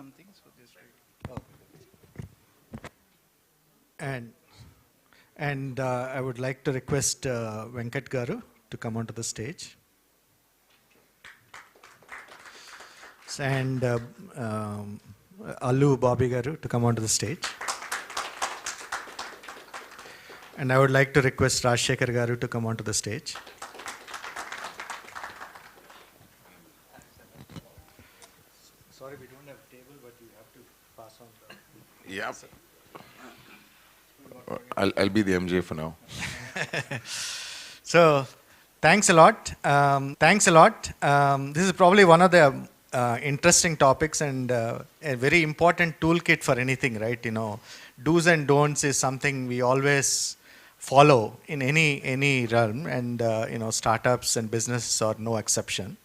something, so just read. And I would like to request Venkat Garu to come onto the stage. And Allu Bobby Garu to come onto the stage. And I would like to request Rajshekhar Garu to come onto the stage. Sorry, we don't have a table, but you have to pass on the... Yeah. I'll be the MJ for now. So, thanks a lot. This is probably one of the interesting topics and a very important toolkit for anything, right? You know, do's and don'ts is something we always follow in any realm, and you know, startups and businesses are no exception.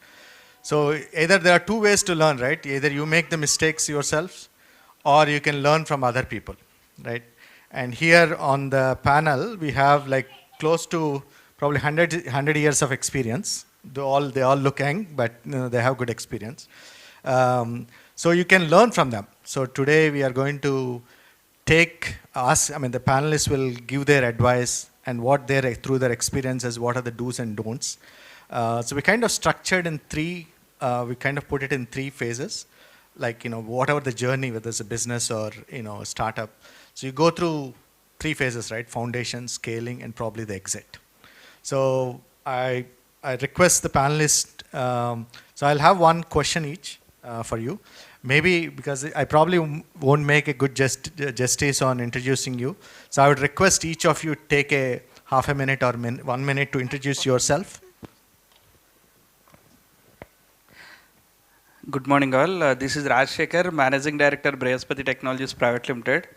So either there are two ways to learn, right? Either you make the mistakes yourselves, or you can learn from other people, right? And here on the panel, we have like close to probably 100 years of experience. They all look young, but you know, they have good experience. So you can learn from them. So today we are going to take us, I mean, the panelists will give their advice and what they're, through their experiences, what are the do's and don'ts. So we kind of structured in three, we kind of put it in three phases. Like, you know, whatever the journey, whether it's a business or, you know, a startup. So you go through three phases, right? Foundation, scaling, and probably the exit. So I request the panelists, so I'll have one question each for you. Maybe because I probably won't make a good justice on introducing you. So I would request each of you take a half a minute or 1 minute to introduce yourself. Good morning all. This is Rajshekhar, Managing Director, Breakout Technologies Private Limited.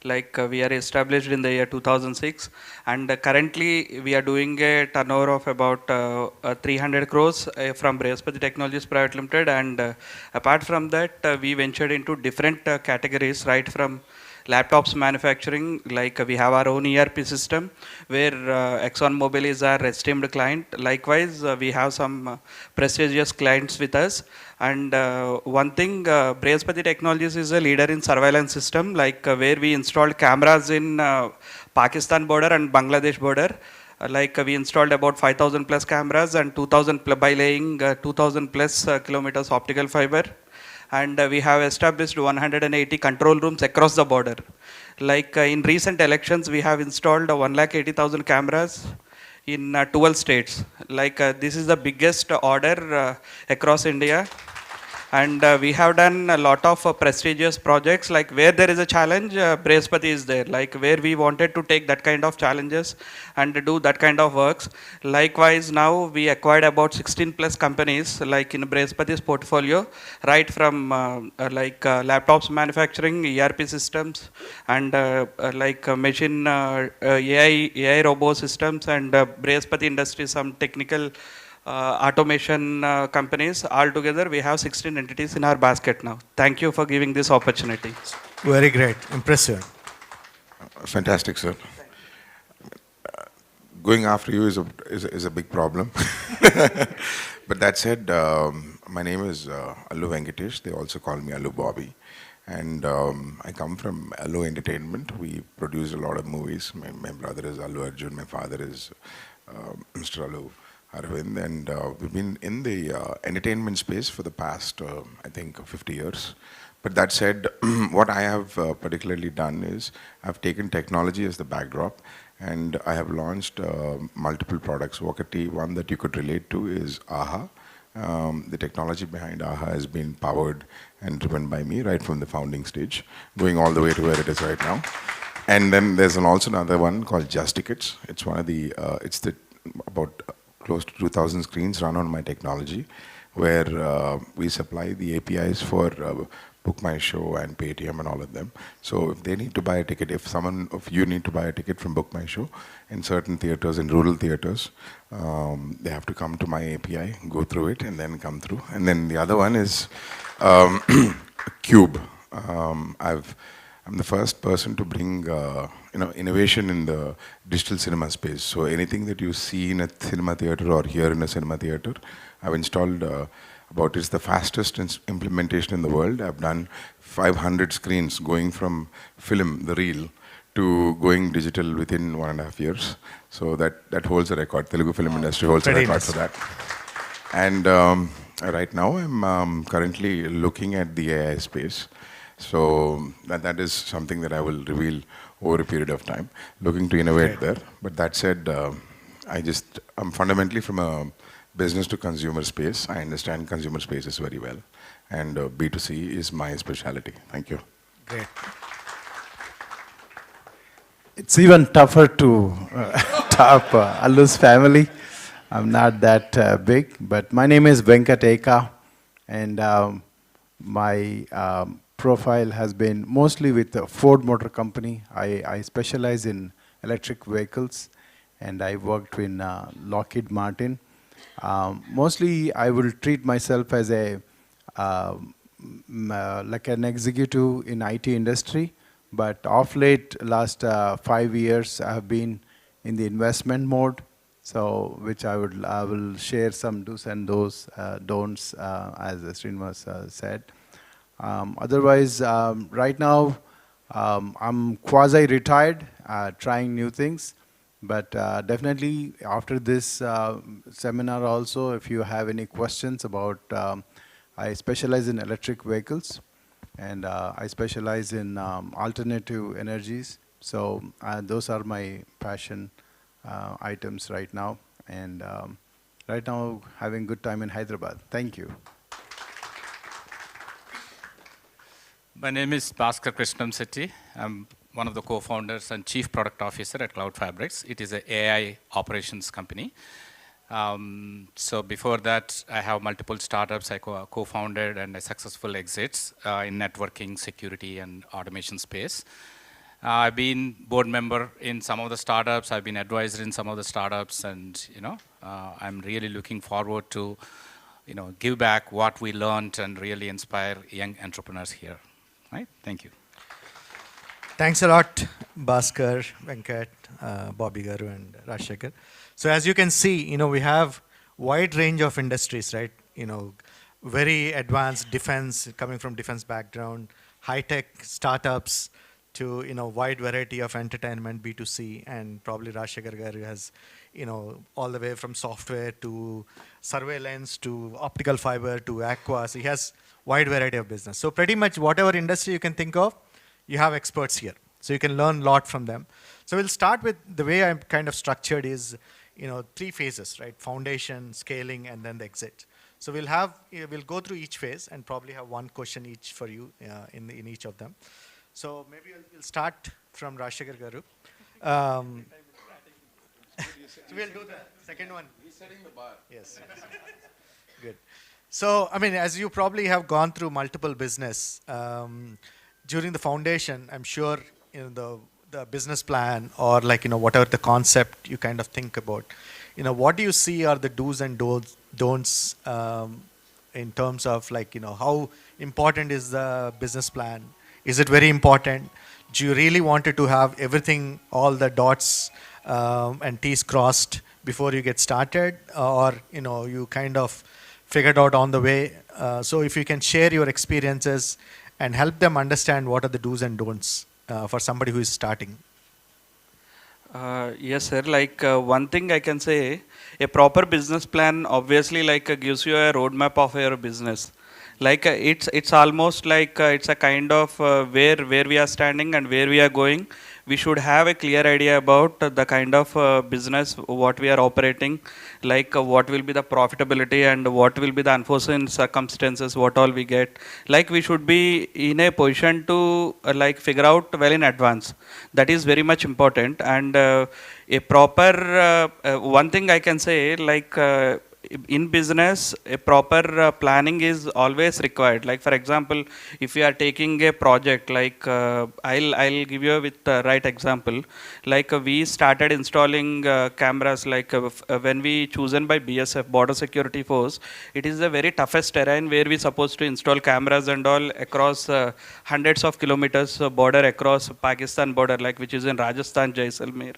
We are established in the year 2006, and currently we are doing a turnover of about 300 crores from Breakout Technologies Private Limited, and apart from that we ventured into different categories, right from laptops manufacturing, we have our own ERP system where ExxonMobil is our esteemed client. Likewise, we have some prestigious clients with us. And one thing, Breakout Technologies is a leader in surveillance system, where we installed cameras in Pakistan border and Bangladesh border. We installed about 5,000 plus cameras and 2,000 by laying 2,000 plus kilometers optical fiber. And we have established 180 control rooms across the border. In recent elections, we have installed 180,000 cameras in 12 states. This is the biggest order across India. And we have done a lot of prestigious projects, where there is a challenge, Breakout is there, where we wanted to take that kind of challenges and do that kind of works. Likewise, now we acquired about 16 plus companies in Breakout's portfolio, right from laptops manufacturing, ERP systems, and machine AI robo systems, and Breakout Industries, some technical automation companies. Altogether, we have 16 entities in our basket now. Thank you for giving this opportunity. Very great. Impressive. Fantastic, sir. Going after you is a big problem. But that said, my name is Allu Venkatesh. They also call me Allu Bobby. And I come from Allu Entertainment. We produce a lot of movies. My brother is Allu Arjun. My father is Mr. Allu Arvind, and we've been in the entertainment space for the past, I think, 50 years. But that said, what I have particularly done is I've taken technology as the backdrop, and I have launched multiple products. One that you could relate to is AHA. The technology behind AHA has been powered and driven by me right from the founding stage, going all the way to where it is right now. And then there's also another one called Just Tickets. It's one of the, about close to 2,000 screens run on my technology, where we supply the APIs for Book My Show and Paytm and all of them. So if they need to buy a ticket, if you need to buy a ticket from Book My Show in certain theaters, in rural theaters, they have to come to my API, go through it, and then come through. And then the other one is Cube. I'm the first person to bring innovation in the digital cinema space. So anything that you see in a cinema theater or hear in a cinema theater, I've installed about it's the fastest implementation in the world. I've done 500 screens going from film, the reel, to going digital within 1.5 years. So that holds a record. Telugu film industry holds a record for that. And right now I'm currently looking at the AI space. So that is something that I will reveal over a period of time, looking to innovate there. But that said, I'm fundamentally from a business to consumer space. I understand consumer spaces very well. And B2C is my specialty. Thank you. Great. It's even tougher to top Allu's family. I'm not that big, but my name is Venkateka, and my profile has been mostly with the Ford Motor Company. I specialize in electric vehicles, and I worked in Lockheed Martin. Mostly, I will treat myself as a like an executive in IT industry, but of late, last 5 years, I have been in the investment mode. So, which I will share some do's and don'ts, as Srinivas said. Otherwise, right now, I'm quasi-retired, trying new things. But definitely after this seminar also, if you have any questions about, I specialize in electric vehicles, and I specialize in alternative energies. So those are my passion items right now, and right now having good time in Hyderabad. Thank you. My name is Bhaskar Krishnam Setti. I'm one of the co-founders and chief product officer at Cloud Fabrics. It is an AI operations company. So before that, I have multiple startups I co-founded and a successful exits in networking, security, and automation space. I've been board member in some of the startups. I've been advisor in some of the startups, and I'm really looking forward to give back what we learned and really inspire young entrepreneurs here. Right? Thank you. Thanks a lot, Bhaskar, Venkat, Bobby Garu, and Rajshekhar. So as you can see, we have wide range of industries, right? Very advanced defense, coming from defense background, high-tech startups, to wide variety of entertainment, B2C, and probably Rajshekhar Garu has all the way from software to surveillance to optical fiber to aqua. So he has wide variety of business. So pretty much whatever industry you can think of, you have experts here. So you can learn a lot from them. So we'll start with the way I'm kind of structured is 3 phases, right? Foundation, scaling, and then the exit. So we'll go through each phase and probably have one question each for you in each of them. So maybe we'll start from Rajshekhar Garu. So we'll do the second one. He's setting the bar. Yes. Good. So, as you probably have gone through multiple business, during the foundation, I'm sure the business plan or whatever the concept you kind of think about, what do you see are the do's and don'ts in terms of how important is the business plan? Is it very important? Do you really wanted to have everything, all the dots and T's crossed before you get started, or you kind of figured out on the way? So if you can share your experiences and help them understand what are the do's and don'ts for somebody who is starting. Yes, sir. One thing I can say, a proper business plan obviously gives you a roadmap of your business. It's almost it's a kind of where we are standing and where we are going. We should have a clear idea about the kind of business what we are operating, what will be the profitability and what will be the unforeseen circumstances, what all we get. We should be in a position to figure out well in advance. That is very much important. And a proper one thing I can say, in business, a proper planning is always required. For example, if you are taking a project, I'll give you with the right example. We started installing cameras, when we chosen by BSF, Border Security Force, it is the very toughest terrain where we supposed to install cameras and all across hundreds of kilometers border across Pakistan border, which is in Rajasthan, Jaisalmer.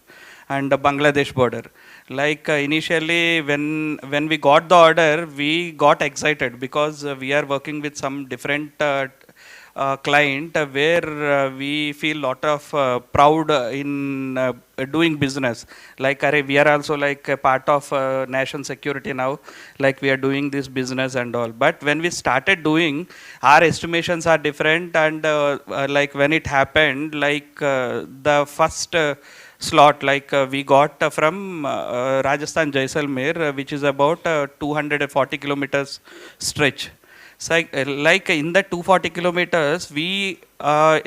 and the Bangladesh border. Like initially, when we got the order, we got excited because we are working with some different client where we feel lot of proud in doing business. Like we are also like a part of nation security now, like we are doing this business and all. But when we started doing, our estimations are different, and like when it happened, like the first slot, like we got from Rajasthan Jaisalmer, which is about 240 kilometers stretch. So, like in the 240 kilometers, we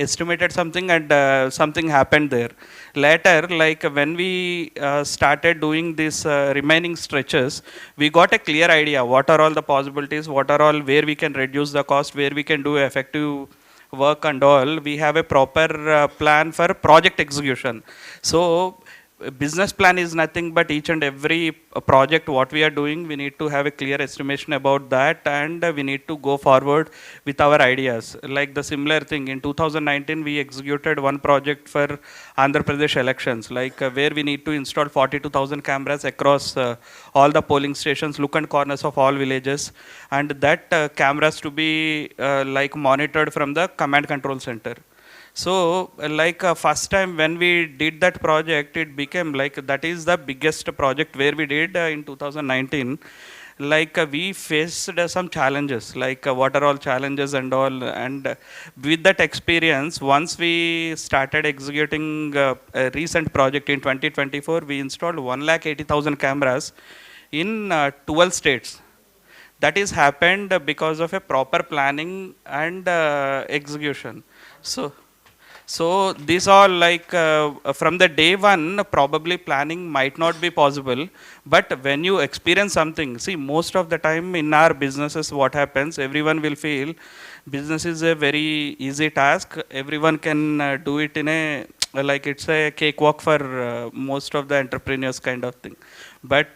estimated something, and something happened there. Later, like when we started doing these remaining stretches, we got a clear idea what are all the possibilities, what are all where we can reduce the cost, where we can do effective work and all. We have a proper plan for project execution. So business plan is nothing but each and every project what we are doing, we need to have a clear estimation about that, and we need to go forward with our ideas. Like the similar thing in 2019, we executed one project for Andhra Pradesh elections, like where we need to install 42,000 cameras across all the polling stations, look and corners of all villages, and that cameras to be like monitored from the command control center. So, like first time when we did that project, it became like that is the biggest project where we did in 2019. Like we faced some challenges, like what are all challenges and all. And with that experience, once we started executing a recent project in 2024, we installed 1,80,000 cameras in 12 states. That is happened because of a proper planning and execution. So these are like from the day one, probably planning might not be possible, but when you experience something, see most of the time in our businesses, what happens, everyone will feel business is a very easy task. Everyone can do it in a like it's a cakewalk for most of the entrepreneurs kind of thing. But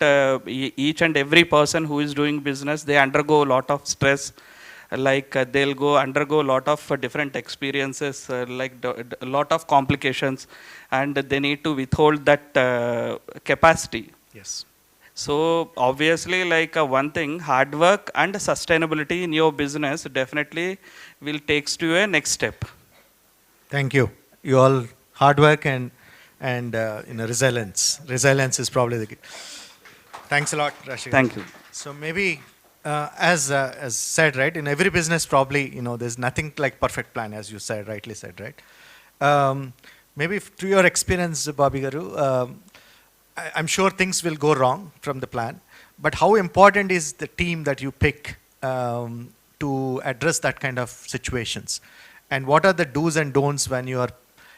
each and every person who is doing business, they undergo a lot of stress, like they'll go undergo a lot of different experiences, like a lot of complications, and they need to withhold that capacity. Yes. So obviously, like one thing, hard work and sustainability in your business definitely will takes to a next step. Thank you. You all hard work and resilience. Resilience is probably the key. Thanks a lot, Rashid. Thank you. So maybe as said, right, in every business probably, there's nothing like perfect plan, as you said, rightly said, right? Maybe to your experience, Bobby Garu, I'm sure things will go wrong from the plan, but how important is the team that you pick to address that kind of situations? And what are the do's and don'ts when you are,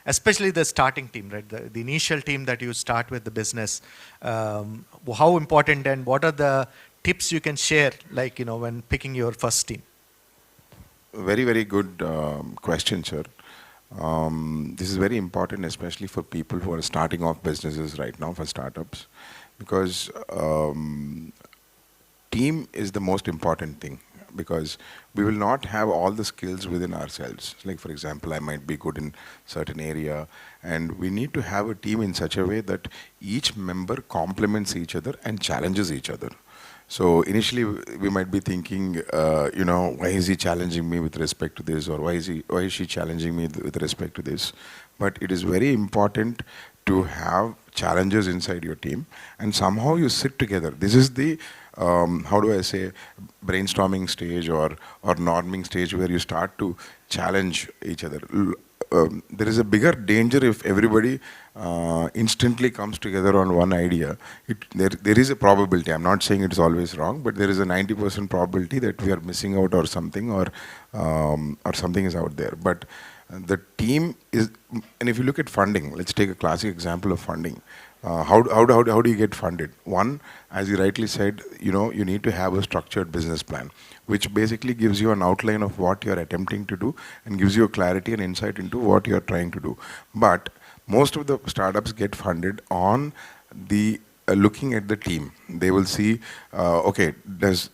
especially the starting team, right? The initial team that you start with the business, how important, and what are the tips you can share, like, when picking your first team? Very, very good question, sir. This is very important, especially for people who are starting off businesses right now, for startups, because team is the most important thing, because we will not have all the skills within ourselves. Like, for example, I might be good in certain area, and we need to have a team in such a way that each member complements each other and challenges each other. So initially we might be thinking, why is he challenging me with respect to this, or why is she challenging me with respect to this? But it is very important to have challenges inside your team, and somehow you sit together. This is the how do I say, brainstorming stage or norming stage, where you start to challenge each other. There is a bigger danger if everybody instantly comes together on one idea. There is a probability, I'm not saying it's always wrong, but there is a 90% probability that we are missing out or something, or something is out there. But the team is, and if you look at funding, let's take a classic example of funding. How do you get funded? One, as you rightly said, you need to have a structured business plan, which basically gives you an outline of what you're attempting to do and gives you a clarity and insight into what you're trying to do. But most of the startups get funded on the looking at the team, they will see, okay, is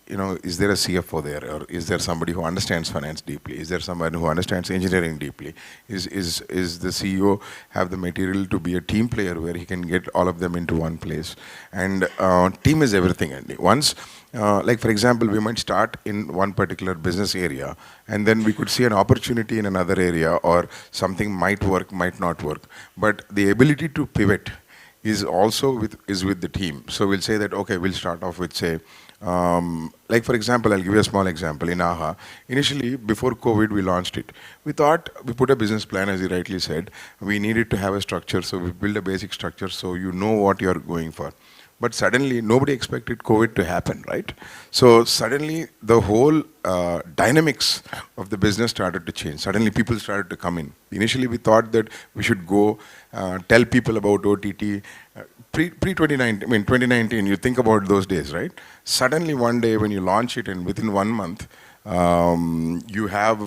there a CFO there, or is there somebody who understands finance deeply? Is there someone who understands engineering deeply? Is the CEO have the material to be a team player where he can get all of them into one place? And team is everything. And once, like for example, we might start in one particular business area, and then we could see an opportunity in another area, or something might work, might not work. But the ability to pivot is also with the team. So we'll say that, okay, we'll start off with, say, like for example, I'll give you a small example. In AHA, initially before COVID, we launched it. We thought, we put a business plan, as you rightly said. We needed to have a structure, so we build a basic structure so you know what you're going for. But suddenly, nobody expected COVID to happen, right? So suddenly, the whole dynamics of the business started to change. Suddenly, people started to come in. Initially, we thought that we should go tell people about OTT. Pre-2019, I mean 2019, you think about those days, right? Suddenly, one day, when you launch it, and within 1 month, you have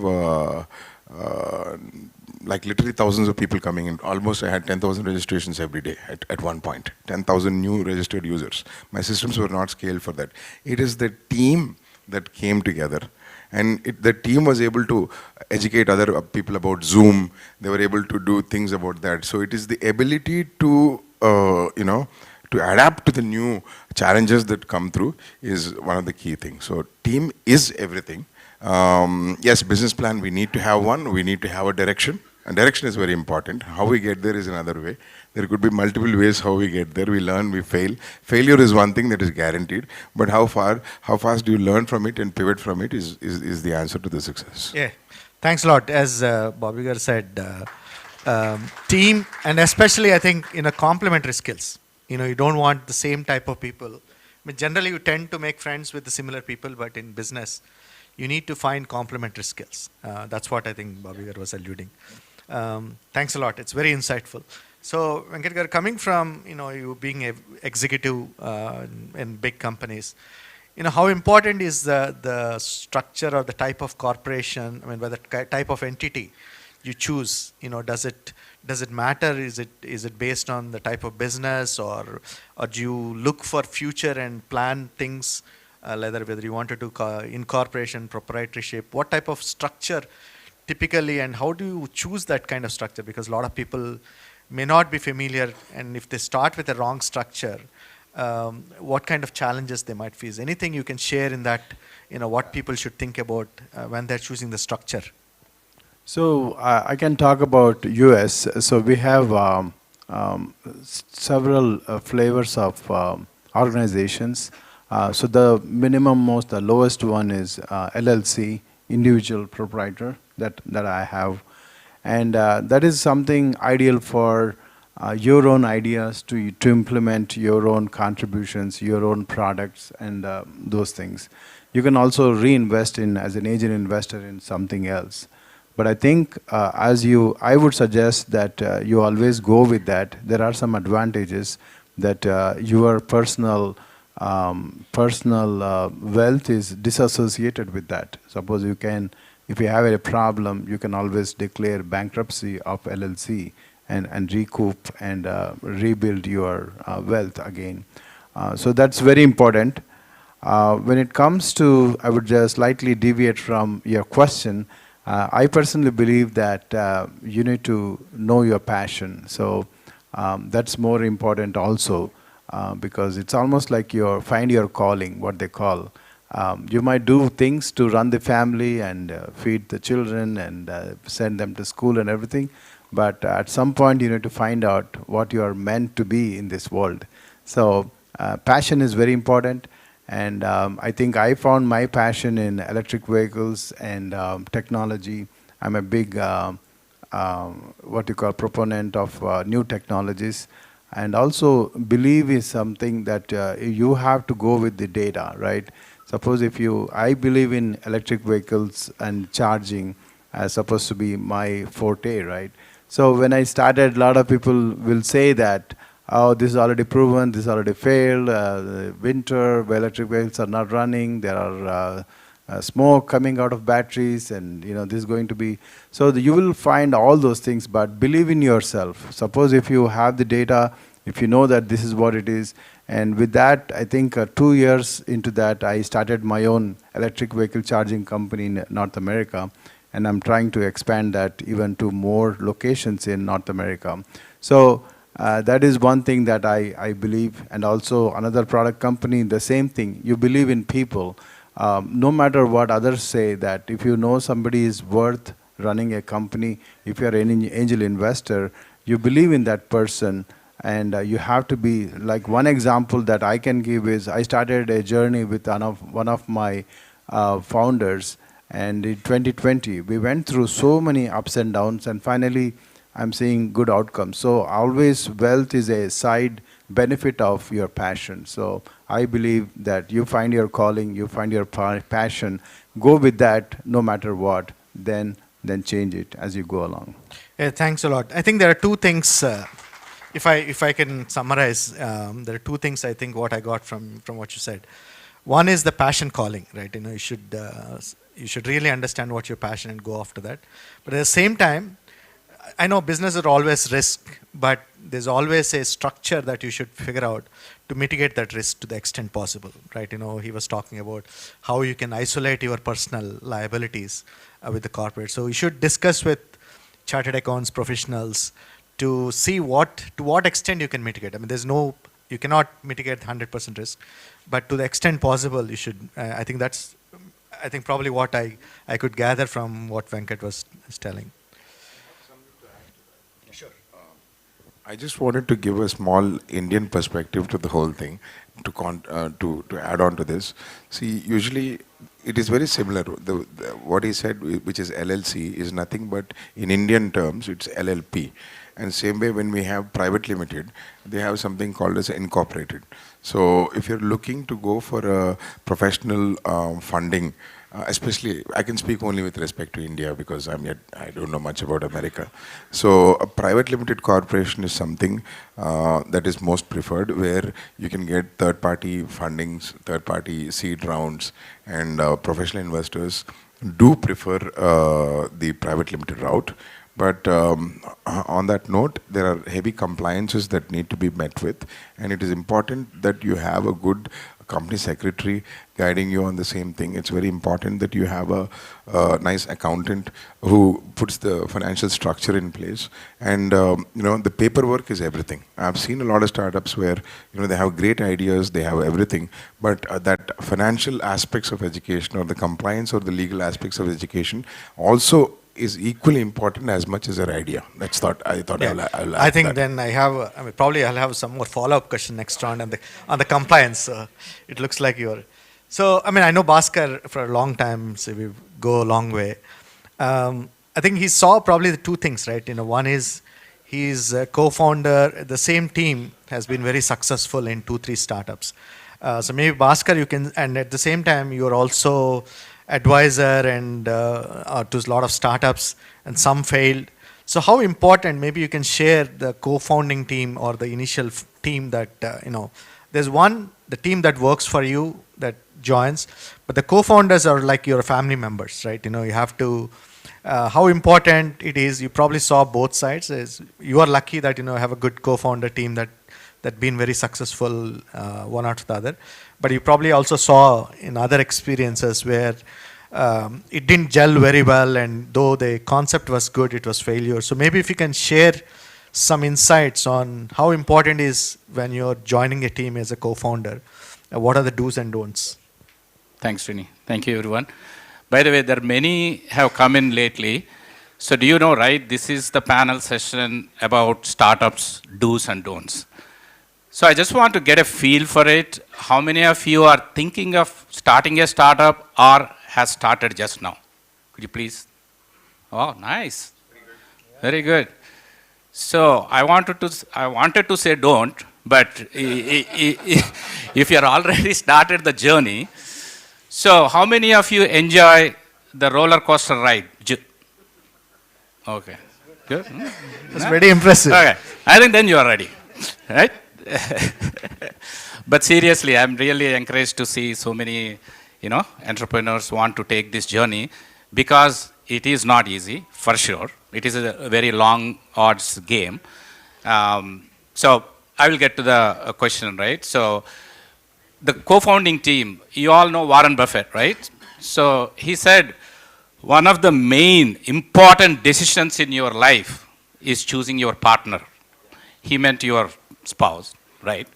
like literally thousands of people coming in. Almost I had 10,000 registrations every day at one point. 10,000 new registered users. My systems were not scaled for that. It is the team that came together. And the team was able to educate other people about Zoom. They were able to do things about that. So it is the ability to, to adapt to the new challenges that come through is one of the key things. So team is everything. Yes, business plan, we need to have one. We need to have a direction. And direction is very important. How we get there is another way. There could be multiple ways how we get there. We learn, we fail. Failure is one thing that is guaranteed. But how fast do you learn from it and pivot from it is the answer to the success. Yeah, thanks a lot. As Bobby Gar said, team, and especially I think complementary skills. You don't want the same type of people. I mean, generally you tend to make friends with the similar people, but in business, you need to find complementary skills. That's what I think Bobby Gar was alluding. Thanks a lot. It's very insightful. So, Venkat Gar, coming from you being an executive in big companies, how important is the structure or the type of corporation? I mean, whether type of entity you choose. Does it matter? Is it based on the type of business, or do you look for future and plan things? Whether you wanted to incorporation, proprietorship, what type of structure typically, and how do you choose that kind of structure? Because a lot of people may not be familiar, and if they start with a wrong structure, what kind of challenges they might face? Anything you can share in that, what people should think about when they're choosing the structure? So I can talk about US. So we have several flavors of organizations. So the the lowest one is LLC, individual proprietor, that I have. And that is something ideal for your own ideas to implement your own contributions, your own products, and those things. You can also reinvest as an angel investor in something else. But I think I would suggest that you always go with that. There are some advantages that your personal wealth is disassociated with that. Suppose if you have a problem, you can always declare bankruptcy of LLC and recoup and rebuild your wealth again. So that's very important. When it comes to, I would just slightly deviate from your question. I personally believe that you need to know your passion. So that's more important also. Because it's almost like find your calling, what they call. You might do things to run the family and feed the children and send them to school and everything. But at some point, you need to find out what you are meant to be in this world. So passion is very important. And I think I found my passion in electric vehicles and technology. I'm a big, proponent of new technologies. And also believe is something that you have to go with the data, right? Suppose I believe in electric vehicles and charging as supposed to be my forte, right? So when I started, a lot of people will say that, oh, this is already proven, this already failed, winter, electric vehicles are not running, there are smoke coming out of batteries, and this is going to be, so you will find all those things, but believe in yourself. Suppose if you have the data if you know that this is what it is. And with that, I think 2 years into that, I started my own electric vehicle charging company in North America. And I'm trying to expand that even to more locations in North America. So that is one thing that I believe. And also another product company, the same thing. You believe in people. No matter what others say, that if you know somebody is worth running a company, if you're an angel investor, you believe in that person. And you have to be, like one example that I can give is, I started a journey with one of my founders. And in 2020, we went through so many ups and downs, and finally, I'm seeing good outcomes. So always wealth is a side benefit of your passion. So I believe that you find your calling, you find your passion, go with that no matter what, then change it as you go along. Yeah, thanks a lot. I think there are two things, if I can summarize, there are two things I think what I got from what you said. One is the passion calling, right? You should really understand what your passion and go after that. But at the same time, I know business is always risk, but there's always a structure that you should figure out to mitigate that risk to the extent possible, right? He was talking about how you can isolate your personal liabilities with the corporate. So you should discuss with chartered accounts professionals to see to what extent you can mitigate. I mean, you cannot mitigate 100% risk, but to the extent possible, you should. I think probably what I could gather from what Venkat was telling. Sure. I just wanted to give a small Indian perspective to the whole thing, to add on to this. See, usually it is very similar. What he said, which is LLC, is nothing but, in Indian terms, it's LLP. And same way, when we have private limited, they have something called as incorporated. So if you're looking to go for a professional funding, especially, I can speak only with respect to India because I don't know much about America. So a private limited corporation is something that is most preferred, where you can get third-party fundings, third-party seed rounds, and professional investors do prefer the private limited route. But on that note, there are heavy compliances that need to be met with, and it is important that you have a good company secretary guiding you on the same thing. It's very important that you have a nice accountant who puts the financial structure in place. And the paperwork is everything. I've seen a lot of startups where they have great ideas, they have everything, but that financial aspects of education, or the compliance or the legal aspects of education, also is equally important as much as our idea. That's thought. I thought. Yeah. I'll I think that. then probably I'll have some more follow-up question next round on the compliance. It looks like you're. So I know Bhaskar for a long time, so we go a long way. I think he saw probably the two things, right? One is he's a co-founder. The same team has been very successful in 2-3 startups. So maybe Bhaskar, you can, and at the same time you're also advisor and to a lot of startups, and some failed. So how important, maybe you can share the co-founding team or the initial team that, there's the team that works for you that joins, but the co-founders are like your family members, right? You have to, how important it is, you probably saw both sides. You are lucky that, have a good co-founder team that been very successful one after the other. But you probably also saw in other experiences where it didn't gel very well, and though the concept was good, it was failure. So maybe if you can share some insights on how important it is when you're joining a team as a co-founder, what are the do's and don'ts? Thanks, Srini. Thank you, everyone. By the way, there are many have come in lately. So do you know, right, this is the panel session about startups, do's and don'ts. So I just want to get a feel for it. How many of you are thinking of starting a startup or has started just now? Could you please? Oh, nice. Very good. So I wanted to say don't, but if you're already started the journey, so how many of you enjoy the roller coaster ride? Okay, good. That's very impressive. Okay, I think then you are ready, right? But seriously, I'm really encouraged to see so many, entrepreneurs want to take this journey, because it is not easy, for sure. It is a very long odds game. So I will get to the question, right? So the co-founding team, you all know Warren Buffett, right? So he said, one of the main important decisions in your life is choosing your partner. He meant your spouse, right?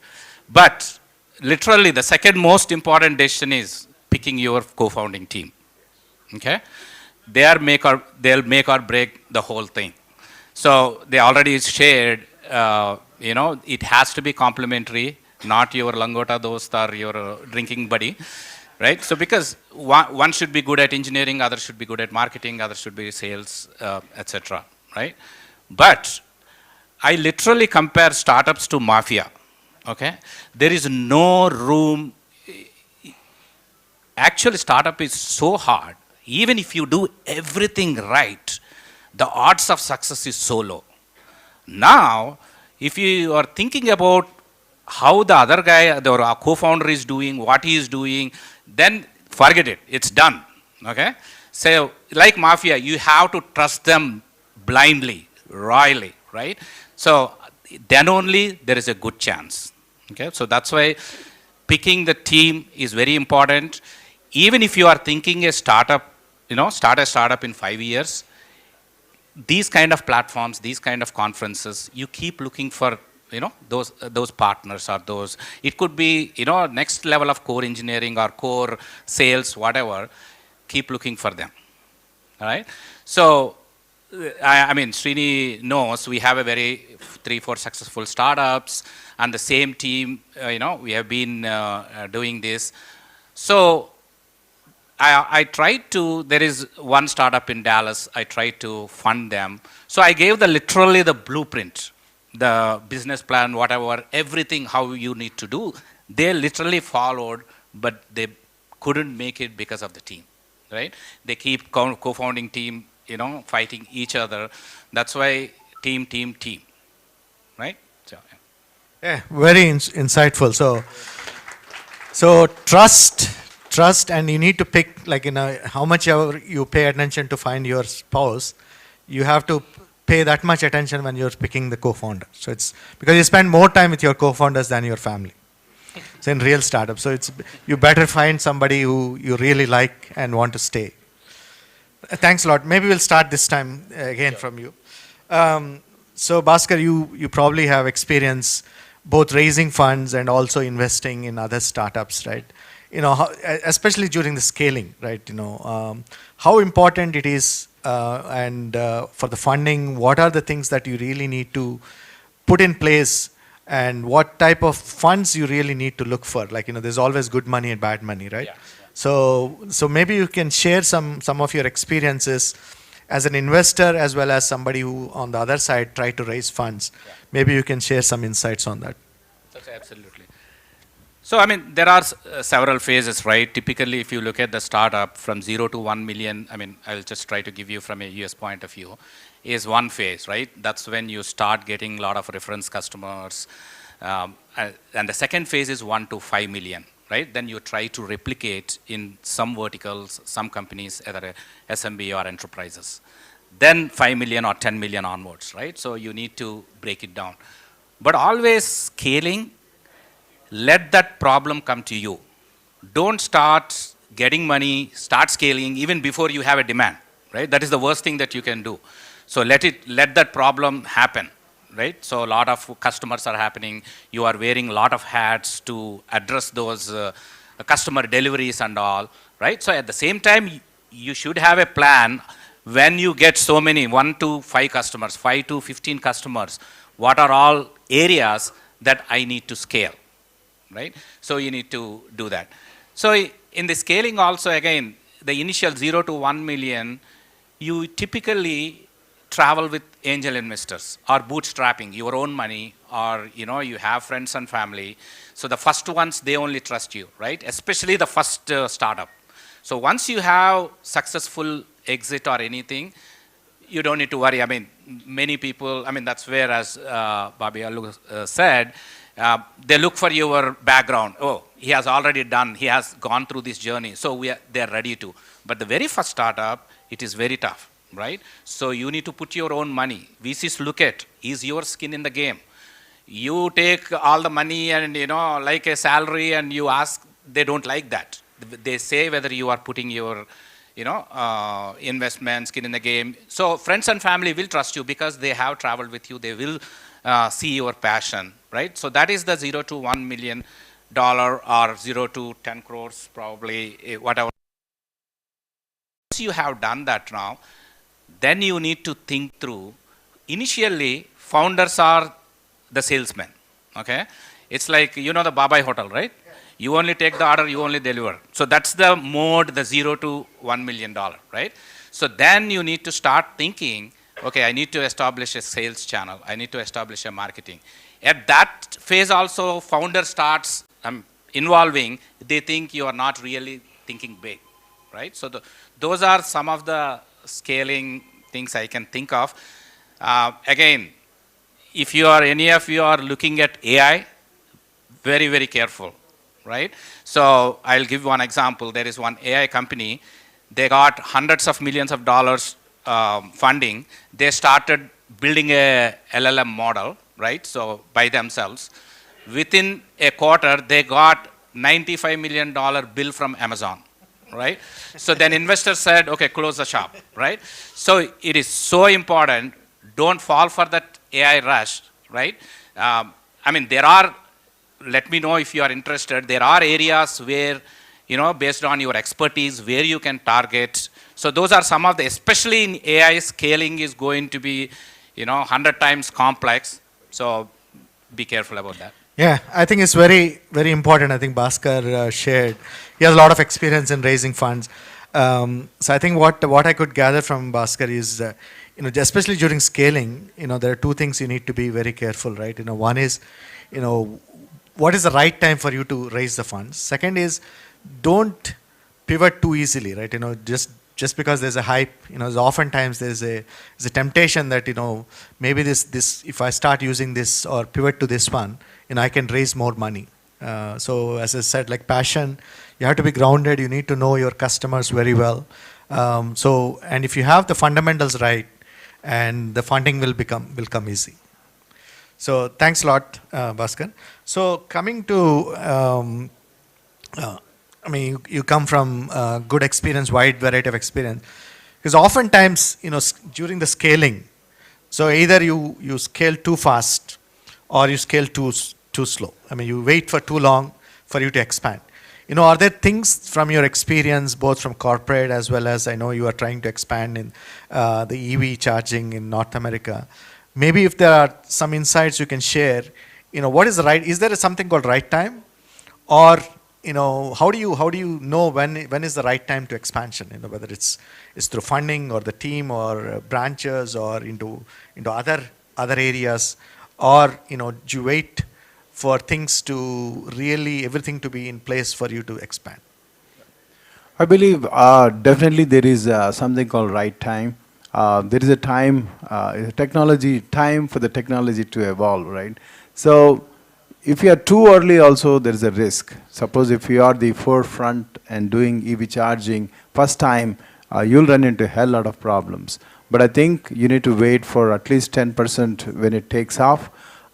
But literally, the second most important decision is picking your co-founding team. Okay, they'll make or break the whole thing. So they already shared. It has to be complementary, not your langota dost or your drinking buddy, right? So because one should be good at engineering, other should be good at marketing, other should be sales, etc. Right? But I literally compare startups to mafia. Okay, there is no room. Actually, startup is so hard. Even if you do everything right, the odds of success is so low. Now, if you are thinking about how the other guy, the co-founder is doing, what he is doing, then forget it. It's done. Okay? So, like mafia, you have to trust them blindly, royally, right? So, then only there is a good chance. Okay? So, that's why picking the team is very important. Even if you are thinking a startup, start a startup in 5 years, these kind of platforms, these kind of conferences, you keep looking for, those partners or those. It could be, next level of core engineering or core sales, whatever. Keep looking for them. All right. So, I mean, Srini knows we have a very 3-4 successful startups, and the same team. We have been doing this. So, I tried to, there is one startup in Dallas, I tried to fund them. So I gave literally the blueprint, the business plan, whatever, everything how you need to do. They literally followed, but they couldn't make it because of the team, right? They keep co-founding team, fighting each other. That's why team, right? So, yeah, very insightful. So trust, and you need to pick, how much you pay attention to find your spouse, you have to pay that much attention when you're picking the co-founder. So it's because you spend more time with your co-founders than your family. So in real startups, so you better find somebody who you really like and want to stay. Thanks a lot. Maybe we'll start this time again from you. So Bhaskar, you probably have experience both raising funds and also investing in other startups, right? Especially during the scaling, right? How important it is, and for the funding, what are the things that you really need to put in place, and what type of funds you really need to look for? There's always good money and bad money, right? Yeah. So maybe you can share some of your experiences as an investor as well as somebody who on the other side tried to raise funds. Yeah. Maybe you can share some insights on that. That's absolutely. So, I mean, there are several phases, right? Typically, if you look at the startup from 0 to 1 million, I mean, I'll just try to give you from a US point of view, is one phase, right? That's when you start getting a lot of reference customers. And the second phase is 1 to 5 million, right? Then you try to replicate in some verticals, some companies, either SMB or enterprises. Then 5 million or 10 million onwards, right? So you need to break it down. But always scaling, let that problem come to you. Don't start getting money, start scaling even before you have a demand, right? That is the worst thing that you can do. So let that problem happen, right? So a lot of customers are happening. You are wearing a lot of hats to address those customer deliveries and all, right? So at the same time, you should have a plan when you get so many, 1 to 5 customers, 5 to 15 customers, what are all areas that I need to scale, right? So you need to do that. So in the scaling also, again, the initial 0 to 1 million, you typically travel with angel investors or bootstrapping your own money, or you have friends and family. So the first ones, they only trust you, right? Especially the first startup. So once you have successful exit or anything, you don't need to worry. I mean, many people, I mean, that's where, as Bobby said, they look for your background. Oh, he has already done, he has gone through this journey, so they're ready to. But the very first startup, it is very tough, right? So you need to put your own money. VCs look at, is your skin in the game? You take all the money and, like a salary, and you ask, they don't like that. They say whether you are putting your, investment skin in the game. So friends and family will trust you because they have traveled with you. They will see your passion, right? So that is the $0 to $1 million or 0 to 10 crores, probably, whatever. Once you have done that now, then you need to think through. Initially, founders are the salesmen, okay? It's like, the Babai Hotel, right? You only take the order, you only deliver. So that's the mode, the 0 to $1 million, right? So then you need to start thinking, okay, I need to establish a sales channel. I need to establish a marketing. At that phase also, founder starts involving. They think you are not really thinking big, right? So those are some of the scaling things I can think of. Again, if any of you are looking at AI, very, very careful, right? So I'll give one example. There is one AI company. They got hundreds of millions of dollars funding. They started building a LLM model, right? So by themselves. Within a quarter, they got $95 million bill from Amazon, right? So then investors said, okay, close the shop, right? So it is so important. Don't fall for that AI rush, right? Let me know if you are interested. There are areas where, based on your expertise, where you can target. So those are some of the, especially in AI, scaling is going to be, 100 times complex. So be careful about that. Yeah, I think it's very, very important. I think Bhaskar shared. He has a lot of experience in raising funds. So I think what I could gather from Bhaskar is, especially during scaling, there are two things you need to be very careful, right? One is, what is the right time for you to raise the funds? Second is, don't pivot too easily, right? Just because there's a hype, oftentimes there's a temptation that, maybe this if I start using this or pivot to this one, I can raise more money. So as I said, like passion, you have to be grounded. You need to know your customers very well. And if you have the fundamentals right, and the funding will come easy. So thanks a lot, Bhaskar. So coming to, you come from good experience, wide variety of experience. Because oftentimes, during the scaling, so either you scale too fast or you scale too slow. You wait for too long for you to expand. Are there things from your experience, both from corporate as well as I know you are trying to expand in the EV charging in North America? Maybe if there are some insights you can share, what is the right, is there something called right time? Or, how do you know when is the right time to expansion? Whether it's through funding or the team or branches or into other areas, or, do you wait for things to everything to be in place for you to expand? I believe definitely there is something called right time. There is a time, time for the technology to evolve, right? So if you are too early also, there is a risk. Suppose if you are the forefront and doing EV charging first time, you'll run into a hell lot of problems. But I think you need to wait for at least 10% when it takes off.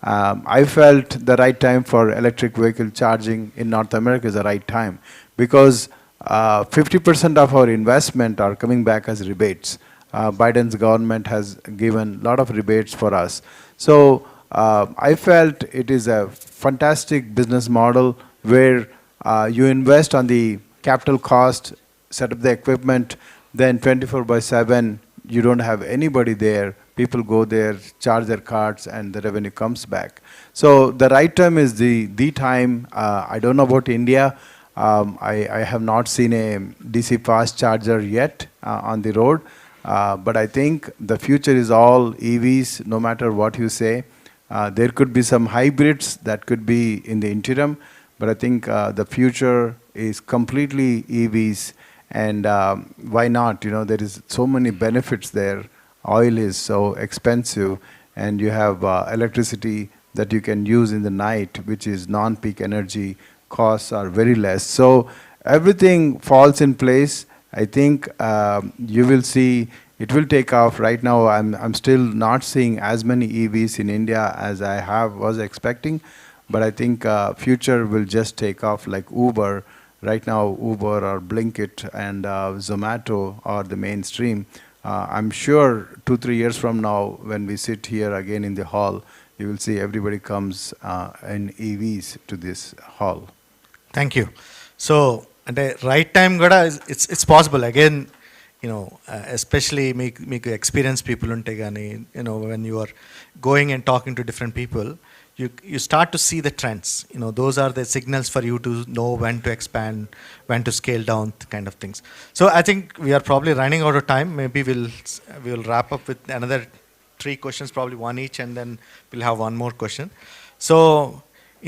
I felt the right time for electric vehicle charging in North America is the right time because 50% of our investment are coming back as rebates. Biden's government has given a lot of rebates for us. So I felt it is a fantastic business model where you invest on the capital cost, set up the equipment, then 24/7, you don't have anybody there. People go there, charge their cards, and the revenue comes back. So the right time is the time. I don't know about India. I have not seen a DC fast charger yet on the road. But I think the future is all EVs, no matter what you say. There could be some hybrids that could be in the interim, but I think the future is completely EVs. And why not? There is so many benefits there. Oil is so expensive, and you have electricity that you can use in the night, which is non-peak energy. Costs are very less. So everything falls in place. I think you will see, it will take off. Right now, I'm still not seeing as many EVs in India as I was expecting, but I think future will just take off like Uber. Right now, Uber or Blinkit and Zomato are the mainstream. I'm sure 2-3 years from now, when we sit here again in the hall, you will see everybody comes in EVs to this hall. Thank you. So, at the right time, it's possible. Again, especially make experienced people unte gaani, when you are going and talking to different people, you start to see the trends. Those are the signals for you to know when to expand, when to scale down, kind of things. So I think we are probably running out of time. Maybe we'll wrap up with another 3 questions, probably one each, and then we'll have one more question. So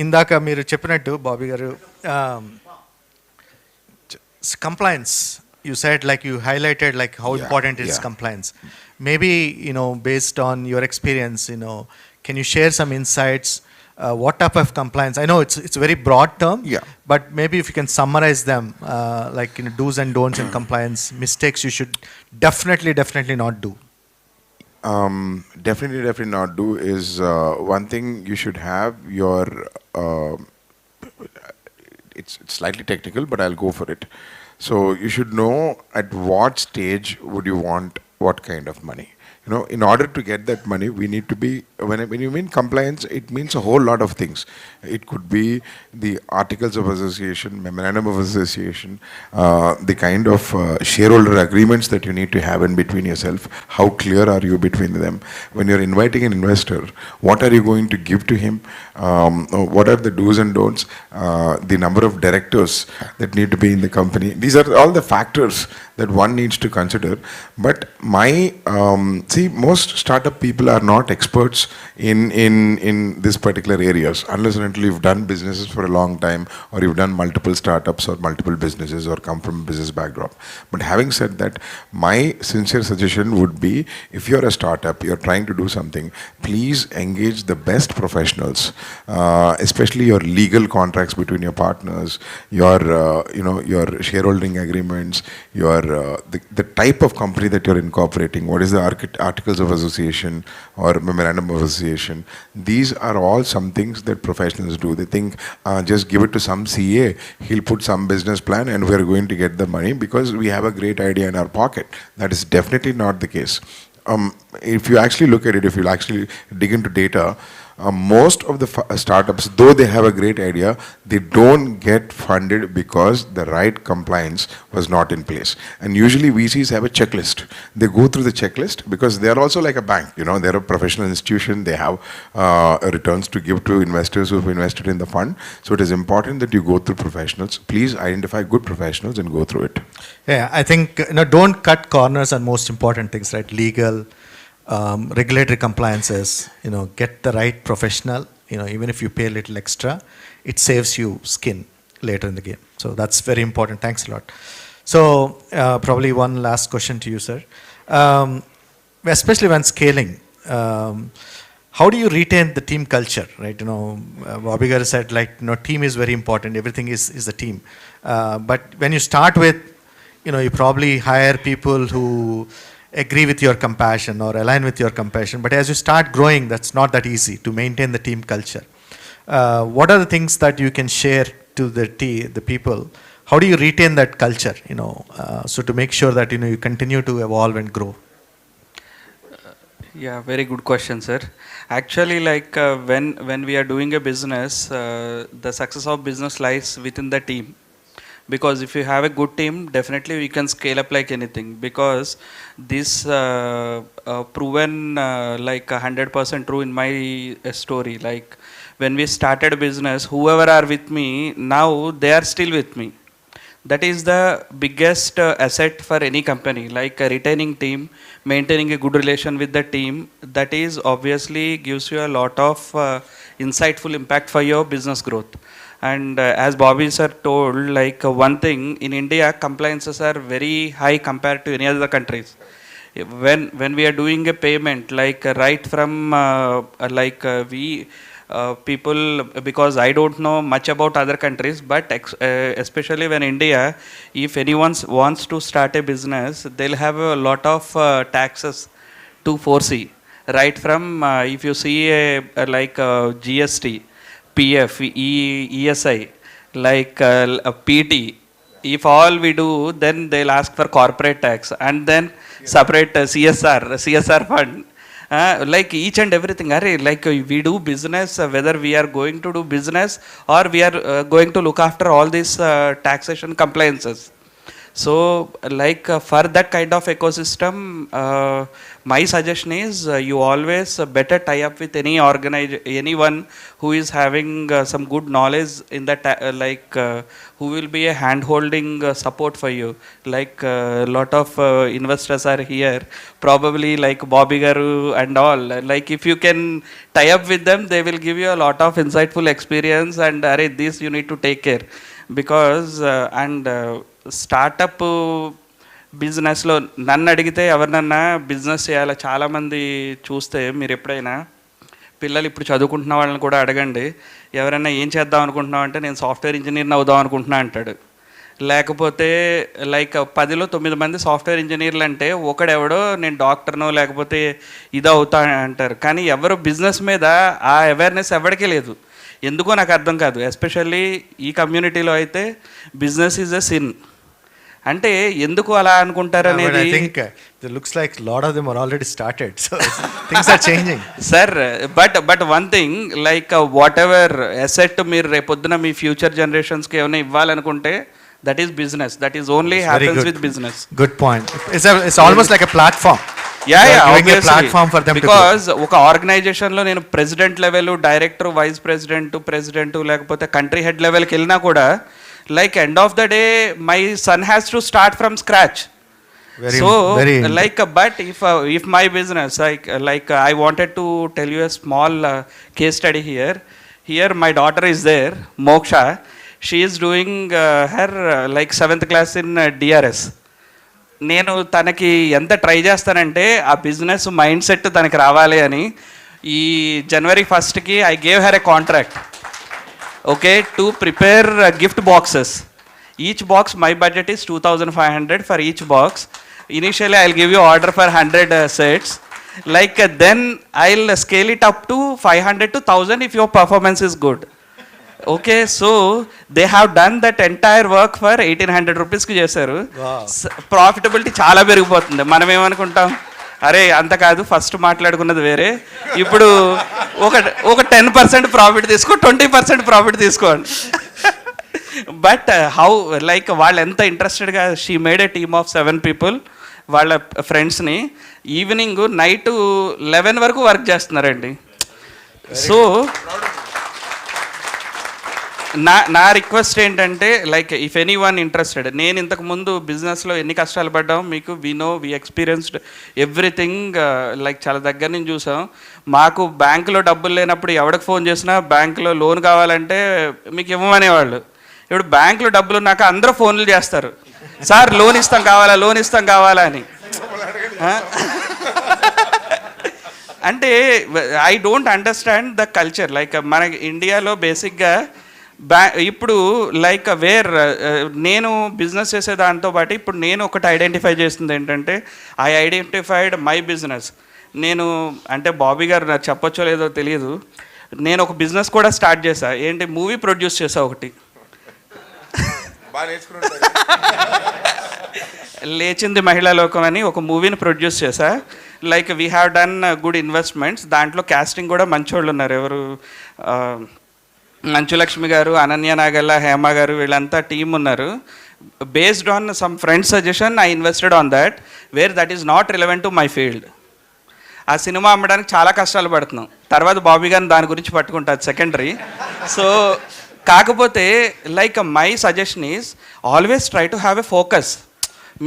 ఇందాక మీరు చెప్పినట్టు బాబీ గారు, compliance, you said, like you highlighted like how important is compliance. Maybe based on your experience, can you share some insights? What type of compliance? I know it's a very broad term, but maybe if you can summarize them, like do's and don'ts in compliance, mistakes you should definitely not do. Definitely not do is one thing you should have your. It's slightly technical, but I'll go for it. So you should know at what stage would you want what kind of money. In order to get that money, we need to be, when you mean compliance, it means a whole lot of things. It could be the articles of association, memorandum of association, the kind of shareholder agreements that you need to have in between yourself. How clear are you between them? When you're inviting an investor, what are you going to give to him? What are the do's and don'ts? The number of directors that need to be in the company. These are all the factors that one needs to consider. But see, most startup people are not experts in this particular areas, unless and until you've done businesses for a long time, or you've done multiple startups or multiple businesses, or come from a business backdrop. But having said that, my sincere suggestion would be, if you're a startup, you're trying to do something, please engage the best professionals, especially your legal contracts between your partners, your your shareholding agreements, your the type of company that you're incorporating, what is the articles of association or memorandum of association. These are all some things that professionals do. They think just give it to some CA, he'll put some business plan and we're going to get the money because we have a great idea in our pocket. That is definitely not the case. If you actually look at it, if you actually dig into data, most of the startups, though they have a great idea, they don't get funded because the right compliance was not in place. And usually VCs have a checklist. They go through the checklist because they are also like a bank. They're a professional institution. They have returns to give to investors who have invested in the fund. So it is important that you go through professionals. Please identify good professionals and go through it. Yeah, I think don't cut corners on most important things, right? Legal, regulatory compliances, get the right professional, even if you pay a little extra, it saves you skin later in the game. So that's very important. Thanks a lot. So probably one last question to you, sir. Especially when scaling, how do you retain the team culture, right? Bobby Garu said, like, team is very important. Everything is the team. But when you start with, you probably hire people who agree with your compassion or align with your compassion. But as you start growing, that's not that easy to maintain the team culture. What are the things that you can share to the people? How do you retain that culture, so to make sure that, you continue to evolve and grow? Yeah, very good question, sir. Actually, like when we are doing a business, the success of business lies within the team. Because if you have a good team, definitely we can scale up like anything. Because this proven like 100% true in my story. Like when we started business, whoever are with me now, they are still with me. That is the biggest asset for any company. Like a retaining team, maintaining a good relation with the team. That is obviously gives you a lot of insightful impact for your business growth. And as Bobby sir told, like one thing in India, compliances are very high compared to any other countries. When we are doing a payment, like right from people, because I don't know much about other countries, but especially when India, if anyone wants to start a business, they'll have a lot of taxes to foresee. Right from if you see like GST, PF, ESI, like PT, if all we do, then they'll ask for corporate tax and then separate CSR fund. Like each and everything, like we do business, whether we are going to do business or we are going to look after all these taxation compliances. So like for that kind of ecosystem, my suggestion is you always better tie up with anyone who is having some good knowledge in that who will be a hand holding support for you. Like lot of investors are here, probably like Bobby Garu and all. Like if you can tie up with them, they will give you a lot of insightful experience, and this you need to take care, because startup బిజినెస్లో నన్ను అడిగితే ఎవరినన్నా business చేయాలి, చాలామంది చూస్తే మీరు ఎప్పుడైనా పిల్లలు ఇప్పుడు చదువుకుంటున్న వాళ్ళని కూడా అడగండి, ఎవరైనా ఏం చేద్దాం అనుకుంటున్నావు అంటే నేను సాఫ్ట్వేర్ ఇంజనీర్ని అవుదాం అనుకుంటున్నా అంటాడు. లేకపోతే లైక్ 10లో 9 మంది సాఫ్ట్వేర్ ఇంజనీర్లు అంటే ఒకడెవడో నేను డాక్టర్నో లేకపోతే ఇది అవుతా అంటారు. కానీ ఎవరు బిజినెస్ మీద ఆ అవేర్నెస్ ఎవరికీ లేదు. ఎందుకో నాకు అర్థం కాదు. ఎస్పెషల్లీ ఈ కమ్యూనిటీలో అయితే బిజినెస్ ఈజ్ ఎ సిన్ అంటే ఎందుకు అలా అనుకుంటారు అనేది. I think it looks like a lot of them are already started, so things are changing. Sir, but one thing, like whatever asset మీరు రేపొద్దున మీ ఫ్యూచర్ జనరేషన్స్కి ఏమైనా ఇవ్వాలనుకుంటే, that is business. That is only happens with business. Good point. It's almost like a platform. Yeah, obviously. A platform for them because ఒక ఆర్గనైజేషన్లో నేను president level, director, vice president లేకపోతే country head లెవెల్కి వెళ్ళినా కూడా, like end of the day my son has to start from scratch. Very like but if my business, like I wanted to tell you a small case study here my daughter is there, Moksha. She is doing her like 7th class in DRS. నేను తనకి ఎంత try చేస్తానంటే ఆ business mind set తనకి రావాలి అని, ఈ January 1st I gave her a contract, okay, to prepare gift boxes. Each box, my budget is 2,500 for each box. Initially I'll give you order for 100 sets, like then I'll scale it up to 500 to 1,000 if your performance is good. Okay, so they have done that entire work for 1,800 rupees కి చేశారు. Profitability చాలా పెరిగిపోతుంది. మనం ఏమనుకుంటాం, అరే అంత కాదు, first మాట్లాడుకున్నది వేరే, ఇప్పుడు ఒక 10% ప్రాఫిట్ తీసుకో, 20% ప్రాఫిట్ తీసుకోండి. బట్ హౌ లైక్ వాళ్ళు ఎంత ఇంట్రెస్టెడ్గా, she made a team of 7 people, వాళ్ళ ఫ్రెండ్స్ని ఈవినింగ్ నైట్ 11 వరకు వర్క్ చేస్తున్నారండి. సో నా రిక్వెస్ట్ ఏంటంటే, like if any one interested, నేను ఇంతకుముందు బిజినెస్లో ఎన్ని కష్టాలు పడ్డాం మీకు వి ఎక్స్పీరియన్స్డ్ ఎవ్రీథింగ్, లైక్ చాలా దగ్గర నుంచి చూసాం. మాకు బ్యాంకులో డబ్బులు లేనప్పుడు ఎవరికి ఫోన్ చేసినా బ్యాంకులో లోన్ కావాలంటే మీకు ఇవ్వమనేవాళ్ళు. ఇప్పుడు బ్యాంకులో డబ్బులు ఉన్నాక అందరూ ఫోన్లు చేస్తారు, సార్ లోన్ ఇస్తాం కావాలా అని. అంటే I don't understand the culture. Like మన ఇండియాలో బేసిక్గా ఇప్పుడు లైక్ నేను బిజినెస్ చేసే దాంతో పాటు ఇప్పుడు నేను ఒకటి ఐడెంటిఫై చేస్తుంది ఏంటంటే, ఐ ఐడెంటిఫైడ్ మై బిజినెస్. నేను అంటే బాబీ గారు నాకు చెప్పొచ్చో లేదో తెలియదు, నేను ఒక బిజినెస్ కూడా స్టార్ట్ చేశా. ఏంటి, మూవీ ప్రొడ్యూస్ చేసా ఒకటి. లేచింది మహిళా లోకం అని ఒక మూవీని ప్రొడ్యూస్ చేశా. Like we have done good investments. దాంట్లో కాస్టింగ్ కూడా మంచోళ్ళు ఉన్నారు. ఎవరు, మంచులక్ష్మి గారు, అనన్య నాగల్ల, హేమ గారు, వీళ్ళంతా టీమ్ ఉన్నారు. Based on some friends suggestion I invested on that, where that is not relevant to my field. ఆ సినిమా అమ్మడానికి చాలా కష్టాలు పడుతున్నాం. తర్వాత బాబీ గారిని దాని గురించి పట్టుకుంటారు, సెకండరీ. సో కాకపోతే like my suggestion is always try to have a focus.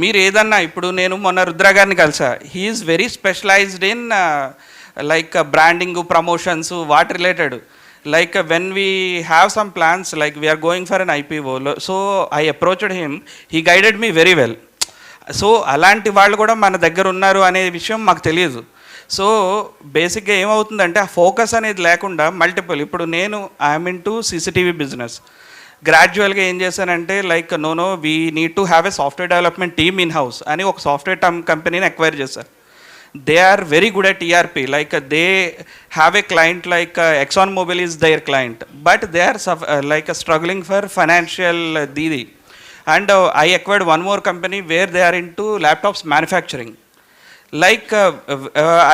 మీరు ఏదన్నా, ఇప్పుడు నేను మొన్న రుద్ర గారిని కలిసా, he is very specialized in like branding, promotions, what related. Like when we have some plans, like we are going for an IPO, so I approached him, he guided me very well. So అలాంటి వాళ్ళు కూడా మన దగ్గర ఉన్నారు అనే విషయం మాకు తెలియదు. సో బేసిక్గా ఏమవుతుందంటే ఆ ఫోకస్ అనేది లేకుండా మల్టిపుల్, ఇప్పుడు నేను I'm in to CCTV business. గ్రాడ్యువల్గా ఏం చేశానంటే like no we need to have a software development team in house అని ఒక సాఫ్ట్వేర్ కంపెనీని అక్వైర్ చేశారు. They are very good at ERP, like they have a client like Exxon Mobil is their client, but they are like struggling for financial didi. And I acquired one more company where they are into laptops manufacturing. Like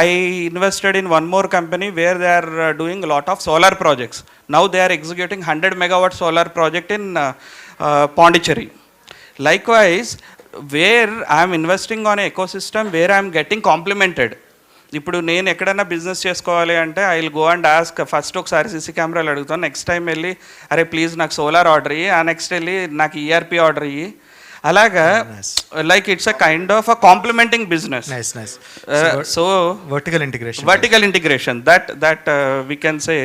I invested in one more company where they are doing a lot of solar projects. Now they are executing 100 megawatt solar project in Pondicherry. Likewise, where I am investing on an ecosystem where I am getting complemented. ఇప్పుడు నేను ఎక్కడైనా business చేసుకోవాలి అంటే I will go and ask, first ఒకసారి CC కెమెరాలు అడుగుతాను, next time వెళ్ళి అరే ప్లీజ్ నాకు సోలార్ ఆర్డర్ ఇయ్యి, ఆ నెక్స్ట్ వెళ్ళి నాకు ఈఆర్పి ఆర్డర్ ఇయ్యి. అలాగా like it's a kind of a complementing business. So vertical integration that we can say.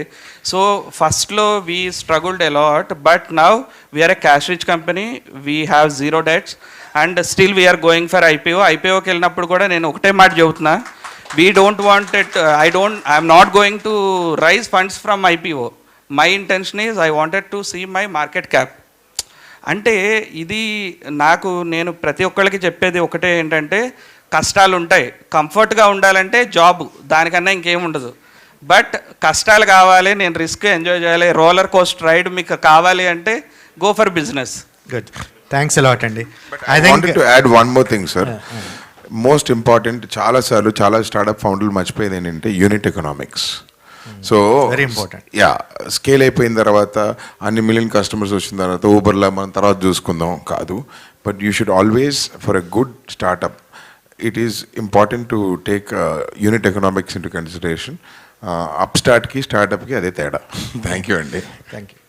So ఫస్ట్లో we struggled a lot, but now we are a cash rich company, we have zero debts and still we are going for IPO. ఐపీఓకి వెళ్ళినప్పుడు కూడా నేను ఒకటే మాట చెబుతున్నా, we don't want it, I'm not going to raise funds from IPO. My intention is I wanted to see my market cap. అంటే ఇది నేను ప్రతి ఒక్కళ్ళకి చెప్పేది ఒకటే ఏంటంటే, కష్టాలు ఉంటాయి, కంఫర్ట్గా ఉండాలంటే జాబ్, దానికన్నా ఇంకేం ఉండదు. బట్ కష్టాలు కావాలి, నేను రిస్క్ ఎంజాయ్ చేయాలి, రోలర్ కోస్ట్ రైడ్ మీకు కావాలి అంటే go for business. Good, thanks a lot అండి. I wanted to add one more thing, sir. Most important, చాలాసార్లు చాలా స్టార్ట్అప్ ఫౌండర్లు మర్చిపోయేది ఏంటంటే unit economics. So very important. Yeah, scale అయిపోయిన తర్వాత అన్ని మిలియన్ కస్టమర్స్ వచ్చిన తర్వాత ఊబర్లో మనం తర్వాత చూసుకుందాం కాదు. But you should always, for a good startup, it is important to take unit economics in to consideration. Up స్టార్ట్కి స్టార్ట్అప్కి అదే తేడా. థ్యాంక్ యూ అండి. Thank you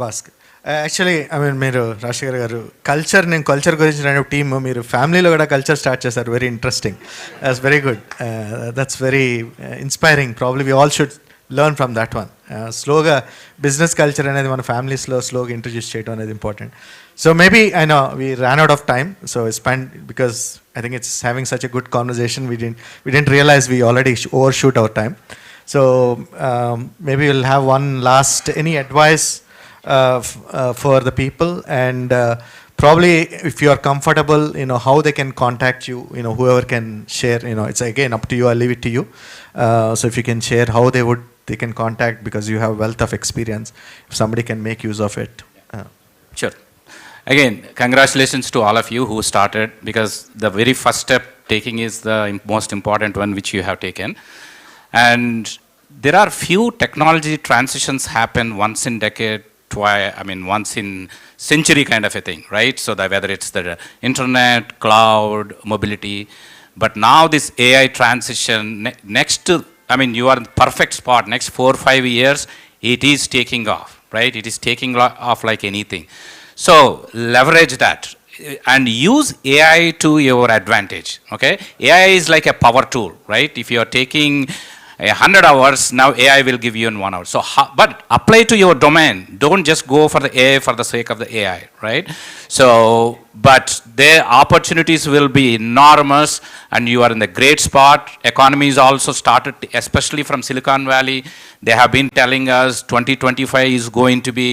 Bhaskar. యాక్చువల్లీ మీరు రాజశేఖర్ గారు నేను కల్చర్ గురించి నేను టీమ్, మీరు ఫ్యామిలీలో కూడా కల్చర్ స్టార్ట్ చేశారు. Very interesting, that's very good, that's very inspiring. Probably we all should learn from that one. స్లోగా బిజినెస్ కల్చర్ అనేది మన ఫ్యామిలీస్లో స్లోగా ఇంట్రడ్యూస్ చేయడం అనేది important. So maybe I know we ran out of time, so spend, because I think it's having such a good conversation, we didn't realize we already overshoot our time. So maybe we'll have one last, any advice for the people, and probably if you are comfortable, how they can contact you, whoever can share, it's again up to you, I'll leave it to you. So if you can share how they can contact, because you have wealth of experience, if somebody can make use of it. Sure. Again, congratulations to all of you who started, because the very first step taking is the most important one which you have taken. And there are few technology transitions happen once in decade, once in century kind of a thing, right? So that whether it's the internet, cloud, mobility, but now this AI transition, next to, you are in the perfect spot. Next 4 or 5 years, it is taking off, right? It is taking off like anything. So leverage that and use AI to your advantage, okay? AI is like a power tool, right? If you are taking 100 hours, now AI will give you in 1 hour. So, but apply to your domain. Don't just go for the AI for the sake of the AI, right? So, but their opportunities will be enormous, and you are in the great spot. Economies also started, especially from Silicon Valley. They have been telling us 2025 is going to be,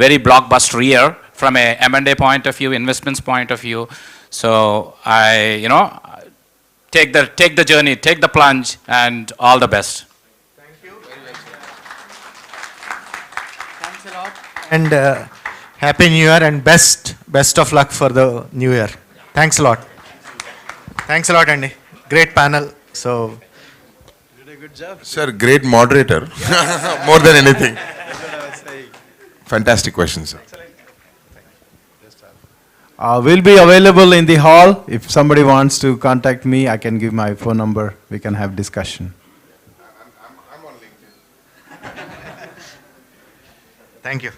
very blockbuster year from a M&A point of view, investments point of view. So, take the journey, take the plunge, and all the best. Thank you. Thanks a lot. And Happy New Year, and best of luck for the new year. Thanks a lot. Thanks a lot, Andy. Great panel. So, You did a good job. Sir, great moderator. More than anything. Fantastic questions, sir. We'll be available in the hall. If somebody wants to contact me, I can give my phone number. We can have discussion. I'm on LinkedIn. thank you.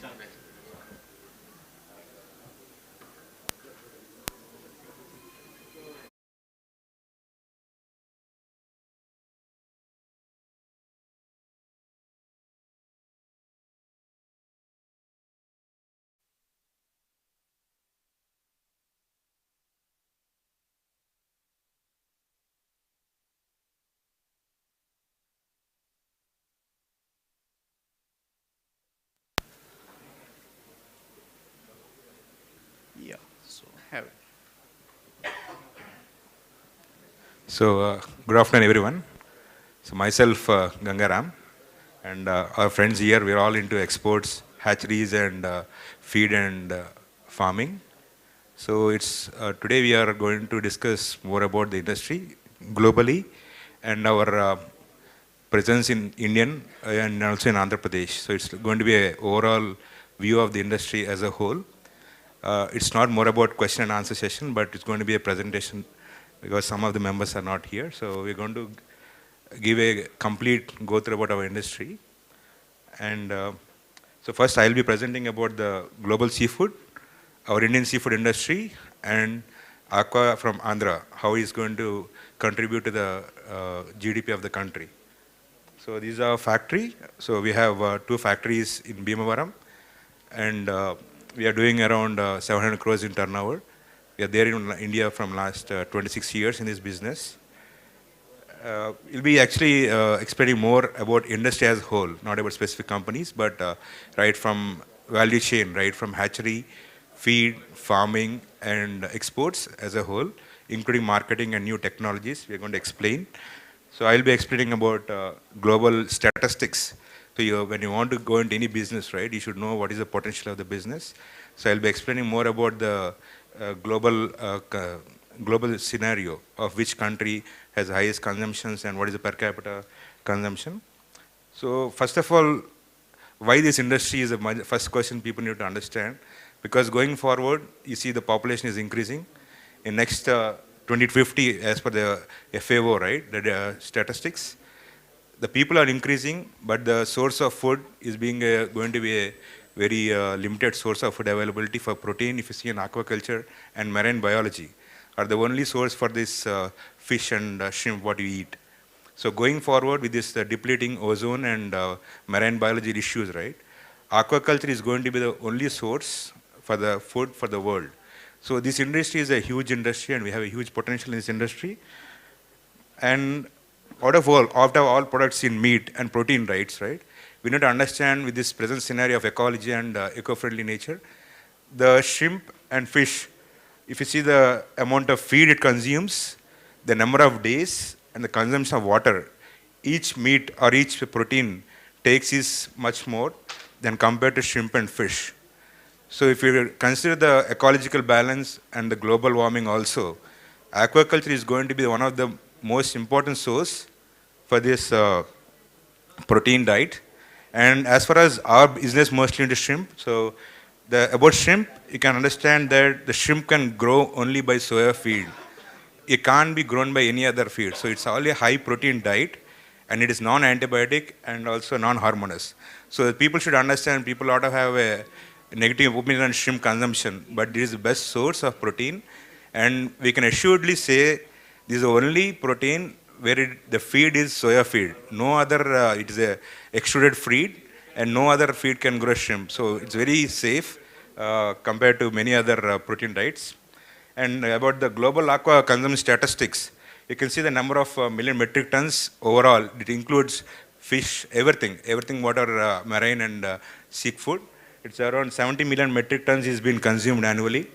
have it. So, good afternoon, everyone. So, myself, Gangaram, and our friends here, we're all into exports, hatcheries, and feed and farming. So, it's today we are going to discuss more about the industry globally and our presence in Indian and also in Andhra Pradesh. So, it's going to be an overall view of the industry as a whole. It's not more about question and answer session, but it's going to be a presentation because some of the members are not here. So we're going to give a complete go through about our industry. And so first I'll be presenting about the global seafood, our Indian seafood industry, and aqua from Andhra, how it's going to contribute to the GDP of the country. So these are factory. So we have 2 factories in Bhimavaram, and we are doing around 700 crores in turnover. We are there in India from last 26 years in this business. We'll be actually explaining more about industry as a whole, not about specific companies, but right from value chain, right from hatchery, feed, farming, and exports as a whole, including marketing and new technologies. We're going to explain. So I'll be explaining about global statistics. So when you want to go into any business, right, you should know what is the potential of the business. So I'll be explaining more about the global scenario of which country has highest consumptions and what is the per capita consumption. So first of all, why this industry is the first question people need to understand. Because going forward, you see the population is increasing. In next 2050, as per the FAO, right, the statistics, the people are increasing, but the source of food is being going to be a very limited source of food availability for protein. If you see in aquaculture and marine biology, are the only source for this fish and shrimp what you eat. So going forward with this depleting ozone and marine biology issues, right, aquaculture is going to be the only source for the food for the world. So this industry is a huge industry and we have a huge potential in this industry. And out of all products in meat and protein rights, right, we need to understand with this present scenario of ecology and eco-friendly nature, the shrimp and fish, if you see the amount of feed it consumes, the number of days and the consumption of water, each meat or each protein takes is much more than compared to shrimp and fish. So if you consider the ecological balance and the global warming also, aquaculture is going to be one of the most important source for this protein diet. And as far as our business mostly into shrimp, so about shrimp, you can understand that the shrimp can grow only by soya feed. It can't be grown by any other feed. So it's only a high protein diet and it is non-antibiotic and also non-hormonous. So people should understand, people ought to have a negative opinion on shrimp consumption, but it is the best source of protein. And we can assuredly say this is the only protein where the feed is soya feed. No other, it is a extruded feed and no other feed can grow shrimp. So it's very safe compared to many other protein diets. And about the global aqua consumption statistics, you can see the number of million metric tons overall. It includes fish, everything what are marine and seafood. It's around 70 million metric tons is being consumed annually.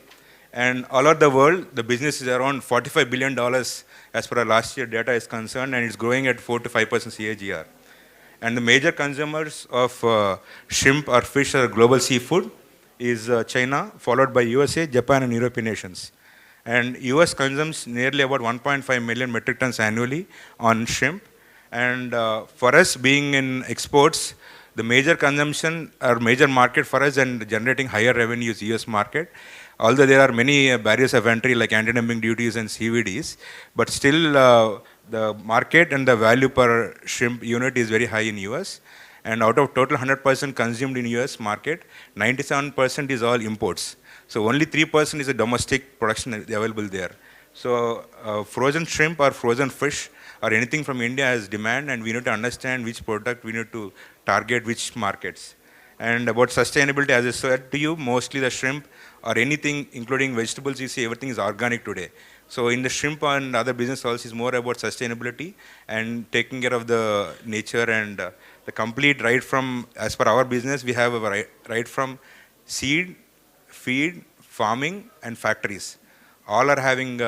And all over the world, the business is around $45 billion as per our last year data is concerned, and it's growing at 4 to 5% CAGR. And the major consumers of shrimp or fish or global seafood is China, followed by USA, Japan, and European nations. And US consumes nearly about 1.5 million metric tons annually on shrimp. And for us being in exports, the major consumption or major market for us and generating higher revenues US market. Although there are many barriers of entry like anti-dumping duties and CVDs, but still the market and the value per shrimp unit is very high in US. And out of total 100% consumed in US market, 97% is all imports. So only 3% is a domestic production available there. So frozen shrimp or frozen fish or anything from India has demand, and we need to understand which product we need to target which markets. And about sustainability, as I said to you, mostly the shrimp or anything including vegetables, you see everything is organic today. So in the shrimp and other business also is more about sustainability and taking care of the nature and the complete right from, as per our business, we have a right from seed, feed, farming and factories. all are having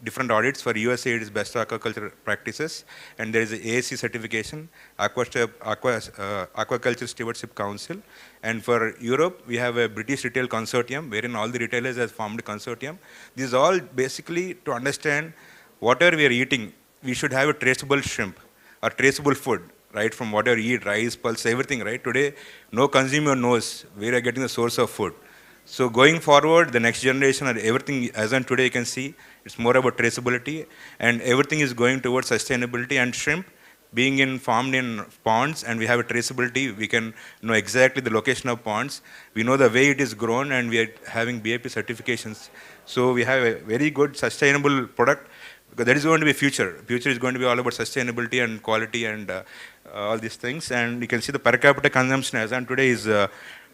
different audits. For USA, it is best aquaculture practices, and there is a ASC certification, Aquaculture Stewardship Council. And for Europe, we have a British Retail Consortium, wherein all the retailers have formed a consortium. This is all basically to understand whatever we are eating, we should have a traceable shrimp or traceable food, right? From whatever you eat, rice, pulse, everything, right? Today, no consumer knows where you're getting the source of food. So going forward, the next generation and everything, as on today you can see, it's more about traceability, and everything is going towards sustainability. And shrimp being farmed in ponds, and we have a traceability, we can know exactly the location of ponds. We know the way it is grown, and we are having BAP certifications. So we have a very good sustainable product, because that is going to be future. Future is going to be all about sustainability and quality and all these things. And you can see the per capita consumption as on today is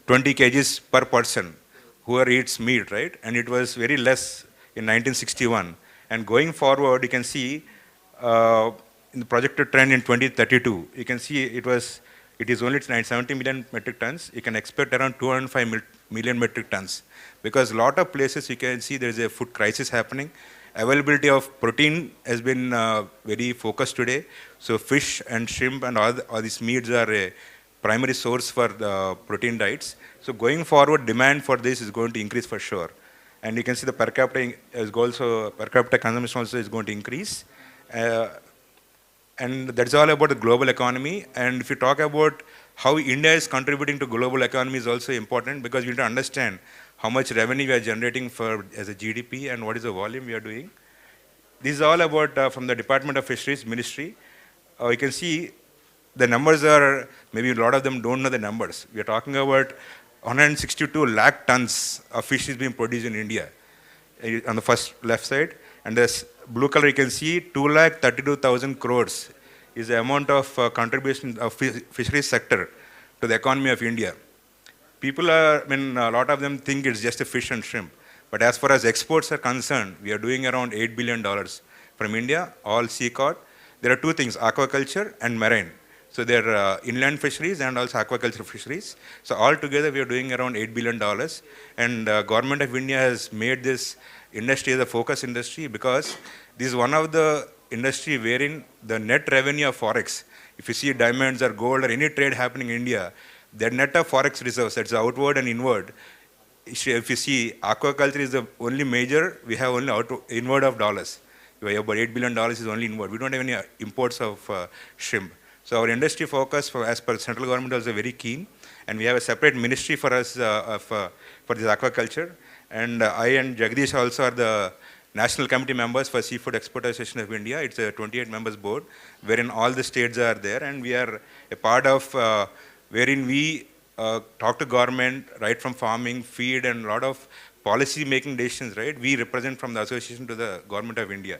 20 kgs per person whoever eats meat, right? And it was very less in 1961. And going forward, you can see in the projected trend in 2032, you can see it is only 70 million metric tons. You can expect around 205 million metric tons. Because a lot of places you can see there is a food crisis happening. Availability of protein has been very focused today. So fish and shrimp and all these meats are a primary source for the protein diets. So going forward, demand for this is going to increase for sure. And you can see the per capita consumption also is going to increase. And that's all about the global economy. And if you talk about how India is contributing to global economy is also important, because we need to understand how much revenue we are generating as a GDP and what is the volume we are doing. This is all about from the Department of Fisheries Ministry. You can see the numbers are, maybe a lot of them don't know the numbers. We are talking about 162 lakh tons of fish is being produced in India on the first left side. And this blue color you can see 2,32,000 crores is the amount of contribution of fisheries sector to the economy of India. People a lot of them think it's just a fish and shrimp. But as far as exports are concerned, we are doing around $8 billion from India, all sea cod. There are two things, aquaculture and marine. So there are inland fisheries and also aquaculture fisheries. So all together we are doing around $8 billion. And government of India has made this industry as a focus industry, because this is one of the industry wherein the net revenue of forex, if you see diamonds or gold or any trade happening in India, the net of forex reserves, that's outward and inward. If you see, aquaculture is the only major, we have only inward of dollars. We have about $8 billion is only inward. We don't have any imports of shrimp. So our industry focus, as per central government, is very keen, and we have a separate ministry for us for this aquaculture. And I and Jagdish also are the national committee members for Seafood Export Association of India. It's a 28 members board, wherein all the states are there, and we are a part of wherein we talk to government right from farming, feed, and a lot of policy making decisions. Right, we represent from the association to the government of India.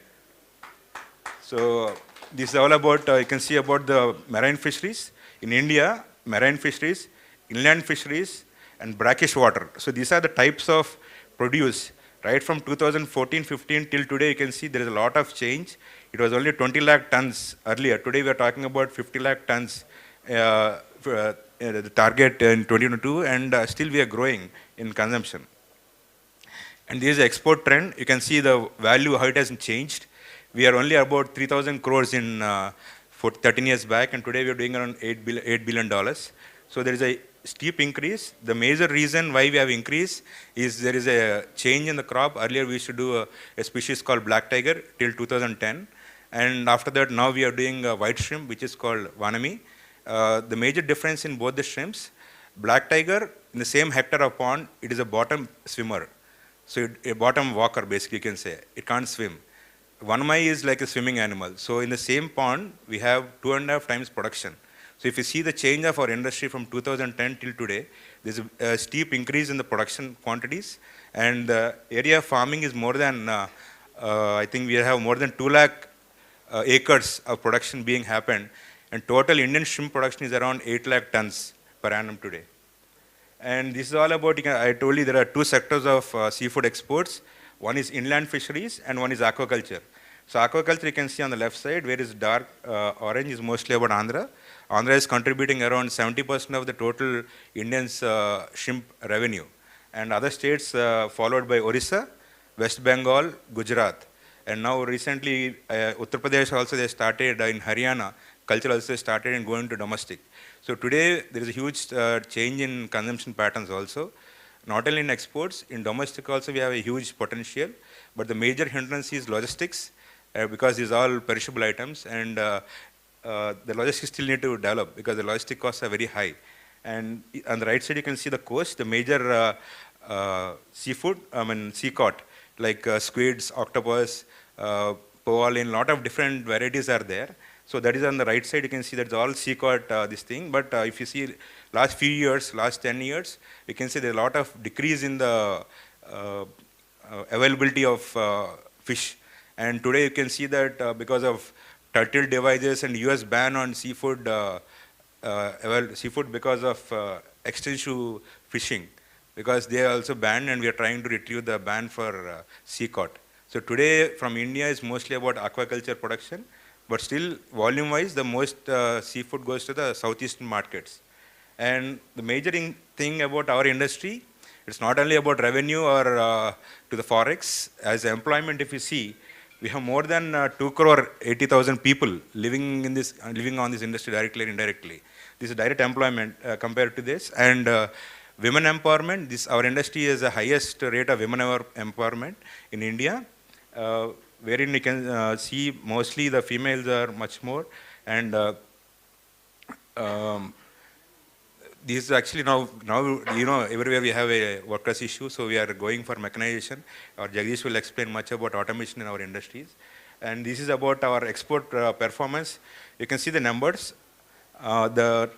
So this is all about, you can see about the marine fisheries. In India, marine fisheries, inland fisheries, and brackish water. So these are the types of produce. Right from 2014-15 till today, you can see there is a lot of change. It was only 20 lakh tons earlier. Today we are talking about 50 lakh tons, the target in 2022, and still we are growing in consumption. And this is the export trend. You can see the value, how it has changed. We are only about 3,000 crores in 13 years back, and today we are doing around $8 billion. So there is a steep increase. The major reason why we have increased is there is a change in the crop. Earlier we used to do a species called black tiger till 2010. And after that, now we are doing white shrimp, which is called vanami. The major difference in both the shrimps, black tiger, in the same hectare of pond, it is a bottom swimmer. So a bottom walker, basically you can say. It can't swim. Vanamai is like a swimming animal. So in the same pond, we have 2.5 times production. So if you see the change of our industry from 2010 till today, there's a steep increase in the production quantities. And the area of farming is more than, I think we have more than 2 lakh acres of production being happened. And total Indian shrimp production is around 8 lakh tons per annum today. And this is all about, I told you there are two sectors of seafood exports. One is inland fisheries and one is aquaculture. So aquaculture you can see on the left side, where is dark orange is mostly about Andhra. Andhra is contributing around 70% of the total Indians shrimp revenue. And other states followed by Orissa, West Bengal, Gujarat. And now recently, Uttar Pradesh also they started in Haryana, culture also started and going to domestic. So today there is a huge change in consumption patterns also. Not only in exports, in domestic also we have a huge potential, but the major hindrance is logistics because these are all perishable items and the logistics still need to develop because the logistic costs are very high. And on the right side you can see the coast, the major seafood, sea cod, like squids, octopus, povalin, lot of different varieties are there. So that is on the right side, you can see that's all sea cod this thing. But if you see last few years, last 10 years, you can see there's a lot of decrease in the availability of fish. And today you can see that because of turtle devices and US ban on seafood, seafood because of extensive fishing, because they are also banned and we are trying to retrieve the ban for sea cod. So today from India is mostly about aquaculture production, but still volume wise the most seafood goes to the southeastern markets. And the major thing about our industry, it's not only about revenue or to the forex. As employment, if you see, we have more than 2 crore 80,000 people living in this, living on this industry directly or indirectly. This is direct employment compared to this. And women empowerment, this our industry is the highest rate of women empowerment in India, wherein you can see mostly the females are much more. And this is actually now you know everywhere we have a workers issue, so we are going for mechanization. Or Jagdish will explain much about automation in our industries. And this is about our export performance. You can see the numbers. The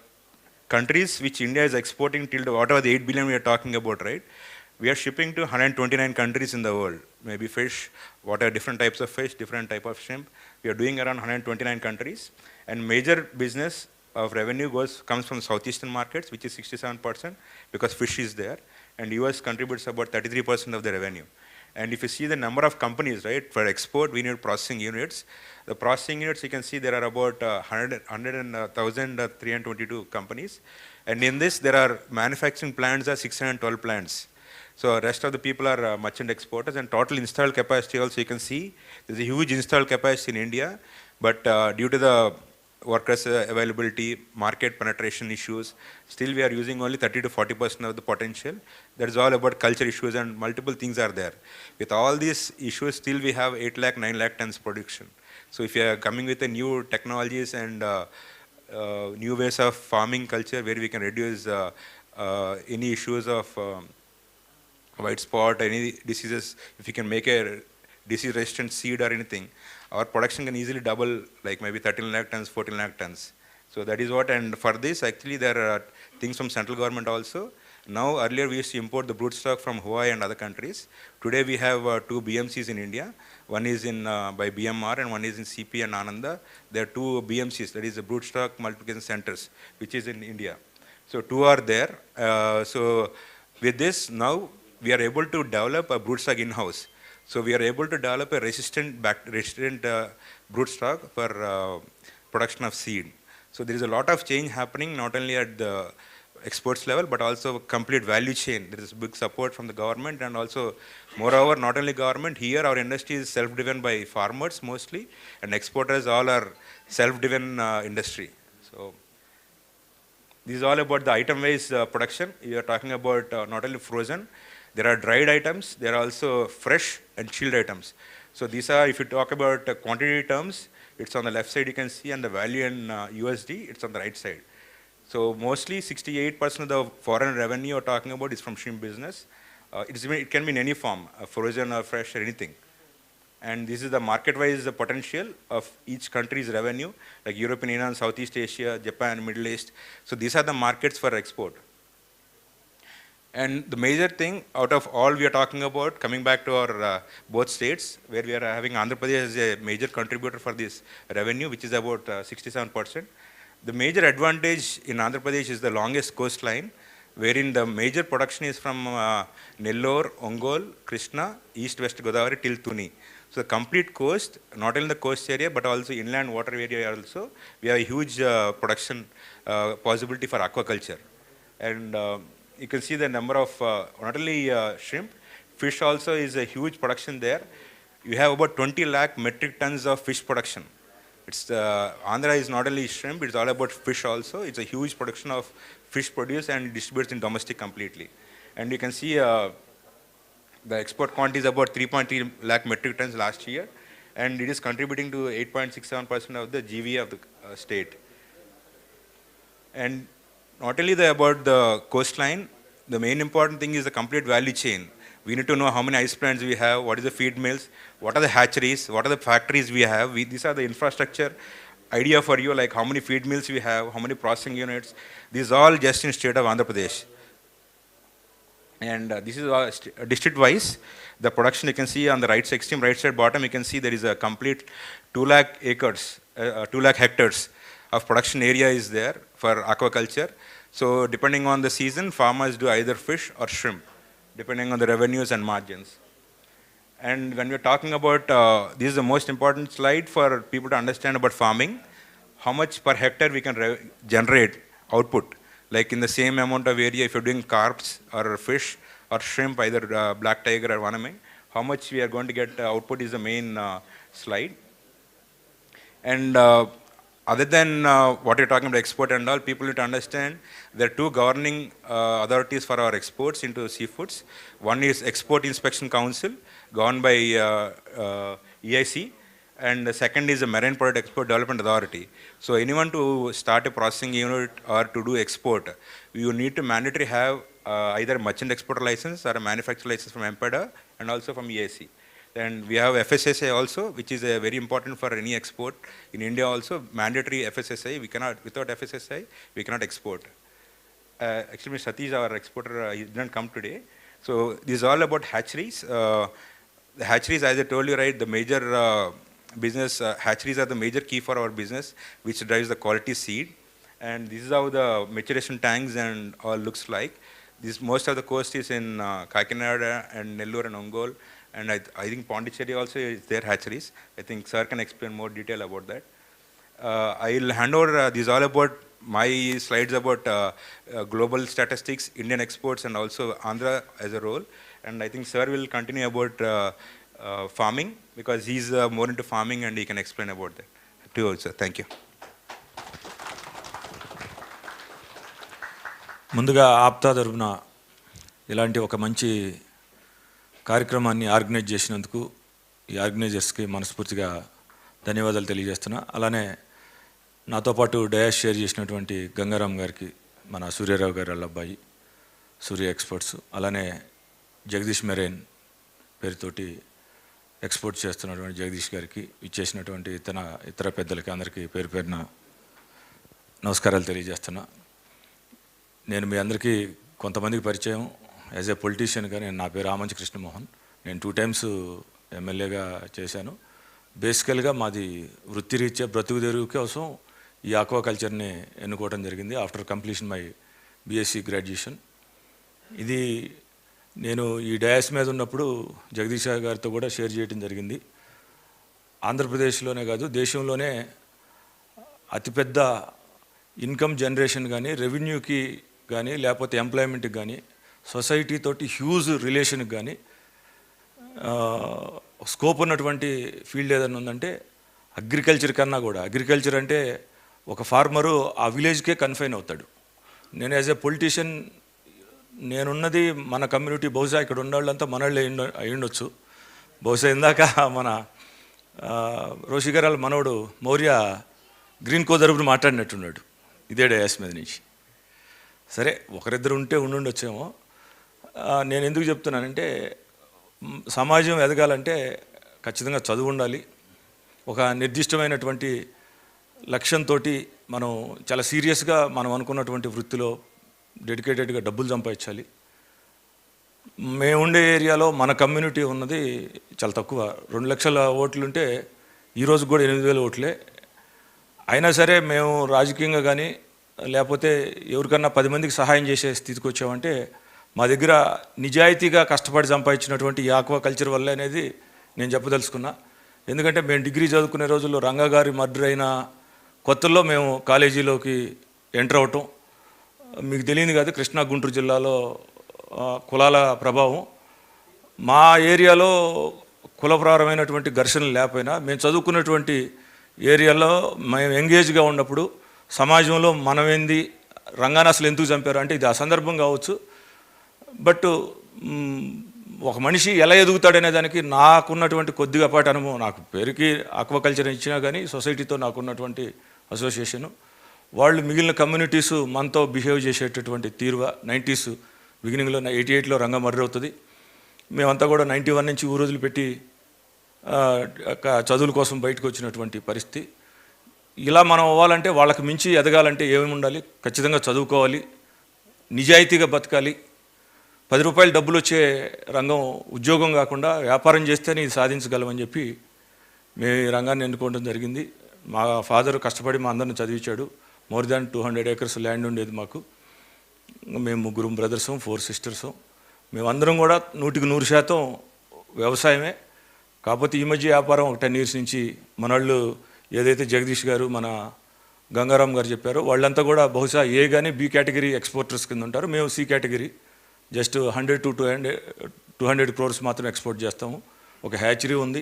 countries which India is exporting till whatever the 8 billion we are talking about, right? We are shipping to 129 countries in the world. Maybe fish, what are different types of fish, different type of shrimp. We are doing around 129 countries. And major business of revenue comes from southeastern markets, which is 67% because fish is there. And US contributes about 33% of the revenue. And if you see the number of companies, right, for export, we need processing units. The processing units, you can see there are about 1,322 companies. And in this, there are manufacturing plants are 612 plants. So rest of the people are merchant exporters, and total installed capacity also you can see. There's a huge installed capacity in India, but due to the workers availability, market penetration issues, still we are using only 30 to 40% of the potential. That is all about culture issues and multiple things are there. With all these issues, still we have 8 lakh, 9 lakh tons production. So if you are coming with the new technologies and new ways of farming culture where we can reduce any issues of white spot, any diseases, if you can make a disease resistant seed or anything, our production can easily double, like maybe 13 lakh tons, 14 lakh tons. So that is what, and for this actually there are things from central government also. Now earlier we used to import the brood stock from Hawaii and other countries. Today we have 2 BMCs in India. One is in by BMR and one is in CP and Ananda. There are 2 BMCs, that is the brood stock multiplication centers, which is in India. So 2 are there. So with this now we are able to develop a brood stock in-house. So we are able to develop a resistant brood stock for production of seed. So there is a lot of change happening not only at the exports level but also complete value chain. There is big support from the government and also moreover not only government, here our industry is self-driven by farmers mostly and exporters all are self-driven industry. So this is all about the item-wise production. We are talking about not only frozen, there are dried items, there are also fresh and chilled items. So these are, if you talk about quantity terms, it's on the left side you can see, and the value in USD, it's on the right side. So mostly 68% of the foreign revenue you're talking about is from shrimp business. It can be in any form, frozen or fresh or anything. And this is the market-wise potential of each country's revenue, like European Union, Southeast Asia, Japan, Middle East. So these are the markets for export. And the major thing out of all we are talking about, coming back to our both states, where we are having Andhra Pradesh as a major contributor for this revenue, which is about 67%. The major advantage in Andhra Pradesh is the longest coastline, wherein the major production is from Nellore, Ongole, Krishna, East-West Godavari till Tuni. So the complete coast, not only the coast area, but also inland water area also, we have a huge production possibility for aquaculture. And you can see the number of not only shrimp, Fish also is a huge production there. You have about 20 lakh metric tons of fish production. It's Andhra is not only shrimp, it's all about fish also. It's a huge production of fish produced and distributed in domestic completely. And you can see the export quantity is about 3.3 lakh metric tons last year, and it is contributing to 8.67% of the GVA of the state. And not only about the coastline, the main important thing is the complete value chain. We need to know how many ice plants we have, what is the feed mills, what are the hatcheries, what are the factories we have. These are the infrastructure idea for you, like how many feed mills we have, how many processing units. These are all just in state of Andhra Pradesh. And this is district-wise. The production you can see on the right side, extreme right side bottom, you can see there is a complete 2 lakh acres, 2 lakh hectares of production area is there for aquaculture. So depending on the season, farmers do either fish or shrimp, depending on the revenues and margins. And when we're talking about, this is the most important slide for people to understand about farming, how much per hectare we can generate output. Like in the same amount of area, if you're doing carps or fish or shrimp, either black tiger or waname, how much we are going to get output is the main slide. And other than what you're talking about export and all, people need to understand there are two governing authorities for our exports into seafoods. One is Export Inspection Council, governed by EIC, and the second is the Marine Product Export Development Authority. So anyone to start a processing unit or to do export, you need to mandatorily have either a merchant exporter license or a manufacturer license from APTA and also from EIC. And we have FSSAI also, which is very important for any export. In India also, mandatory FSSAI. We cannot, without FSSAI, we cannot export. Actually, Satish, our exporter, he didn't come today. So this is all about hatcheries. The hatcheries, as I told you, right, the major business, hatcheries are the major key for our business, which drives the quality seed. And this is how the maturation tanks and all looks like. This, most of the coast is in Kakinada and Nellore and Ongole. And I think Pondicherry also is their hatcheries. I think sir can explain more detail about that. I'll hand over, this is all about my slides about global statistics, Indian exports, and also Andhra as a role. And I think sir will continue about farming, because he's more into farming and he can explain about that. To you also. Thank you. ముందుగా ఆప్తా తరపున ఇలాంటి ఒక మంచి కార్యక్రమాన్ని organise చేసినందుకు ఈ ఆర్గనైజర్స్కి మనస్ఫూర్తిగా ధన్యవాదాలు తెలియజేస్తున్నా. అలానే నాతో పాటు డయాస్ షేర్ చేసినటువంటి గంగారాం గారికి, మన సూర్యారావు గారి వాళ్ళ అబ్బాయి సూర్య ఎక్స్పోర్ట్స్, అలానే జగదీష్ మెరైన్ పేరుతోటి ఎక్స్పోర్ట్ చేస్తున్నటువంటి జగదీష్ గారికి, ఇచ్చేసినటువంటి ఇతర పెద్దలకి అందరికీ పేరు పేరున నమస్కారాలు తెలియజేస్తున్నా. నేను మీ అందరికీ కొంతమందికి పరిచయం యాజ్ ఏ పొలిటీషియన్గా. నా పేరు ఆమంచి కృష్ణమోహన్. నేను 2 times ఎమ్మెల్యేగా చేశాను. బేసికల్గా మాది వృత్తిరీత్యా బ్రతుకు తెరువు కోసం ఈ ఆక్వాకల్చర్ని ఎన్నుకోవడం జరిగింది after completion my BSc graduation. ఇది నేను ఈ డయాస్ మీద ఉన్నప్పుడు జగదీష్ గారితో కూడా షేర్ చేయడం జరిగింది. ఆంధ్రప్రదేశ్లోనే కాదు, దేశంలోనే అతిపెద్ద ఇన్కమ్ జనరేషన్ కానీ, రెవెన్యూకి కానీ, లేకపోతే ఎంప్లాయ్మెంట్కి కానీ, సొసైటీ తోటి హ్యూజ్ రిలేషన్కి కానీ స్కోప్ ఉన్నటువంటి ఫీల్డ్ ఏదైనా ఉందంటే అగ్రికల్చర్ కన్నా కూడా. అగ్రికల్చర్ అంటే ఒక ఫార్మరు ఆ విలేజ్కే కన్ఫైన్ అవుతాడు. నేను యాజ్ ఏ పొలిటీషియన్, నేనున్నది మన కమ్యూనిటీ, బహుశా ఇక్కడ ఉన్న వాళ్ళంతా మనళ్ళే అయ్యుండొచ్చు. బహుశా ఇందాక మన రోషిగారాల మనవడు మౌర్య గ్రీన్ కోదరుపుని మాట్లాడినట్టున్నాడు ఇదే డయాస్ మీద నుంచి. సరే, ఒకరిద్దరు ఉంటే ఉండుండొచ్చేమో. నేను ఎందుకు చెప్తున్నానంటే, సమాజం ఎదగాలంటే ఖచ్చితంగా చదువు ఉండాలి. ఒక నిర్దిష్టమైనటువంటి లక్ష్యంతో మనం చాలా సీరియస్గా మనం అనుకున్నటువంటి వృత్తిలో డెడికేటెడ్గా డబ్బులు సంపాదించాలి. మేము ఉండే ఏరియాలో మన కమ్యూనిటీ ఉన్నది చాలా తక్కువ. 2 లక్షల ఓట్లుంటే ఈరోజు కూడా 8,000 ఓట్లే. అయినా సరే మేము రాజకీయంగా కానీ, లేకపోతే ఎవరికన్నా 10 మందికి సహాయం చేసే స్థితికి వచ్చామంటే మా దగ్గర నిజాయితీగా కష్టపడి సంపాదించినటువంటి ఈ ఆక్వాకల్చర్ వల్ల అనేది నేను చెప్పదలుచుకున్నా. ఎందుకంటే మేము డిగ్రీ చదువుకునే రోజుల్లో రంగా గారి మర్డర్ అయిన కొత్తల్లో మేము కాలేజీలోకి ఎంటర్ అవటం. మీకు తెలియదు కాదు, కృష్ణా గుంటూరు జిల్లాలో కులాల ప్రభావం. మా ఏరియాలో కులపరమైనటువంటి ఘర్షణలు లేకపోయినా మేము చదువుకున్నటువంటి ఏరియాలో మేము ఎంగేజ్గా ఉన్నప్పుడు సమాజంలో మనమేంది రంగాన్ని అసలు ఎందుకు చంపారు అంటే ఇది ఆ సందర్భం కావచ్చు. బట్ ఒక మనిషి ఎలా ఎదుగుతాడనే దానికి నాకున్నటువంటి కొద్దిగాపాటి అనుభవం, నాకు పేరుకి ఆక్వాకల్చర్ ఇచ్చినా కానీ సొసైటీతో నాకున్నటువంటి అసోసియేషను, వాళ్ళు మిగిలిన కమ్యూనిటీస్ మనతో బిహేవ్ చేసేటటువంటి తీరుగా 90s బిగినింగ్లో 88లో రంగం మర్రి అవుతుంది. మేమంతా కూడా 91 నుంచి ఊరోజులు పెట్టి చదువుల కోసం బయటకు వచ్చినటువంటి పరిస్థితి. ఇలా మనం అవ్వాలంటే వాళ్ళకి మించి ఎదగాలంటే ఏమేమి ఉండాలి? ఖచ్చితంగా చదువుకోవాలి, నిజాయితీగా బతకాలి. 10 రూపాయలు డబ్బులు వచ్చే రంగం ఉద్యోగం కాకుండా వ్యాపారం చేస్తేనే ఇది సాధించగలమని చెప్పి మేము ఈ రంగాన్ని ఎన్నుకోవడం జరిగింది. మా ఫాదర్ కష్టపడి మా అందరిని చదివించాడు. మోర్ దాన్ 200 acres ల్యాండ్ ఉండేది మాకు. మేము 3 బ్రదర్సు 4 సిస్టర్సు. మేమందరం కూడా 100% వ్యవసాయమే. కాకపోతే ఈ మధ్య వ్యాపారం ఒక 10 years నుంచి మనవాళ్ళు ఏదైతే జగదీష్ గారు మన గంగారాం గారు చెప్పారో వాళ్ళంతా కూడా బహుశా ఏ కానీ బి కేటగిరీ ఎక్స్పోర్టర్స్ కింద ఉంటారు. మేము C category, just 100 to 200 crores మాత్రం ఎక్స్పోర్ట్ చేస్తాము. ఒక హ్యాచరీ ఉంది,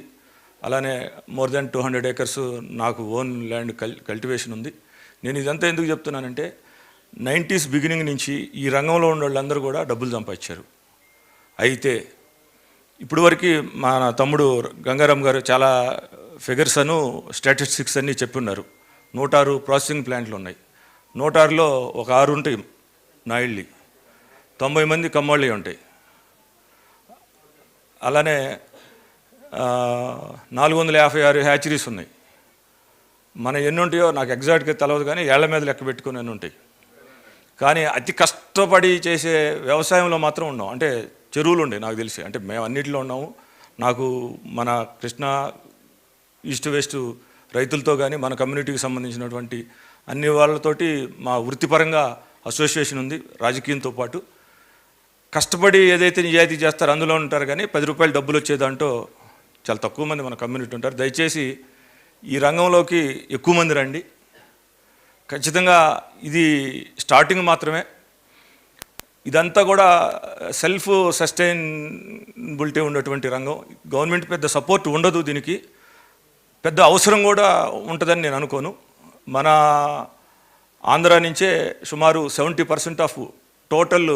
అలానే మోర్ దాన్ 200 acres నాకు ఓన్ ల్యాండ్ కల్టివేషన్ ఉంది. నేను ఇదంతా ఎందుకు చెప్తున్నానంటే 90s బిగినింగ్ నుంచి ఈ రంగంలో ఉన్న వాళ్ళందరూ కూడా డబ్బులు సంపాదించారు. అయితే ఇప్పటివరకు మన తమ్ముడు గంగారాం గారు చాలా ఫిగర్స్ స్టాటిస్టిక్స్ అన్నీ చెప్పున్నారు. 106 ప్రాసెసింగ్ ప్లాంట్లు ఉన్నాయి. 106లో ఒక 6 ఉంటాయి నాయుళ్ళి, 90 మంది కమ్మోళ్ళి ఉంటాయి. అలానే 456 హ్యాచరీస్ ఉన్నాయి. మన ఎన్ని ఉంటాయో నాకు ఎగ్జాక్ట్గా తెలియదు కానీ ఏళ్ల మీద లెక్క పెట్టుకుని ఎన్ని ఉంటాయి. కానీ అతి కష్టపడి చేసే వ్యవసాయంలో మాత్రం ఉన్నాం. అంటే చెరువులు ఉండే నాకు తెలిసి, అంటే మేము అన్నింటిలో ఉన్నాము. నాకు మన కృష్ణా ఈస్ట్ వెస్ట్ రైతులతో కానీ మన కమ్యూనిటీకి సంబంధించినటువంటి అన్ని వాళ్ళతోటి మా వృత్తిపరంగా అసోసియేషన్ ఉంది. రాజకీయంతో పాటు కష్టపడి ఏదైతే నిజాయితీ చేస్తారో అందులో ఉంటారు. కానీ 10 రూపాయలు డబ్బులు వచ్చేదాంట్లో చాలా తక్కువ మంది మన కమ్యూనిటీ ఉంటారు. దయచేసి ఈ రంగంలోకి ఎక్కువ మంది రండి. ఖచ్చితంగా ఇది స్టార్టింగ్ మాత్రమే. ఇదంతా కూడా సెల్ఫ్ సస్టైనబిలిటీ ఉన్నటువంటి రంగం. గవర్నమెంట్ పెద్ద సపోర్ట్ ఉండదు, దీనికి పెద్ద అవసరం కూడా ఉంటుందని నేను అనుకోను. మన ఆంధ్ర నుంచే సుమారు 70% of total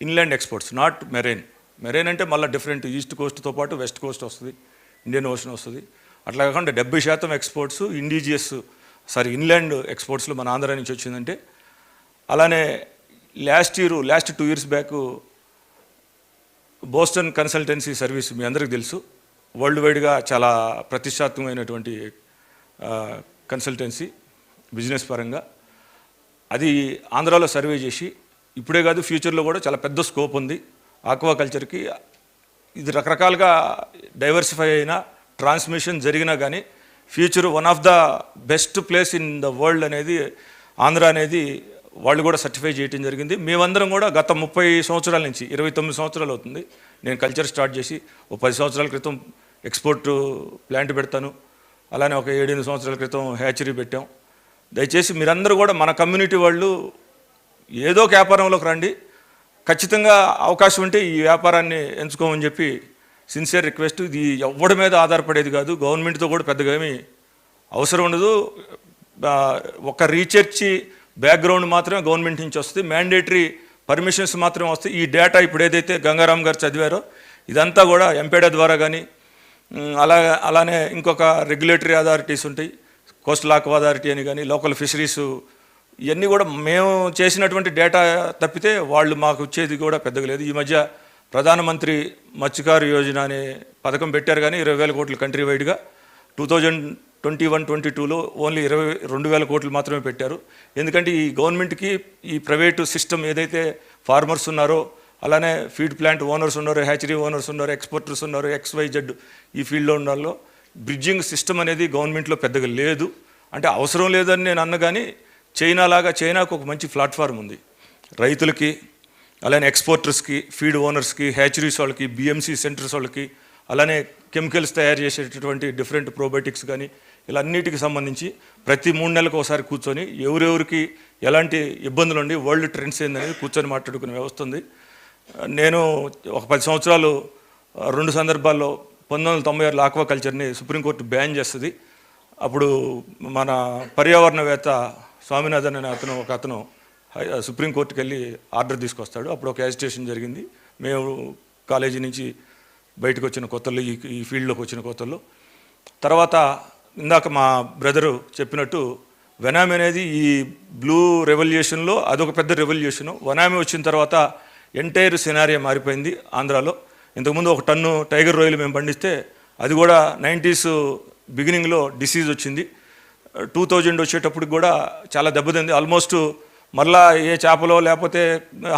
inland exports, not marine. Marine అంటే మళ్ళీ డిఫరెంట్, ఈస్ట్ కోస్ట్తో పాటు వెస్ట్ కోస్ట్ వస్తుంది, ఇండియన్ ఓషన్ వస్తుంది. అట్లా కాకుండా 70% ఎక్స్పోర్ట్స్ ఇన్లాండ్ ఎక్స్పోర్ట్స్లో మన ఆంధ్ర నుంచి వచ్చిందంటే. అలానే last 2 years back Boston consultancy service మీ అందరికీ తెలుసు, వరల్డ్ వైడ్గా చాలా ప్రతిష్టాత్మకమైనటువంటి కన్సల్టెన్సీ బిజినెస్ పరంగా. అది ఆంధ్రాలో సర్వే చేసి ఇప్పుడే కాదు ఫ్యూచర్లో కూడా చాలా పెద్ద స్కోప్ ఉంది ఆక్వాకల్చర్కి. ఇది రకరకాలుగా డైవర్సిఫై అయినా ట్రాన్స్మిషన్ జరిగినా కానీ future one of the best place in the world అనేది ఆంధ్ర అనేది వాళ్ళు కూడా సర్టిఫై చేయడం జరిగింది. మేమందరం కూడా గత 30 సంవత్సరాల నుంచి 29 సంవత్సరాలు అవుతుంది నేను కల్చర్ స్టార్ట్ చేసి. 10 సంవత్సరాల క్రితం ఎక్స్పోర్ట్ ప్లాంట్ పెడతాను, అలానే ఒక 7-8 సంవత్సరాల క్రితం హ్యాచరీ పెట్టాం. దయచేసి మీరందరూ కూడా మన కమ్యూనిటీ వాళ్ళు ఏదో ఒక వ్యాపారంలోకి రండి. ఖచ్చితంగా అవకాశం ఉంటే ఈ వ్యాపారాన్ని ఎంచుకోమని చెప్పి సిన్సియర్ రిక్వెస్ట్. ఇది ఎవరి మీద ఆధారపడేది కాదు, గవర్నమెంట్తో కూడా పెద్దగా ఏమీ అవసరం ఉండదు. ఒక రీసెర్చ్ బ్యాక్గ్రౌండ్ మాత్రమే గవర్నమెంట్ నుంచి వస్తుంది, మ్యాండేటరీ పర్మిషన్స్ మాత్రమే వస్తాయి. ఈ డేటా ఇప్పుడు ఏదైతే గంగారాం గారు చదివారో ఇదంతా కూడా ఎంపేడా ద్వారా కానీ అలానే ఇంకొక రెగ్యులేటరీ అథారిటీస్ ఉంటాయి, కోస్టల్ ఆక్వా అథారిటీ అని కానీ లోకల్ ఫిషరీస్, ఇవన్నీ కూడా మేము చేసినటువంటి డేటా తప్పితే వాళ్ళు మాకు వచ్చేది కూడా పెద్దగా లేదు. ఈ మధ్య ప్రధానమంత్రి మత్స్యకారు యోజన అనే పథకం పెట్టారు కానీ 20,000 కోట్లు కంట్రీ వైడ్గా. 2021-22లో ఓన్లీ 22,000 కోట్లు మాత్రమే పెట్టారు. ఎందుకంటే ఈ గవర్నమెంట్కి ఈ ప్రైవేటు సిస్టమ్ ఏదైతే ఫార్మర్స్ ఉన్నారో, అలానే ఫీడ్ ప్లాంట్ ఓనర్స్ ఉన్నారు, హ్యాచరీ ఓనర్స్ ఉన్నారు, ఎక్స్పోర్టర్స్ ఉన్నారు, XYZ ఈ ఫీల్డ్లో ఉండాలో బ్రిడ్జింగ్ సిస్టమ్ అనేది గవర్నమెంట్లో పెద్దగా లేదు. అంటే అవసరం లేదని నేను అన్న కానీ చైనాకు ఒక మంచి ప్లాట్ఫామ్ ఉంది రైతులకి, అలానే ఎక్స్పోర్టర్స్కి, ఫీడ్ ఓనర్స్కి, హ్యాచరీస్ వాళ్ళకి, BMC సెంటర్స్ వాళ్ళకి, అలానే కెమికల్స్ తయారు చేసేటటువంటి డిఫరెంట్ ప్రోబయోటిక్స్ కానీ ఇలా అన్నిటికి సంబంధించి ప్రతి 3 నెలలకు ఒకసారి కూర్చొని ఎవరెవరికి ఎలాంటి ఇబ్బందులు ఉండి వరల్డ్ ట్రెండ్స్ ఏందనేది కూర్చొని మాట్లాడుకునే వ్యవస్థ ఉంది. నేను ఒక 10 సంవత్సరాలు రెండు సందర్భాల్లో 1996 ఆక్వాకల్చర్ని సుప్రీంకోర్టు బ్యాన్ చేస్తుంది. అప్పుడు మన పర్యావరణవేత్త స్వామినాథన్ అనే అతను సుప్రీంకోర్టుకి వెళ్ళి ఆర్డర్ తీసుకొస్తాడు. అప్పుడు ఒక యాజిటేషన్ జరిగింది. మేము కాలేజీ నుంచి బయటకు వచ్చిన కొత్తల్లో, ఈ ఫీల్డ్లోకి వచ్చిన కొత్తల్లో, తర్వాత ఇందాక మా బ్రదరు చెప్పినట్టు వెనామీ అనేది ఈ బ్లూ రెవల్యూషన్లో అదొక పెద్ద రెవల్యూషను. వెనామీ వచ్చిన తర్వాత ఎంటైర్ సినారియో మారిపోయింది ఆంధ్రాలో. ఇంతకుముందు 1 టన్ను టైగర్ రొయ్యలు మేము పండిస్తే అది కూడా 90s బిగినింగ్లో డిసీజ్ వచ్చింది. 2000 వచ్చేటప్పటికి కూడా చాలా దెబ్బతింది. ఆల్మోస్ట్ మళ్ళా ఏ చేపలో లేకపోతే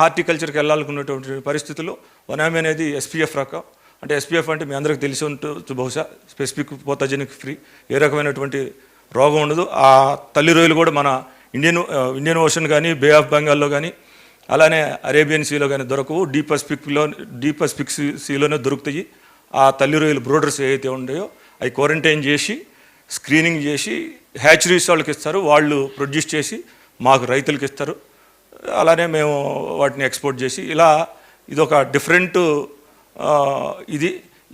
హార్టికల్చర్కి వెళ్ళాలనుకున్నటువంటి పరిస్థితుల్లో వనామీ అనేది ఎస్పీఎఫ్ రకం. అంటే ఎస్పీఎఫ్ అంటే మీ అందరికీ తెలిసి ఉంటుంది బహుశా, స్పెసిఫిక్ పోథోజెనిక్ ఫ్రీ, ఏ రకమైనటువంటి రోగం ఉండదు. ఆ తల్లి రొయ్యలు కూడా మన ఇండియన్ ఓషన్ కానీ, బే ఆఫ్ బెంగాల్లో కానీ, అలానే అరేబియన్ సీలో కానీ దొరకవు. డీప్ పసిఫిక్ సీలోనే దొరుకుతాయి. ఆ తల్లి రొయ్యలు బ్రోడర్స్ ఏవైతే ఉన్నాయో అవి క్వారంటైన్ చేసి స్క్రీనింగ్ చేసి హ్యాచరీస్ వాళ్ళకి ఇస్తారు. వాళ్ళు ప్రొడ్యూస్ చేసి మాకు రైతులకు ఇస్తారు. అలానే మేము వాటిని ఎక్స్పోర్ట్ చేసి ఇలా ఇదొక డిఫరెంట్ ఇది.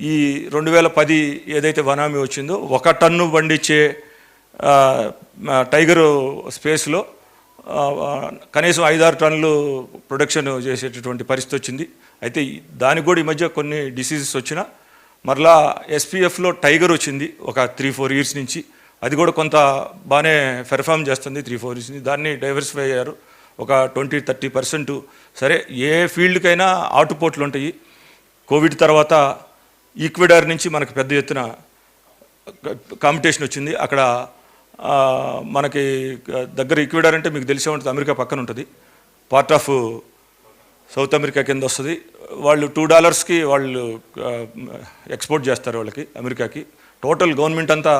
ఈ 2010 ఏదైతే వనామీ వచ్చిందో 1 టన్ను పండించే టైగరు స్పేస్లో కనీసం 5-6 టన్నులు ప్రొడక్షన్ చేసేటటువంటి పరిస్థితి వచ్చింది. అయితే దానికి కూడా ఈ మధ్య కొన్ని డిసీజెస్ వచ్చినా మరలా ఎస్పీఎఫ్లో టైగర్ వచ్చింది ఒక 3-4 ఇయర్స్ నుంచి. అది కూడా కొంత బాగానే పెర్ఫామ్ చేస్తుంది 3-4 ఇయర్స్ నుంచి. దాన్ని డైవర్సిఫై అయ్యారు ఒక 20-30%. సరే, ఏ ఫీల్డ్కైనా ఆటుపోట్లు ఉంటాయి. కోవిడ్ తర్వాత ఈక్వెడార్ నుంచి మనకు పెద్ద ఎత్తున కాంపిటీషన్ వచ్చింది. అక్కడ మనకి దగ్గర ఈక్వెడార్ అంటే మీకు తెలిసే ఉంటుంది, అమెరికా పక్కన ఉంటుంది, పార్ట్ ఆఫ్ సౌత్ అమెరికా కింద వస్తుంది. వాళ్ళు $2కి వాళ్ళు ఎక్స్పోర్ట్ చేస్తారు వాళ్ళకి, అమెరికాకి. టోటల్ గవర్నమెంట్ అంతా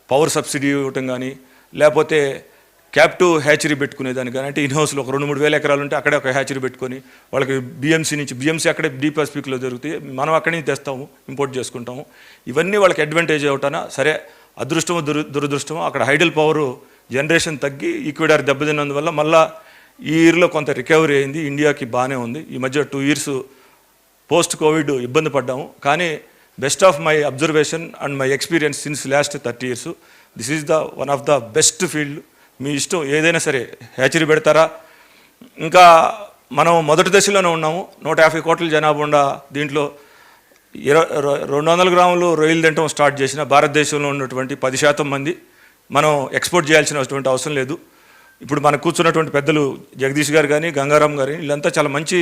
పవర్ సబ్సిడీ ఇవ్వటం కానీ, లేకపోతే క్యాప్టివ్ హ్యాచరీ పెట్టుకునేదాన్ని కానీ, అంటే ఇన్హౌస్లో ఒక 2-3 వేల ఎకరాలు ఉంటే అక్కడే ఒక హ్యాచరీ పెట్టుకొని వాళ్ళకి బీఎంసీ అక్కడే డీప్ పసిఫిక్లో దొరుకుతాయి, మనం అక్కడి నుంచి తెస్తాము, ఇంపోర్ట్ చేసుకుంటాము. ఇవన్నీ వాళ్ళకి అడ్వాంటేజ్ అవుతానా. సరే, అదృష్టమో దురదృష్టమో అక్కడ హైడల్ పవరు జనరేషన్ తగ్గి ఈక్వెడార్ దెబ్బతిన్నందువల్ల మళ్ళీ ఈ ఇయర్లో కొంత రికవరీ అయింది. ఇండియాకి బాగానే ఉంది. ఈ మధ్య 2 ఇయర్స్ పోస్ట్ కోవిడ్ ఇబ్బంది పడ్డాము. కానీ best of my observation and my experience since last 30 years, this is the one of the best field. మీ ఇష్టం ఏదైనా సరే, హ్యాచరీ పెడతారా. ఇంకా మనం మొదటి దశలోనే ఉన్నాము. 150 కోట్ల జనాభా ఉన్న దీంట్లో 200 గ్రాములు రొయ్యలు తినటం స్టార్ట్ చేసిన భారతదేశంలో ఉన్నటువంటి 10% మంది మనం ఎక్స్పోర్ట్ చేయాల్సినటువంటి అవసరం లేదు. ఇప్పుడు మనకు కూర్చున్నటువంటి పెద్దలు జగదీష్ గారు కానీ, గంగారాం గారు, వీళ్ళంతా చాలా మంచి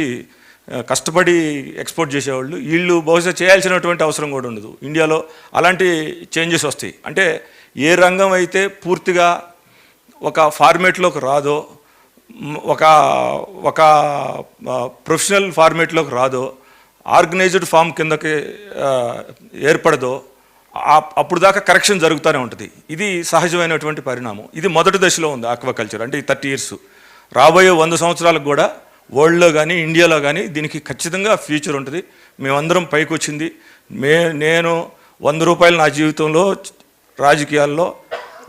కష్టపడి ఎక్స్పోర్ట్ చేసేవాళ్ళు. వీళ్ళు బహుశా చేయాల్సినటువంటి అవసరం కూడా ఉండదు. ఇండియాలో అలాంటి చేంజెస్ వస్తాయి. అంటే ఏ రంగం అయితే పూర్తిగా ఒక ఫార్మేట్లోకి రాదో, ఒక ప్రొఫెషనల్ ఫార్మేట్లోకి రాదో, ఆర్గనైజ్డ్ ఫామ్ కిందకి ఏర్పడదో, అప్పుడు దాకా కరెక్షన్ జరుగుతూనే ఉంటుంది. ఇది సహజమైనటువంటి పరిణామం. ఇది మొదటి దశలో ఉంది ఆక్వాకల్చర్. అంటే ఈ 30 years. రాబోయే 100 సంవత్సరాలకు కూడా వరల్డ్లో కానీ, ఇండియాలో కానీ దీనికి ఖచ్చితంగా ఫ్యూచర్ ఉంటుంది. మేమందరం పైకి వచ్చింది. నేను 100 రూపాయలు నా జీవితంలో రాజకీయాల్లో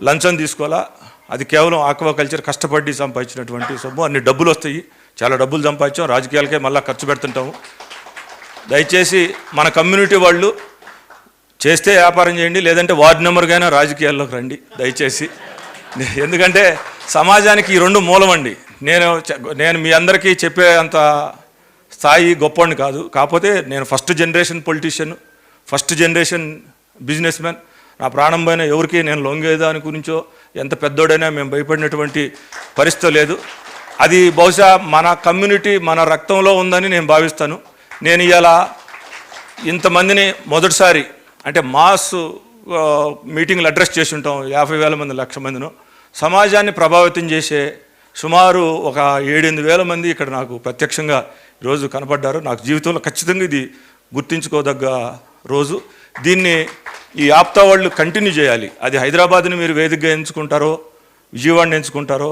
లంచం తీసుకోవాలా. అది కేవలం ఆక్వాకల్చర్ కష్టపడి సంపాదించినటువంటి సొమ్ము. అన్ని డబ్బులు వస్తాయి, చాలా డబ్బులు సంపాదించాం, రాజకీయాలకే మళ్ళీ ఖర్చు పెడుతుంటాము. దయచేసి మన కమ్యూనిటీ వాళ్ళు చేస్తే వ్యాపారం చేయండి, లేదంటే వార్డు మెంబర్కైనా రాజకీయాల్లోకి రండి దయచేసి. ఎందుకంటే సమాజానికి ఈ 2 మూలమండి. నేను మీ అందరికీ చెప్పే అంత స్థాయి గొప్పవాడిని కాదు. కాకపోతే నేను first generation politician, first generation business man. నా ప్రాణం పైన ఎవరికి నేను లొంగేదాని గురించో, ఎంత పెద్దోడైనా మేము భయపడినటువంటి పరిస్థితి లేదు. అది బహుశా మన కమ్యూనిటీ మన రక్తంలో ఉందని నేను భావిస్తాను. నేను ఇలా ఇంతమందిని మొదటిసారి అంటే మాస్ మీటింగ్లు అడ్రస్ చేసి ఉంటాం, 50,000 మంది, 1,00,000 మందిను. సమాజాన్ని ప్రభావితం చేసే సుమారు ఒక 7-8 మంది ఇక్కడ నాకు ప్రత్యక్షంగా ఈరోజు కనపడ్డారు. నాకు జీవితంలో ఖచ్చితంగా ఇది గుర్తించుకోదగ్గ రోజు. దీన్ని ఈ ఆప్తా వాళ్ళు కంటిన్యూ చేయాలి. అది హైదరాబాద్ని మీరు వేదికగా ఎంచుకుంటారో, విజయవాడని ఎంచుకుంటారో,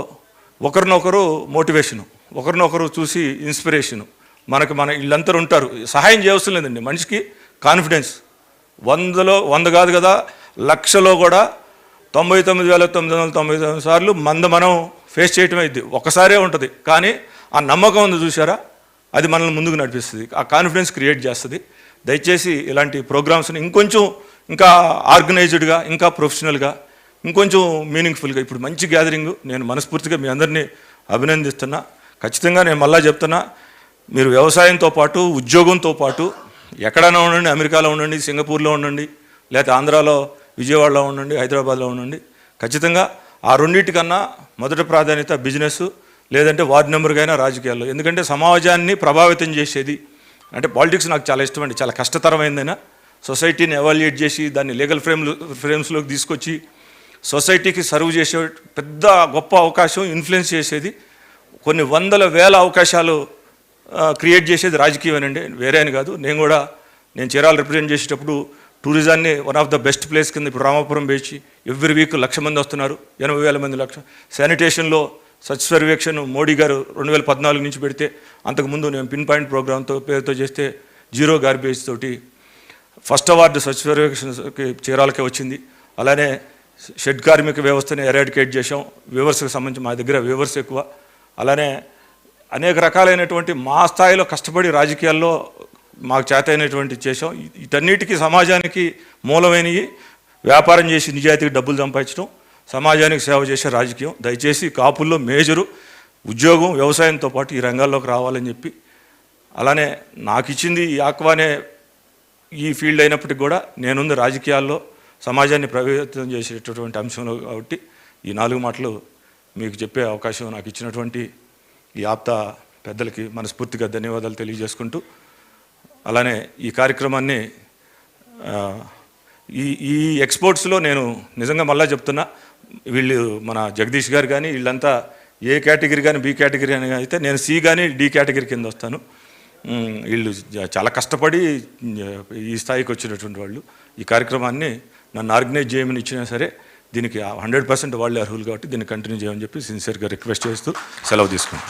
ఒకరినొకరు మోటివేషను, ఒకరినొకరు చూసి ఇన్స్పిరేషను. మన వీళ్ళందరూ ఉంటారు. సహాయం చేయవలసిన లేదండి. మనిషికి కాన్ఫిడెన్స్ 100 కాదు కదా, 1,00,000లో కూడా 99,999 సార్లు మనం ఫేస్ చేయటమే. ఇది ఒక్కసారే ఉంటుంది. కానీ ఆ నమ్మకం ఉంది చూసారా, అది మనల్ని ముందుకు నడిపిస్తుంది. ఆ కాన్ఫిడెన్స్ క్రియేట్ చేస్తుంది. దయచేసి ఇలాంటి ప్రోగ్రామ్స్ని ఇంకా ఆర్గనైజ్డ్గా, ఇంకా ప్రొఫెషనల్గా, ఇంకొంచెం మీనింగ్ఫుల్గా, ఇప్పుడు మంచి గ్యాదరింగ్, నేను మనస్ఫూర్తిగా మీ అందరినీ అభినందిస్తున్నా. ఖచ్చితంగా నేను మళ్ళా చెప్తున్నా, మీరు వ్యవసాయంతో పాటు ఉద్యోగంతో పాటు ఎక్కడైనా ఉండండి, అమెరికాలో ఉండండి, సింగపూర్లో ఉండండి, లేకపోతే ఆంధ్రాలో విజయవాడలో ఉండండి, హైదరాబాద్లో ఉండండి, ఖచ్చితంగా ఆ రెండింటికన్నా మొదటి ప్రాధాన్యత బిజినెస్, లేదంటే వార్డు మెంబర్గా అయినా రాజకీయాల్లో. ఎందుకంటే సమాజాన్ని ప్రభావితం చేసేది అంటే పాలిటిక్స్ నాకు చాలా ఇష్టం అండి. చాలా కష్టతరమైందైనా సొసైటీని ఎవాల్యుయేట్ చేసి దాన్ని లీగల్ ఫ్రేమ్స్లోకి తీసుకొచ్చి సొసైటీకి సర్వ్ చేసే పెద్ద గొప్ప అవకాశం, ఇన్ఫ్లుయెన్స్ చేసేది, కొన్ని వందల వేల అవకాశాలు క్రియేట్ చేసేది రాజకీయమేనండి, వేరే అని కాదు. నేను చీరాలు రిప్రజెంట్ చేసేటప్పుడు టూరిజాన్ని one of the best place కింద ఇప్పుడు రామాపురం బీచ్ ఎవ్రీ వీక్ 1,00,000 మంది వస్తున్నారు, 80,000 మంది శానిటేషన్లో స్వచ్ఛ సర్వేక్షణ మోడీ గారు 2014 నుంచి పెడితే, అంతకుముందు నేను పిన్ పాయింట్ ప్రోగ్రామ్తో పేరుతో చేస్తే జీరో గార్బేజ్ తోటి ఫస్ట్ అవార్డు స్వచ్ఛ సర్వేక్షణకి చీరాలకే వచ్చింది. అలానే షెడ్ కార్మిక వ్యవస్థని ఎరాడికేట్ చేసాం. వ్యూవర్స్కి సంబంధించి మా దగ్గర వ్యూవర్స్ ఎక్కువ. అలానే అనేక రకాలైనటువంటి మా స్థాయిలో కష్టపడి రాజకీయాల్లో మాకు చేతైనటువంటి చేసాం. వీటన్నిటికీ సమాజానికి మూలమైనవి వ్యాపారం చేసి నిజాయితీకి డబ్బులు సంపాదించడం, సమాజానికి సేవ చేసే రాజకీయం. దయచేసి కాపుల్లో మేజరు ఉద్యోగం, వ్యవసాయంతో పాటు ఈ రంగాల్లోకి రావాలని చెప్పి, అలానే నాకు ఇచ్చింది ఈ ఆక్వానే ఈ ఫీల్డ్ అయినప్పటికి కూడా నేనుంది రాజకీయాల్లో సమాజాన్ని ప్రభావితం చేసేటటువంటి అంశంలో. కాబట్టి ఈ 4 మాటలు మీకు చెప్పే అవకాశం నాకు ఇచ్చినటువంటి ఈ ఆప్తా పెద్దలకి మనస్ఫూర్తిగా ధన్యవాదాలు తెలియజేసుకుంటూ, అలానే ఈ కార్యక్రమాన్ని ఈ ఎక్స్పోర్ట్స్లో నేను నిజంగా మళ్ళా చెప్తున్నా, వీళ్ళు మన జగదీష్ గారు కానీ వీళ్ళంతా ఏ కేటగిరీ కానీ బి కేటగిరీ అని అయితే నేను సి కానీ డి కేటగిరీ కింద వస్తాను. వీళ్ళు చాలా కష్టపడి ఈ స్థాయికి వచ్చినటువంటి వాళ్ళు. ఈ కార్యక్రమాన్ని నన్ను ఆర్గనైజ్ చేయమని ఇచ్చినా సరే దీనికి 100% వాళ్ళే అర్హులు కాబట్టి దీన్ని కంటిన్యూ చేయమని చెప్పి సిన్సియర్గా రిక్వెస్ట్ చేస్తూ సెలవు తీసుకున్నాను.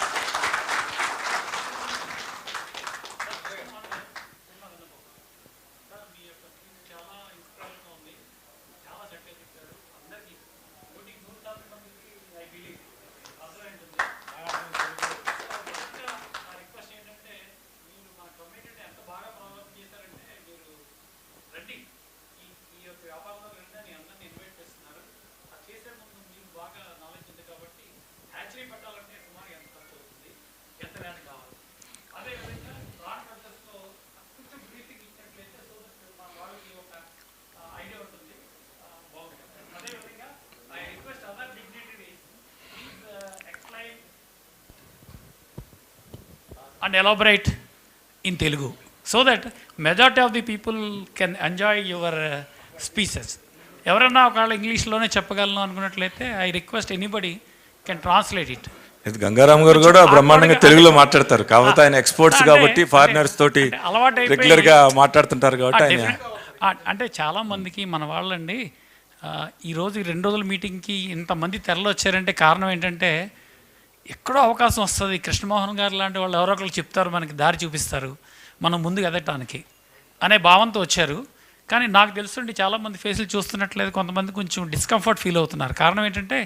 and elaborate in Telugu so that majority of the people can enjoy your speeches. ఎవరన్నా ఒకవేళ ఇంగ్లీష్లోనే చెప్పగలను అనుకున్నట్లయితే I request anybody can translate it. ఇది గంగారాం గారు కూడా బ్రహ్మాండంగా తెలుగులో మాట్లాడతారు కాబట్టి ఆయన ఎక్స్పోర్ట్స్ కాబట్టి ఫారినర్స్ తోటి రెగ్యులర్గా మాట్లాడుతుంటారు కాబట్టి ఆయన అంటే చాలామందికి మన వాళ్ళండి ఈరోజు 2 రోజుల మీటింగ్కి ఇంతమంది తెరలు వచ్చారంటే కారణం ఏంటంటే ఎక్కడో అవకాశం వస్తుంది, కృష్ణమోహన్ గారు లాంటి వాళ్ళు ఎవరో ఒకరు చెప్తారు, మనకి దారి చూపిస్తారు, మనం ముందుకు ఎదగటానికి అనే భావంతో వచ్చారు. కానీ నాకు తెలుసుండి చాలామంది ఫేసులు చూస్తున్నట్లేదు, కొంతమంది కొంచెం డిస్కంఫర్ట్ ఫీల్ అవుతున్నారు. కారణం ఏంటంటే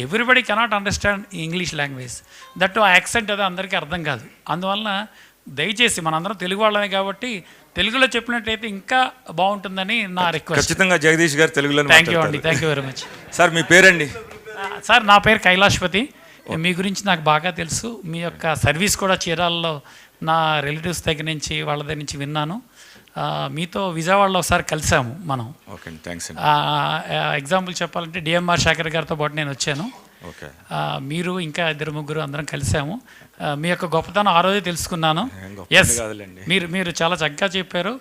everybody cannot understand English language, that ఆ యాక్సెంట్ అది అందరికీ అర్థం కాదు. అందువలన దయచేసి మనందరం తెలుగు వాళ్ళమే కాబట్టి తెలుగులో చెప్పినట్టయితే ఇంకా బాగుంటుందని నా రిక్వెస్ట్. ఖచ్చితంగా జగదీష్ గారు తెలుగులో. థ్యాంక్ యూ అండి, thank you very much. Sir మీ పేరండి? సార్ నా పేరు కైలాష్పతి. మీ గురించి నాకు బాగా తెలుసు, మీ యొక్క సర్వీస్ కూడా చీరాలలో నా రిలేటివ్స్ దగ్గర నుంచి వాళ్ళ దగ్గర నుంచి విన్నాను. మీతో విజయవాడలో ఒకసారి కలిసాము మనం. Okay, thanks. ఎగ్జాంపుల్ చెప్పాలంటే డిఎంఆర్ శేఖర్ గారితో పాటు నేను వచ్చాను. ఓకే, మీరు ఇంకా 2-3 అందరం కలిసాము. మీ యొక్క గొప్పతనం ఆ రోజే తెలుసుకున్నాను. ఎస్, మీరు చాలా చక్కగా చెప్పారు,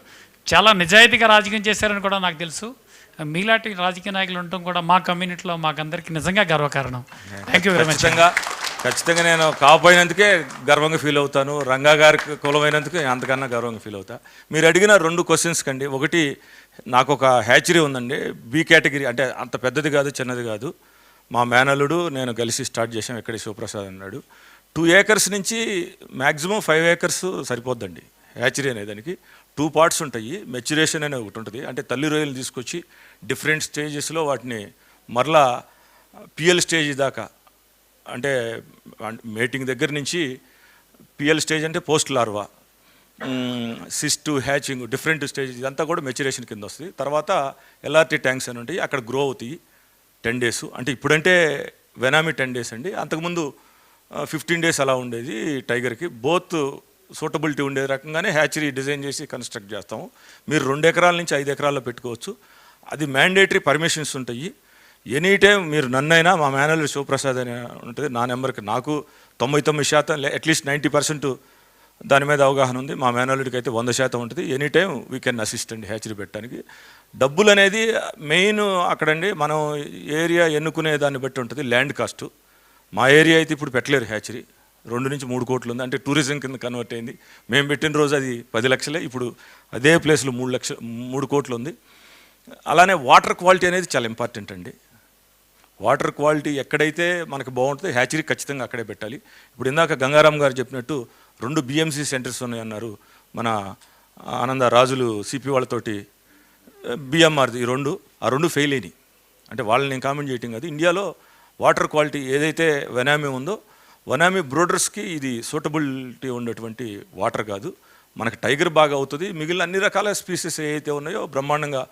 చాలా నిజాయితీగా రాజకీయం చేశారని కూడా నాకు తెలుసు. మీలాంటి రాజకీయ నాయకులు ఉండటం కూడా మా కమ్యూనిటీలో మాకందరికీ నిజంగా గర్వకారణం. Thank you very much. ఖచ్చితంగా నేను కాపోయినందుకే గర్వంగా ఫీల్ అవుతాను, రంగా గారికి కులమైనందుకు అంతకన్నా గర్వంగా ఫీల్ అవుతా. మీరు అడిగిన 2 క్వశ్చన్స్ కండి. ఒకటి, నాకు ఒక హ్యాచరీ ఉందండి, బి కేటగిరీ, అంటే అంత పెద్దది కాదు చిన్నది కాదు. మా మేనల్లుడు నేను కలిసి స్టార్ట్ చేసాం, ఇక్కడే శివప్రసాద్ అన్నాడు. 2 acres నుంచి మ్యాక్సిమం 5 acres సరిపోద్దండి హ్యాచరీ అనే దానికి. 2 parts ఉంటాయి. మెచ్యురేషన్ అనేది ఒకటి ఉంటుంది, అంటే తల్లి రొయ్యలు తీసుకొచ్చి డిఫరెంట్ స్టేజెస్లో వాటిని మరలా పిఎల్ స్టేజ్ దాకా, అంటే మేటింగ్ దగ్గర నుంచి పిఎల్ స్టేజ్ అంటే post larva, cyst hatching different stage ఇదంతా కూడా మెచ్యురేషన్ కింద వస్తుంది. తర్వాత ఎల్ఆర్టీ ట్యాంక్స్ అని ఉంటాయి, అక్కడ గ్రో అవుతాయి 10 days. అంటే ఇప్పుడంటే వెనామీ 10 days అండి, అంతకుముందు 15 days అలా ఉండేది టైగర్కి. బోత్ సూటబిలిటీ ఉండే రకంగానే హ్యాచరీ డిజైన్ చేసి కన్స్ట్రక్ట్ చేస్తాము. మీరు 2 ఎకరాల నుంచి 5 ఎకరాల్లో పెట్టుకోవచ్చు. అది మ్యాండేటరీ పర్మిషన్స్ ఉంటాయి. ఎనీ టైం మీరు నన్నైనా, మా మేనేజర్ శివప్రసాద్ అని ఉంటుంది నా నెంబర్కి, నాకు 99% అట్లీస్ట్ 90% దాని మీద అవగాహన ఉంది. మా మేనేజర్కి అయితే 100% ఉంటుంది. Any time we can assist అండి హ్యాచరీ పెట్టడానికి. డబ్బులు అనేది మెయిన్ అక్కడండి, మనం ఏరియా ఎన్నుకునే దాన్ని బట్టి ఉంటుంది ల్యాండ్ కాస్ట్. మా ఏరియా అయితే ఇప్పుడు పెట్టలేరు హ్యాచరీ, 2 నుంచి 3 కోట్లు ఉంది, అంటే టూరిజం కింద కన్వర్ట్ అయింది. మేము పెట్టిన రోజు అది 10 లక్షలే, ఇప్పుడు అదే ప్లేస్లో 3 కోట్లు ఉంది. అలానే వాటర్ క్వాలిటీ అనేది చాలా ఇంపార్టెంట్ అండి. వాటర్ క్వాలిటీ ఎక్కడైతే మనకు బాగుంటుందో హ్యాచరీ ఖచ్చితంగా అక్కడే పెట్టాలి. ఇప్పుడు ఇందాక గంగారాం గారు చెప్పినట్టు 2 BMC సెంటర్స్ ఉన్నాయన్నారు మన ఆనంద రాజులు సిపి వాళ్ళతోటి, బిఎంఆర్ది ఈ 2 ఫెయిల్ అయినాయి. అంటే వాళ్ళని నేను కామెంట్ చేయటం కాదు, ఇండియాలో వాటర్ క్వాలిటీ ఏదైతే వెనామీ ఉందో వనామీ బ్రోడర్స్కి ఇది సూటబిలిటీ ఉన్నటువంటి వాటర్ కాదు. మనకి టైగర్ బాగా అవుతుంది, మిగిలిన అన్ని రకాల స్పీసెస్ ఏవైతే ఉన్నాయో బ్రహ్మాండంగా,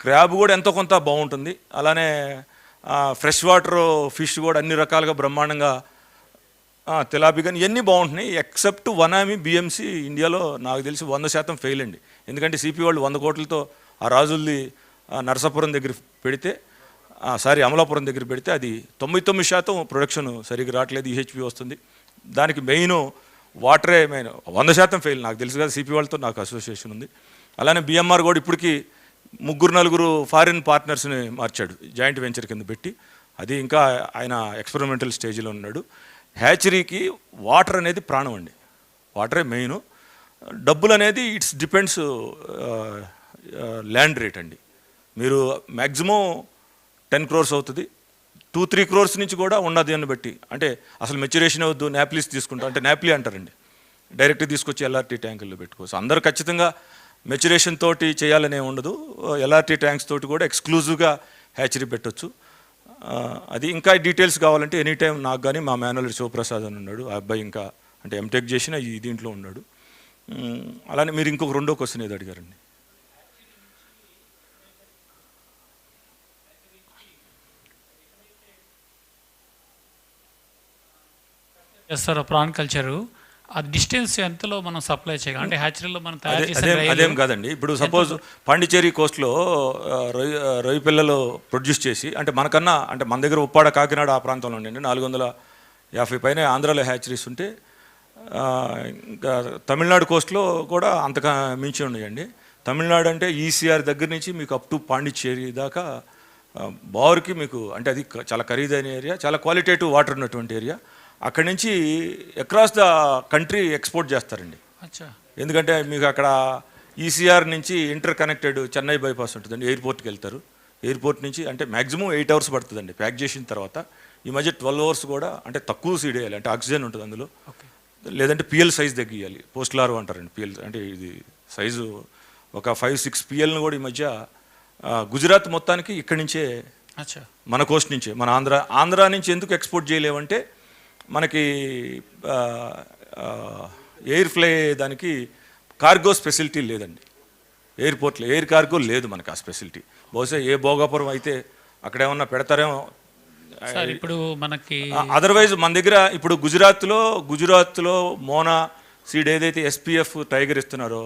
క్రాబ్ కూడా ఎంతో కొంత బాగుంటుంది. అలానే ఫ్రెష్ వాటర్ ఫిష్ కూడా అన్ని రకాలుగా బ్రహ్మాండంగా, తెలాపి కానీ ఇవన్నీ బాగుంటున్నాయి. ఎక్సెప్ట్ వనామీ BMC ఇండియాలో నాకు తెలిసి 100% ఫెయిల్ అండి. ఎందుకంటే సిపి వాళ్ళు 100 కోట్లతో ఆ రాజుల్ది నరసాపురం దగ్గర పెడితే, అమలాపురం దగ్గర పెడితే అది 99% ప్రొడక్షన్ సరిగ్గా రావట్లేదు, EHP వస్తుంది. దానికి మెయిన్ వాటరే మెయిన్. 100% ఫెయిల్ నాకు తెలుసు కదా, సిపి వాళ్ళతో నాకు అసోసియేషన్ ఉంది. అలానే BMR కూడా ఇప్పటికీ 3-4 ఫారిన్ పార్ట్నర్స్ని మార్చాడు జాయింట్ వెంచర్ కింద పెట్టి. అది ఇంకా ఆయన ఎక్స్పెరిమెంటల్ స్టేజ్లో ఉన్నాడు. హ్యాచరీకి వాటర్ అనేది ప్రాణం అండి, వాటరే మెయిన్. డబ్బులు అనేది ఇట్స్ డిపెండ్స్ ల్యాండ్ రేట్ అండి. మీరు మ్యాక్సిమం 10 crores అవుతుంది, 2-3 crores నుంచి కూడా ఉన్నది అని బట్టి. అంటే అసలు మెచ్యురేషన్ అవద్దు, నాప్లీస్ తీసుకుంటాం అంటే నాప్లీ అంటారండి, డైరెక్ట్ తీసుకొచ్చి LRT ట్యాంకుల్లో పెట్టుకోవచ్చు. అందరూ ఖచ్చితంగా మెచ్యురేషన్ తోటి చేయాలనే ఉండదు, LRT ట్యాంక్స్ తోటి కూడా ఎక్స్క్లూజివ్గా హ్యాచరీ పెట్టవచ్చు. అది ఇంకా డీటెయిల్స్ కావాలంటే ఎనీ టైం నాకు కానీ మా మేనేజర్ శివప్రసాద్ అని ఉన్నాడు, ఆ అబ్బాయి ఇంకా అంటే ఎంటెక్ చేసిన ఈ దీంట్లో ఉన్నాడు. అలానే మీరు ఇంకొక 2వ క్వశ్చన్ ఏదో అడిగారండి. చేస్తారో ప్రాన్ కల్చరు, ఆ డిస్టెన్స్ ఎంతలో మనం సప్లై చేయగలం, అంటే హ్యాచరీలో మనం తయారు చేసే అదేం కాదండి. ఇప్పుడు సపోజ్ పాండిచేరి కోస్ట్లో రొయ్య పిల్లలు ప్రొడ్యూస్ చేసి, అంటే మనకన్నా అంటే మన దగ్గర ఉప్పాడ కాకినాడ ఆ ప్రాంతంలో ఉండండి 450 పైన ఆంధ్రాలో హ్యాచరీస్ ఉంటే, ఇంకా తమిళనాడు కోస్ట్లో కూడా అంతగా మించి ఉన్నాయండి. తమిళనాడు అంటే ECR దగ్గర నుంచి మీకు అప్ టు పాండిచ్చేరి దాకా బార్కి మీకు, అంటే అది చాలా ఖరీదైన ఏరియా, చాలా క్వాలిటేటివ్ వాటర్ ఉన్నటువంటి ఏరియా. అక్కడి నుంచి అక్రాస్ ద కంట్రీ ఎక్స్పోర్ట్ చేస్తారండి. ఎందుకంటే మీకు అక్కడ ECR నుంచి ఇంటర్ కనెక్టెడ్ చెన్నై బైపాస్ ఉంటుందండి, ఎయిర్పోర్ట్కి వెళ్తారు. ఎయిర్పోర్ట్ నుంచి అంటే మ్యాక్సిమం 8 hours పడుతుందండి ప్యాక్ చేసిన తర్వాత. ఈ మధ్య 12 hours కూడా, అంటే తక్కువ సీడ్ వేయాలి, అంటే ఆక్సిజన్ ఉంటుంది అందులో, లేదంటే PL సైజ్ తగ్గియాలి. పోస్ట్లారు అంటారండి PL, అంటే ఇది సైజు ఒక 5-6 PLను కూడా ఈ మధ్య గుజరాత్ మొత్తానికి ఇక్కడి నుంచే, మన కోస్ట్ నుంచే, మన ఆంధ్ర నుంచి ఎందుకు ఎక్స్పోర్ట్ చేయలేమంటే మనకి ఎయిర్ ఫ్లై దానికి కార్గో ఫెసిలిటీ లేదండి ఎయిర్పోర్ట్లో, ఎయిర్ కార్గో లేదు మనకు ఆ ఫెసిలిటీ. బహుశా ఏ భోగాపురం అయితే అక్కడ ఏమన్నా పెడతారేమో. ఇప్పుడు మనకి అదర్వైజ్ మన దగ్గర ఇప్పుడు గుజరాత్లో మోనా సీడ్ ఏదైతే SPF టైగర్ ఇస్తున్నారో,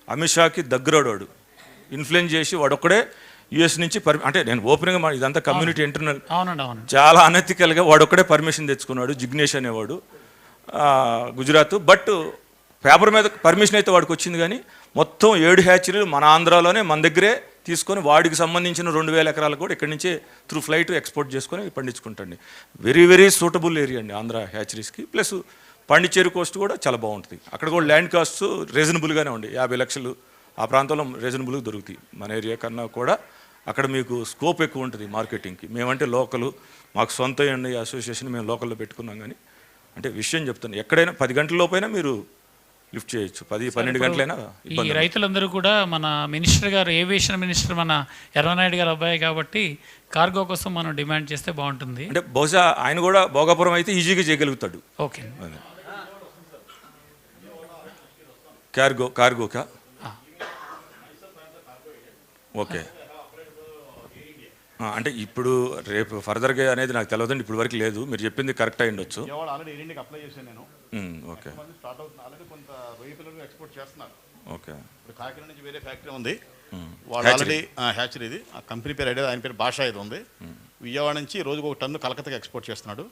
అమిత్ షాకి దగ్గరవాడు ఇన్ఫ్లుయెన్స్ చేసి వాడొక్కడే US నుంచి అంటే నేను ఓపెన్గా ఇదంతా కమ్యూనిటీ ఇంటర్నల్, చాలా అనెథికల్గా వాడొక్కడే పర్మిషన్ తెచ్చుకున్నాడు, జిగ్నేష్ అనేవాడు గుజరాత్. బట్ పేపర్ మీద పర్మిషన్ అయితే వాడికి వచ్చింది, కానీ మొత్తం 7 హ్యాచరీలు మన ఆంధ్రాలోనే మన దగ్గరే తీసుకొని వాడికి సంబంధించిన 2000 ఎకరాలు కూడా ఇక్కడి నుంచే త్రూ ఫ్లైట్ ఎక్స్పోర్ట్ చేసుకొని పండించుకుంటండి. వెరీ వెరీ సూటబుల్ ఏరియా అండి ఆంధ్ర హ్యాచరీస్కి. ప్లస్ పాండిచ్చేరి కోస్ట్ కూడా చాలా బాగుంటుంది, అక్కడ కూడా ల్యాండ్ కాస్ట్ రీజనబుల్గానే ఉండి 50 లక్షలు ఆ ప్రాంతంలో రీజనబుల్గా దొరుకుతాయి. మన ఏరియా కన్నా కూడా అక్కడ మీకు స్కోప్ ఎక్కువ ఉంటుంది మార్కెటింగ్కి. మేమంటే లోకలు, మాకు సొంత అసోసియేషన్ మేము లోకల్లో పెట్టుకున్నాం. కానీ అంటే విషయం చెప్తాను, ఎక్కడైనా 10 గంటల లోపైనా మీరు లిఫ్ట్ చేయొచ్చు, 10-12 గంటలైనా. ఈ రైతులందరూ కూడా మన మినిస్టర్ గారు, ఏవియేషన్ మినిస్టర్ మన ఎర్రనాయుడు గారు అబ్బాయి కాబట్టి కార్గో కోసం మనం డిమాండ్ చేస్తే బాగుంటుంది. అంటే బహుశా ఆయన కూడా భోగాపురం అయితే ఈజీగా చేయగలుగుతాడు. ఓకే. కార్గోకా? ఓకే. అంటే ఇప్పుడు రేపు ఫర్దర్గా అనేది నాకు తెలియదండి, ఇప్పుడు వరకు లేదు. మీరు చెప్పింది కరెక్ట్ అయి ఉండొచ్చు. ఆల్రెడీ ఇండియాకి అప్లై చేశాను నేను. ఓకే. స్టార్ట్ అవుతుంది ఆల్రెడీ, కొంత రొయ్య పిల్లలు ఎక్స్పోర్ట్ చేస్తున్నారు. ఓకే. ఇప్పుడు కాకినాడ నుంచి వేరే ఫ్యాక్టరీ ఉంది, వాళ్ళు ఆల్రెడీ హ్యాచరీ, ఇది ఆ కంపెనీ పేరు ఐడియా, ఆయన పేరు భాష ఇది ఉంది. విజయవాడ నుంచి రోజుకు ఒక టన్ను కలకత్తాకి ఎక్స్పోర్ట్ చేస్తున్నాడు.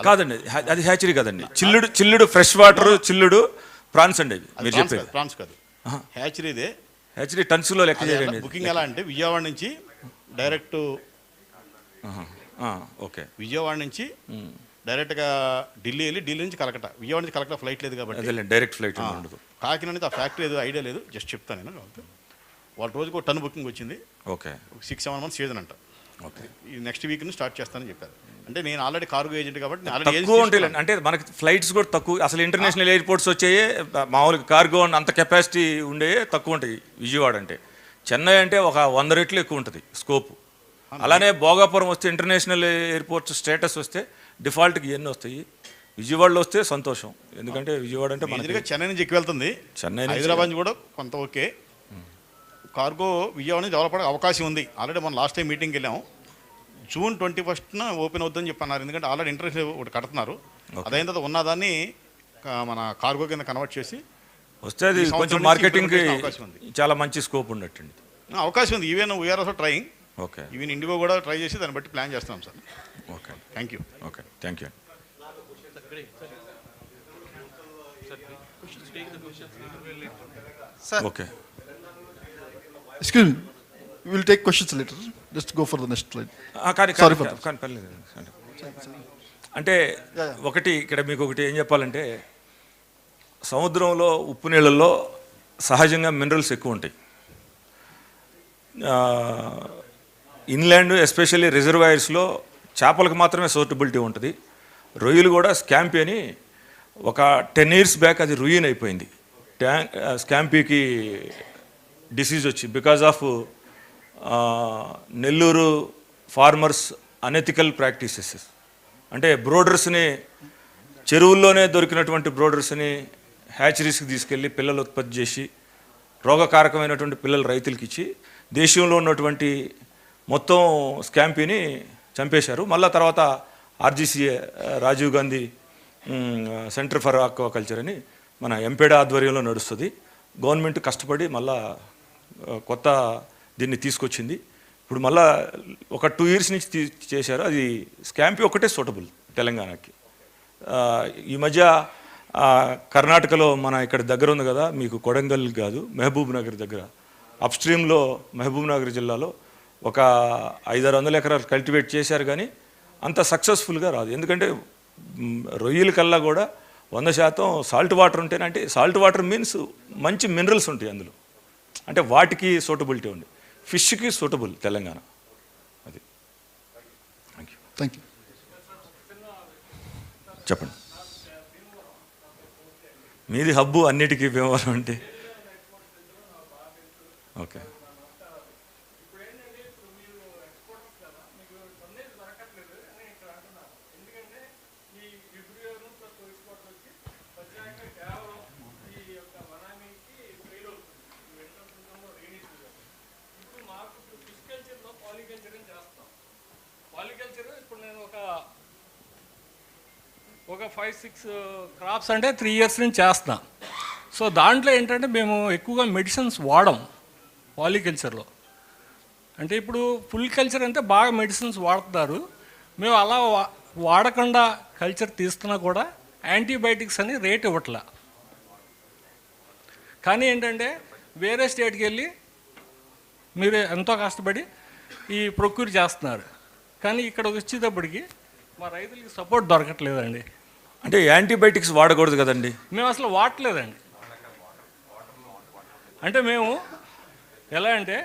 కాదండి, అది హ్యాచరీ కాదండి, చిల్లుడు ఫ్రెష్ వాటర్ చిల్లుడు ప్రాన్స్ అండి. మీరు చెప్పేది ప్రాన్స్ కాదు, హ్యాచరీదే. హ్యాచరీ టన్స్లో లెక్క చేయండి. బుకింగ్ ఎలా అంటే విజయవాడ నుంచి డైరెక్ట్, ఓకే, విజయవాడ నుంచి డైరెక్ట్గా ఢిల్లీ వెళ్ళి, ఢిల్లీ నుంచి కలకట్ట, విజయవాడ నుంచి కలకట్ట ఫ్లైట్ లేదు కాబట్టి డైరెక్ట్ ఫ్లైట్ ఉండదు. కాకినాడ నుంచి ఆ ఫ్యాక్టరీ ఏదో ఐడియా లేదు, జస్ట్ చెప్తాను నేను. వాళ్ళ రోజుకు ఒక టన్ బుకింగ్ వచ్చింది. ఓకే. 6-7 మంత్స్ సీజన్ అంట. ఓకే. ఈ నెక్స్ట్ వీక్ నుంచి స్టార్ట్ చేస్తానని చెప్పారు. అంటే నేను ఆల్రెడీ కార్గో ఏజెంట్ కాబట్టి తక్కువ ఉంటాయి. అంటే మనకి ఫ్లైట్స్ కూడా తక్కువ, అసలు ఇంటర్నేషనల్ ఎయిర్పోర్ట్స్ వచ్చాయి మామూలుగా కార్గో అంత కెపాసిటీ ఉండే తక్కువ ఉంటాయి విజయవాడ అంటే. చెన్నై అంటే ఒక 100 రెట్లు ఎక్కువ ఉంటుంది స్కోప్. అలానే భోగాపురం వస్తే ఇంటర్నేషనల్ ఎయిర్పోర్ట్స్ స్టేటస్ వస్తే డిఫాల్ట్కి ఇవన్నీ వస్తాయి. విజయవాడలో వస్తే సంతోషం, ఎందుకంటే విజయవాడ అంటే మనకి చెన్నై నుంచి ఎక్కువ వెళ్తుంది, చెన్నై హైదరాబాద్ నుంచి కూడా కొంత ఓకే. కార్గో విజయవాడ నుంచి డెవలప్ అయ్యే అవకాశం ఉంది. ఆల్రెడీ మనం లాస్ట్ టైం మీటింగ్కి వెళ్ళాము, June 21st ఓపెన్ అవుతుందని చెప్పన్నారు. ఎందుకంటే ఆల్రెడీ ఇంటర్నేషనల్ ఒకటి కడుతున్నారు, అదైన తర్వాత ఉన్నదాన్ని మన కార్గో కింద కన్వర్ట్ చేసి వస్తే అది కొంచెం మార్కెటింగ్కి చాలా మంచి స్కోప్ ఉన్నట్టుండి అవకాశం ఉంది. Even we are also trying. Okay. Even IndiGo కూడా ట్రై చేసి దాన్ని బట్టి ప్లాన్ చేస్తున్నాం sir. Okay, thank you. Okay, thank you. Okay. Excuse me, we will take questions later. Just go for the next slide. Sorry for that. అంటే ఒకటి ఇక్కడ మీకు ఒకటి ఏం చెప్పాలంటే, సముద్రంలో ఉప్పు నీళ్ళల్లో సహజంగా మినరల్స్ ఎక్కువ ఉంటాయి. ఇన్లాండ్ ఎస్పెషల్లీ రిజర్వాయర్స్లో చేపలకు మాత్రమే సూటబిలిటీ ఉంటుంది. రొయ్యలు కూడా స్కాంపీ అని ఒక 10 years బ్యాక్ అది రుయిన్ అయిపోయింది. స్కాంపీకి డిసీజ్ వచ్చి because of Nellore farmers unethical practices. అంటే బ్రోడర్స్ని, చెరువుల్లోనే దొరికినటువంటి బ్రోడర్స్ని హ్యాచరీస్కి తీసుకెళ్ళి పిల్లలు ఉత్పత్తి చేసి రోగకారకమైనటువంటి పిల్లలు రైతులకి ఇచ్చి దేశంలో ఉన్నటువంటి మొత్తం స్కాంపీని చంపేశారు. మళ్ళీ తర్వాత RGCA Rajiv Gandhi center for aquaculture అని మన ఎంపేడా ఆధ్వర్యంలో నడుస్తుంది. గవర్నమెంట్ కష్టపడి మళ్ళా కొత్త దీన్ని తీసుకొచ్చింది. ఇప్పుడు మళ్ళా ఒక 2 years నుంచి చేశారు. అది స్కాంపీ ఒకటే సూటబుల్ తెలంగాణకి. ఈ మధ్య కర్ణాటకలో మన ఇక్కడ దగ్గర ఉంది కదా, మీకు కొడంగల్ కాదు, మహబూబ్ నగర్ దగ్గర అప్స్ట్రీమ్లో మహబూబ్ నగర్ జిల్లాలో ఒక 500-600 ఎకరాలు కల్టివేట్ చేశారు, కానీ అంత సక్సెస్ఫుల్గా రాదు. ఎందుకంటే రొయ్యల కల్లా కూడా 100% సాల్ట్ వాటర్ ఉంటేనే, అంటే సాల్ట్ వాటర్ మీన్స్ మంచి మినరల్స్ ఉంటాయి అందులో, అంటే వాటికి సూటబిలిటీ ఉంది. ఫిష్కి సూటబుల్ తెలంగాణ. అది. Thank you. చెప్పండి. మీది హబ్బు అన్నిటికీ భీమవరం అంటే. ఓకే. ఒక 5-6 క్రాప్స్ అంటే 3 years నుంచి చేస్తున్నాం. సో దాంట్లో ఏంటంటే మేము ఎక్కువగా మెడిసిన్స్ వాడం పాలికల్చర్లో. అంటే ఇప్పుడు ఫుల్ కల్చర్ అంటే బాగా మెడిసిన్స్ వాడుతున్నారు, మేము అలా వాడకుండా కల్చర్ తీస్తున్నా కూడా యాంటీబయాటిక్స్ అని రేట్ ఇవ్వట్లా. కానీ ఏంటంటే వేరే స్టేట్కి వెళ్ళి మీరు ఎంతో కష్టపడి ఈ ప్రొక్యూర్ చేస్తున్నారు, కానీ ఇక్కడ వచ్చేటప్పటికి మా రైతులకి సపోర్ట్ దొరకట్లేదండి. అంటే యాంటీబయాటిక్స్ వాడకూడదు కదండి. మేము అసలు వాడట్లేదండి. అంటే మేము ఎలా అంటే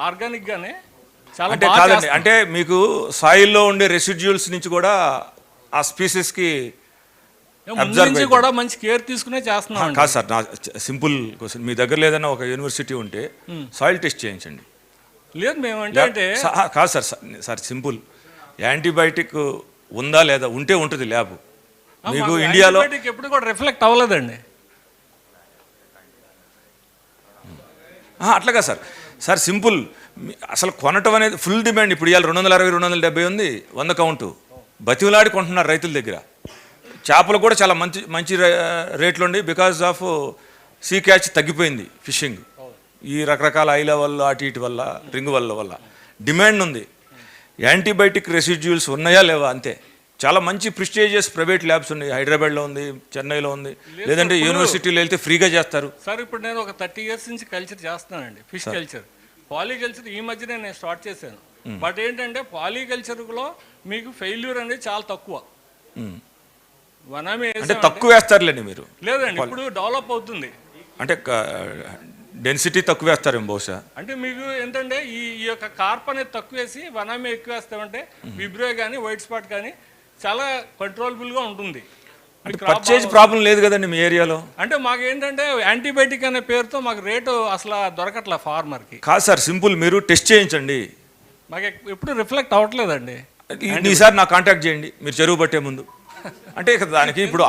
ఆర్గానిక్గానే చాలా అంటే కాదండి, అంటే మీకు సాయిల్లో ఉండే రెసిడ్యూల్స్ నుంచి కూడా ఆ స్పీసెస్కి నుంచి కూడా మంచి కేర్ తీసుకునే చేస్తున్నాం. కాదు సార్, నా సింపుల్ క్వశ్చన్, మీ దగ్గర లేదన్నా ఒక యూనివర్సిటీ ఉంటే సాయిల్ టెస్ట్ చేయించండి. లేదు మేము అంటే కాదు సార్, సార్ సింపుల్, యాంటీబయాటిక్ ఉందా లేదా, ఉంటే ఉంటుంది ల్యాబ్. మీకు ఇండియాలో ఎప్పుడు కూడా రిఫ్లెక్ట్ అవ్వలేదండి. అట్లాగా సార్. సార్ సింపుల్, అసలు కొనటం అనేది ఫుల్ డిమాండ్. ఇప్పుడు ఇవాళ 260, 270 ఉంది 100 కౌంటు. బతిమలాడి కొంటున్నారు రైతుల దగ్గర. చేపలు కూడా చాలా మంచి మంచి రేట్లు ఉండి బికాజ్ ఆఫ్ సీ క్యాచ్ తగ్గిపోయింది ఫిషింగ్. ఈ రకరకాల ఐ లెవెల్ అటు ఇటు వల్ల, రింగ్ వల్ల డిమాండ్ ఉంది. యాంటీబయాటిక్ రెసిడ్యూల్స్ ఉన్నాయా లేవా అంతే. చాలా మంచి ప్రిస్టేజియస్ ప్రైవేట్ ల్యాబ్స్ ఉన్నాయి. హైదరాబాద్లో ఉంది, చెన్నైలో ఉంది, లేదంటే యూనివర్సిటీలో వెళ్తే ఫ్రీగా చేస్తారు. సార్ ఇప్పుడు నేను ఒక 30 years నుంచి కల్చర్ చేస్తున్నానండి, ఫిష్ కల్చర్. పాలీకల్చర్ ఈ మధ్యనే నేను స్టార్ట్ చేశాను. బట్ ఏంటంటే పాలీకల్చర్లో మీకు ఫెయిల్యూర్ అనేది చాలా తక్కువ. అంటే తక్కువ వేస్తారులేండి మీరు. లేదండి, ఇప్పుడు డెవలప్ అవుతుంది. అంటే డెన్సిటీ తక్కువ వేస్తారేమో బహుశా. అంటే మీకు ఏంటంటే ఈ యొక్క కార్ప్ అనేది తక్కువ వేసి వనామీ ఎక్కువ వేస్తామంటే విబ్రో కానీ వైట్ స్పాట్ కానీ చాలా కంట్రోలబుల్గా ఉంటుంది. పర్చేజ్ ప్రాబ్లం లేదు కదండి మీ ఏరియాలో. అంటే మాకు ఏంటంటే యాంటీబయాటిక్ అనే పేరుతో మాకు రేటు అసలు దొరకట్లే ఫార్మర్కి. కాదు సార్, సింపుల్ మీరు టెస్ట్ చేయించండి. మాకు ఎప్పుడు రిఫ్లెక్ట్ అవ్వట్లేదండి. ఈసారి నాకు కాంటాక్ట్ చేయండి మీరు చెరువు పట్టే ముందు. అంటే దానికి ఇప్పుడు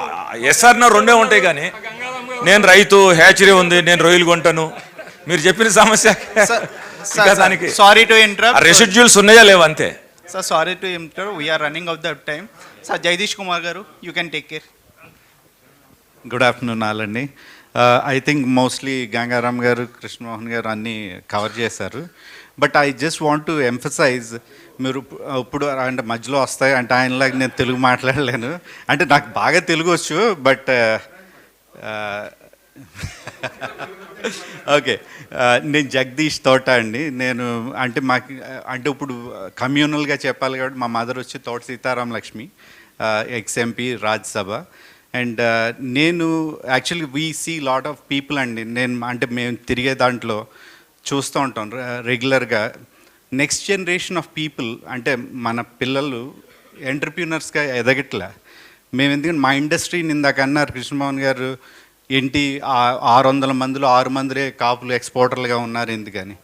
ఎస్ఆర్ నా రెండే ఉంటాయి, కానీ నేను రైతు, హ్యాచరీ ఉంది, నేను రొయ్యలు కొంటాను, మీరు చెప్పిన సమస్య దానికి సారీ టు ఇంటరప్ట్. రెసిడ్యూల్స్ ఉన్నాయా లేవా అంతే. Sir sorry to interrupt, we are running out the time. Sir Jagadish Kumar గారు, you can take care. Good afternoon all అండి. ఐ థింక్ మోస్ట్లీ గంగారాం గారు, కృష్ణమోహన్ గారు అన్నీ కవర్ చేశారు. But I just want to emphasize, మీరు ఇప్పుడు అంటే మధ్యలో వస్తాయి అంటే ఆయనలాగా నేను తెలుగు మాట్లాడలేను. అంటే నాకు బాగా తెలుగు వచ్చు, బట్ ఓకే. నేను జగదీష్ తోట అండి. నేను అంటే మాకు అంటే ఇప్పుడు కమ్యూనల్గా చెప్పాలి కాబట్టి మా మదర్ వచ్చి తోట సీతారాం లక్ష్మి, ఎక్స్ఎంపీ రాజ్యసభ. అండ్ నేను actually we see lot of people అండి. నేను అంటే మేము తిరిగే దాంట్లో చూస్తూ ఉంటాం రెగ్యులర్గా. నెక్స్ట్ జనరేషన్ ఆఫ్ పీపుల్ అంటే మన పిల్లలు ఎంటర్ప్రీనర్స్గా ఎదగట్లే. మేము ఎందుకంటే మా ఇండస్ట్రీని ఇందాక అన్నారు కృష్ణమోహన్ గారు, ఏంటి 600 మందిలో 6 మందిరే కాపులు ఎక్స్పోర్టర్లుగా ఉన్నారు ఎందుకని.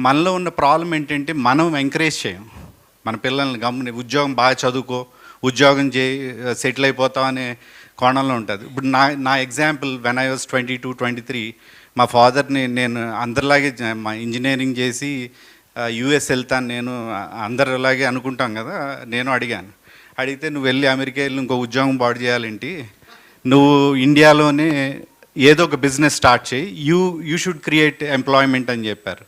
మనలో ఉన్న ప్రాబ్లం ఏంటంటే మనం ఎంకరేజ్ చేయం మన పిల్లల్ని. గమ్ముని ఉద్యోగం బాగా చదువుకో, ఉద్యోగం సెటిల్ అయిపోతాం అనే కోణంలో ఉంటుంది. ఇప్పుడు నా ఎగ్జాంపుల్, వెన్ ఐ వాజ్ 22, 23 మా ఫాదర్ని నేను అందరిలాగే మా ఇంజనీరింగ్ చేసి యూఎస్ వెళ్తాను నేను, అందరిలాగే అనుకుంటాం కదా. నేను అడిగితే నువ్వు వెళ్ళి అమెరికా వెళ్ళి ఇంకో ఉద్యోగం బాడు చేయాలేంటి, నువ్వు ఇండియాలోనే ఏదో ఒక బిజినెస్ స్టార్ట్ చేయి, యూ షుడ్ క్రియేట్ ఎంప్లాయ్మెంట్ అని చెప్పారు.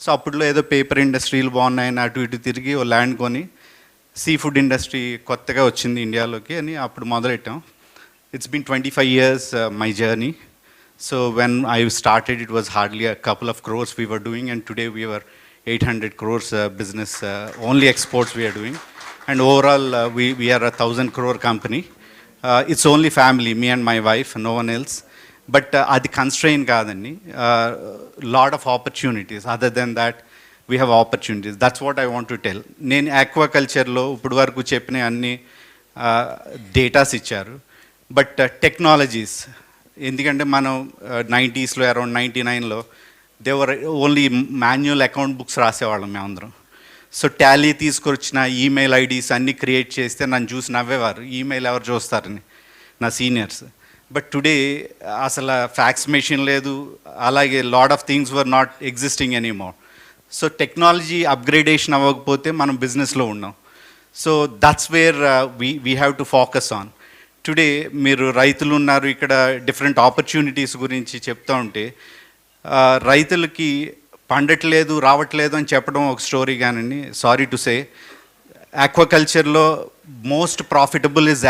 సో అప్పట్లో ఏదో పేపర్ ఇండస్ట్రీలు బాగున్నాయని అటు ఇటు తిరిగి ఓ ల్యాండ్ కొని సీ ఫుడ్ ఇండస్ట్రీ కొత్తగా వచ్చింది ఇండియాలోకి అని అప్పుడు మొదలెట్టాం. It's been 25 years my journey. So when I started, it was hardly a couple of crores we were doing, and today we were 800 crores business, only exports we are doing. And overall, we are a 1,000 crore company. It's only family, me and my wife, no one else. But adi constraint kadanni, lot of opportunities. Other than that, we have opportunities. That's what I want to tell. Nenu aquaculture lo ippudu varaku cheppina anni datas icharu, but technologies. ఎందుకంటే మనం 90sలో around 99లో దేవర్ only manual account books రాసేవాళ్ళం మేమందరం. So Tally తీసుకొచ్చిన email IDs అన్నీ create చేస్తే నన్ను చూసి నవ్వేవారు, email ఎవరు చూస్తారని నా సీనియర్స్. బట్ టుడే అసలు ఫ్యాక్స్ మెషిన్ లేదు, అలాగే lot of things were not existing anymore. So technology upgradation అవ్వకపోతే మనం బిజినెస్లో ఉన్నాం. So that's where we have to focus on. Today మీరు రైతులు ఉన్నారు ఇక్కడ, డిఫరెంట్ ఆపర్చునిటీస్ గురించి చెప్తూ ఉంటే రైతులకి పండట్లేదు రావట్లేదు అని చెప్పడం ఒక స్టోరీ. కానండి, సారీ టు సే, ఆక్వాకల్చర్లో మోస్ట్ ప్రాఫిటబుల్ ఇస్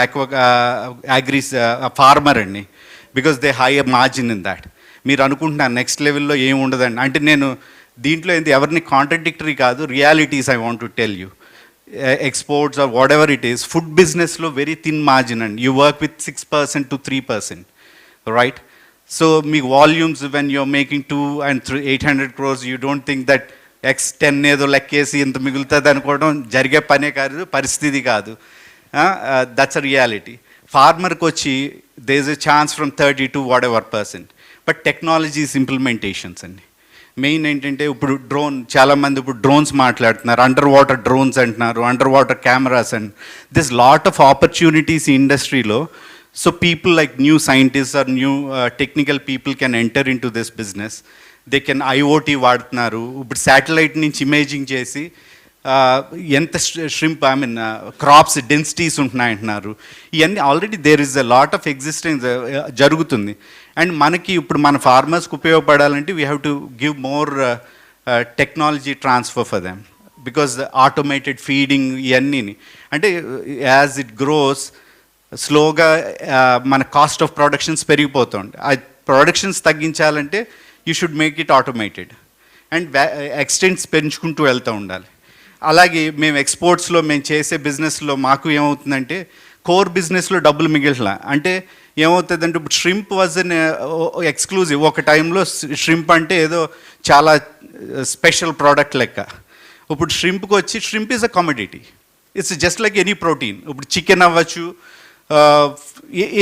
ఫార్మర్ అండి, because they high margin in that. మీరు అనుకుంటున్నారు నెక్స్ట్ లెవెల్లో ఏమి ఉండదండి. అంటే నేను దీంట్లో ఎవరిని కాంట్రడిక్టరీ కాదు, realities I want to tell you. Exports or whatever it is, food business lo very thin margin, and you work with 6% to 3%, right? So me volumes, when you're making 2 and 800 crores, you don't think that x10 ఏదో లెక్కేసి ఇంత మిగులుతుంది అనుకోవడం జరిగే పనే కాదు, పరిస్థితి కాదు. That's a reality. Farmerకి వచ్చి there is a chance from 30 to whatever %. But technology is implementations అండి. మెయిన్ ఏంటంటే ఇప్పుడు డ్రోన్, చాలామంది ఇప్పుడు డ్రోన్స్ మాట్లాడుతున్నారు, అండర్ వాటర్ డ్రోన్స్ అంటున్నారు, under water cameras, and this lot of opportunities ఈ ఇండస్ట్రీలో. So people like new scientist or new technical people can enter into this business. They can IoT వాడుతున్నారు. ఇప్పుడు satellite నుంచి imaging చేసి ఎంత shrimp I mean crops densities ఉంటున్నాయంటున్నారు. ఇవన్నీ already there is a lot of existence జరుగుతుంది. And మనకి ఇప్పుడు మన ఫార్మర్స్కి ఉపయోగపడాలంటే we have to give more technology transfer for them, because automated feeding ఇవన్నీ అంటే యాజ్ ఇట్ గ్రోస్ స్లోగా మన కాస్ట్ ఆఫ్ ప్రొడక్షన్స్ పెరిగిపోతుంది. ఆ ప్రొడక్షన్స్ తగ్గించాలంటే you should make it automated and extents పెంచుకుంటూ వెళ్తూ ఉండాలి. అలాగే మేము ఎక్స్పోర్ట్స్లో మేము చేసే బిజినెస్లో మాకు ఏమవుతుందంటే కోర్ బిజినెస్లో డబ్బులు మిగిలిన అంటే ఏమవుతుందంటే ఇప్పుడు ష్రింప్ వాజ్ అన్ ఎక్స్క్లూజివ్. ఒక టైంలో ష్రింప్ అంటే ఏదో చాలా స్పెషల్ ప్రోడక్ట్ లెక్క. ఇప్పుడు ష్రింప్కి వచ్చి shrimp is a commodity, it's just like any protein. ఇప్పుడు చికెన్ అవ్వచ్చు,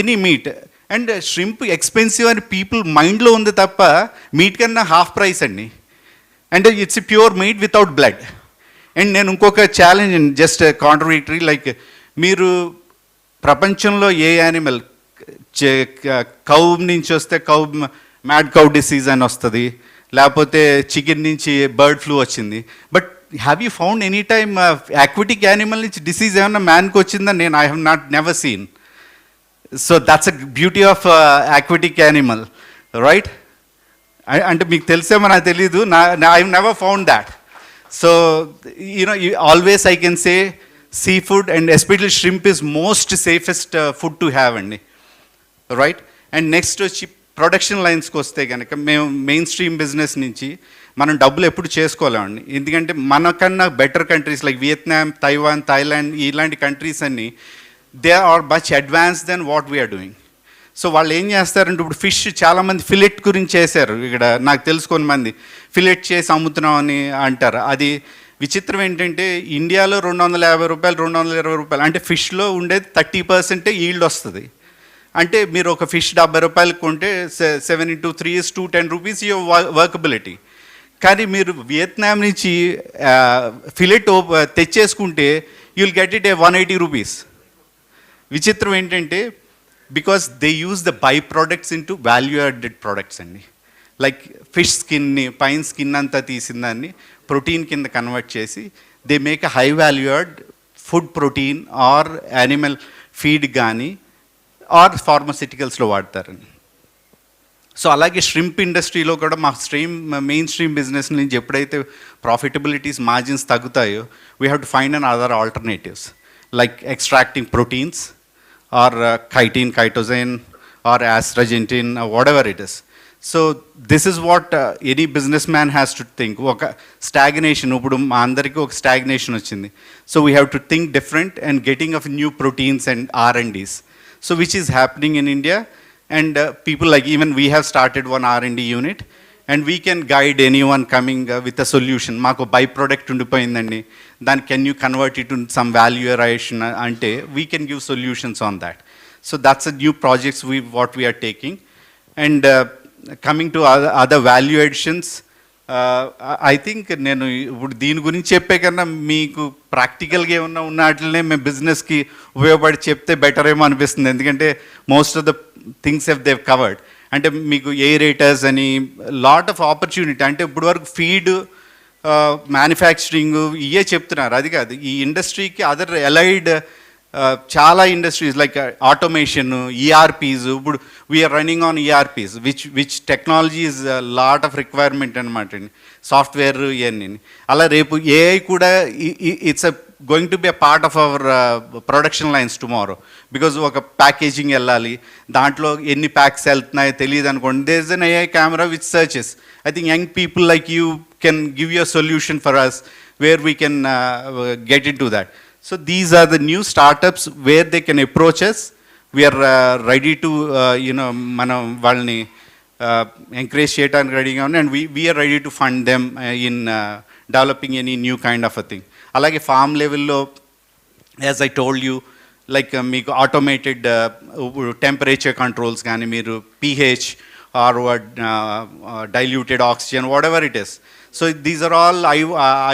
any meet. And shrimp expensive అని పీపుల్ మైండ్లో ఉంది తప్ప మీట్ కన్నా హాఫ్ ప్రైస్ అండి. And it's pure meet without blood. And నేను ఇంకొక ఛాలెంజ్ జస్ట్ కాంట్రడిక్టరీ, లైక్ మీరు ప్రపంచంలో ఏ యానిమల్ కౌ నుంచి వస్తే మ్యాడ్ కౌ డిసీజ్ అని వస్తుంది, లేకపోతే చికెన్ నుంచి బర్డ్ ఫ్లూ వచ్చింది. But have you found any time aquatic animal నుంచి డిసీజ్ ఏమన్నా మ్యాన్కి వచ్చిందని నేను I have never seen. So that's a beauty of aquatic animal, right? అంటే మీకు తెలిసేమో నాకు తెలీదు, I have never found that. So, always I can say seafood and especially shrimp is most safest food to have అండి, right? And next వచ్చి production లైన్స్కి వస్తే కనుక మేము main stream business నుంచి మనం డబ్బులు ఎప్పుడు చేసుకోలేమండి. ఎందుకంటే మనకన్నా better countries like Vietnam, Taiwan, Thailand ఇలాంటి కంట్రీస్ అన్నీ they are much advance then what we are doing. So వాళ్ళు ఏం చేస్తారంటే ఇప్పుడు ఫిష్ చాలామంది ఫిలెట్ గురించి చేశారు. ఇక్కడ నాకు తెలుసు కొంతమంది ఫిలెట్ చేసి అమ్ముతున్నాం అని అంటారు. అది విచిత్రం ఏంటంటే ఇండియాలో 250 రూపాయలు 220 రూపాయలు అంటే ఫిష్లో ఉండేది 30% ఈల్డ్ వస్తుంది. అంటే మీరు ఒక ఫిష్ 70 రూపాయలు కొంటే 7 into 3 is 210 rupees your workability. కానీ మీరు వియత్నాం నుంచి ఫిలెట్ తెచ్చేసుకుంటే you will get it a 180 rupees. విచిత్రం ఏంటంటే because they use the by products into value added products అండి. లైక్ ఫిష్ స్కిన్ని పైన స్కిన్ అంతా తీసిన దాన్ని ప్రోటీన్ కింద కన్వర్ట్ చేసి they make a high value add food protein or animal feed కానీ ఆర్ ఫార్మసిటికల్స్లో వాడతారండి. సో అలాగే ష్రింప్ ఇండస్ట్రీలో కూడా మా మెయిన్ స్ట్రీమ్ బిజినెస్ నుంచి ఎప్పుడైతే ప్రాఫిటబిలిటీస్ మార్జిన్స్ తగ్గుతాయో we have to find an other alternatives like extracting proteins or chitin, chitosan or astaxanthin or whatever it is. So this is what any businessman has to think. Oka stagnation, uppudu ma andariki oka stagnation vachindi. So we have to think different and getting of new proteins and R&Ds. So which is happening in India, and people like even we have started one R&D unit and we can guide anyone coming with a solution. Maaku byproduct undipoyindandi, then can you convert it to some valuation ante we can give solutions on that. So that's a new projects what we are taking. And coming to other value additions, I think నేను ఇప్పుడు దీని గురించి చెప్పే కన్నా మీకు ప్రాక్టికల్గా ఏమన్నా ఉన్నట్లనే మేము బిజినెస్కి ఉపయోగపడి చెప్తే బెటర్ ఏమో అనిపిస్తుంది. ఎందుకంటే most of the things have దేవ్ కవర్డ్. అంటే మీకు ఎయిరేటర్స్ అని లాట్ ఆఫ్ ఆపర్చునిటీ. అంటే ఇప్పుడు వరకు ఫీడ్ మ్యానుఫ్యాక్చరింగ్ ఇవే చెప్తున్నారు, అది కాదు. ఈ ఇండస్ట్రీకి అదర్ అలైడ్ చాలా ఇండస్ట్రీస్ లైక్ ఆటోమేషన్, ఈఆర్పీస్. ఇప్పుడు we are running on ERPs which technology is lot of requirement అనమాట అండి, సాఫ్ట్వేర్ ఇవన్నీ. అలా రేపు ఏఐ కూడా it's going to be a part of our production lines tomorrow, because ఒక ప్యాకేజింగ్ వెళ్ళాలి, దాంట్లో ఎన్ని ప్యాక్స్ వెళ్తున్నాయో తెలియదు అనుకోండి, there is an AI camera which searches. I think young people like you can give you a solution for us where we can get into that. So these are the new startups where they can approach us. We are ready to మనం వాళ్ళని encourage చేయడానికి రెడీగా ఉన్నాం, and we are ready to fund them in developing any new kind of a thing. అలాగే farm లెవెల్లో as I told you, like మీకు automated temperature controls కానీ, మీరు pH or diluted oxygen whatever it is. So these are all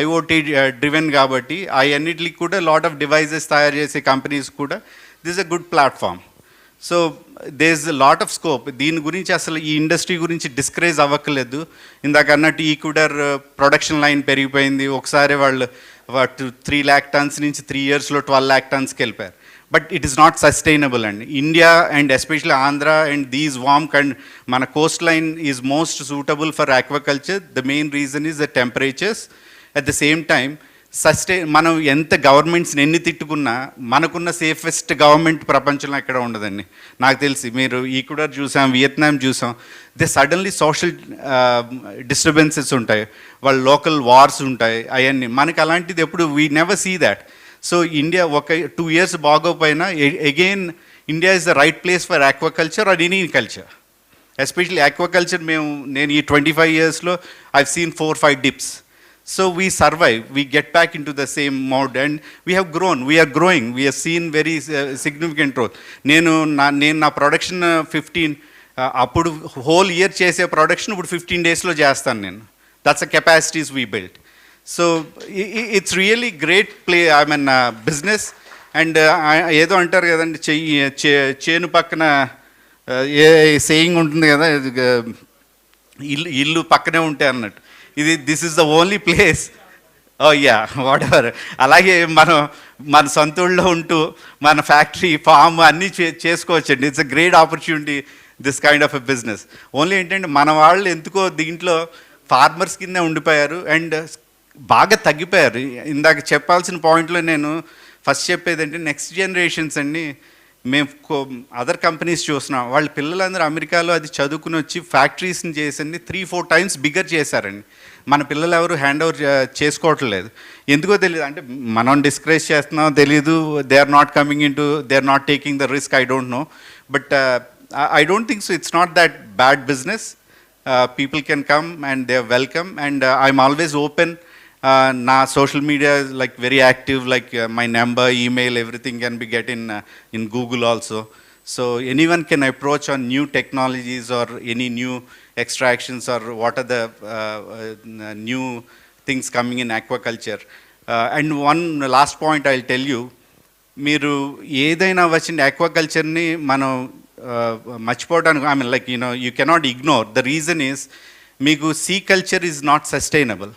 IoT driven కాబట్టి అన్నిటికి కూడా lot of devices తయారు చేసే కంపెనీస్ కూడా this is a good platform. So there is lot of scope. దీని గురించి అసలు ఈ ఇండస్ట్రీ గురించి డిస్కరేజ్ అవ్వక్కర్లేదు. ఇందాక అన్నట్టు ఈక్విడర్ ప్రొడక్షన్ లైన్ పెరిగిపోయింది, ఒకసారి వాళ్ళు 3 lakh tons నుంచి 3 yearsలో 12 lakh tonsకి వెళ్ళిపోయారు. But it is not sustainable అండి. India and especially Andhra and these మన coast line is most suitable for aquaculture. The main reason is the temperatures. At the same time మనం ఎంత గవర్నమెంట్స్ని ఎన్ని తిట్టుకున్నా మనకున్న సేఫెస్ట్ గవర్నమెంట్ ప్రపంచంలో ఎక్కడ ఉండదండి. నాకు తెలిసి మీరు ఈక్వెడార్ చూసాం, వియత్నాం చూసాం, దే సడన్లీ సోషల్ డిస్టర్బెన్సెస్ ఉంటాయి, వాళ్ళ లోకల్ వార్స్ ఉంటాయి, అవన్నీ. మనకి అలాంటిది ఎప్పుడు we never see that. So India ఒక 2 years బాగోపోయినా again India is the right place for aquaculture or any culture. Especially aquaculture నేను ఈ 25 yearsలో I've seen 4-5 dips. So we survive, we get back into the same mode and we have grown, we are growing, we have seen very significant growth. నేను నా production 15 అప్పుడు whole year చేసే production ఇప్పుడు 15 daysలో చేస్తాను నేను. That's a capacities we built. So it's really great I mean business. And ఏదో అంటారు కదండి, చేను పక్కన ఏ సేయింగ్ ఉంటుంది కదా, ఇల్లు పక్కనే ఉంటాయి అన్నట్టు. This is the only place. Oh yeah whatever. అలాగే మన సొంత ఊళ్ళో ఉంటూ మన ఫ్యాక్టరీ, ఫామ్ అన్నీ చేసుకోవచ్చండి. It's a great opportunity this kind of a business. Only ఏంటంటే మన వాళ్ళు ఎందుకో దీంట్లో ఫార్మర్స్ కింద ఉండిపోయారు అండ్ బాగా తగ్గిపోయారు. ఇందాక చెప్పాల్సిన పాయింట్లో నేను ఫస్ట్ చెప్పేది అంటే నెక్స్ట్ జనరేషన్స్ అండి. మేము అదర్ కంపెనీస్ చూస్తున్నాం, వాళ్ళ పిల్లలందరూ అమెరికాలో అది చదువుకుని వచ్చి ఫ్యాక్టరీస్ని చేసింది 3-4 times బిగ్గర్ చేశారండి. మన పిల్లలు ఎవరు హ్యాండ్ ఓవర్ చేసుకోవట్లేదు. ఎందుకో తెలియదు, అంటే మనం డిస్కరేజ్ చేస్తున్నాం తెలియదు. They are not coming into, they are not taking the risk, I don't know. But I don't think so. It's not that bad business. People can come and they are welcome and I'm always open. నా social media is like very active, like my number, email, everything can be get in Google also. So anyone can approach on new technologies or any new extractions or what are the new things coming in aquaculture. And one last point I'll tell you, మీరు ఏదైనా వచ్చిన aquaculture-ని మనం మర్చిపోవడానికి, I mean, like, you know, you cannot ignore. The reason is మీకు sea culture is not sustainable.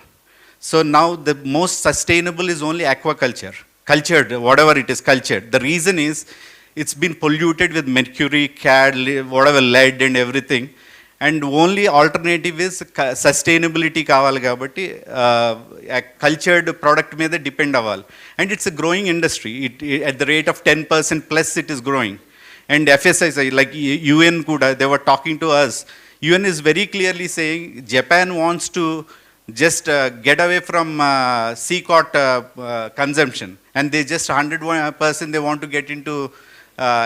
So now the most sustainable is only aquaculture, cultured, whatever it is, cultured. The reason is it's been polluted with mercury, cad, whatever, lead and everything. And only alternative is sustainability కావాలి కాబట్టి cultured product మీద depend అవ్వాలి. And it's a growing industry. At the rate of 10% plus it is growing. And FSI, like UN kuda, they were talking to us. UN is very clearly saying Japan wants to just get away from sea cod consumption, and they just 100% they want to get into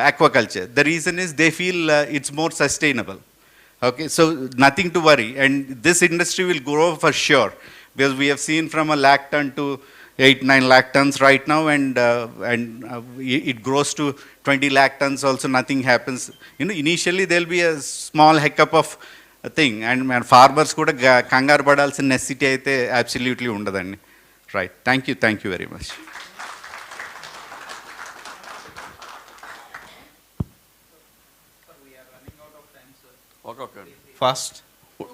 aquaculture. The reason is they feel it's more sustainable. Okay, so nothing to worry, and this industry will grow for sure, because we have seen from 1 lakh ton to 8-9 lakh tons right now, and it grows to 20 lakh tons also. Nothing happens. You know, initially there will be a small hiccup of thing. And మన farmers కూడా కంగారు పడాల్సిన నెసిటీ అయితే absolutely ఉండదండి. Right, thank you very much. Okay first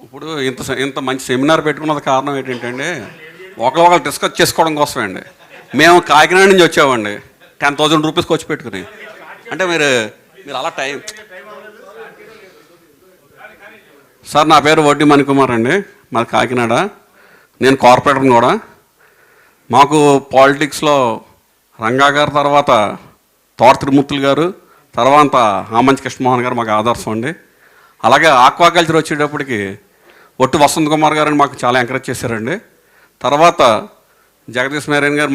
ఇప్పుడు ఇంత మంచి seminar పెట్టుకున్నది కారణం ఏంటంటే ఒకరు డిస్కస్ చేసుకోవడం కోసమే అండి. మేము కాకినాడ నుంచి వచ్చామండి, 10,000 rupees ఖర్చు పెట్టుకుని. అంటే మీరు అలా టైం. సార్, నా పేరు వడ్డీ మణికుమార్ అండి, మాది కాకినాడ. నేను కార్పొరేటర్ని కూడా. మాకు పాలిటిక్స్లో రంగా గారు తర్వాత తోట త్రిమూర్తులు గారు, తర్వాత ఆమంచి కృష్ణమోహన్ గారు మాకు ఆదర్శం అండి. అలాగే ఆక్వాకల్చర్ వచ్చేటప్పటికి ఒట్టు వసంత్ కుమార్ గారు మాకు చాలా ఎంకరేజ్ చేశారండి. తర్వాత జగదీష్ నారాయణ గారు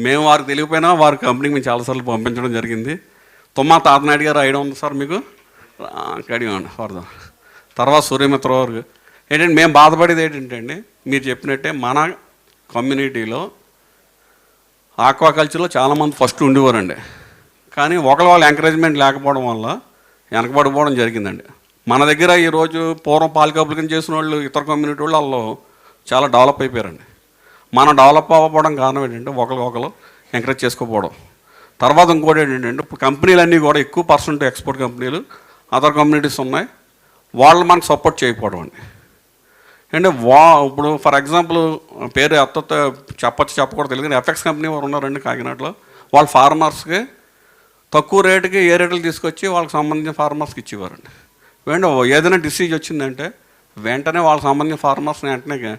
మేము వారికి తెలియకపోయినా వారి కంపెనీకి మేము చాలాసార్లు పంపించడం జరిగింది. తుమ్మా తాతనాయుడు గారు ఐడియా ఉంది సార్ మీకు, అడిగామండి వరద. తర్వాత సూర్యమిత్ర గారు. ఏంటంటే మేము బాధపడేది ఏంటంటే మీరు చెప్పినట్టే మన కమ్యూనిటీలో ఆక్వాకల్చర్లో చాలామంది ఫస్ట్ ఉండేవారండి. కానీ వాళ్ళ ఎంకరేజ్మెంట్ లేకపోవడం వల్ల వెనకబడిపోవడం జరిగిందండి. మన దగ్గర ఈరోజు పూర్వం పాలికప్పులు చేసిన వాళ్ళు ఇతర కమ్యూనిటీ వాళ్ళు చాలా డెవలప్ అయిపోయారండి. మనం డెవలప్ అవ్వకపోవడం కారణం ఏంటంటే ఒకరు ఎంకరేజ్ చేసుకోకపోవడం. తర్వాత ఇంకోటి ఏంటంటే ఇప్పుడు కంపెనీలన్నీ కూడా ఎక్కువ పర్సెంట్ ఎక్స్పోర్ట్ కంపెనీలు అదర్ కమ్యూనిటీస్ ఉన్నాయి, వాళ్ళు మనకు సపోర్ట్ చేయకపోవడం అండి. అంటే ఇప్పుడు ఫర్ ఎగ్జాంపుల్ పేరు చెప్పకూడదు తెలియదు కానీ ఎఫెక్స్ కంపెనీ వారు ఉన్నారండి కాకినాడలో. వాళ్ళ ఫార్మర్స్కి తక్కువ రేటుకి ఏ రేట్లు తీసుకొచ్చి వాళ్ళకి సంబంధించిన ఫార్మర్స్కి ఇచ్చేవారండి. ఏదైనా డిసీజ్ వచ్చిందంటే వెంటనే వాళ్ళకి సంబంధించిన ఫార్మర్స్ని వెంటనే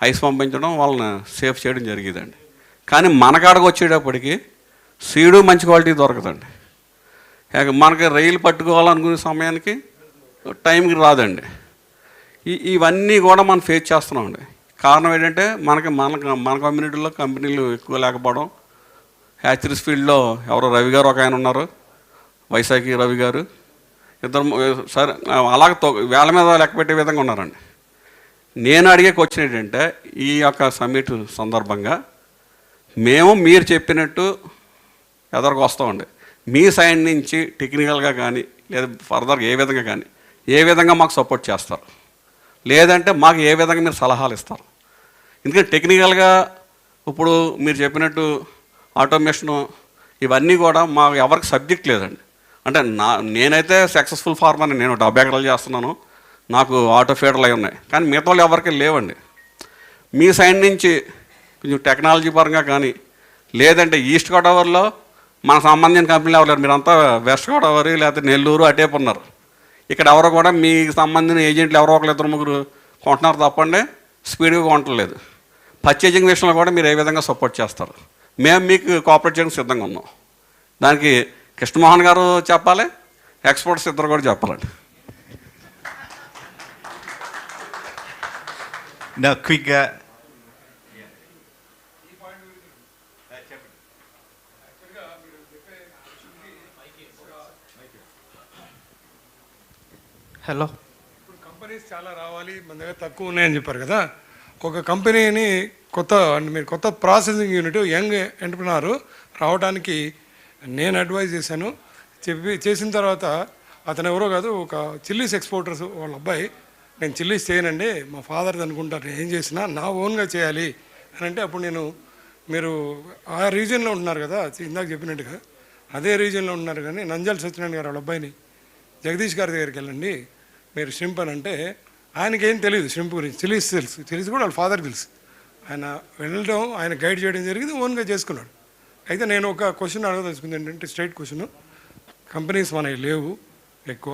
ఐస్ పంపించడం, వాళ్ళని సేఫ్ చేయడం జరిగేదండి. కానీ మనకాడకు వచ్చేటప్పటికి సీడు మంచి క్వాలిటీ దొరకదండి. మనకి రైలు పట్టుకోవాలనుకునే సమయానికి టైంకి రాదండి. ఇవన్నీ కూడా మనం ఫేస్ చేస్తున్నామండి. కారణం ఏంటంటే మన కమ్యూనిటీలో కంపెనీలు ఎక్కువ లేకపోవడం. హ్యాచరీస్ ఫీల్డ్లో ఎవరో రవి గారు ఒక ఆయన ఉన్నారు, వైశాఖి రవి గారు, ఇద్దరు సరే అలాగే వేల మీద లెక్క పెట్టే విధంగా ఉన్నారండి. నేను అడిగే క్వశ్చన్ ఏంటంటే ఈ యొక్క సమ్మిట్ సందర్భంగా మీరు చెప్పినట్టు ఎదరికి వస్తామండి. మీ సైడ్ నుంచి టెక్నికల్గా కానీ లేదా ఫర్దర్గా ఏ విధంగా మాకు సపోర్ట్ చేస్తారు, లేదంటే మాకు ఏ విధంగా మీరు సలహాలు ఇస్తారు? ఎందుకంటే టెక్నికల్గా ఇప్పుడు మీరు చెప్పినట్టు ఆటోమేషను ఇవన్నీ కూడా మాకు ఎవరికి సబ్జెక్ట్ లేదండి. అంటే నేనైతే సక్సెస్ఫుల్ ఫార్మర్ని, నేను 70 ఎకరాలు చేస్తున్నాను, నాకు ఆటో ఫీడర్లు అవి ఉన్నాయి, కానీ మిగతా వాళ్ళు ఎవరికి లేవండి. మీ సైడ్ నుంచి కొంచెం టెక్నాలజీ పరంగా కానీ లేదంటే ఈస్ట్ గోదావరిలో మన సంబంధించిన కంపెనీలు ఎవరు లేరు, మీరంతా వెస్ట్ గోదావరి లేకపోతే నెల్లూరు అటేపు ఉన్నారు. ఇక్కడ ఎవరు కూడా మీకు సంబంధించిన ఏజెంట్లు ఎవరో ఒకరు 2-3 కొంటున్నారు తప్పండి, స్పీడ్గా కొనట్లేదు. పర్చేజింగ్ విషయంలో కూడా మీరు ఏ విధంగా సపోర్ట్ చేస్తారు? మేము మీకు కోఆపరేట్ చేయడానికి సిద్ధంగా ఉన్నాం. దానికి కృష్ణమోహన్ గారు చెప్పాలి, ఎక్స్పర్ట్స్ ఇద్దరు కూడా చెప్పాలండి. క్విక్గా హలో. ఇప్పుడు కంపెనీస్ చాలా రావాలి, మన దగ్గర తక్కువ ఉన్నాయని చెప్పారు కదా. ఒక కంపెనీని మీరు కొత్త ప్రాసెసింగ్ యూనిట్ యంగ్ ఎంటర్ప్రినర్ రావడానికి నేను అడ్వైజ్ చేశాను. చేసిన తర్వాత అతను ఎవరో కాదు, ఒక చిల్లీస్ ఎక్స్పోర్టర్స్ వాళ్ళ అబ్బాయి, నేను చిల్లీస్ చేయనండి మా ఫాదర్ది అనుకుంటారు, ఏం చేసినా నా ఓన్గా చేయాలి అని అంటే, అప్పుడు మీరు ఆ రీజియన్లో ఉంటున్నారు కదా, ఇందాక చెప్పినట్టుగా అదే రీజియన్లో ఉన్నారు, కానీ నంజాల సత్యనారాయణ గారు వాళ్ళ అబ్బాయిని జగదీష్ గారి దగ్గరికి వెళ్ళండి మీరు ష్రింప్ అని అంటే, ఆయనకేం తెలియదు ష్రింప్ గురించి, చిల్లీస్ కూడా వాళ్ళ ఫాదర్ తెలుసు. ఆయన వెళ్ళడం, ఆయన గైడ్ చేయడం జరిగింది, ఓన్గా చేసుకున్నాడు. అయితే నేను ఒక క్వశ్చన్ అడగదలుచుకుంది ఏంటంటే, స్ట్రైట్ క్వశ్చన్, కంపెనీస్ మనకి లేవు ఎక్కువ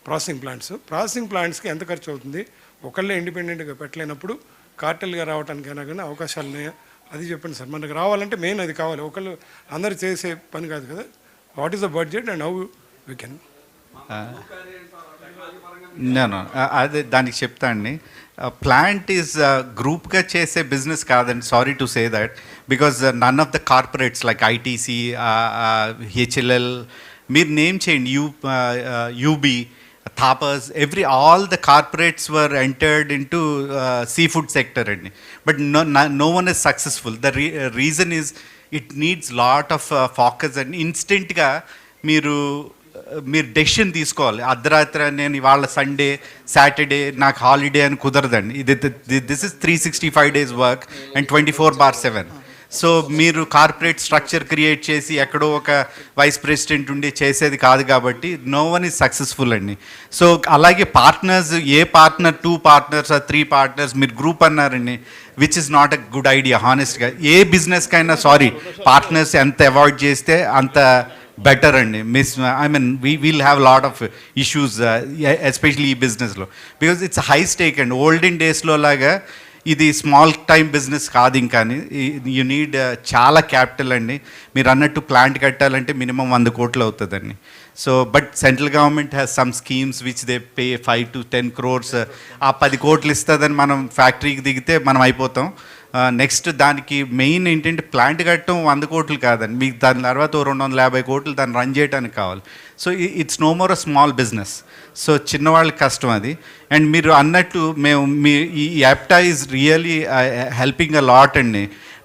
ప్రాసెసింగ్ ప్లాంట్స్కి ఎంత ఖర్చు అవుతుంది? ఒకళ్ళే ఇండిపెండెంట్గా పెట్టలేనప్పుడు కార్టెల్గా రావడానికైనా కానీ అవకాశాలు ఉన్నాయా? అది చెప్పండి సార్. మనకు రావాలంటే మెయిన్ అది కావాలి, ఒకళ్ళు అందరూ చేసే పని కాదు కదా. What is the budget and how we can? నేను అదే దానికి చెప్తా అండి. ప్లాంట్ ఈజ్ గ్రూప్గా చేసే బిజినెస్ కాదండి, sorry to say that, because none of the corporates like ITC, HLL, మీరు నేమ్ చేయండి, UB, Thapars, all the corporates were entered into sea food sector అండి. But no one is successful. The reason is it needs lot of focus and ఇన్స్టెంట్గా మీరు decision తీసుకోవాలి. అర్ధరాత్రి నేను ఇవాళ Sunday Saturday నాకు హాలిడే అని కుదరదండి. This is 365 days work and 24/7. So మీరు కార్పొరేట్ స్ట్రక్చర్ క్రియేట్ చేసి ఎక్కడో ఒక వైస్ ప్రెసిడెంట్ ఉండి చేసేది కాదు కాబట్టి no one is successful అండి. సో అలాగే partners, a partner 2 partners or 3 partners మీరు గ్రూప్ అన్నారండి, which is not a good idea హానెస్ట్గా. ఏ బిజినెస్కైనా పార్ట్నర్స్ ఎంత అవాయిడ్ చేస్తే అంత బెటర్ అండి. We'll have lot of issues especially ఈ బిజినెస్లో, బికాజ్ ఇట్స్ హై స్టేక్ అండి. ఓల్డెన్ డేస్లో లాగా ఇది స్మాల్ టైం బిజినెస్ కాదు. ఇంకా యూ నీడ్ చాలా క్యాపిటల్ అండి. మీరు అన్నట్టు ప్లాంట్ కట్టాలంటే మినిమం 100 కోట్లు అవుతుందండి. So but central government has some schemes which they pay 5 to 10 crores. ఆ 10 కోట్లు ఇస్తుందని మనం ఫ్యాక్టరీకి దిగితే మనం అయిపోతాం. నెక్స్ట్ దానికి మెయిన్ ఏంటంటే ప్లాంట్ కట్టడం 100 కోట్లు కాదండి, మీకు దాని తర్వాత 250 కోట్లు దాన్ని రన్ చేయడానికి కావాలి. So it's no more a small business. So చిన్నవాళ్ళకి కష్టం అది. అండ్ మీరు అన్నట్టు ఈ APTA is really helping a lot అండి.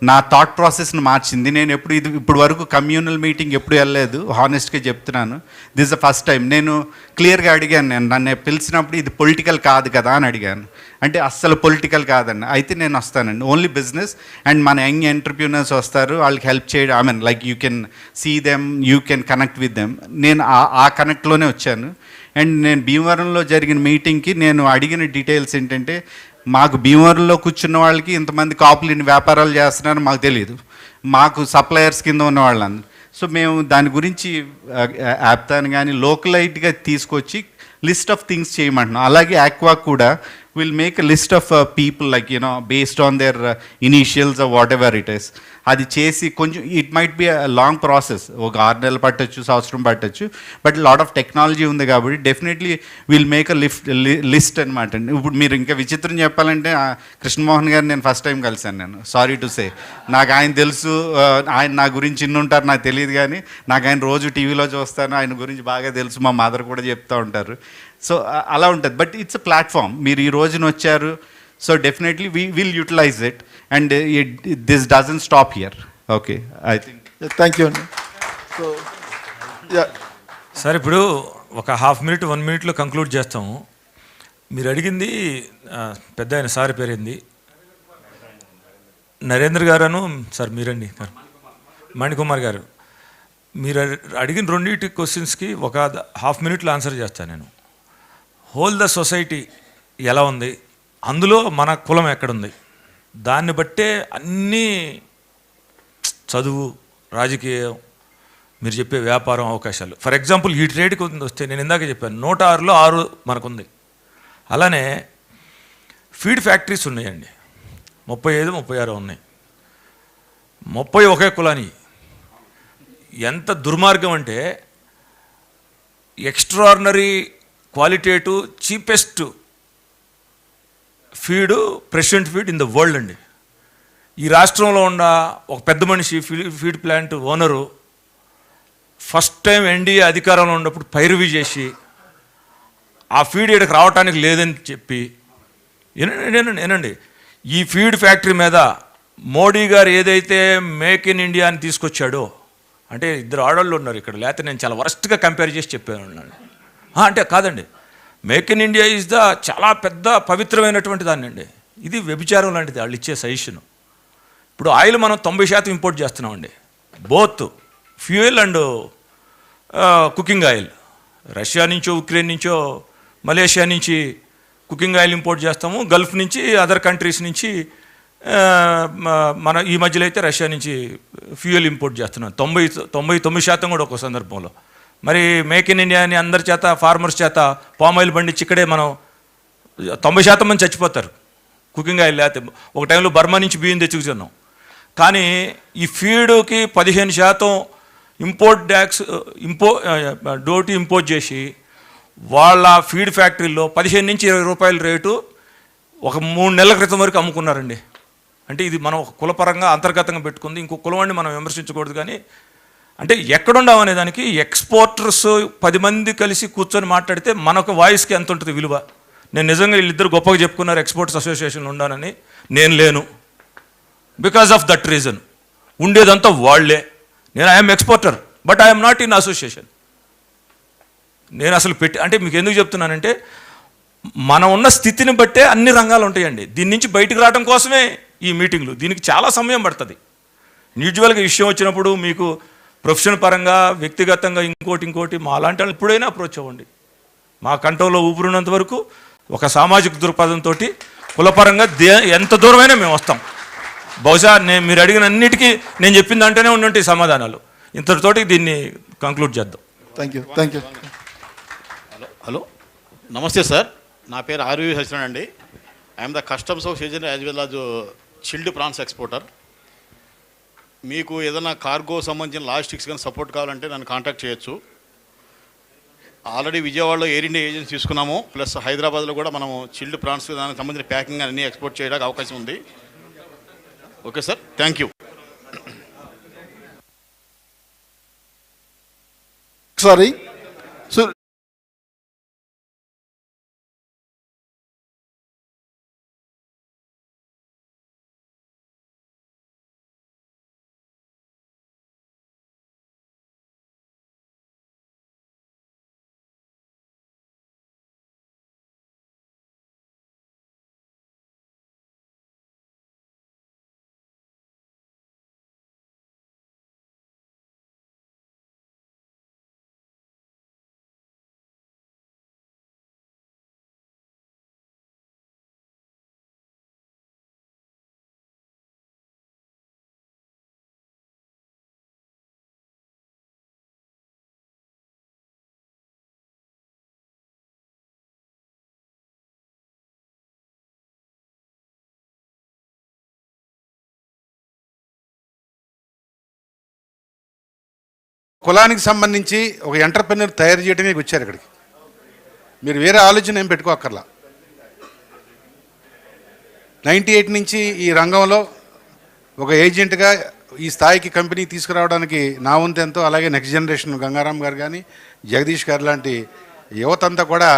నా థాట్ ప్రాసెస్ని మార్చింది. నేను ఎప్పుడు ఇప్పుడు వరకు కమ్యూనల్ మీటింగ్ ఎప్పుడు వెళ్ళలేదు, హానెస్ట్గా చెప్తున్నాను. This the first time. నేను క్లియర్గా అడిగాను, నన్ను పిలిచినప్పుడు ఇది పొలిటికల్ కాదు కదా అని అడిగాను. అంటే అస్సలు పొలిటికల్ కాదండి. అయితే నేను వస్తానండి, ఓన్లీ బిజినెస్. అండ్ మన యంగ్ ఎంటర్ప్రీనర్స్ వస్తారు, వాళ్ళకి హెల్ప్ చేయడం, I mean like you can see them, you can connect with them. నేను ఆ కనెక్ట్లోనే వచ్చాను. అండ్ నేను భీమవరంలో జరిగిన మీటింగ్కి నేను అడిగిన డీటెయిల్స్ ఏంటంటే, మాకు భీమవరంలో కూర్చున్న వాళ్ళకి ఇంతమంది కాపులు ఇన్ని వ్యాపారాలు చేస్తున్నారని మాకు తెలియదు, మాకు సప్లయర్స్ కింద ఉన్న వాళ్ళని. సో మేము దాని గురించి యాప్తాను కానీ లోకలైట్గా తీసుకొచ్చి లిస్ట్ ఆఫ్ థింగ్స్ చేయమంటున్నాం. అలాగే ఆక్వా కూడా will make a list of people, like, you know, based on their initials or whatever it is. అది చేసి కొంచెం it might be long process, ఒక 6 నెలలు పట్టచ్చు, సంవత్సరం పట్టచ్చు, బట్ లాట్ ఆఫ్ టెక్నాలజీ ఉంది కాబట్టి definitely will make a list అనమాట అండి. ఇప్పుడు మీరు ఇంకా విచిత్రం చెప్పాలంటే, కృష్ణమోహన్ గారిని నేను ఫస్ట్ టైం కలిశాను. నేను సారీ టు సే, నాకు ఆయన తెలుసు, ఆయన నా గురించి ఇన్నుంటారు, నాకు తెలియదు, కానీ నాకు ఆయన రోజు టీవీలో చూస్తాను, ఆయన గురించి బాగా తెలుసు, మా మదర్ కూడా చెప్తూ ఉంటారు. సో అలా ఉంటుంది. But it's a platform. మీరు ఈ రోజున వచ్చారు, so definitely we will utilise it, and this doesn't stop here. Okay, I think. Thank you అండి. సో సార్, ఇప్పుడు ఒక 1/2 minute 1 minuteలో కంక్లూడ్ చేస్తాము. మీరు అడిగింది పెద్ద ఆయన సార్ పేరేంది, నరేంద్ర గారను సార్, మీరండి మణికుమార్ గారు. మీరు అడిగిన రెండింటి క్వశ్చన్స్కి ఒక 1/2 minuteలో ఆన్సర్ చేస్తాను నేను. హోల్ ద సొసైటీ ఎలా ఉంది, అందులో మన కులం ఎక్కడుంది, దాన్ని బట్టే అన్నీ, చదువు, రాజకీయం, మీరు చెప్పే వ్యాపారం అవకాశాలు. ఫర్ ఎగ్జాంపుల్ ఈ ట్రేడ్కి వస్తే నేను ఇందాక చెప్పాను 106లో 6 మనకుంది. అలానే ఫీడ్ ఫ్యాక్టరీస్ ఉన్నాయండి, 35, 36 ఉన్నాయి. 30 ఒకే కులాని. ఎంత దుర్మార్గం అంటే, extraordinary qualitative cheapest feed, president feed in the world అండి. ఈ రాష్ట్రంలో ఉన్న ఒక పెద్ద మనిషి, feed plant owner, first time NDA అధికారంలో ఉన్నప్పుడు పైరవీ చేసి ఆ ఫీడ్ ఇక్కడికి రావడానికి లేదని చెప్పి, ఏనండి ఈ ఫీడ్ ఫ్యాక్టరీ మీద మోడీ గారు ఏదైతే మేక్ ఇన్ ఇండియా అని తీసుకొచ్చాడో, అంటే 2 ఆడవాళ్ళు ఉన్నారు ఇక్కడ, లేకపోతే నేను చాలా వరస్ట్గా కంపేర్ చేసి చెప్పాను. అంటే కాదండి, make in India is the చాలా పెద్ద పవిత్రమైనటువంటి దాన్ని అండి. ఇది వ్యభిచారం లాంటిది వాళ్ళు ఇచ్చే సజెషన్. ఇప్పుడు ఆయిల్ మనం 90% ఇంపోర్ట్ చేస్తున్నామండి, both fuel and cooking oil. Russia నుంచో, ఉక్రెయిన్ నుంచో, మలేషియా నుంచి కుకింగ్ ఆయిల్ ఇంపోర్ట్ చేస్తాము, గల్ఫ్ నుంచి, అదర్ కంట్రీస్ నుంచి. మన ఈ మధ్యలో అయితే రష్యా నుంచి ఫ్యూయల్ ఇంపోర్ట్ చేస్తున్నాం, 99% కూడా ఒక సందర్భంలో. మరి మేక్ ఇన్ ఇండియా అని అందరి చేత, ఫార్మర్స్ చేత పామ్ ఆయిల్ పండించి ఇక్కడే మనం 90% మంది చచ్చిపోతారు కుకింగ్ ఆయిల్ లేకపోతే. ఒక టైంలో బర్మా నుంచి బియ్యం తెచ్చుకున్నాం. కానీ ఈ ఫీడ్కి 15% ఇంపోర్ట్ ట్యాక్స్ డ్యూటీ ఇంపోజ్ చేసి వాళ్ళ ఫీడ్ ఫ్యాక్టరీలో 15 నుంచి 20 రూపాయల రేటు ఒక 3 నెలల క్రితం వరకు అమ్ముకున్నారండి. అంటే ఇది మనం కులపరంగా అంతర్గతంగా పెట్టుకుంది, ఇంకో కులవాడిని మనం విమర్శించకూడదు. కానీ అంటే ఎక్కడుండాం అనే దానికి ఎక్స్పోర్టర్స్ 10 మంది కలిసి కూర్చొని మాట్లాడితే మనకు వాయిస్కి ఎంత ఉంటుంది విలువ. నేను నిజంగా వీళ్ళిద్దరు గొప్పగా చెప్పుకున్నారు ఎక్స్పోర్ట్స్ అసోసియేషన్ ఉండాలని, నేను లేను. Because of that reason. ఉండేదంతా వాళ్లే. నేను I'm exporter, but I'm not in association. నేను అసలు అంటే మీకు ఎందుకు చెప్తున్నానంటే, మనం ఉన్న స్థితిని బట్టే అన్ని రంగాలు ఉంటాయండి. దీని నుంచి బయటకు రావడం కోసమే ఈ మీటింగ్లు. దీనికి చాలా సమయం పడుతుంది. యూజువల్గా విషయం వచ్చినప్పుడు మీకు ప్రొఫెషన్ పరంగా, వ్యక్తిగతంగా ఇంకోటి మా అలాంటి వాళ్ళు ఎప్పుడైనా అప్రోచ్ అవ్వండి. మా కంఠంలో ఊపిరినంత వరకు ఒక సామాజిక దృక్పథంతో కులపరంగా ఎంత దూరమైనా మేము వస్తాం. బహుశా మీరు అడిగిన అన్నిటికీ నేను చెప్పిన దాంట్లోనే ఉండే సమాధానాలు. ఇంతటితోటి దీన్ని కంక్లూడ్ చేద్దాం. Thank you. Thank you. Hello, నమస్తే సార్. నా పేరు ఆర్వి హసన్ అండి. I'm the customs of season as well as chilled prawns exporter. మీకు ఏదైనా కార్గో సంబంధించిన లాజిస్టిక్స్ కానీ సపోర్ట్ కావాలంటే నన్ను కాంటాక్ట్ చేయొచ్చు. ఆల్రెడీ విజయవాడలో ఎయిర్ ఇండియా ఏజెన్సీ తీసుకున్నాము, ప్లస్ హైదరాబాద్లో కూడా మనము చిల్డ్ ప్రాన్స్ దానికి సంబంధించిన ప్యాకింగ్ అన్నీ ఎక్స్పోర్ట్ చేయడానికి అవకాశం ఉంది. Okay sir, thank you. Sorry. So కులానికి సంబంధించి ఒక ఎంటర్ప్రెన్యూర్ తయారు చేయడానికి వచ్చారు ఇక్కడికి. మీరు వేరే ఆలోచన ఏం పెట్టుకోక్కర్లా. 98 నుంచి ఈ రంగంలో ఒక ఏజెంట్గా ఈ స్థాయికి కంపెనీ తీసుకురావడానికి నా వంతు ఎంతో, అలాగే నెక్స్ట్ జనరేషన్ గంగారాం గారు కానీ జగదీష్ గారు లాంటి యువతంతా కూడా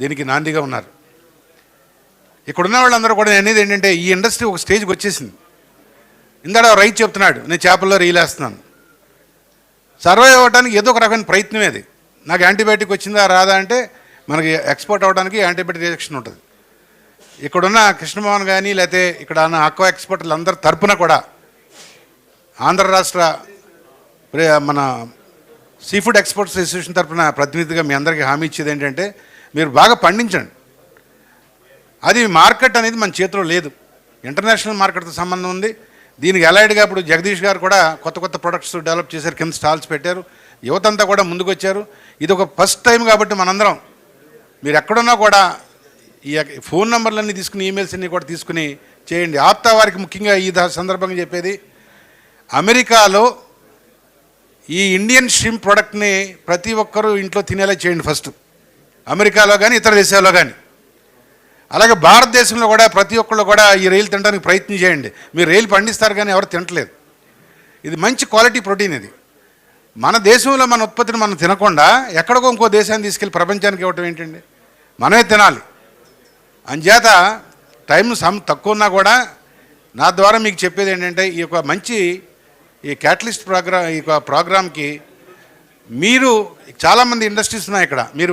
దీనికి నాందిగా ఉన్నారు. ఇక్కడున్న వాళ్ళందరూ కూడా నేను అనేది ఏంటంటే ఈ ఇండస్ట్రీ ఒక స్టేజ్కి వచ్చేసింది. ఇందాడ రైతు చెప్తున్నాడు నేను చేపల్లో రీలేస్తున్నాను. సర్వైవ్ అవ్వడానికి ఏదో ఒక రకమైన ప్రయత్నమే అది. నాకు యాంటీబయాటిక్ వచ్చిందా రాదా అంటే మనకి ఎక్స్పోర్ట్ అవ్వడానికి యాంటీబయాటిక్ రియాక్షన్ ఉంటుంది. ఇక్కడున్న కృష్ణమోహన్ కానీ లేకపోతే ఇక్కడ ఉన్న ఆక్వా ఎక్స్పోర్టర్లు అందరి తరపున కూడా ఆంధ్ర రాష్ట్ర మన సీ ఫుడ్ ఎక్స్పోర్ట్స్ అసోసియేషన్ తరపున ప్రతినిధిగా మీ అందరికీ హామీ ఇచ్చేది ఏంటంటే మీరు బాగా పండించండి. అది మార్కెట్ అనేది మన చేతిలో లేదు, ఇంటర్నేషనల్ మార్కెట్తో సంబంధం ఉంది. దీనికి అలైడ్గా ఇప్పుడు జగదీష్ గారు కూడా కొత్త కొత్త ప్రొడక్ట్స్ డెవలప్ చేశారు, కింద స్టాల్స్ పెట్టారు, యువతంతా కూడా ముందుకు వచ్చారు. ఇది ఒక ఫస్ట్ టైం కాబట్టి మనందరం మీరు ఎక్కడున్నా కూడా ఈ ఫోన్ నెంబర్లన్నీ తీసుకుని ఈమెయిల్స్ అన్నీ కూడా తీసుకుని చేయండి. ఆప్తా వారికి ముఖ్యంగా ఈ సందర్భంగా చెప్పేది, అమెరికాలో ఈ ఇండియన్ షింప్ ప్రోడక్ట్ని ప్రతి ఒక్కరూ ఇంట్లో తినేలా చేయండి ఫస్ట్, అమెరికాలో కానీ ఇతర దేశాల్లో కానీ. అలాగే భారతదేశంలో కూడా ప్రతి ఒక్కళ్ళు కూడా ఈ రైలు తినడానికి ప్రయత్నం చేయండి. మీరు రైలు పండిస్తారు కానీ ఎవరు తినట్లేదు. ఇది మంచి క్వాలిటీ ప్రోటీన్. ఇది మన దేశంలో మన ఉత్పత్తిని మనం తినకుండా ఎక్కడికో ఇంకో దేశాన్ని తీసుకెళ్ళి ప్రపంచానికి ఇవ్వటం ఏంటండి? మనమే తినాలి. అంచేత టైం తక్కువ ఉన్నా కూడా నా ద్వారా మీకు చెప్పేది ఏంటంటే ఈ యొక్క మంచి ఈ క్యాటలిస్ట్ ఈ ప్రోగ్రామ్కి మీరు చాలామంది ఇండస్ట్రీస్ ఉన్నాయి ఇక్కడ, మీరు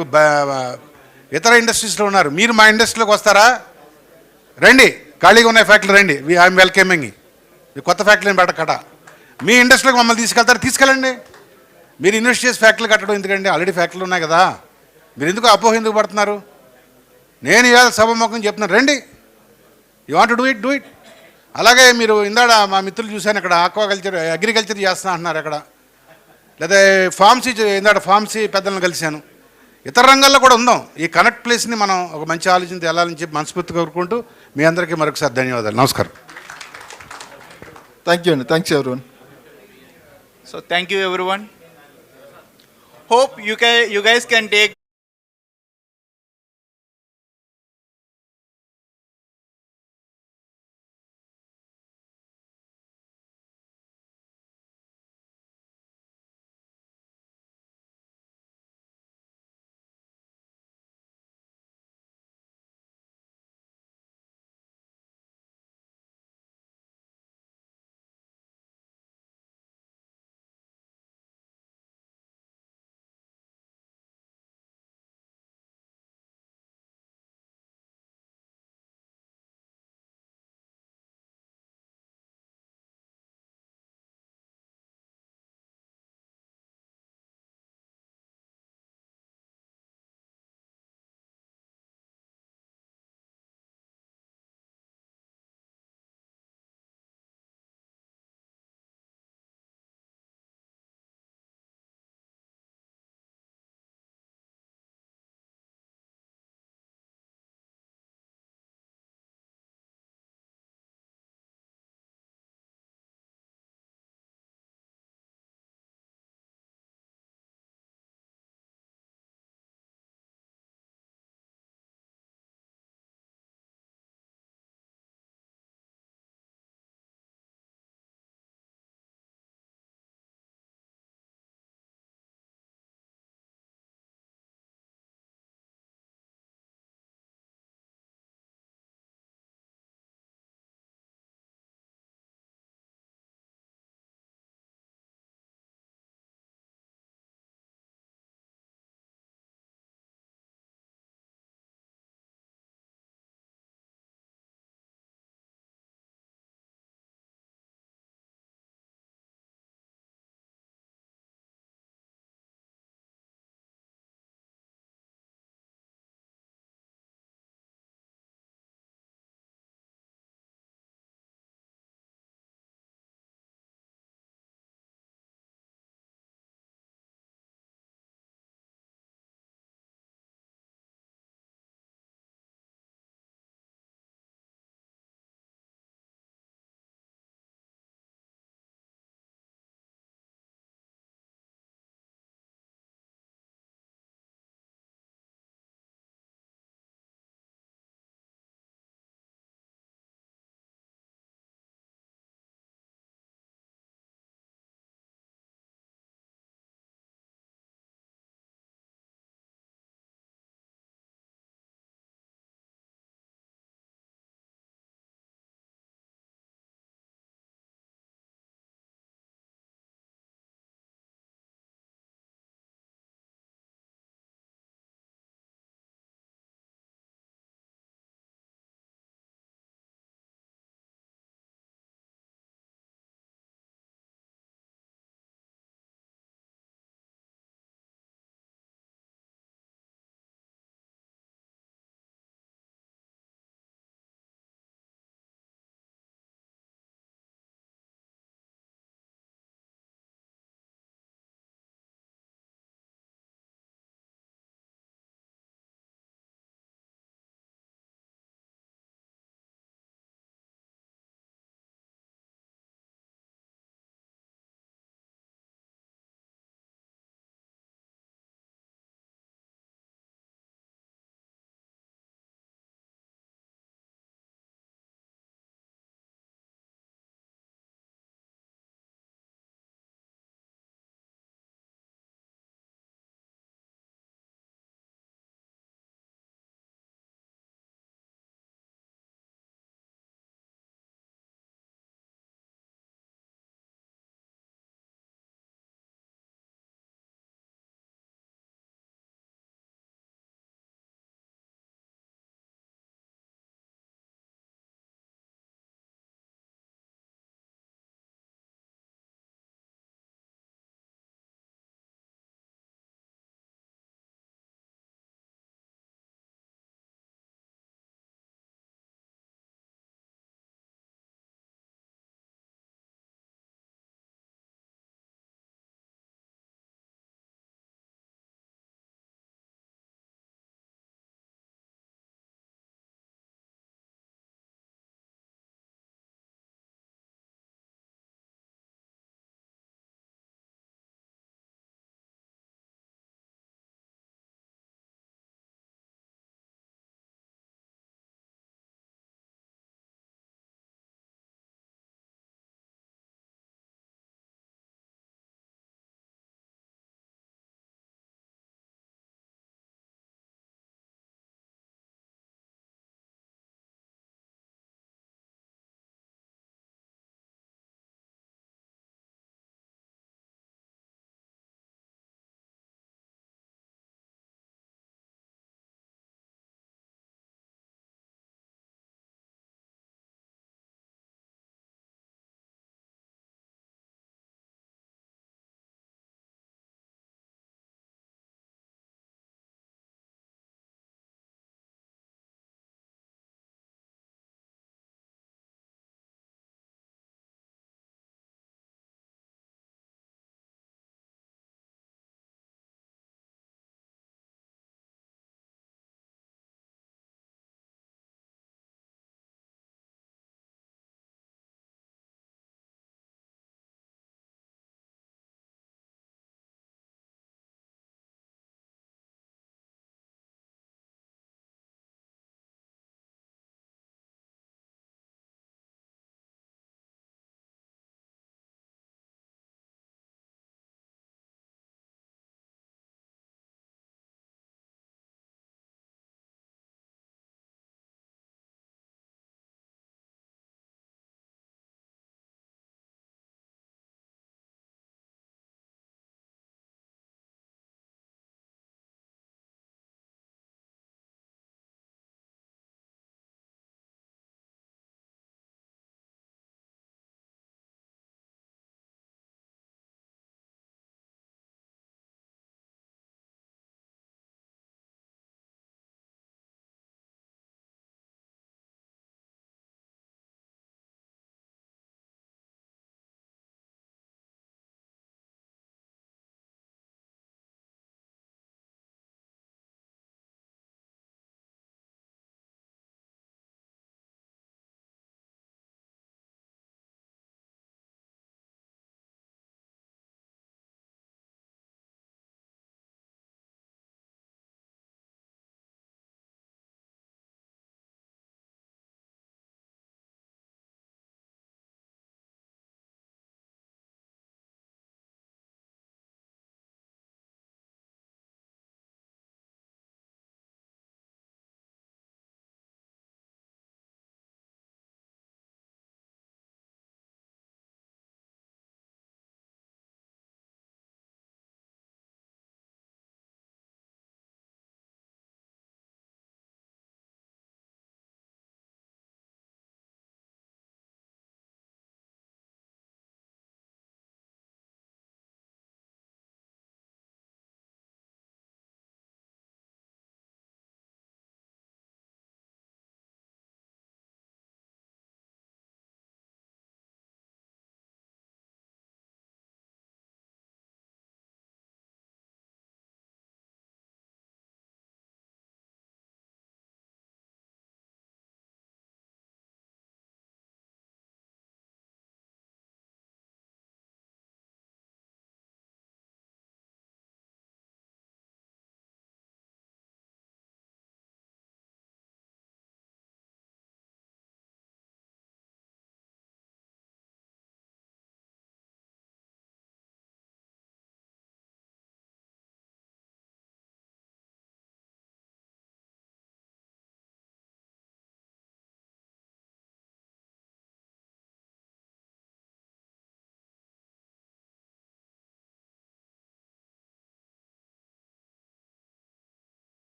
ఇతర ఇండస్ట్రీస్లో ఉన్నారు, మీరు మా ఇండస్ట్రీలోకి వస్తారా? రండి, ఖాళీగా ఉన్న ఫ్యాక్టరీ రండి, ఐఎమ్ వెల్కమింగ్. మీ కొత్త ఫ్యాక్టరీని పెట్టకట, మీ ఇండస్ట్రీలోకి మమ్మల్ని తీసుకెళ్తారు, తీసుకెళ్ళండి. మీరు ఇన్వెస్ట్ చేసి ఫ్యాక్టరీలు కట్టడం ఎందుకండి? ఆల్రెడీ ఫ్యాక్టరీలు ఉన్నాయి కదా, మీరు ఎందుకు అపోహ ఎందుకు పడుతున్నారు? నేను ఇవాళ సభముఖం చెప్తున్నాను, రండి. You want do it, do it. అలాగే మీరు ఇందాడ మా మిత్రులు చూశాను ఇక్కడ ఆక్వాకల్చర్ అగ్రికల్చర్ చేస్తున్నా అంటున్నారు అక్కడ, లేదా ఫార్మసీ ఇందాడ ఫార్మసీ పెద్దలను కలిశాను. ఇతర రంగాల్లో కూడా ఉందాం. ఈ కనెక్ట్ ప్లేస్ని మనం ఒక మంచి ఆలోచనతో వెళ్ళాలని చెప్పి మనస్ఫూర్తిగా కోరుకుంటూ మీ అందరికీ మరొకసారి ధన్యవాదాలు. నమస్కారం. Thank you, and thanks everyone. So thank you everyone. Hope you guys can take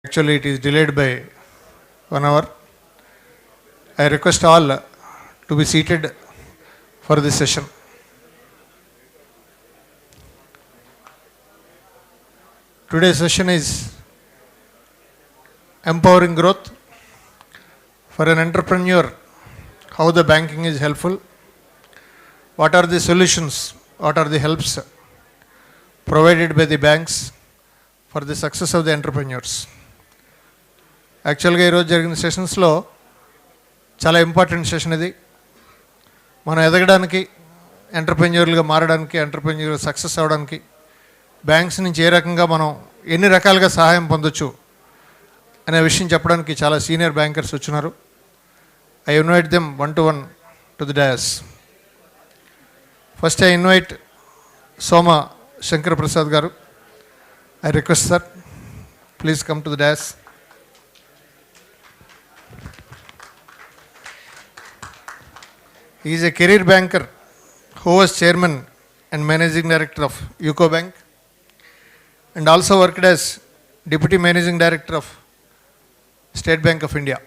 Actually, it is delayed by 1 hour. I request all to be seated for this session. Today's session is empowering growth for an entrepreneur. How the banking is helpful. What are the solutions? What are the helps provided by the banks for the success of the entrepreneurs? యాక్చువల్గా ఈరోజు జరిగిన సెషన్స్లో చాలా important session ఇది. మనం ఎదగడానికి, ఎంటర్ప్రెన్యూర్లుగా మారడానికి, entrepreneur success అవ్వడానికి banks నుంచి ఏ రకంగా మనం ఎన్ని రకాలుగా సహాయం పొందొచ్చు అనే విషయం చెప్పడానికి చాలా సీనియర్ బ్యాంకర్స్ వచ్చినారు. I invite them 1-to-1 to the dais. First I invite Soma Shankar Prasad garu. I request sir, please come to the dais. He is a career banker who was chairman and managing director of UCO Bank and also worked as deputy managing director of State Bank of India.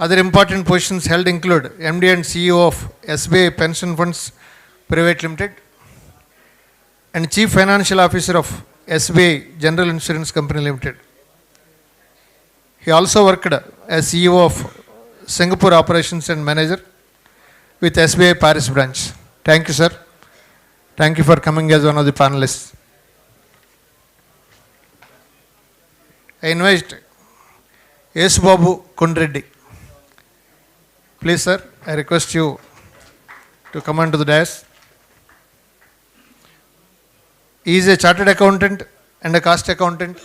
Other important positions held include MD and CEO of SBI Pension Funds Private Limited and Chief Financial Officer of SBI General Insurance Company Limited. He also worked as CEO of Singapore Operations and Manager with SBI Paris branch. Thank you, sir. Thank you for coming as one of the panelists. I invite Babu Kundreddy. Please, sir, I request you to come on to the dais. He is a chartered accountant and a cost accountant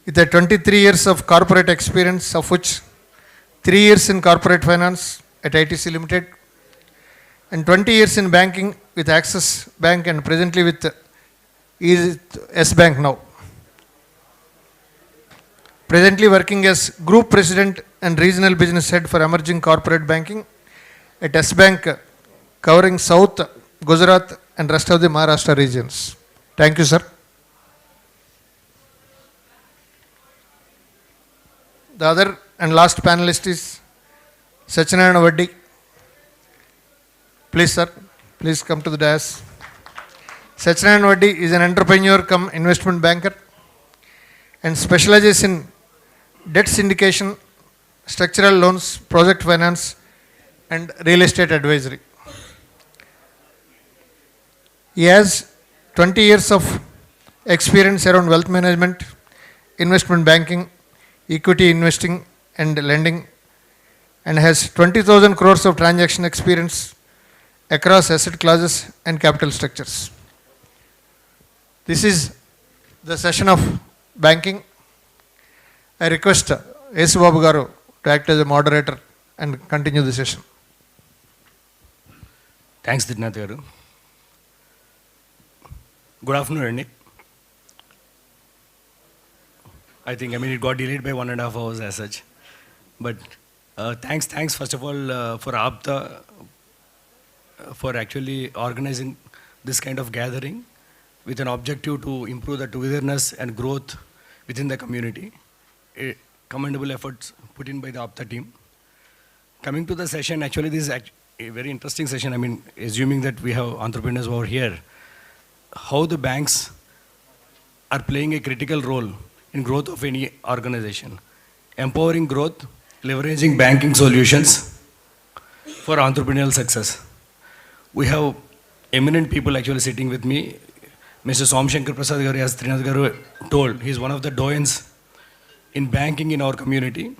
with a 23 years of corporate experience, of which 3 years in corporate finance at ITC Limited and 20 years in banking with Axis Bank and presently with S Bank now. Presently working as Group President and Regional Business Head for Emerging Corporate Banking at S Bank, covering South, Gujarat and rest of the Maharashtra regions. Thank you, sir. The other and last panelist is Sachinarayana Vaddi. Please, sir, please come to the dais. Sachinarayana Vaddi is an entrepreneur cum investment banker and specializes in debt syndication, structural loans, project finance and real estate advisory. He has 20 years of experience around wealth management, investment banking, equity investing and lending, and has 20,000 crores of transaction experience across asset classes and capital structures. This is the session of banking. I request Babu Garu to act as a moderator and continue the session. Thanks, Didnath Garu. Good afternoon, Andy. I think, it got delayed by 1.5 hours as such. But thanks first of all for APTA for actually organizing this kind of gathering with an objective to improve the togetherness and growth within the community. Commendable efforts put in by the APTA team. Coming to the session, actually this is a very interesting session. Assuming that we have entrepreneurs over here, how the banks are playing a critical role in growth of any organization. Empowering growth, leveraging banking solutions for entrepreneurial success. We have eminent people actually sitting with me. Mr. Som Shankar Prasad Garu, as Trinath Garu told, he is one of the doyens in banking in our community.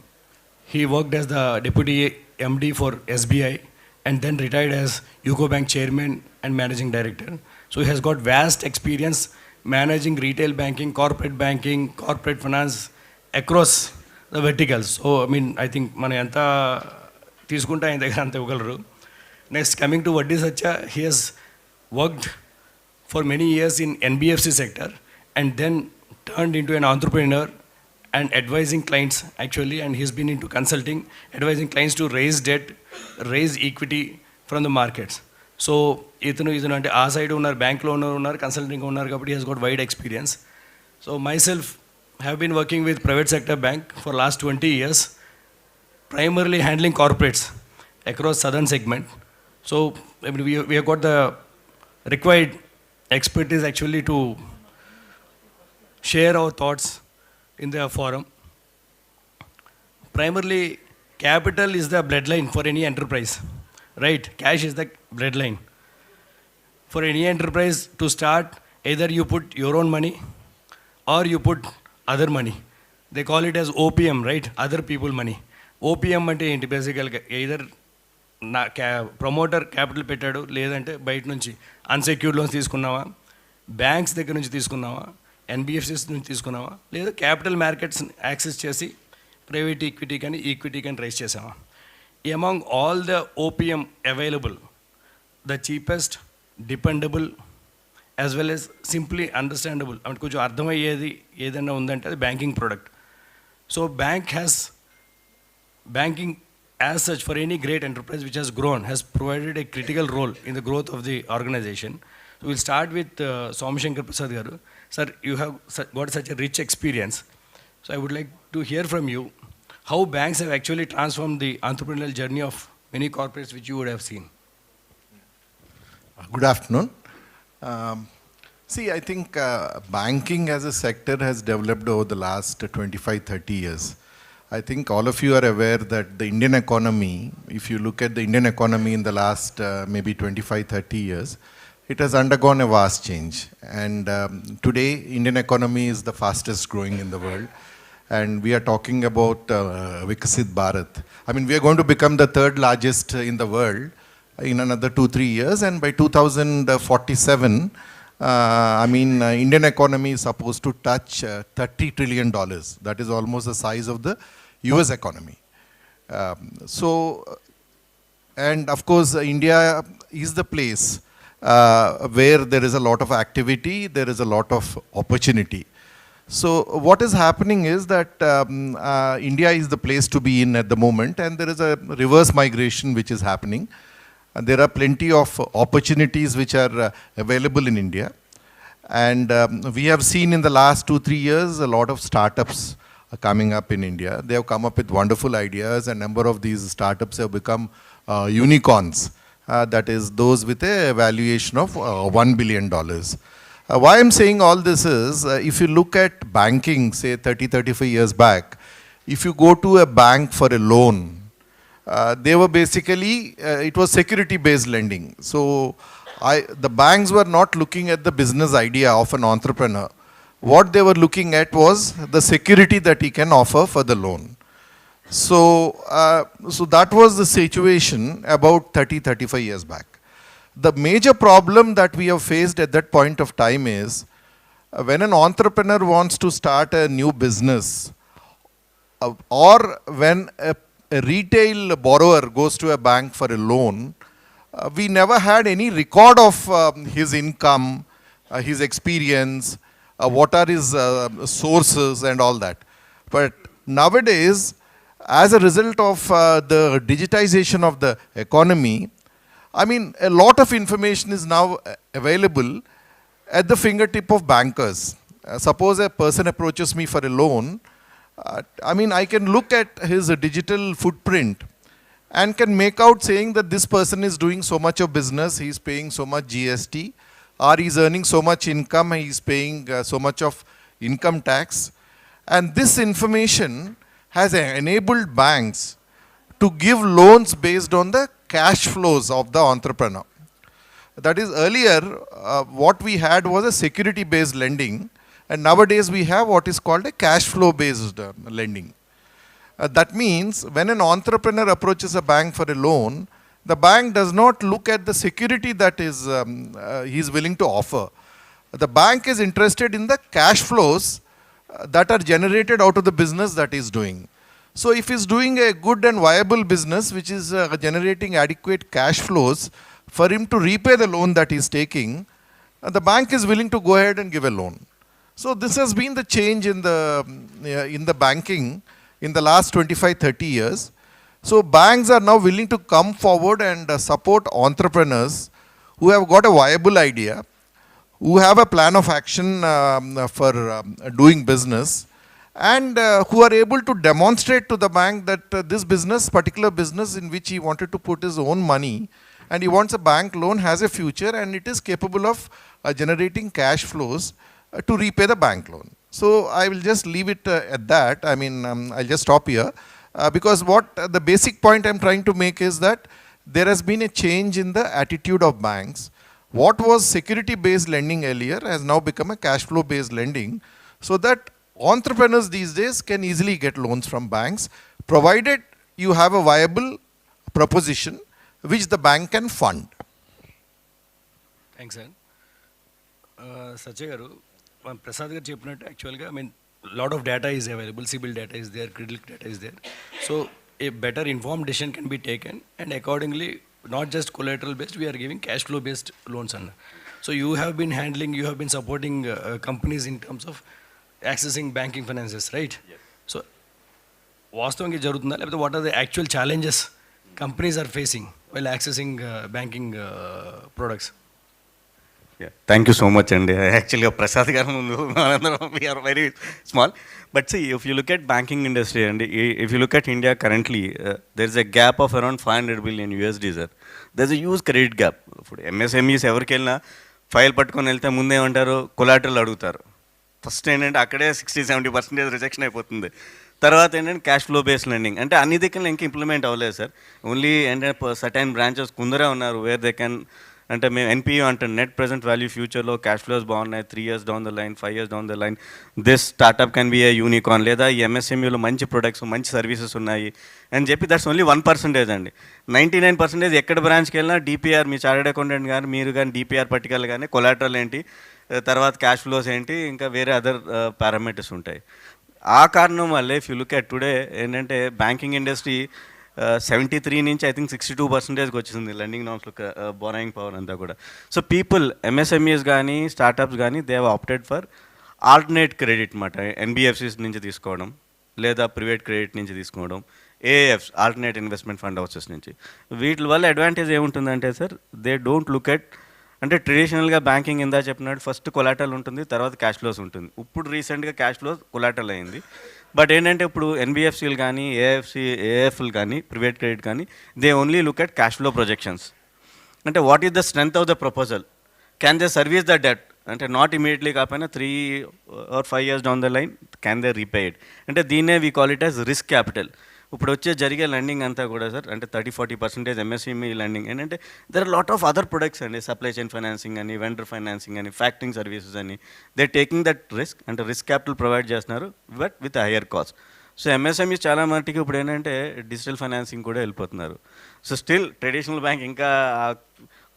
He worked as the Deputy MD for SBI and then retired as UCO Bank Chairman and Managing Director. So he has got vast experience managing retail banking, corporate finance across the verticals. So, I think మన ఎంత తీసుకుంటే ఆయన దగ్గర అంత ఇవ్వగలరు. Next, coming to Vaddi Satya, he has worked for many years in NBFC sector and then turned into an entrepreneur and advising clients actually, and he's been into consulting, advising clients to raise debt, raise equity from the markets. So, ఇతను అంటే ఆ side ఉన్నారు, బ్యాంక్లో ఉన్నారు, consulting ఉన్నారు కాబట్టి he has got wide experience. So myself, have been working with private sector bank for last 20 years, primarily handling corporates across southern segment. So I mean, we have got the required expertise actually to share our thoughts in the forum. Primarily, capital is the bloodline for any enterprise, right? Cash is the bloodline. For any enterprise to start, either you put your own money or you put other money. They call it as OPM, right? Other people money. OPM అంటే ఏంటి బేసికల్గా either నా promoter capital పెట్టాడు, లేదంటే బయట నుంచి unsecured loans తీసుకున్నావా, banks దగ్గర నుంచి తీసుకున్నావా, ఎన్బిఎఫ్సిస్ నుంచి తీసుకున్నావా, లేదా క్యాపిటల్ మార్కెట్స్ యాక్సెస్ చేసి ప్రైవేట్ ఈక్విటీ కానీ రైజ్ చేసావా. Among all the OPM available, the cheapest, dependable as well as simply understandable, అంటే కొంచెం అర్థమయ్యేది ఏదైనా ఉందంటే అది banking product. So banking as such for any great enterprise which has grown has provided a critical role in the growth of the organization. So we'll start with Somashankar Prasad garu. Sir, you have got such a rich experience. So I would like to hear from you how banks have actually transformed the entrepreneurial journey of many corporates which you would have seen. Good afternoon. See, I think banking as a sector has developed over the last 25-30 years. I think all of you are aware that the Indian economy, if you look at the Indian economy in the last maybe 25-30 years, it has undergone a vast change. And today, Indian economy is the fastest growing in the world. And we are talking about Vikasit Bharat. I mean, we are going to become the third largest in the world in another 2-3 years. And by 2047, Indian economy is supposed to touch $30 trillion. That is almost the size of the US economy. And of course, India is the place where there is a lot of activity, there is a lot of opportunity. So what is happening is that India is the place to be in at the moment, and there is a reverse migration which is happening. There are plenty of opportunities which are available in India. And we have seen in the last 2-3 years a lot of startups are coming up in India. They have come up with wonderful ideas. A number of these startups have become unicorns. That is, those with a valuation of $1 billion. Why I'm saying all this is, if you look at banking, say 30-35 years back, if you go to a bank for a loan, they were basically, it was security-based lending. So the banks were not looking at the business idea of an entrepreneur. What they were looking at was the security that he can offer for the loan. So that was the situation about 30-35 years back. The major problem that we have faced at that point of time is when an entrepreneur wants to start a new business, or when a retail borrower goes to a bank for a loan, we never had any record of his income, his experience, what are his sources and all that. But nowadays, as a result of the digitization of the economy, I mean, a lot of information is now available at the fingertip of bankers. Suppose a person approaches me for a loan, I can look at his digital footprint and can make out saying that this person is doing so much of business, he is paying so much GST, or he is earning so much income, he is paying so much of income tax. And this information has enabled banks to give loans based on the cash flows of the entrepreneur. That is, earlier what we had was a security-based lending, and nowadays we have what is called a cash flow-based lending. That means when an entrepreneur approaches a bank for a loan, the bank does not look at the security that he is willing to offer. The bank is interested in the cash flows that are generated out of the business that he is doing. So if he is doing a good and viable business which is generating adequate cash flows for him to repay the loan that he is taking, the bank is willing to go ahead and give a loan. So this has been the change in the banking in the last 25-30 years. So banks are now willing to come forward and support entrepreneurs who have got a viable idea, who have a plan of action for doing business, and who are able to demonstrate to the bank that this business, particular business in which he wanted to put his own money and he wants a bank loan, has a future and it is capable of generating cash flows to repay the bank loan. So I will just leave it at that. I mean, I'll just stop here because what the basic point I'm trying to make is that there has been a change in the attitude of banks. What was security-based lending earlier has now become a cash flow-based lending, so that entrepreneurs these days can easily get loans from banks, provided you have a viable proposition which the bank can fund. Thanks, sir. Satya garu, Prasad garu cheppinattu actually, I mean, lot of data is available, CIBIL data is there, credit data is there. So a better informed decision can be taken, and accordingly, not just collateral based, we are giving cash flow based loans. So you have been handling, you have been supporting companies in terms of accessing banking finances, right? Yes. So వాస్తవంగా జరుగుతుందా, లేకపోతే what are the actual challenges companies are facing while accessing banking products? Yeah, thank you so much. And actually, Prasad garu mundu we are very small. But see, if you look at banking industry and if you look at India currently, there is a gap of around 500 billion USD, sir. There is a huge credit gap. For MSMEs ఎవరికి వెళ్ళినా file పట్టుకొని వెళ్తే ముందే ఏమంటారు, collateral అడుగుతారు. First ఏంటంటే అక్కడే 60-70% rejection అయిపోతుంది. తర్వాత ఏంటంటే క్యాష్ ఫ్లో బేస్డ్ లెండింగ్, అంటే అన్ని దగ్గర ఇంకా ఇంప్లిమెంట్ అవ్వలేదు సార్. ఓన్లీ ఏంటంటే సర్టైన్ బ్రాంచెస్ కొందరే ఉన్నారు వేర్ దే కెన్, అంటే మేము ఎన్పియూ అంటే నెట్ ప్రెజెంట్ వాల్యూ ఫ్యూచర్లో క్యాష్ ఫ్లోస్ బాగున్నాయి, 3 years down the line, 5 years down the line this startup can be A unicorn, లేదా ఈ ఎంఎస్ఎంఈలో మంచి ప్రొడక్ట్స్ మంచి సర్వీసెస్ ఉన్నాయి అని చెప్పి దట్స్ ఓన్లీ 1% అండి. 99% ఎక్కడ బ్రాంచ్కి వెళ్ళినా డిపిఆర్, మీ చార్టెడ్ అకౌంటెంట్ కానీ మీరు కానీ డిపిఆర్ పట్టికలు కానీ కొలాటరల్ ఏంటి, తర్వాత క్యాష్ ఫ్లోస్ ఏంటి, ఇంకా వేరే అదర్ పారామీటర్స్ ఉంటాయి. ఆ కారణం వల్లే if you look at today ఏంటంటే బ్యాంకింగ్ ఇండస్ట్రీ 73 నుంచి ఐ థింక్ 62% వచ్చింది లెండింగ్ నామ్స్లో బోరాయింగ్ పవర్ అంతా కూడా. సో పీపుల్ ఎంఎస్ఎంఈస్ కానీ స్టార్టప్స్ కానీ they have opted for alternate credit మాట, ఎన్బిఎఫ్సిస్ నుంచి తీసుకోవడం లేదా ప్రైవేట్ క్రెడిట్ నుంచి తీసుకోవడం, ఏఎఫ్స్ ఆల్టర్నేట్ ఇన్వెస్ట్మెంట్ ఫండ్ హౌసెస్ నుంచి. వీటి వల్ల అడ్వాంటేజ్ ఏముంటుందంటే sir, they don't look at, అంటే ట్రెడిషనల్గా బ్యాంకింగ్ ఇందా చెప్పినట్టు ఫస్ట్ కొలాటరల్ ఉంటుంది, తర్వాత క్యాష్ ఫ్లోస్ ఉంటుంది. ఇప్పుడు రీసెంట్గా క్యాష్ ఫ్లోస్ కొలాటరల్ అయింది. బట్ ఏంటంటే ఇప్పుడు ఎన్బిఎఫ్సీలు కానీ ఏఎఫ్లు కానీ ప్రైవేట్ క్రెడిట్ కానీ they only look at cash flow projections. అంటే what is the strength of the proposal, can they service the debt, అంటే నాట్ ఇమీడియట్లీ కాకపోయినా 3 or 5 years down the line can they repay it. అంటే దీన్నే we call it as risk capital. ఇప్పుడు వచ్చే జరిగే lending అంతా కూడా సార్ అంటే 30-40% ఎంఎస్ఎంఈ లెండింగ్ ఏంటంటే there are lot of other products అండి, సప్లై చైన్ ఫైనాన్సింగ్ అని, వెండర్ ఫైనాన్సింగ్ అని, ఫ్యాక్టరింగ్ సర్వీసెస్ అని, దే టేకింగ్ దట్ రిస్క్, అంటే రిస్క్ క్యాపిటల్ ప్రొవైడ్ చేస్తున్నారు but with higher cost. So MSMEs చాలా మటుకు ఇప్పుడు ఏంటంటే డిజిటల్ ఫైనాన్సింగ్ కూడా వెళ్ళిపోతున్నారు. సో స్టిల్ ట్రెడిషనల్ బ్యాంక్ ఇంకా ఆ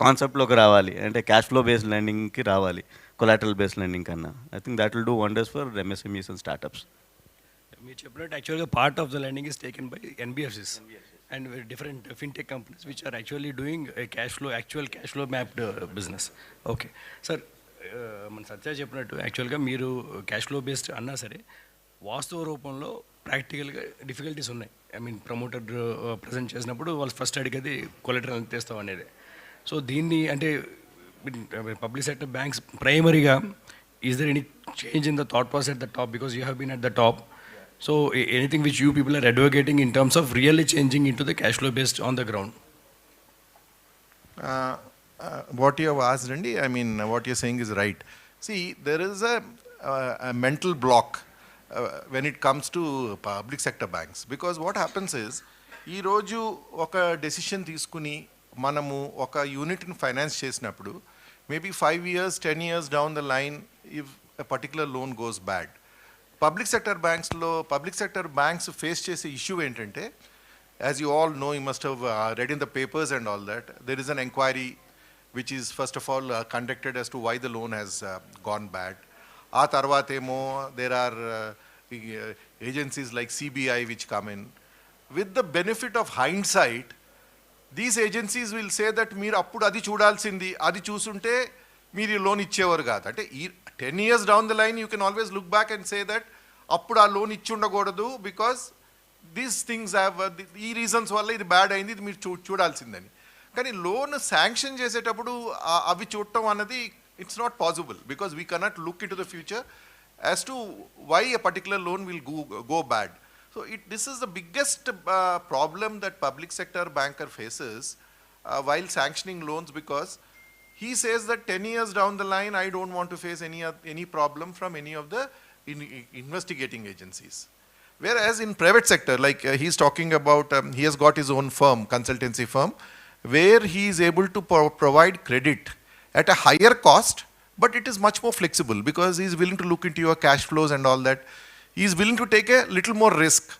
కాన్సెప్ట్లోకి రావాలి, అంటే క్యాష్ ఫ్లో బేస్డ్ లెండింగ్కి రావాలి కొలాటరల్ బేస్డ్ లెండింగ్ కన్నా. I think that will do wonders for MSMEs and startups. మీరు చెప్పినట్టు యాక్చువల్గా part of the lending is taken by NBFCs and different fintech companies which are actually doing actual cash flow mapped business. Okay sir, మన సత్య చెప్పినట్టు యాక్చువల్గా మీరు cash flow based అన్నా సరే వాస్తవ రూపంలో ప్రాక్టికల్గా డిఫికల్టీస్ ఉన్నాయి. ఐ మీన్ ప్రమోటర్ ప్రజెంట్ చేసినప్పుడు వాళ్ళు ఫస్ట్ అడిగేది కొలెటరల్ ఎంత తెస్తాం అనేది. సో దీన్ని అంటే పబ్లిక్ సెక్టర్ బ్యాంక్స్ ప్రైమరీగా is there any change in the thought process at the top, because you have been at the top. So anything which you people are advocating in terms of really changing into the cash flow based on the ground? What you have asked, Randy, I mean, what you're saying is right. See, there is a mental block when it comes to public sector banks, because what happens is, ee roju oka decision teeskuni manamu oka unit in finance chesinappudu maybe 5 years 10 years down the line if a particular loan goes bad, public sector banks face చేసే issue ఏంటంటే, as you all know, you must have read in the papers and all that, there is an enquiry which is first of all conducted as to why the loan has gone bad. ఆ తర్వాత ఏమో there are agencies like CBI which come in. With the benefit of hindsight, these agencies will say that మీరు అప్పుడు అది చూడాల్సింది, అది చూసుంటే మీరు ఈ లోన్ ఇచ్చేవారు కాదు. అంటే ఈ 10 years down the line, you can always look back and say that appudu aa loan ichi undagoradu because these things have ee reasons valla idi bad ayindi, idi meer chudalsindani. Kani loan sanction chesetappudu avi chudtam anadi it's not possible, because we cannot look into the future as to why a particular loan will go bad. So this is the biggest problem that public sector banker faces while sanctioning loans, because he says that 10 years down the line, I don't want to face any problem from any of the investigating agencies. Whereas in private sector, like he's talking about, he has got his own firm, consultancy firm, where he is able to provide credit at a higher cost, but it is much more flexible because he is willing to look into your cash flows and all that. He is willing to take a little more risk.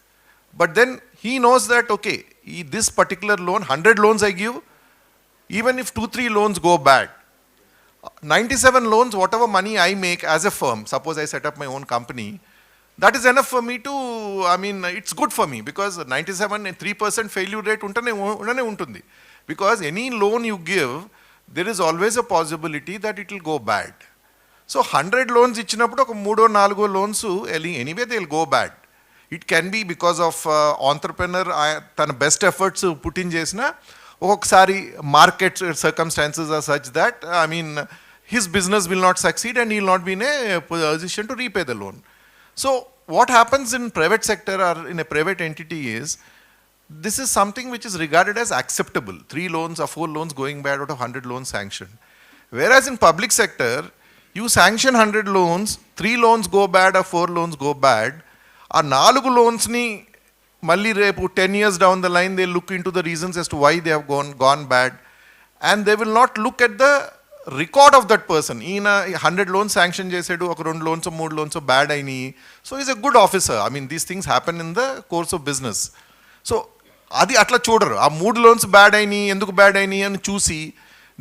But then he knows that, okay, this particular loan, 100 loans I give, even if 2-3 loans go bad, 97 loans, whatever money I make as a firm, suppose I set up my own company, that is enough for me to, I mean, it's good for me, because 97 and 3% failure rate untundi. Because any loan you give, there is always a possibility that it will go bad. So 100 loans ఇచ్చినప్పుడు ఒక 3-4 loans anyway they will go bad. It can be because of entrepreneur తన best efforts put in చేసిన ఒక్కొక్కసారి market circumstances are such that I mean his business will not succeed and he will not be in a position to repay the loan. So what happens in private sector or in a private entity is, this is something which is regarded as acceptable. 3 loans or 4 loans going bad out of 100 loans sanctioned. Whereas in public sector, you sanction 100 loans, 3 loans go bad or 4 loans go bad. Our 4 loans ni malli repu 10 years down the line, they look into the reasons as to why they have gone bad. And they will not look at the record of that person. In 100 loans sanction చేసాడు, ఒక 2 loans 3 loans bad అయినాయి. So he's a good officer. I mean, these things happen in the course of business. So అది అట్లా చూడరు. ఆ 3 loans bad అయినాయి, ఎందుకు bad అయినాయి అని చూసి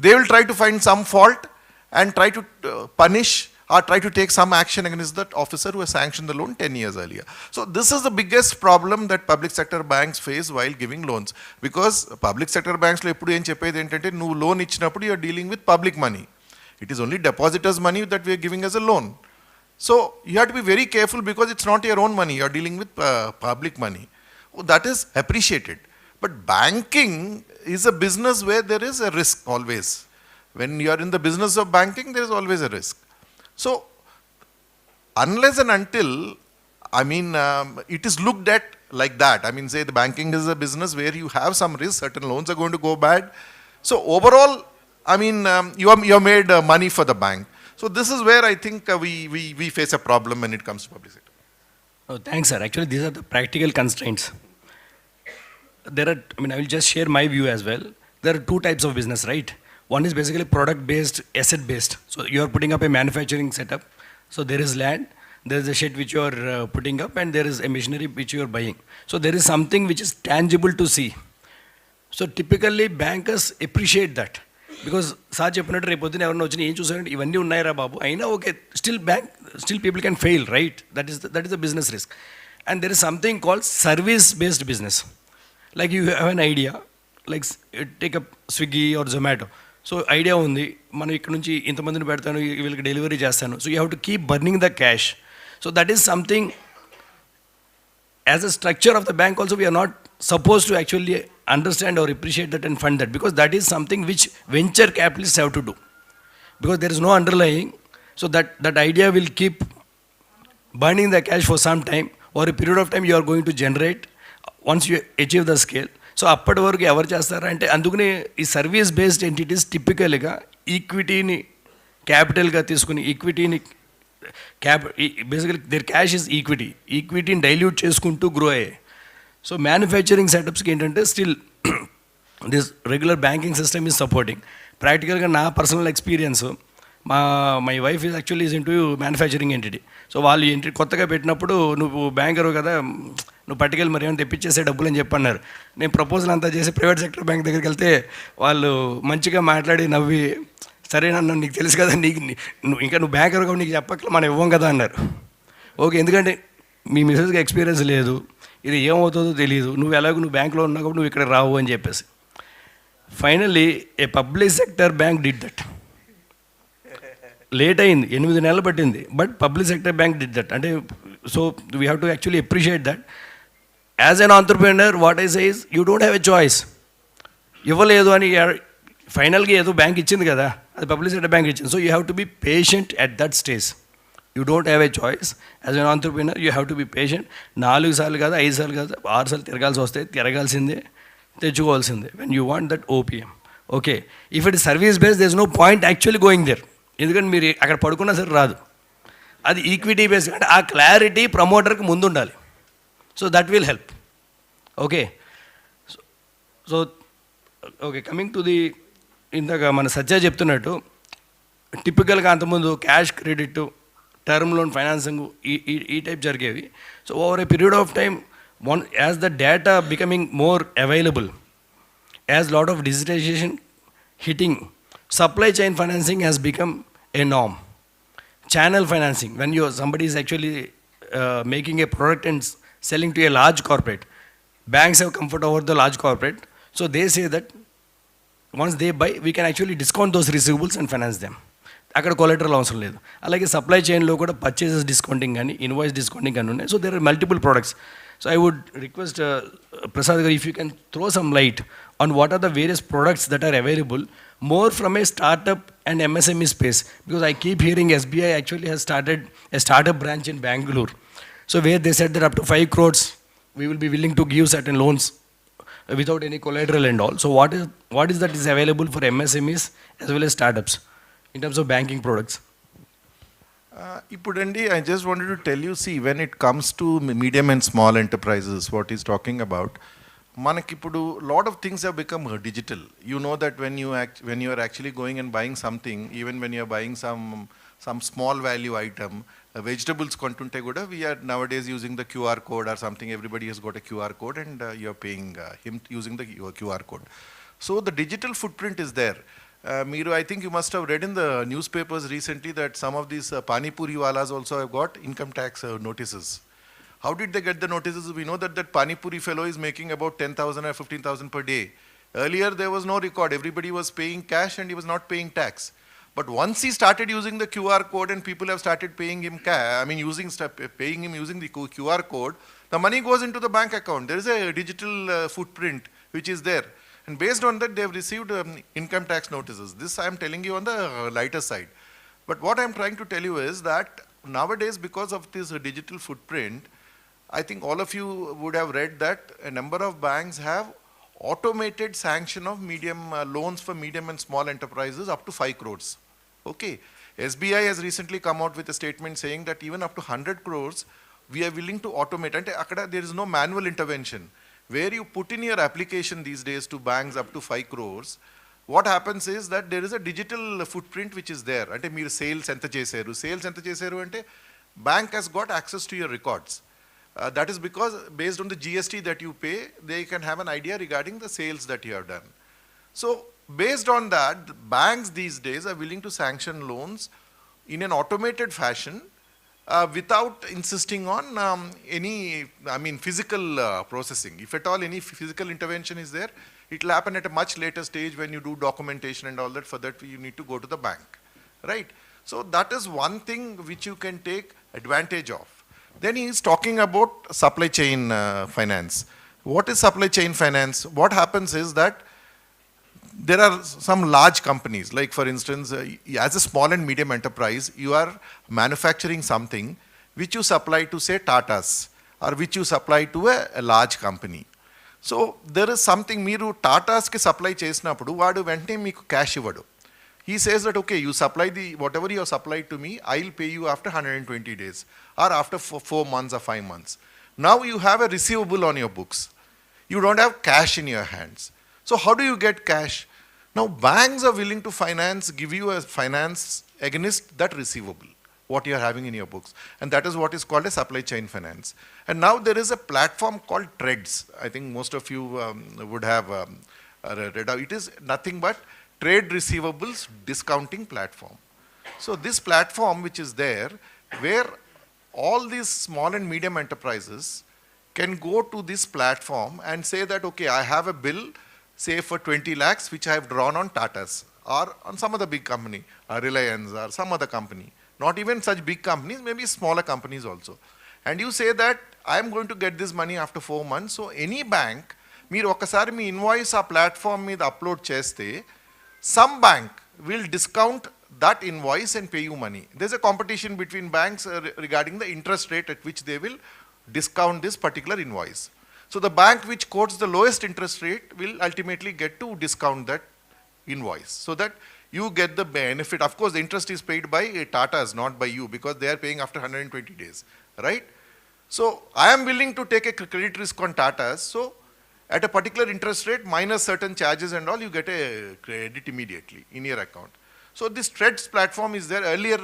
they will try to find some fault and try to punish or try to take some action against that officer who has sanctioned the loan 10 years earlier. So this is the biggest problem that public sector banks face while giving loans. Because public sector banks lo eppudu em cheppedi entante nu loan ichinappudu you are dealing with public money. It is only depositors' money that we are giving as a loan. So you have to be very careful because it's not your own money, you are dealing with public money. That is appreciated. But banking is a business where there is a risk always. When you are in the business of banking, there is always a risk. So, unless and until, I mean, it is looked at like that. I mean, say the banking is a business where you have some risk, certain loans are going to go bad. So, overall, I mean, you have made money for the bank. So, this is where I think we face a problem when it comes to public sector. Oh, thanks, sir. Actually, these are the practical constraints. There are, I mean, I will just share my view as well. There are 2 types of business, right? One is basically product-based, asset-based. So you are putting up a manufacturing setup. So there is land, there is a shed which you are putting up, and there is a machinery which you are buying. So there is something which is tangible to see. So typically bankers appreciate that. Because sir చెప్పినట్టు రేపు పొద్దున ఎవరైనా వచ్చి ఏం చూసారంటే ఇవన్నీ ఉన్నాయరా బాబు అయినా okay still people can fail right that is the business risk and there is something called service based business like you have an idea like take up Swiggy or Zomato so idea ఉంది మనం ఇక్కడ నుంచి ఇంతమందిని పెడతాను వీళ్ళకి డెలివరీ చేస్తాను so you have to keep burning the cash so that is something as a structure of the bank also we're not supposed to actually understand or appreciate that and fund that, because that is something which venture capitalists have to do, because there is no underlying, so that idea will keep burning the cash for some time, or a period of time you are going to generate once you achieve the scale. So అప్పటి వరకు ఎవరు చేస్తారంటే అందుకనే ఈ service based entities టిపికల్గా ఈక్విటీని క్యాపిటల్గా తీసుకుని ఈక్విటీని బేసికలీ దేర్ క్యాష్ ఇస్ ఈక్విటీని డైల్యూట్ చేసుకుంటూ గ్రో అయ్యాయి. సో మ్యానుఫ్యాక్చరింగ్ సెటప్స్కి ఏంటంటే still this regular banking system is supporting. ప్రాక్టికల్గా నా personal experience my wife is actually is into manufacturing entity. So వాళ్ళు ఎంటిటీ కొత్తగా పెట్టినప్పుడు నువ్వు బ్యాంకరు కదా నువ్వు పట్టుకెళ్ళి మరి ఏమైనా తెప్పించేసే డబ్బులు అని చెప్పన్నారు. నేను ప్రపోజల్ అంతా చేసి ప్రైవేట్ సెక్టర్ బ్యాంక్ దగ్గరికి వెళ్తే వాళ్ళు మంచిగా మాట్లాడి నవ్వి సరేనన్నా నీకు తెలుసు కదా నువ్వు బ్యాంకరు కాబట్టి నీకు చెప్పక్కల మనం ఇవ్వం కదా అన్నారు. ఓకే, ఎందుకంటే మీ మిసెస్కి ఎక్స్పీరియన్స్ లేదు, ఇది ఏమవుతుందో తెలియదు, నువ్వు బ్యాంక్లో ఉన్నావు కాబట్టి నువ్వు ఇక్కడ రావు అని చెప్పేసి finally a public sector bank did that. Late అయింది, 8 నెలలు పట్టింది, but public sector bank did that. అంటే so we have to actually appreciate that. As an entrepreneur what I say is you don't have a choice. ఇవ్వలేదు అని ఫైనల్గా ఏదో bank ఇచ్చింది కదా, అది పబ్లిక్ సెక్టర్ బ్యాంక్ ఇచ్చింది. So you have to be patient at that stage. You don't have a choice. As an entrepreneur, you have to be patient. 4 సార్లు కాదు, 5 సార్లు కాదు, 6 సార్లు తిరగాల్సి వస్తే తిరగాల్సిందే, తెచ్చుకోవాల్సిందే. When you want that OPM. Okay. If it is service based, there is no point actually going there. ఎందుకంటే మీరు అక్కడ పడుకున్నా సరే రాదు. అది ఈక్విటీ బేస్డ్ అంటే ఆ క్లారిటీ ప్రమోటర్కి ముందు ఉండాలి. So that will help. Okay. So okay, coming to the, ఇందాక మన సత్య చెప్తున్నట్టు టిపికల్గా అంతకుముందు cash credit, term loan financing ఈ టైప్ జరిగేవి. So over a period of time, as the data becoming more available, as lot of digitisation hitting, supply chain financing has become a norm. Channel financing, when somebody is actually making a product and selling to a large corporate, banks have comfort over the large corporate, so they say that once they buy, we can actually discount those receivables and finance them. అక్కడ collateral అవసరం లేదు. అలాగే supply చైన్లో కూడా purchases discounting కానీ invoice discounting కానీ ఉన్నాయి. So there are multiple products. So I would request Prasad, if you can throw some light on what are the various products that are available more from a startup and MSME space, because I keep hearing SBI actually has started a startup branch in Bangalore. So where they said that up to 5 crores we will be willing to give certain loans without any collateral and all. So what is that is available for MSMEs as well as startups in terms of banking products? Ippudandi, I just wanted to tell you, see, when it comes to medium and small enterprises, what he's talking about, manakippudu lot of things have become digital. You know that when you are actually going and buying something, even when you are buying some small value item, vegetables kontunte kuda, we are nowadays using the QR code or something. Everybody has got a QR code and you are paying him using the QR code. So the digital footprint is there. Meeru, I think you must have read in the newspapers recently that some of these Pani Puri walas also have got income tax notices. How did they get the notices? We know that Pani Puri fellow is making about 10,000 or 15,000 per day. Earlier there was no record. Everybody was paying cash and he was not paying tax. But once he started using the QR code and people have started paying him paying him using the QR code, the money goes into the bank account. There is a digital footprint which is there. And based on that, they have received income tax notices. This I am telling you on the lighter side. But what I am trying to tell you is that nowadays, because of this digital footprint, I think all of you would have read that a number of banks have automated sanction of loans for medium and small enterprises up to 5 crores. Okay. SBI has recently come out with a statement saying that even up to 100 crores, we are willing to automate. And there is no manual intervention. Where you put in your application these days to banks up to 5 crores, what happens is that there is a digital footprint which is there. Ante meer sales enta chesaru ante bank has got access to your records. That is because based on the GST that you pay, they can have an idea regarding the sales that you have done. So based on that, banks these days are willing to sanction loans in an automated fashion, without insisting on any physical processing. If at all any physical intervention is there, it will happen at a much later stage when you do documentation and all that. For that you need to go to the bank, right? So that is one thing which you can take advantage of. Then he is talking about supply chain finance. What is supply chain finance? What happens is that there are some large companies, like for instance, as a small and medium enterprise, you are manufacturing something which you supply to say Tatas or which you supply to a large company. So there is something, meeru Tatas ki supply chesinapudu vaadu ventane meeku cash ivadu. He says that okay, you supply whatever you have supplied to me, I will pay you after 120 days or after 4 months or 5 months. Now you have a receivable on your books. You don't have cash in your hands. So how do you get cash? Now banks are willing to give you a finance against that receivable, what you are having in your books. And that is what is called a supply chain finance. And now there is a platform called Trades. I think most of you would have read out. It is nothing but trade receivables discounting platform. So this platform which is there, where all these small and medium enterprises can go to this platform and say that okay, I have a bill, say for 20 lakhs which I have drawn on Tatas or on some other big company, Reliance or some other company. Not even such big companies, maybe smaller companies also. And you say that I am going to get this money after 4 months. So any bank, meer okasari mee invoice aa platform meeda upload cheste, some bank will discount that invoice and pay you money. There's a competition between banks regarding the interest rate at which they will discount this particular invoice. So the bank which quotes the lowest interest rate will ultimately get to discount that invoice, so that you get the benefit. Of course, the interest is paid by Tata's, not by you, because they are paying after 120 days, right? So I am willing to take a credit risk on Tata's. So at a particular interest rate minus certain charges and all, you get a credit immediately in your account. So this TREDS platform is there. Earlier,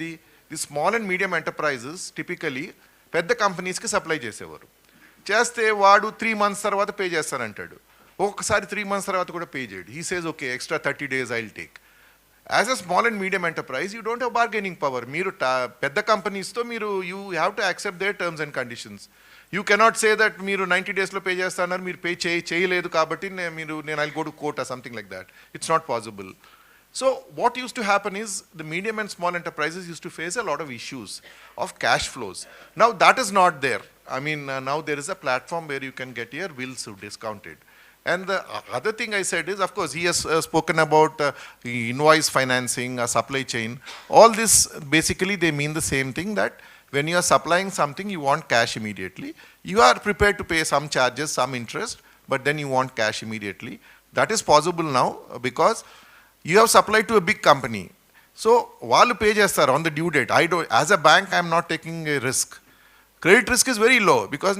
the small and medium enterprises typically పెద్ద కంపెనీస్కి supply చేసేవారు. చేస్తే వాడు 3 months తర్వాత pay చేస్తానంటాడు. ఒక్కొక్కసారి 3 months తర్వాత కూడా pay చేయడు. He says, okay, extra 30 days I'll take. As a small and medium enterprise, you don't have bargaining power. మీరు పెద్ద కంపెనీస్తో you have to accept their terms and conditions. You cannot say that మీరు 90 daysలో pay చేస్తాన్నారు, మీరు pay చేయలేదు కాబట్టి I'll go to court or something like that. It's not possible. So what used to happen is the medium and small enterprises used to face a lot of issues of cash flows. Now that is not there. I mean, now there is a platform where you can get your bills discounted. And the other thing I said is, of course, he has spoken about invoice financing, supply chain. All this, basically, they mean the same thing, that when you are supplying something, you want cash immediately. You are prepared to pay some charges, some interest, but then you want cash immediately. That is possible now because you have supplied to a big company. So, వాళ్ళు pay చేస్తారు on the due date. As a bank, I am not taking a risk. Credit risk is very low because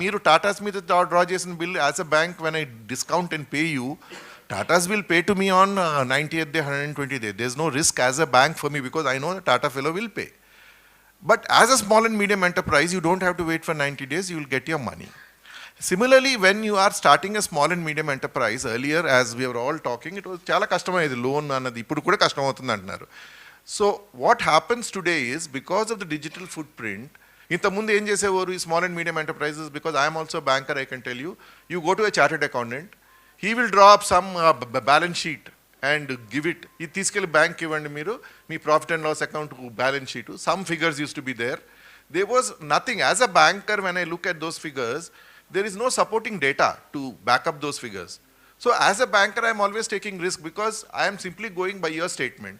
మీరు Tata's మీద draw చేసిన bill as a bank, when I discount and pay you, Tata's will pay to me on 90th day, 120th day. There's no risk as a bank for me because I know the Tata fellow will pay. But as a small and medium enterprise, you don't have to wait for 90 days, you will get your money. Similarly, when you are starting a small and medium enterprise, earlier as we were all talking, it was chala kashtamayedi loan annadi ippudu kuda kashtam avutundi antaru. So what happens today is, because of the digital footprint, inta mundu em chesevaru small and medium enterprises, because I am also a banker, I can tell you, you go to a chartered accountant, he will draw up some balance sheet and give it. Ee తీసుకెళ్ళి bank ఇవ్వండి మీరు, మీ profit and loss account balance sheet, some figures used to be there. There was nothing. As a banker, when I look at those figures, there is no supporting data to back up those figures. So as a banker, I am always taking risk because I am simply going by your statement,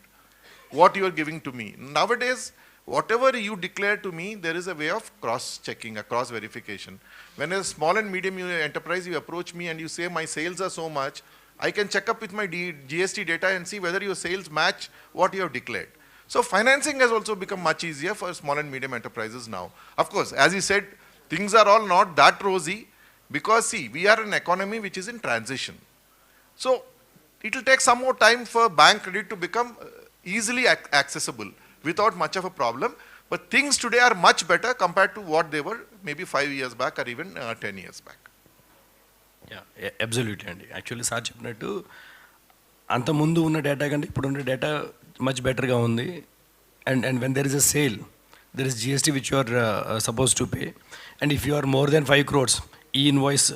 what you are giving to me. Nowadays, whatever you declare to me, there is a way of cross-checking, a cross-verification. When a small and medium enterprise, you approach me and you say my sales are so much, I can check up with my GST data and see whether your sales match what you have declared. So financing has also become much easier for small and medium enterprises now. Of course, as you said, things are all not that rosy because, see, we are an economy which is in transition. So it will take some more time for bank credit to become easily accessible without much of a problem. But things today are much better compared to what they were maybe 5 years back or even 10 years back. Yeah, absolutely. And actually, sir చెప్పినట్టు అంత ముందు ఉన్న data కంటే ఇప్పుడు ఉన్న data much బెటర్గా ఉంది. And when there is a sale, there is GST which you are supposed to pay. And if you are more than 5 crores, e-invoice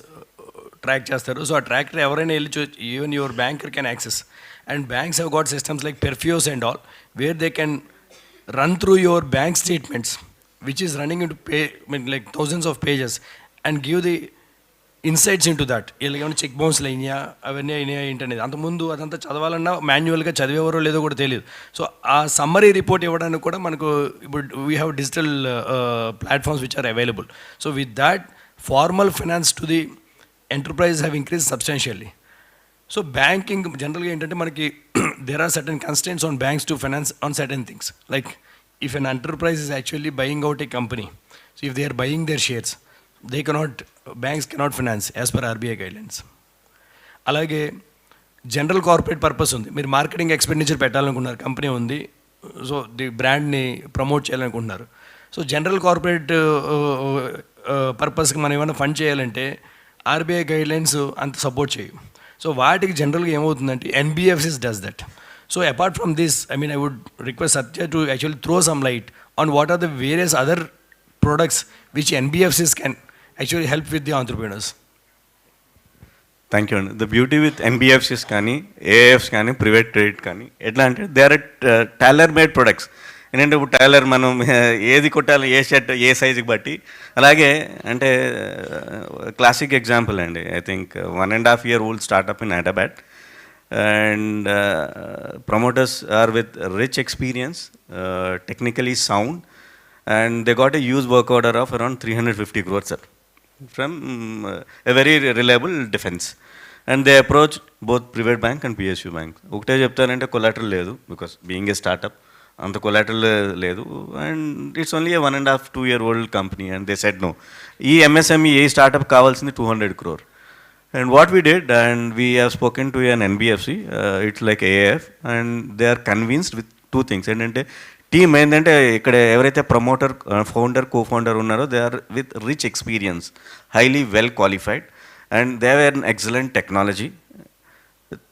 track చేస్తారు. So a tracker ఎవరైనా వెళ్ళి even your banker can access. And banks have got systems like Perfios and all, where they can run through your bank statements, which is running into like thousands of pages, and give the insights into that. వీళ్ళకి ఏమైనా check బౌన్స్లు అయినాయా, అవన్నీ అయినాయా ఏంటనేది. అంతకుముందు అదంతా చదవాలన్నా మాన్యువల్గా చదివేవారో లేదో కూడా తెలియదు. సో ఆ సమ్మరీ రిపోర్ట్ ఇవ్వడానికి కూడా మనకు ఇప్పుడు we have digital platforms which are available. So with that formal finance to the enterprise have increase substantially. So banking జనరల్గా ఏంటంటే మనకి there are certain constants on banks to finance on certain things. Like if an enterprise is actually buying out a company, so if they are buying their shares, banks cannot finance as per RBI guidelines. అలాగే general corporate purpose ఉంది. మీరు marketing expenditure పెట్టాలనుకున్నారు, company ఉంది, so the బ్రాండ్ని promote చేయాలనుకుంటున్నారు. So general corporate పర్పస్కి మనం ఏమైనా fund చేయాలంటే ఆర్బీఐ గైడ్లైన్స్ అంత సపోర్ట్ చేయవు. సో వాటికి జనరల్గా ఏమవుతుందంటే NBFCs does that. So apart from this, I mean, I would request Satya to actually throw some light on what are the various other products which NBFCs can actually help with the entrepreneurs. Thank you అండి. The beauty with NBFCs కానీ AIFs కానీ private credit కానీ ఎట్లా అంటే they are tailor made products. ఏంటంటే ఇప్పుడు tailor మనం ఏది కొట్టాలి, ఏ షర్ట్ ఏ సైజుకి బట్టి. అలాగే అంటే క్లాసిక్ ఎగ్జాంపుల్ అండి, I think 1.5 year old startup in Hyderabad. and promoters are with rich experience, technically sound, and they got a huge work order of around 350 crores, sir, from a very reliable defense. And they approached both private bank and PSU bank. ఒకటే చెప్తానంటే collateral లేదు, because being a startup, అంత collateral లేదు, and it's only a 1.5-2-year-old company, and they said no. ఈ MSME ఏ startup కావాల్సింది 200 crore. And what we did, and we have spoken to an NBFC, it's like AAF, and they are convinced with two things. ఏంటంటే team ఏంటంటే ఇక్కడ ఎవరైతే promoter, founder, co-founder ఉన్నారో they are with rich experience, highly well qualified, and they have an excellent technology.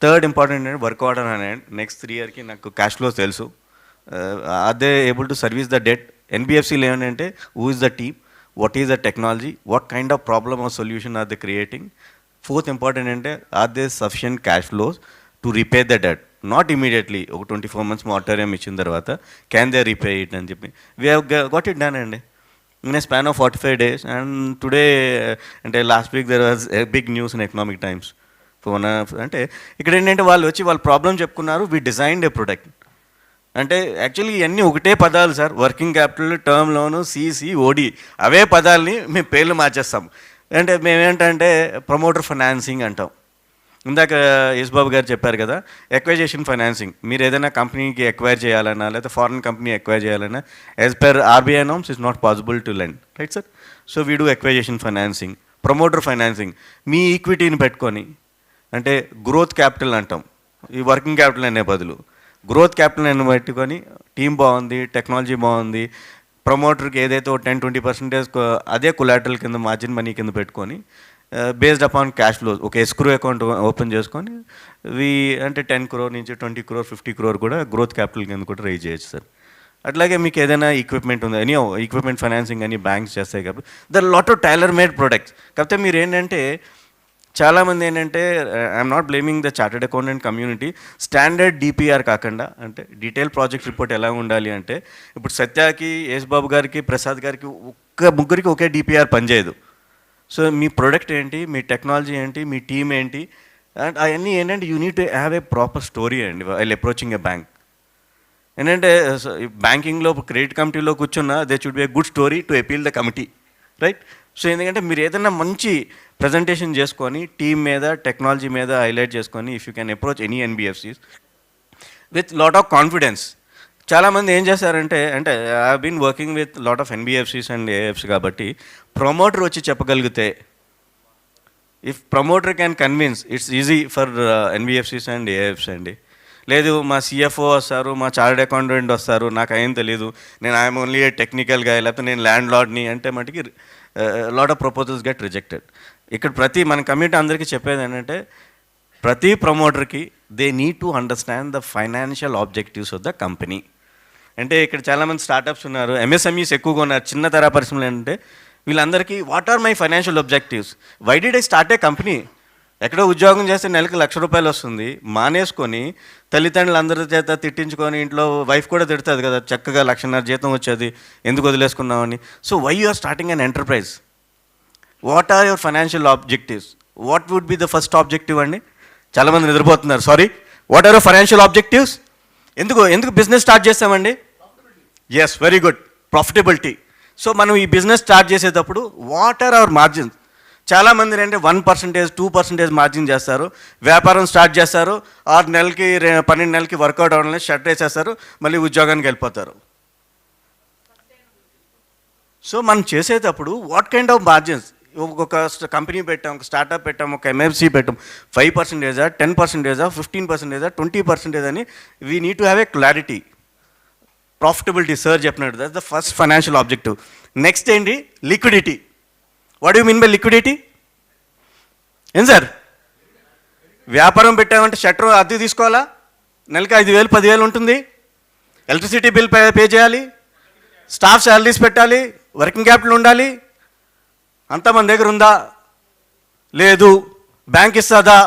Third important ఏంటంటే work order అనే next 3 years నాకు cash flows తెలుసు, అదే able to service the debt. ఎన్బిఎఫ్సీలు ఏమంటే who is the team, what is the technology, what kind of problem or solution are the creating. Fourth important అంటే are they sufficient cash flows to repay the debt, not immediately ఒక 24 months moratorium ఇచ్చిన తర్వాత can they repay it అని చెప్పి. We have got it done అండి in a span of 45 days. And today అంటే last week there was a big news in Economic Times. అంటే ఇక్కడ ఏంటంటే వాళ్ళు వచ్చి వాళ్ళ ప్రాబ్లం చెప్పుకున్నారు, వీ డిజైన్డ్ ఏ ప్రొడక్ట్. అంటే యాక్చువల్లీ ఇవన్నీ ఒకటే పదాలు sir, working capital, term loan, CC, OD, అవే పదాలని మేము పేర్లు మార్చేస్తాం. అంటే మేమేంటంటే ప్రమోటర్ ఫైనాన్సింగ్ అంటాం. ఇందాక యేసుబాబు గారు చెప్పారు కదా, ఎక్వైజేషన్ ఫైనాన్సింగ్. మీరు ఏదైనా కంపెనీకి ఎక్వైర్ చేయాలన్నా, లేకపోతే ఫారిన్ కంపెనీ ఎక్వైర్ చేయాలన్నా, as per RBI norms it's not possible to lend, right sir? So we do acquisition financing. Promoter financing మీ ఈక్విటీని పెట్టుకొని, అంటే గ్రోత్ క్యాపిటల్ అంటాం, ఈ వర్కింగ్ క్యాపిటల్ అనే బదులు గ్రోత్ క్యాపిటల్ అని పెట్టుకొని, టీమ్ బాగుంది, టెక్నాలజీ బాగుంది, ప్రమోటర్కి ఏదైతే 10-20% అదే కొలాటరల్ కింద మార్జిన్ మనీ కింద పెట్టుకొని, బేస్డ్ అపాన్ క్యాష్ ఫ్లోస్ ఒక ఎస్క్రూ అకౌంట్ ఓపెన్ చేసుకొని, అంటే 10 crore నుంచి 20 crore 50 crore కూడా గ్రోత్ క్యాపిటల్ కింద కూడా రైజ్ చేయొచ్చు సార్. అట్లాగే మీకు ఏదైనా ఈక్విప్మెంట్ ఉంది, ఎనీ ఈక్విప్మెంట్ ఫైనాన్సింగ్ అని బ్యాంక్స్ చేస్తాయి కాబట్టి there lot of tailor made products. కాకపోతే మీరు ఏంటంటే చాలామంది ఏంటంటే, I'm not blaming the chartered accountant community, standard DPR కాకుండా, అంటే డీటెయిల్ ప్రాజెక్ట్ రిపోర్ట్ ఎలా ఉండాలి అంటే, ఇప్పుడు సత్యాకి, యేసుబాబు గారికి, ప్రసాద్ గారికి ముగ్గురికి ఒకే డిపిఆర్ పనిచేయదు. సో మీ ప్రొడక్ట్ ఏంటి, మీ టెక్నాలజీ ఏంటి, మీ టీమ్ ఏంటి, అండ్ అవన్నీ ఏంటంటే you need to have a proper story అండి వైల్ అప్రోచింగ్ ఎ బ్యాంక్. ఏంటంటే బ్యాంకింగ్లో క్రెడిట్ కమిటీలో కూర్చున్నా they should B a good story to appeal the committee, right? So ఎందుకంటే మీరు ఏదైనా మంచి ప్రజెంటేషన్ చేసుకొని, టీమ్ మీద, టెక్నాలజీ మీద హైలైట్ చేసుకొని, if you can approach any NBFCs with lot of confidence. చాలామంది ఏం చేశారంటే, అంటే I been working with lot of NBFCs and AFs కాబట్టి, ప్రమోటర్ వచ్చి చెప్పగలిగితే, if promoter can convince, it's easy for NBFCs and AFs అండి. లేదు మా సిఎఫ్ఓ వస్తారు, మా చార్టెడ్ అకౌంటెంట్ వస్తారు, నాకు ఏం తెలీదు, నేను ఐఎమ్ ఓన్లీ టెక్నికల్గా, లేకపోతే నేను ల్యాండ్ లార్డ్ని అంటే మటుకి lot of proposals get rejected. ఇక్కడ మన కమ్యూనిటీ అందరికీ చెప్పేది ఏంటంటే, ప్రతి ప్రమోటర్కి they need to understand the financial objectives of the company. అంటే ఇక్కడ చాలామంది స్టార్టప్స్ ఉన్నారు, ఎంఎస్ఎంఈస్ ఎక్కువగా ఉన్నారు, చిన్న తర పరిశ్రమలు. ఏంటంటే వీళ్ళందరికీ what are my financial objectives, why did I start a company? ఎక్కడో ఉద్యోగం చేస్తే నెలకు ₹1,00,000 వస్తుంది, మానేసుకొని తల్లిదండ్రులు అందరి చేత తిట్టించుకొని, ఇంట్లో వైఫ్ కూడా తిడుతుంది కదా, చక్కగా 1,50,000 జీతం వచ్చేది, ఎందుకు వదిలేసుకున్నామని. So why you are starting an enterprise? What are your financial objectives? What would be the first objective అండి? చాలామంది నిద్రపోతున్నారు. Sorry, what are your financial objectives? ఎందుకు బిజినెస్ స్టార్ట్ చేస్తామండి? Yes, very good, profitability. So మనం ఈ business start చేసేటప్పుడు what are our margins? చాలామంది అంటే 1%, 2% మార్జిన్ చేస్తారు, వ్యాపారం స్టార్ట్ చేస్తారు, 6 నెలలకి 12 నెలలకి వర్కౌట్ అవ్వడం షట్ వేసేస్తారు, మళ్ళీ ఉద్యోగానికి వెళ్ళిపోతారు. సో మనం చేసేటప్పుడు వాట్ కైండ్ ఆఫ్ మార్జిన్స్? ఒక కంపెనీ పెట్టాం, ఒక స్టార్టప్ పెట్టాం, ఒక ఎంఎఫ్సీ పెట్టాం, 5%, 10%, 15%, 20% అని we need to have a clarity. Profitability sir చెప్పినట్టు, that's the first financial objective. Next ఏంటి? Liquidity. What you mean by liquidity? ఏం సార్, వ్యాపారం పెట్టామంటే షట్టర్ అద్దె తీసుకోవాలా, నెలకి 5,000 10,000 ఉంటుంది, ఎలక్ట్రిసిటీ బిల్ పే చేయాలి, స్టాఫ్ శాలరీస్ పెట్టాలి, వర్కింగ్ క్యాపిటల్ ఉండాలి, అంతా మన దగ్గర ఉందా? లేదు. బ్యాంక్ ఇస్తుందా?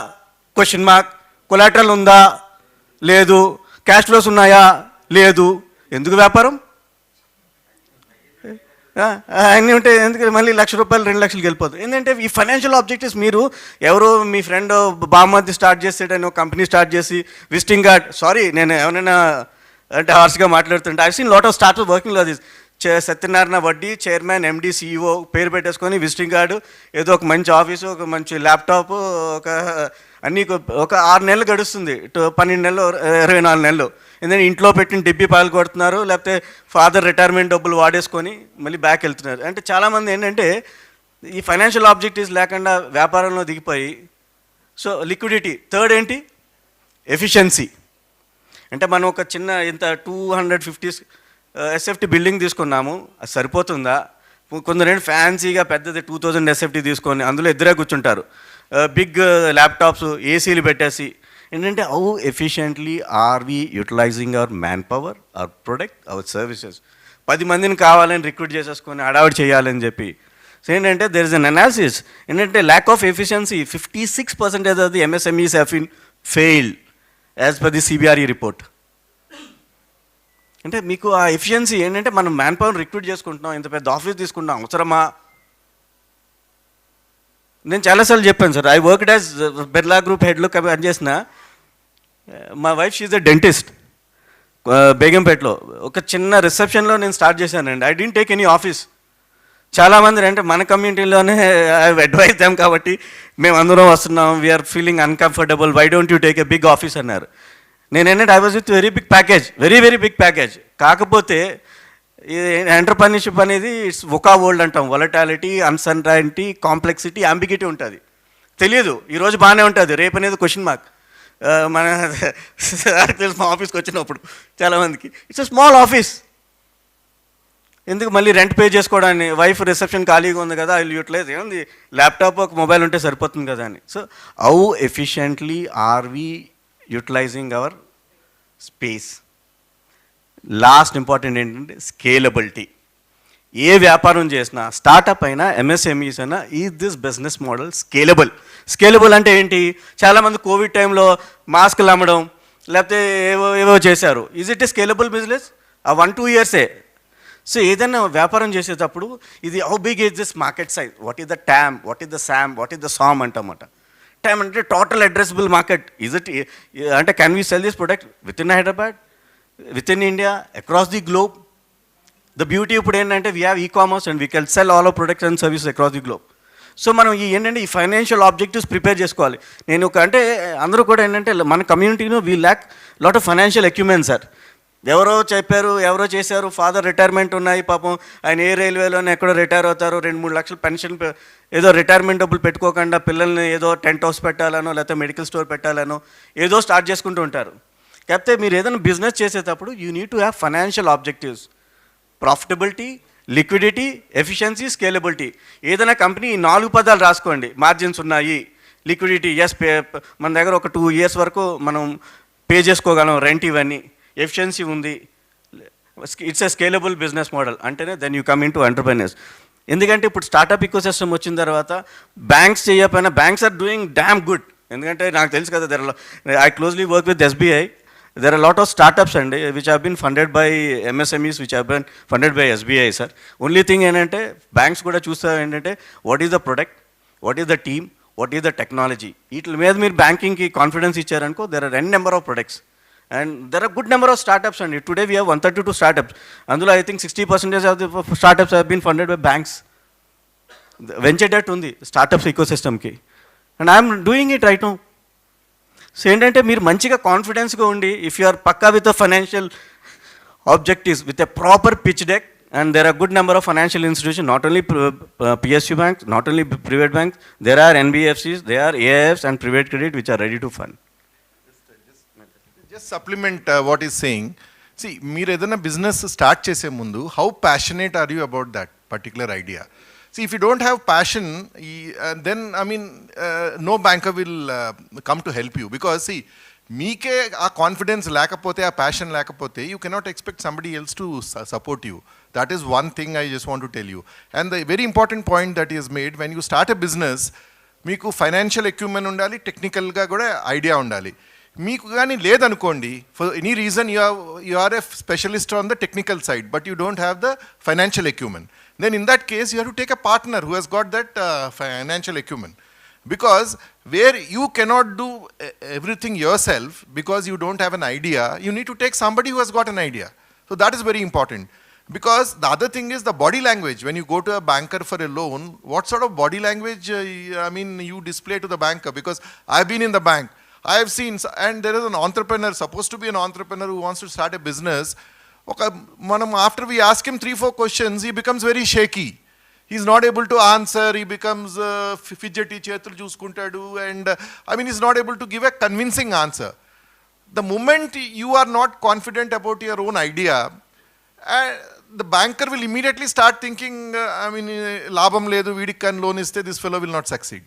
Question mark. కొలాటరల్ ఉందా? లేదు. క్యాష్ ఫ్లోస్ ఉన్నాయా? లేదు. ఎందుకు వ్యాపారం? అన్నీ ఉంటే ఎందుకంటే మళ్ళీ ₹1,00,000 ₹2,00,000 వెళ్ళిపోతుంది. ఏంటంటే ఈ ఫైనాన్షియల్ ఆబ్జెక్టివ్స్ మీరు ఎవరో మీ ఫ్రెండ్ బామ్మది స్టార్ట్ చేసేటని ఒక కంపెనీ స్టార్ట్ చేసి విజిటింగ్ కార్డ్, సారీ నేను ఎవరైనా అంటే హార్ష్గా మాట్లాడుతుంటే I seen lot of startup working లో దిస్. సత్యనారాయణ వడ్డీ చైర్మన్ ఎండి సిఇఓ పేరు పెట్టేసుకొని విజిటింగ్ కార్డు, ఏదో ఒక మంచి ఆఫీసు, ఒక మంచి ల్యాప్టాప్, ఒక అన్నీ ఒక 6 నెలలు గడుస్తుంది, 12 నెలలు 24 నెలలు. ఎందుకంటే ఇంట్లో పెట్టిన డిబ్బి పాలు కొడుతున్నారు, లేకపోతే ఫాదర్ రిటైర్మెంట్ డబ్బులు వాడేసుకొని మళ్ళీ బ్యాక్ వెళ్తున్నారు. అంటే చాలామంది ఏంటంటే ఈ ఫైనాన్షియల్ ఆబ్జెక్టివ్స్ లేకుండా వ్యాపారంలో దిగిపోయి, సో లిక్విడిటీ. థర్డ్ ఏంటి? ఎఫిషియన్సీ. అంటే మనం ఒక చిన్న ఇంత 250 ఎస్ఎఫ్టీ బిల్డింగ్ తీసుకున్నాము, అది సరిపోతుందా? కొందరు ఫ్యాన్సీగా పెద్దది 2000 ఎస్ఎఫ్టీ తీసుకొని అందులో ఇద్దరే కూర్చుంటారు, బిగ్ ల్యాప్టాప్స్ ఏసీలు పెట్టేసి. ఏంటంటే how efficiently are we utilising our manpower, our product, our services. 10 మందిని కావాలని రిక్రూట్ చేసేసుకొని అడావిడి చేయాలని చెప్పి. సో ఏంటంటే దెర్ ఇస్ అన్ అనాలిసిస్. ఏంటంటే lack of efficiency, 56% of the MSMEs have been failed as per the CBRE report. అంటే మీకు ఆ ఎఫిషియన్సీ ఏంటంటే మనం మ్యాన్ పవర్ రిక్రూట్ చేసుకుంటున్నాం, ఇంత పెద్ద ఆఫీస్ తీసుకుంటున్నాం, అవసరమా? నేను చాలాసార్లు చెప్పాను sir, I worked as Birla group హెడ్లో పనిచేసిన. మా వైఫ్ షీఈ్ ఎ డెంటిస్ట్ బేగంపేటలో. ఒక చిన్న రిసెప్షన్లో నేను స్టార్ట్ చేశానండి. I don't take any office. చాలామంది అంటే మన కమ్యూనిటీలోనే ఐ అడ్వైజ్ దాం కాబట్టి మేము అందరం వస్తున్నాం, we're feeling uncomfortable, why don't you take a big office అన్నారు. నేనేంటంటే I was with very big package, very very big package. కాకపోతే ఈ ఎంటర్ప్రెన్యూర్షిప్ అనేది ఇట్స్ ఒకా వరల్డ్ అంటాం. వొలటాలిటీ, అన్సర్టైనిటీ, కాంప్లెక్సిటీ, అంబిగిటీ ఉంటుంది. తెలియదు, ఈరోజు బాగానే ఉంటుంది, రేపు అనేది క్వశ్చన్ మార్క్. మన తెలుసు మా ఆఫీస్కి వచ్చినప్పుడు చాలామందికి ఇట్స్ ఎ స్మాల్ ఆఫీస్, ఎందుకు మళ్ళీ రెంట్ పే చేసుకోవడానికి, వైఫ్ రిసెప్షన్ ఖాళీగా ఉంది కదా, ఐ యూటిలైజ్, ఏముంది ల్యాప్టాప్ ఒక మొబైల్ ఉంటే సరిపోతుంది కదా అని. So how efficiently are we utilising our space. Last important ఏంటంటే స్కేలబిలిటీ. ఏ వ్యాపారం చేసినా, స్టార్టప్ అయినా, MSMEs అయినా, is this business model scalable? Scalable అంటే ఏంటి? చాలామంది కోవిడ్ టైంలో మాస్కులు అమ్మడం లేకపోతే ఏవో చేశారు. Is it a scalable business? ఆ 1-2 ఇయర్సే. సో ఏదైనా వ్యాపారం చేసేటప్పుడు ఇది how big is this market size, what is the TAM, what is the SAM, what is the SAM అంటమాట. ట్యామ్ అంటే total addressable market. Is it అంటే can we sell this product within Hyderabad, within India, across the globe? The beauty ఇప్పుడు ఏంటంటే we have e-commerce and we can sell all of products and services across the globe. So మనం ఏంటంటే ఈ financial objectives prepare చేసుకోవాలి. నేను అంటే అందరూ కూడా ఏంటంటే మన కమ్యూనిటీలో we lakh lot of financial equipment sir. ఎవరో చెప్పారు, ఎవరో చేశారు, ఫాదర్ రిటైర్మెంట్ ఉన్నాయి, పాపం ఆయన ఏ రైల్వేలోనే ఎక్కడో రిటైర్ అవుతారు, 2-3 లక్షలు పెన్షన్, ఏదో రిటైర్మెంట్ డబ్బులు పెట్టుకోకుండా పిల్లల్ని ఏదో టెంట్ హౌస్ పెట్టాలనో లేకపోతే మెడికల్ స్టోర్ పెట్టాలనో ఏదో స్టార్ట్ చేసుకుంటూ ఉంటారు. కాకపోతే మీరు ఏదైనా బిజినెస్ చేసేటప్పుడు you need to have financial objectives, profitability, liquidity, efficiency, scalability. ఏదైనా కంపెనీ 4 పదాలు రాసుకోండి. మార్జిన్స్ ఉన్నాయి, లిక్విడిటీ ఎస్, మన దగ్గర ఒక 2 ఇయర్స్ వరకు మనం పే చేసుకోగలం రెంట్, ఇవన్నీ. ఎఫిషియన్సీ ఉంది, it's a scalable business model అంటేనే then you come into entrepreneurs. ఎందుకంటే ఇప్పుడు స్టార్టప్ ఇకోసిస్టమ్ వచ్చిన తర్వాత బ్యాంక్స్ చేయకపోయినా banks are doing damn good. ఎందుకంటే నాకు తెలుసు కదా, I closely work with SBI. There are a lot of startups and which have been funded by MSMEs, which have been funded by SBI, sir. Only thing ఏంటంటే banks కూడా చూస్తారు ఏంటంటే what is the product, what is the team, what is the technology. వీటి మీద మీరు బ్యాంకింగ్కి confidence ఇచ్చారనుకో, there are n number of products and there are good number of startups అండి. Today we have 132 startups. అందులో I think 60% of the startups have been funded by banks. Venture debt ఉంది startups ఈకోసిస్టమ్కి and I'm doing it right now. So ఏంటంటే మీరు మంచిగా కాన్ఫిడెన్స్గా ఉండి, if you are పక్కా with financial objectives, with a proper pitch deck, and there are good number of financial institutions, not only PSU banks, not only private banks, there are NBFCs, there are AIFs and private credit which are ready to fund. Just supplement what he's saying. See, మీరు ఏదైనా business start చేసే ముందు how passionate are you about that particular idea? See, if you don't have passion, then I mean, no banker will come to help you, because see, మీకే ఆ confidence లేకపోతే, ఆ passion లేకపోతే, you cannot expect somebody else to support you. That is one thing I just want to tell you. And the very important point that is made, when you start a business, మీకు financial equipment ఉండాలి, టెక్నికల్గా కూడా idea ఉండాలి. మీకు కానీ లేదనుకోండి, for any reason you are a specialist on the technical side, but you don't have the financial equipment. then in that case you have to take a partner who has got that financial acumen. Because where you cannot do everything yourself because you don't have an idea, you need to take somebody who has got an idea. So that is very important. Because the other thing is the body language. When you go to a banker for a loan, what sort of body language you display to the banker? Because I've been in the bank. I have seen, and there is an entrepreneur, supposed to be an entrepreneur who wants to start a business. After we ask him 3-4 questions, he becomes very shaky. He's not able to answer, he becomes fidgety, chetul chusukuntadu, and he's not able to give a convincing answer. The moment you are not confident about your own idea, the banker will immediately start thinking, labam ledu, vidik kan loan iste, this fellow will not succeed.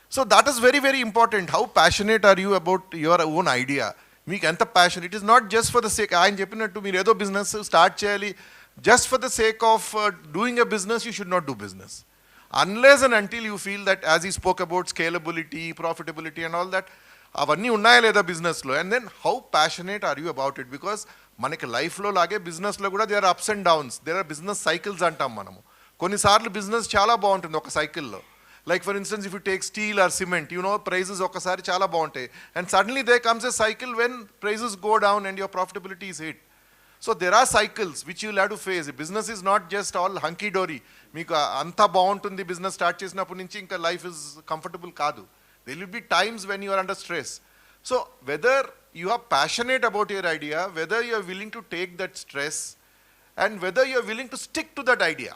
So that is very, very important. How passionate are you about your own idea? Meek enta passion. It is not just for the sake, I am cheppinattu meer edo business start cheyali. Just for the sake of doing a business, you should not do business. Unless and until you feel that, as he spoke about scalability, profitability and all that, avanni unnaya leda business lo, and then how passionate are you about it? Because manaki life lo lage business lo kuda there are ups and downs. There are business cycles antam manamu. Konni saarlu business chala baaguntundi oka cycle lo. Like for instance, if you take steel or cement, prices okasari chala baaguntayi, and suddenly there comes a cycle when prices go down and your profitability is hit. So there are cycles which you will have to face. Business is not just all hunky-dory. Meeku anta baaguntundi business start chesinappu nunchi inka life is comfortable kaadu. There will be times when you are under stress. So whether you are passionate about your idea, whether you are willing to take that stress, and whether you are willing to stick to that idea,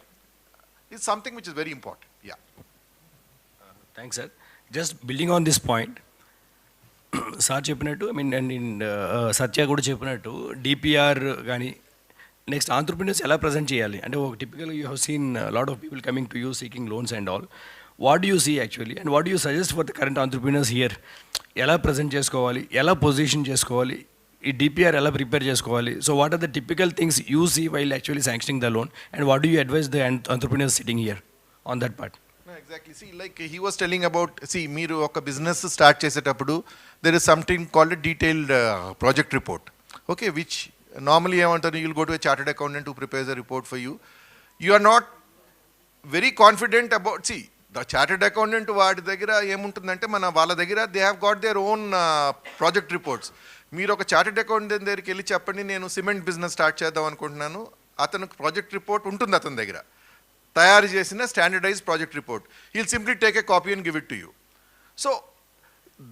is something which is very important. Yeah. Thanks, sir. Just building on this point, sir చెప్పినట్టు and సత్య కూడా చెప్పినట్టు DPR కానీ next entrepreneurs ఎలా present చేయాలి అంటే ఒక typical you have seen lot of people coming to you seeking loans and all what do you see actually and what do you suggest for the current entrepreneurs here ఎలా present చేసుకోవాలి ఎలా position చేసుకోవాలి ఈ DPR ఎలా prepare చేసుకోవాలి so what are the typical things you see while actually sanctioning the loan and what do you advise the entrepreneurs sitting here on that part Exactly. See, like he was telling about, మీరు ఒక business start చేసేటప్పుడు there is something called a detailed project report. Okay, which normally you'll go to a chartered accountant who prepares a report for you. You are not very confident about, the chartered accountant వాడి దగ్గర ఏముంటుందంటే వాళ్ళ దగ్గర they have got their own project reports. మీరు ఒక chartered accountant దగ్గరికి వెళ్ళి చెప్పండి నేను సిమెంట్ బిజినెస్ స్టార్ట్ చేద్దాం అనుకుంటున్నాను, అతనికి ప్రాజెక్ట్ రిపోర్ట్ ఉంటుంది అతని దగ్గర, తయారు చేసిన standardise project report. He'll simply take a copy and give it to you. So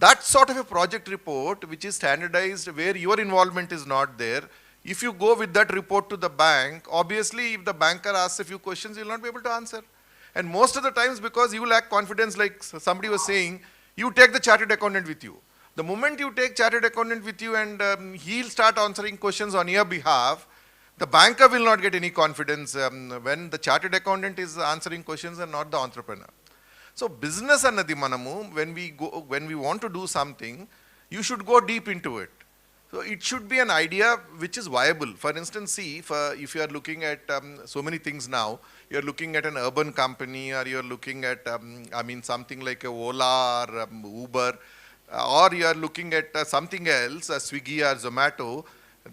that sort of a project report which is standardized where your involvement is not there, if you go with that report to the bank, obviously if the banker asks a few questions, you'll not be able to answer. And most of the times, because you lack confidence, like somebody was saying, you take the chartered accountant with you. The moment you take chartered accountant with you and he'll start answering questions on your behalf, the banker will not get any confidence when the chartered accountant is answering questions and not the entrepreneur. So business annadi manamu, when we want to do something, you should go deep into it. So it should be an idea which is viable. For instance, if you are looking at so many things now, you are looking at an urban company, or you are looking at something like a Ola or Uber, or you are looking at something else, Swiggy or Zomato.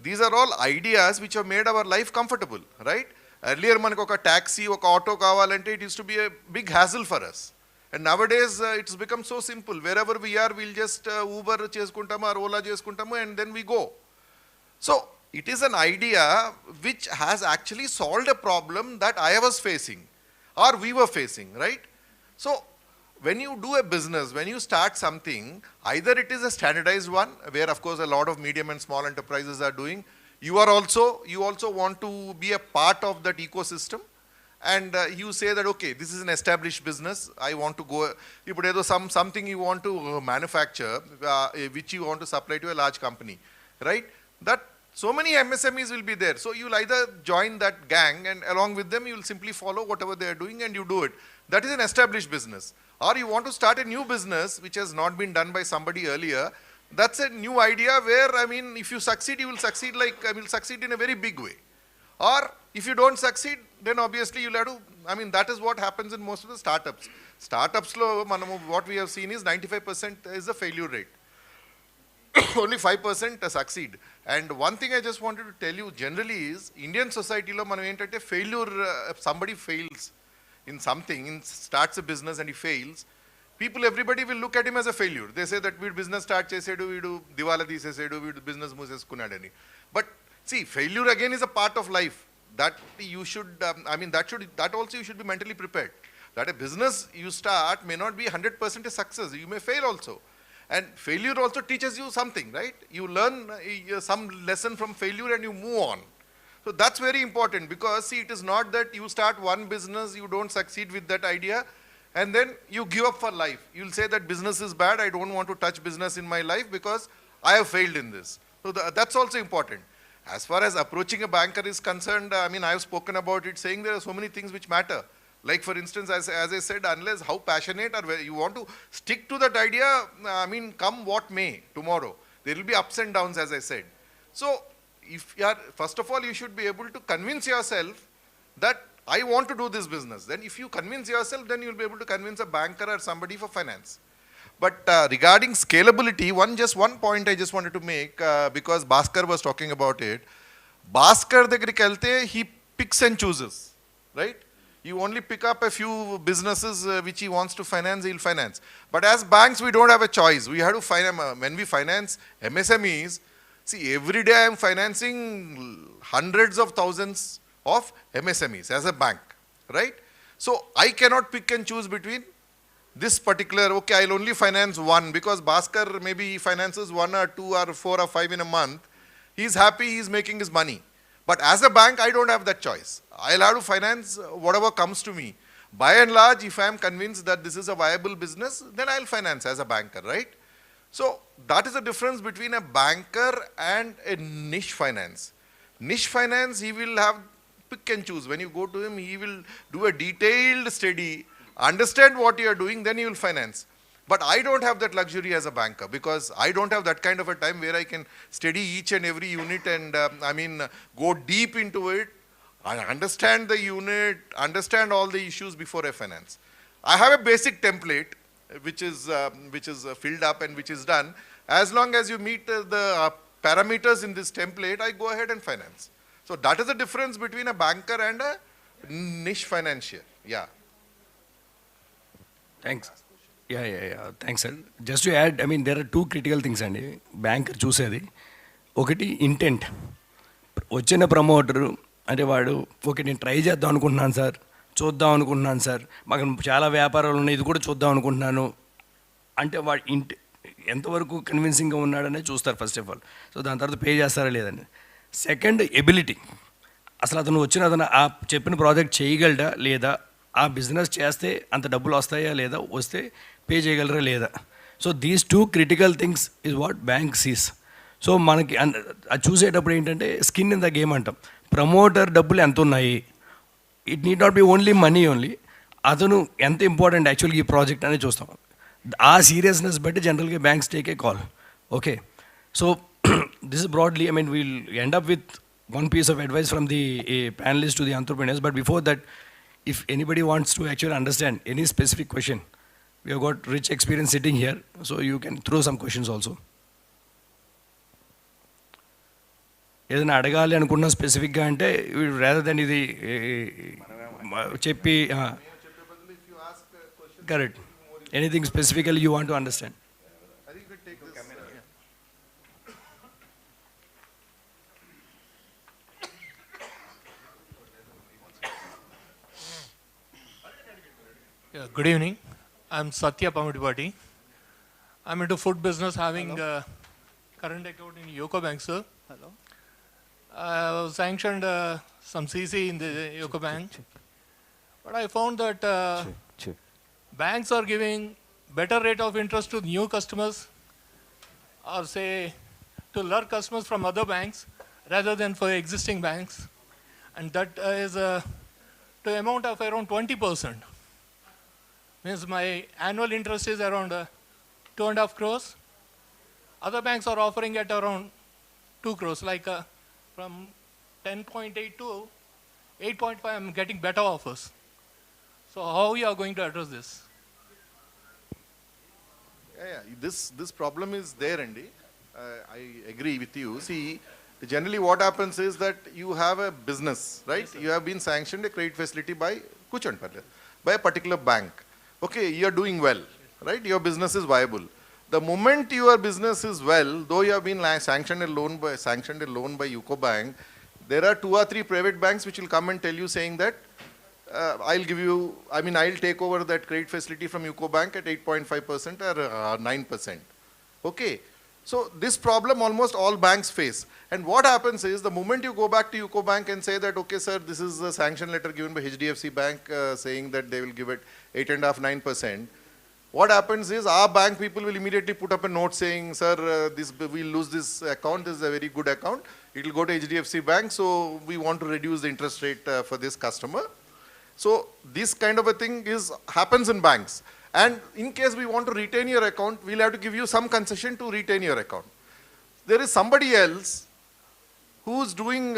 These are all ideas which have made our life comfortable, right? Earlier manaku oka taxi, oka auto kavalante, it used to be a big hassle for us. And nowadays it's become so simple. Wherever we are, we'll just Uber cheskuntamu or Ola cheskuntamu and then we go. So it is an idea which has actually solved a problem that I was facing or we were facing, right? So when you do a business, when you start something, either it is a standardized one, where of course a lot of medium and small enterprises are doing. You also want to be a part of that ecosystem, and you say that, okay, this is an established business, I want to go, something you want to manufacture, which you want to supply to a large company, right? That so many MSMEs will be there. So you'll either join that gang and along with them, you'll simply follow whatever they are doing and you do it. That is an established business. Or you want to start a new business which has not been done by somebody earlier. That's a new idea where, if you succeed, you will succeed succeed in a very big way. Or if you don't succeed, then obviously you'll have to, that is what happens in most of the startups. Startups lo, what we have seen is 95% is the failure rate. only 5% succeed. And one thing I just wanted to tell you generally is, Indian society lo manam entante failure, somebody fails in something, starts a business and he fails, people, everybody will look at him as a failure. They say that వీడు business start చేసాడు, వీడు దివాలా తీసేసాడు, వీడు business మూసేసుకున్నాడని. But see, failure again is a part of life. That you should, that also you should be mentally prepared. That a business you start may not be 100% a success. You may fail also. And failure also teaches you something, right? You learn some lesson from failure and you move on. So that's very important, because see, it is not that you start one business, you don't succeed with that idea, and then you give up for life. You'll say that business is bad, I don't want to touch business in my life because I have failed in this. So that's also important. As far as approaching a banker is concerned, I mean, I have spoken about it, saying there are so many things which matter. Like for instance, as I said, unless how passionate or you want to stick to that idea, I mean, come what may tomorrow, there will be ups and downs, as I said. So if you are, first of all, you should be able to convince yourself that I want to do this business. Then if you convince yourself, then you'll be able to convince a banker or somebody for finance. But regarding scalability, just one point I just wanted to make, because Bhaskar was talking about it. Bhaskar దగ్గరికి వెళ్తే he picks and chooses, right? You only pick up a few businesses which he wants to finance, he'll finance. But as banks, we don't have a choice. We have to finance, when we finance MSMEs, see, every day I am financing hundreds of thousands of MSMEs as a bank, right? So I cannot pick and choose between this particular, okay, I'll only finance one, because Bhaskar maybe he finances 1 or 2 or 4 or 5 in a month. He's happy, he's making his money. But as a bank, I don't have that choice. I'll have to finance whatever comes to me. By and large, if I am convinced that this is a viable business, then I'll finance as a banker, right? So that is the difference between a banker and a niche finance. Niche finance, he will have pick and choose. When you go to him, he will do a detailed study, understand what you are doing, then he will finance. But I don't have that luxury as a banker, because I don't have that kind of a time where I can study each and every unit and go deep into it. I understand the unit, understand all the issues before I finance. I have a basic template which is filled up and which is done. As long as you meet the parameters in this template, I go ahead and finance. So that is the difference between a banker and a niche financier. Yeah. Thanks. Yeah. Thanks, sir. Just to add, I mean, there are two critical things అండి banker చూసేది. ఒకటి intent. వచ్చిన promoter అంటే వాడు okay నేను try చేద్దాం అనుకుంటున్నాను sir, చూద్దాం అనుకుంటున్నాను సార్, మాకు చాలా వ్యాపారాలు ఉన్నాయి, ఇది కూడా చూద్దాం అనుకుంటున్నాను అంటే వాడు ఎంతవరకు కన్విన్సింగ్గా ఉన్నాడనే చూస్తారు ఫస్ట్ ఆఫ్ ఆల్. సో దాని తర్వాత పే చేస్తారా లేదని. Second, ability. అసలు అతను అతను ఆ చెప్పిన ప్రాజెక్ట్ చేయగలడా లేదా, ఆ బిజినెస్ చేస్తే అంత డబ్బులు వస్తాయా లేదా, వస్తే పే చేయగలరా లేదా. So these two critical things is what bank sees. So మనకి అది చూసేటప్పుడు ఏంటంటే స్కిన్ ఇన్ ద గేమ్ అంటాం. ప్రమోటర్ డబ్బులు ఎంత ఉన్నాయి, it need not be only money only, అతను ఎంత ఇంపార్టెంట్ యాక్చువల్గా ఈ ప్రాజెక్ట్ అనేది చూస్తాం. ఆ సీరియస్నెస్ బట్టి జనరల్గా banks take a call. Okay, so this is broadly, I mean, we'll end up with one piece of advice from the panelists to the entrepreneurs. But before that, if anybody wants to actually understand any specific question, we have got rich experience sitting here, so you can throw some questions also. ఏదైనా అడగాలి అనుకున్నా స్పెసిఫిక్గా అంటే rather than ఇది చెప్పి correct, anything specifically you want to understand. Yeah, good evening. I'm Satya Pamitipati. I'm into food business, having current account in Yoko Bank, sir. Hello. I was sanctioned some CC in the Yoko Bank, but I found that banks are giving better rate of interest to new customers, or say to lure customers from other banks rather than for existing banks, and that is to amount of around 20%. Means my annual interest is around 2.5 crores. Other banks are offering at around 2 crores, like from 10.8 to 8.5, I'm getting better offers. So how you are going to address this? Yeah, this problem is there, Andy. I agree with you. See, generally what happens is that you have a business, right? Yes, you have been sanctioned a credit facility by a particular bank. Okay, you are doing well, right? Your business is viable. The moment your business is well, though you have been sanctioned a loan by UCO Bank, there are 2 or 3 private banks which will come and tell you saying that I'll take over that credit facility from UCO Bank at 8.5% or 9%. Okay. So this problem almost all banks face. And what happens is the moment you go back to UCO Bank and say that, okay, sir, this is a sanction letter given by HDFC Bank saying that they will give it 8.5%, 9%. What happens is our bank people will immediately put up a note saying, sir, we'll lose this account. This is a very good account. It will go to HDFC Bank. So we want to reduce the interest rate for this customer. So this kind of a thing happens in banks. And in case we want to retain your account, we'll have to give you some concession to retain your account. There is somebody else who's doing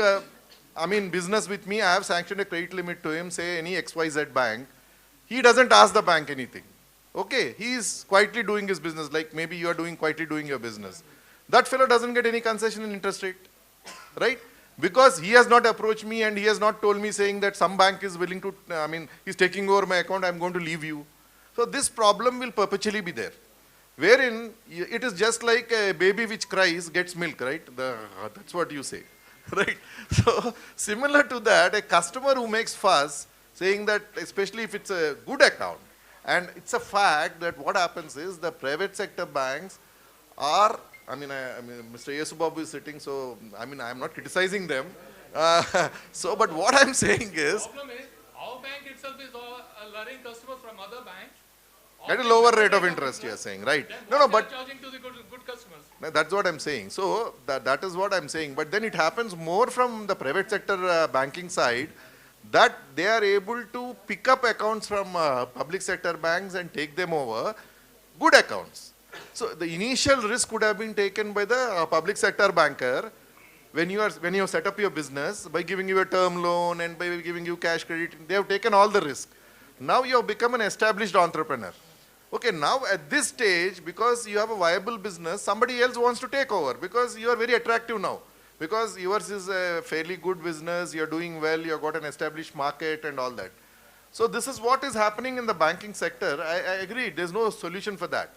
business with me. I have sanctioned a credit limit to him, say any XYZ bank. He doesn't ask the bank anything. Okay, he is quietly doing his business, like maybe you are quietly doing your business. That fellow doesn't get any concession in interest rate, right? Because he has not approached me and he has not told me saying that some bank is willing to, he's taking over my account, I'm going to leave you. So this problem will perpetually be there. Wherein it is just like a baby which cries gets milk, right? That's what you say, right? So similar to that, a customer who makes fuss saying that, especially if it's a good account, and it's a fact that what happens is the private sector banks are, Mr. Yesubabu is sitting, so I'm not criticizing them. But what I'm saying is, the problem is our bank itself is luring customers from other banks at a lower rate of interest, you are saying, right? No, but charging to the good customers. That's what I'm saying. So that is what I'm saying. But then it happens more from the private sector banking side, that they are able to pick up accounts from public sector banks and take them over, good accounts. So the initial risk would have been taken by the public sector banker when you set up your business by giving you a term loan and by giving you cash credit. They have taken all the risk. Now you have become an established entrepreneur. Okay, now at this stage, because you have a viable business, somebody else wants to take over because you are very attractive now. Because yours is a fairly good business, you're doing well, you've got an established market and all that. So this is what is happening in the banking sector. I agree, there's no solution for that.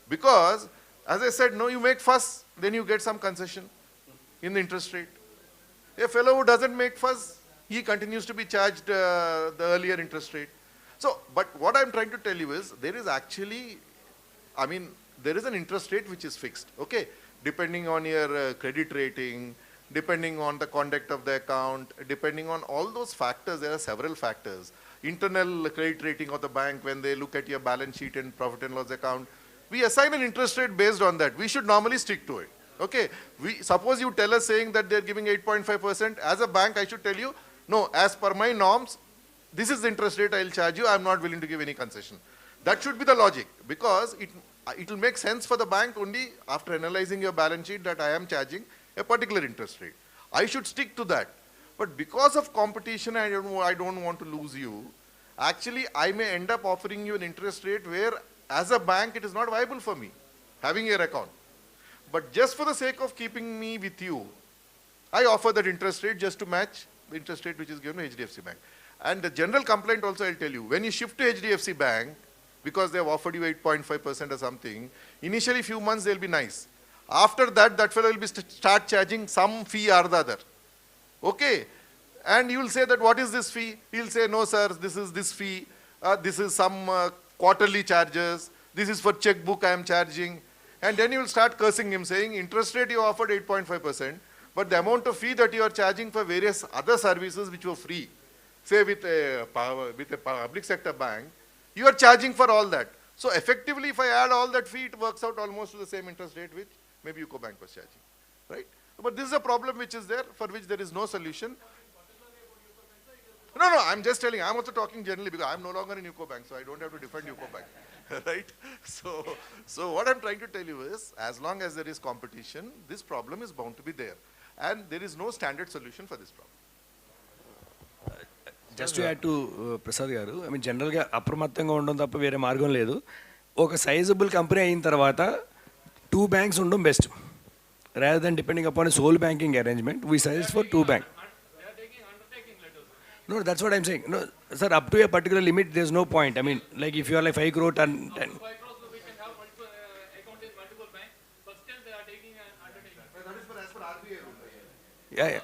Because, as I said, no, you make fuss, then you get some concession in the interest rate. A fellow who doesn't make fuss, he continues to be charged the earlier interest rate. So, but what I'm trying to tell you is, there is actually, there is an interest rate which is fixed, okay? Depending on your credit rating, depending on the conduct of the account, depending on all those factors, there are several factors. Internal credit rating of the bank, when they look at your balance sheet and profit and loss account, we assign an interest rate based on that. We should normally stick to it, okay? Suppose you tell us saying that they're giving 8.5%, as a bank I should tell you, no, as per my norms, this is the interest rate I'll charge you, I'm not willing to give any concession. That should be the logic, because it will make sense for the bank only after analyzing your balance sheet that I am charging a particular interest rate. I should stick to that. But because of competition, I don't want to lose you. Actually, I may end up offering you an interest rate where, as a bank, it is not viable for me, having your account. But just for the sake of keeping me with you, I offer that interest rate just to match the interest rate which is given by HDFC Bank. And the general complaint also, I'll tell you, when you shift to HDFC Bank, because they have offered you 8.5% or something, initially few months they'll be nice. After that, that fellow will start charging some fee or the other. Okay? And you will say that, what is this fee? He'll say, no sir, this is this fee, this is some quarterly charges, this is for checkbook I am charging. And then you will start cursing him, saying, interest rate you offered 8.5%, but the amount of fee that you are charging for various other services which were free, say with a public sector bank, you are charging for all that. So effectively, if I add all that fee, it works out almost to the same interest rate which maybe UCO Bank was charging, right? But this is a problem which is there, for which there is no solution. No, I'm just telling, I'm also talking generally because I'm no longer in UCO Bank, so I don't have to defend UCO Bank, right? So what I'm trying to tell you is, as long as there is competition, this problem is bound to be there. And there is no standard solution for this problem. Just to add to Prasad గారు, జనరల్గా అప్రమత్తంగా ఉండడం తప్ప వేరే మార్గం లేదు. ఒక sizeable company అయిన తర్వాత 2 బ్యాంక్స్ ఉండడం best. rather than depending upon a sole banking arrangement, we suggest for 2 banks. No, that's what I'm saying. No, sir, up to a particular limit, there's no point. I mean, like if you are like 5 crore, 10. Yeah, yeah.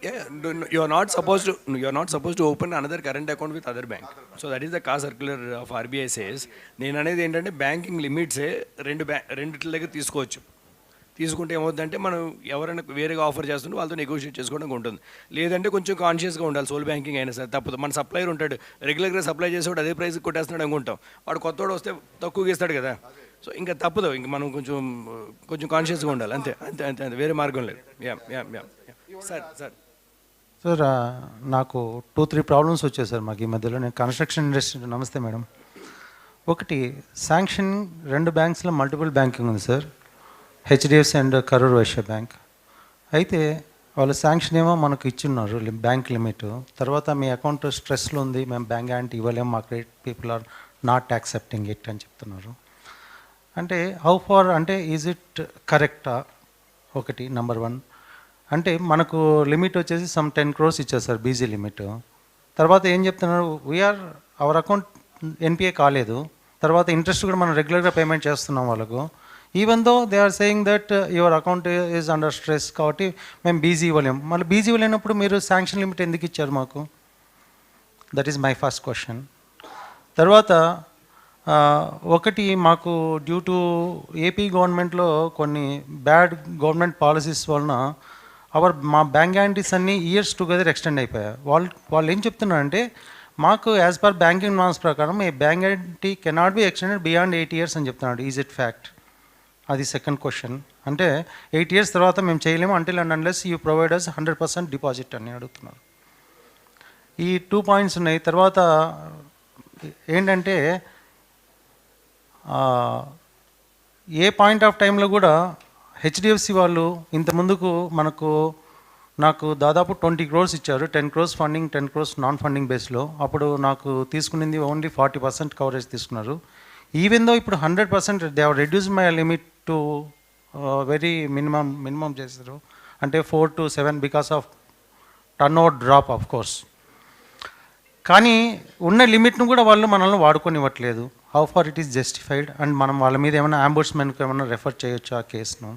Yeah, no, you are not supposed to. You are not supposed to open another current account with other bank. So that is the CAS circular of RBI says. నేను అనేది ఏంటంటే banking లిమిట్సే రెండిట్ల దగ్గర తీసుకోవచ్చు. తీసుకుంటే ఏమవుతుందంటే మనం ఎవరైనా వేరేగా ఆఫర్ చేస్తుంటే వాళ్ళతో నెగోషియేట్ చేసుకోవడానికి ఉంటుంది. లేదంటే కొంచెం కాన్షియస్గా ఉండాలి. సోల్ బ్యాంకింగ్ అయినా సరే తప్పదు. మన సప్లైర్ ఉంటాడు, రెగ్యులర్గా సప్లై చేసేవాడు అదే ప్రైస్కి కొట్టేస్తున్నాడు అనుకుంటాం. వాడు కొత్తవాడు వస్తే తక్కువగా ఇస్తాడు కదా. సో ఇంకా తప్పదు, ఇంకా మనం కొంచెం కాన్షియస్గా ఉండాలి. అంతే అంతే అంతే అంతే, వేరే మార్గం లేదు. Yeah yeah yeah sir sir sir నాకు 2-3 ప్రాబ్లమ్స్ వచ్చాయి సార్ మాకు ఈ మధ్యలో. నేను కన్స్ట్రక్షన్ ఇండస్ట్రీ. నమస్తే మేడం. ఒకటి శాంక్షన్ 2 బ్యాంక్స్లో మల్టిపుల్ బ్యాంకింగ్ ఉంది sir, HDFC and Karur Vysya bank. అయితే వాళ్ళ శాంక్షన్ ఏమో మనకు ఇచ్చున్నారు బ్యాంక్ లిమిట్. తర్వాత మీ అకౌంట్ స్ట్రెస్లో ఉంది, మేము బ్యాంక్ గ్యారంటీ ఇవ్వలేము, మా credit people are not accepting it అని చెప్తున్నారు. అంటే హౌ ఫార్, అంటే ఈజ్ ఇట్ కరెక్టా? ఒకటి నెంబర్ 1. అంటే మనకు లిమిట్ వచ్చేసి సమ్ 10 crores ఇచ్చారు సార్, బీజీ లిమిట్. తర్వాత ఏం చెప్తున్నారు, వీఆర్ అవర్ అకౌంట్ ఎన్పిఏ కాలేదు, తర్వాత ఇంట్రెస్ట్ కూడా మనం రెగ్యులర్గా పేమెంట్ చేస్తున్నాం వాళ్ళకు. Even though they are saying that your account is under stress, కాబట్టి మేము బీజీ ఇవ్వలేము. మళ్ళీ బీజీ ఇవ్వలేనప్పుడు మీరు శాంక్షన్ లిమిట్ ఎందుకు ఇచ్చారు మాకు? That is my first question. తర్వాత ఒకటి మాకు డ్యూ టు ఏపీ గవర్నమెంట్లో కొన్ని బ్యాడ్ గవర్నమెంట్ పాలసీస్ వలన మా బ్యాంక్ గ్యారంటీస్ అన్నీ ఇయర్స్ టుగెదర్ ఎక్స్టెండ్ అయిపోయాయి. వాళ్ళు ఏం చెప్తున్నారంటే మాకు యాజ్ పర్ బ్యాంకింగ్ నామ్స్ ప్రకారం ఈ bank guarantee cannot be extended beyond 8 years అని చెప్తున్నాడు. Is it fact? అది సెకండ్ క్వశ్చన్. అంటే 8 years తర్వాత మేము చేయలేము until and unless you provide us 100% deposit అని అడుగుతున్నారు. ఈ 2 points ఉన్నాయి. తర్వాత ఏంటంటే ఏ పాయింట్ ఆఫ్ టైంలో కూడా హెచ్డిఎఫ్సి వాళ్ళు ఇంతకుముందుకు నాకు దాదాపు 20 crores ఇచ్చారు. 10 crores funding, 10 crores non funding బేస్లో. అప్పుడు నాకు తీసుకునింది ఓన్లీ 40% కవరేజ్ తీసుకున్నారు. ఈవెన్ దో ఇప్పుడు 100% they have reduce my limit to very minimum చేశారు. అంటే 4 to 7 because of turnover drop of course. కానీ ఉన్న లిమిట్ను కూడా వాళ్ళు మనల్ని వాడుకొనివ్వట్లేదు. How far it is justified? And మనం వాళ్ళ మీద ఏమైనా అంబుడ్స్మెన్కి ఏమైనా రెఫర్ చేయొచ్చు ఆ కేసును?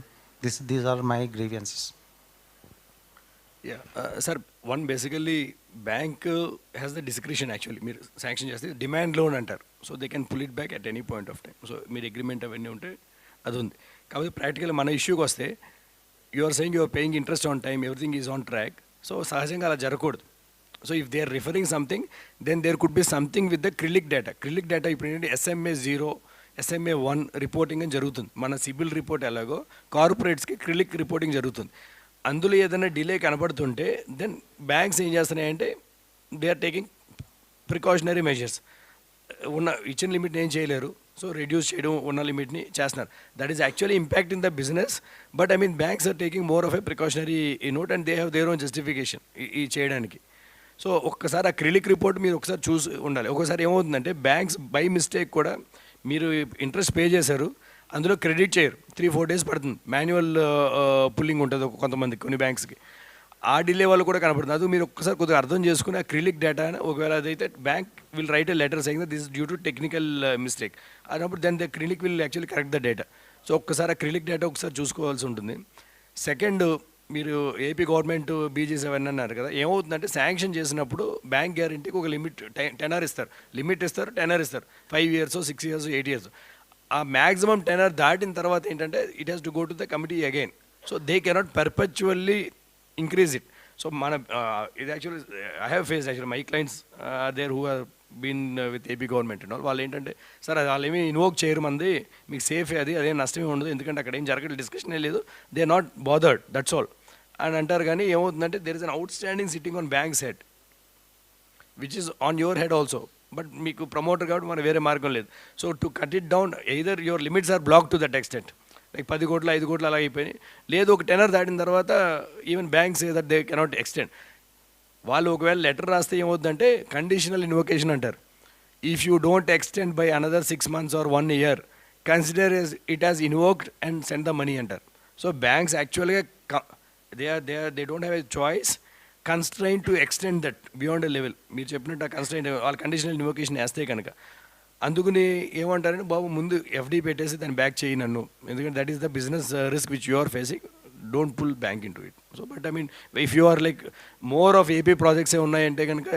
These are my grievances. Yeah sir, one basically bank has the discretion actually. మీరు శాంక్షన్ చేస్తే డిమాండ్ లోన్ అంటారు. So they can pull it back at any point of time. So మీరు అగ్రిమెంట్ అవన్నీ ఉంటే అది ఉంది. కాబట్టి ప్రాక్టికల్ మన ఇష్యూకి వస్తే you are saying you are paying interest on time, everything is on track. So సహజంగా అలా జరగకూడదు. So if they are referring something, then there could be something with the క్రిలిక్ డేటా. క్రిలిక్ డేటా ఇప్పుడు ఏంటంటే SMA 0, SMA 1 రిపోర్టింగ్ అని జరుగుతుంది. మన సిబిల్ రిపోర్ట్ ఎలాగో కార్పొరేట్స్కి క్రిలిక్ రిపోర్టింగ్ జరుగుతుంది. అందులో ఏదైనా డిలే కనబడుతుంటే దెన్ బ్యాంక్స్ ఏం చేస్తున్నాయంటే they are taking precautionary measures. ఇచ్చిన లిమిట్ని ఏం చేయలేరు, సో రెడ్యూస్ చేయడం ఉన్న లిమిట్ని చేస్తున్నారు. That is actually impact in the business. But I mean banks are taking more of a precautionary note and they have their own justification ఈ చేయడానికి. సో ఒక్కసారి ఆ క్రిలిక్ రిపోర్ట్ మీరు ఒకసారి చూసి ఉండాలి. ఒక్కోసారి ఏమవుతుందంటే బ్యాంక్స్ బై మిస్టేక్ కూడా మీరు ఇంట్రెస్ట్ పే చేశారు, అందులో క్రెడిట్ చేయరు, 3-4 days పడుతుంది. మాన్యువల్ పుల్లింగ్ ఉంటుంది కొంతమందికి, కొన్ని బ్యాంక్స్కి. ఆ డిలే వాళ్ళు కూడా కనపడుతుంది. అది మీరు ఒక్కసారి కొద్దిగా అర్థం చేసుకుని ఆ క్రిలిక్ డేటా ఒకవేళ అదైతే bank will write a letter saying that this is due to technical mistake అన్నప్పుడు దెన్ ద క్రిలిక్ will actually correct the data. So ఒక్కసారి ఆ క్రిలిక్ డేటా ఒకసారి చూసుకోవాల్సి ఉంటుంది. సెకండ్, మీరు ఏపీ గవర్నమెంట్ బీజీస్ అవన్నీ అన్నారు కదా, ఏమవుతుందంటే శాంక్షన్ చేసినప్పుడు బ్యాంక్ గ్యారంటీకి ఒక లిమిట్ టెనర్ ఇస్తారు, లిమిట్ ఇస్తారు, టెనర్ ఇస్తారు. 5 years, 6 years, 8 years. ఆ మ్యాక్సిమం టెనర్ దాటిన తర్వాత ఏంటంటే it has to go to the committee again. So they cannot perpetually increase it. So మన ఇది actually I have face actually my clients there who are been with AP government and వాళ్ళు ఏంటంటే sir అది వాళ్ళు ఏమీ invoke చేయరు, మంది మీకు సేఫే, అదేం నష్టమే ఉండదు, ఎందుకంటే అక్కడ ఏం జరగలేదు, డిస్కషన్ లేదు, they are not bothered, that's all అని అంటారు. కానీ ఏమవుతుందంటే there is an outstanding sitting on bank's head which is on your head also. But మీకు ప్రమోటర్ కాబట్టి మన వేరే మార్గం లేదు. So to cut it down either your limits or block to that extent, like 10 crores, 5 crores అలా అయిపోయినాయి. లేదు ఒక టెనర్ దాటిన తర్వాత even banks that they cannot extend. వాళ్ళు ఒకవేళ లెటర్ రాస్తే ఏమవుతుందంటే కండిషనల్ ఇన్వొకేషన్ అంటారు. if you don't extend by another 6 months or 1 year, consider as it has invoked and send the money under. So banks actually, they don't have a choice, constrained to extend that beyond a level. మీరు చెప్పినట్టు constraint all conditional invocation వేస్తే కనుక అందుకని ఏమంటారంటే బాబు ముందు FD పెట్టేసి దాన్ని back చేయి నన్ను, ఎందుకంటే that is the business risk which you are facing, don't pull bank in to it. So but I mean if you are like more of AP projects ఏ ఉన్నాయంటే కనుక,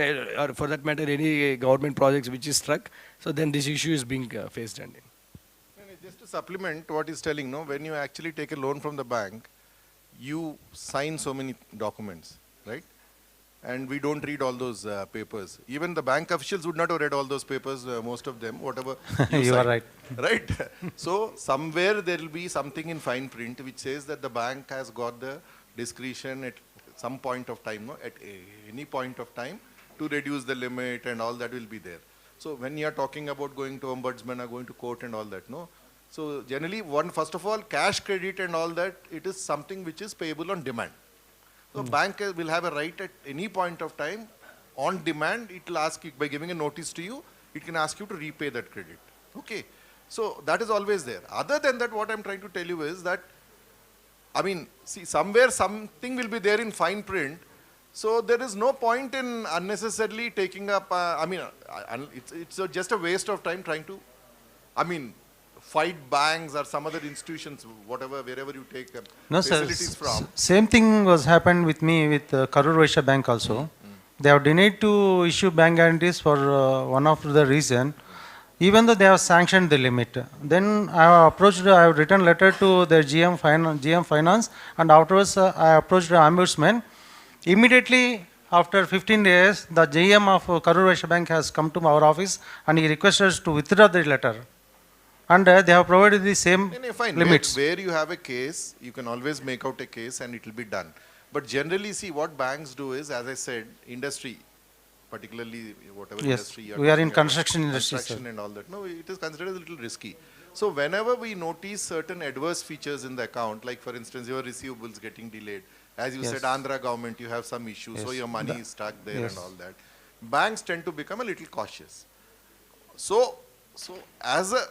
or for that matter any government projects which is struck, so then this issue is being faced అండి. Just to supplement what he's telling, no, when you actually take a loan from the bank, you sign so many documents, right? And we don't read all those papers. Even the bank officials would not have read all those papers, most of them, whatever You are right. Right? So somewhere there will be something in fine print which says that the bank has got the discretion at some point of time, no, at any point of time, to reduce the limit, and all that will be there. So when you are talking about going to ombudsman or going to court and all that, no. So generally, first of all, cash credit and all that, it is something which is payable on demand. So bank will have a right at any point of time, on demand, it will ask you, by giving a notice to you, it can ask you to repay that credit. Okay. So that is always there. Other than that, what I'm trying to tell you is that, I mean, see, somewhere something will be there in fine print. So there is no point in unnecessarily taking up, it's just a waste of time trying to, fight banks or some other institutions, whatever, wherever you take facilities from. Same thing was happened with me with Karur Vaishya Bank also. They have denied to issue bank guarantees for one of the reason, even though they have sanctioned the limit. Then I have written letter to their GM Finance, and afterwards I approached the ombudsman. Immediately after 15 days, the GM of Karur Vaishya Bank has come to our office and he requested us to withdraw the letter. And they have provided the same limits. Where you have a case, you can always make out a case and it will be done. But generally, see, what banks do is, as I said, industry, particularly whatever industry you are we are in construction industry, construction and all that. No, it is considered a little risky. So whenever we notice certain adverse features in the account, like for instance, your receivables getting delayed, as you said, Andhra government, you have some issues, so your money is stuck there and all that. Banks tend to become a little cautious. So as a,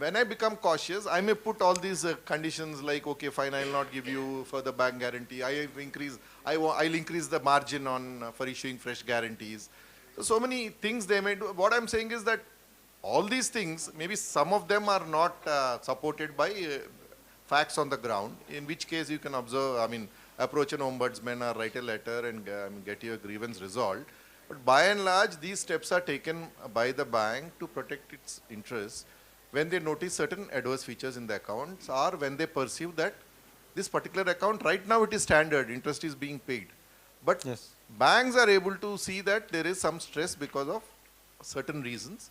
when I become cautious, I may put all these conditions like, okay, fine, I will not give you further bank guarantee. I'll increase the margin on for issuing fresh guarantees. So many things they may do. What I'm saying is that all these things, maybe some of them are not supported by facts on the ground, in which case you can observe, approach an ombudsman or write a letter and get your grievance resolved. But by and large, these steps are taken by the bank to protect its interests when they notice certain adverse features in the accounts, or when they perceive that this particular account, right now it is standard, interest is being paid. But banks are able to see that there is some stress because of certain reasons,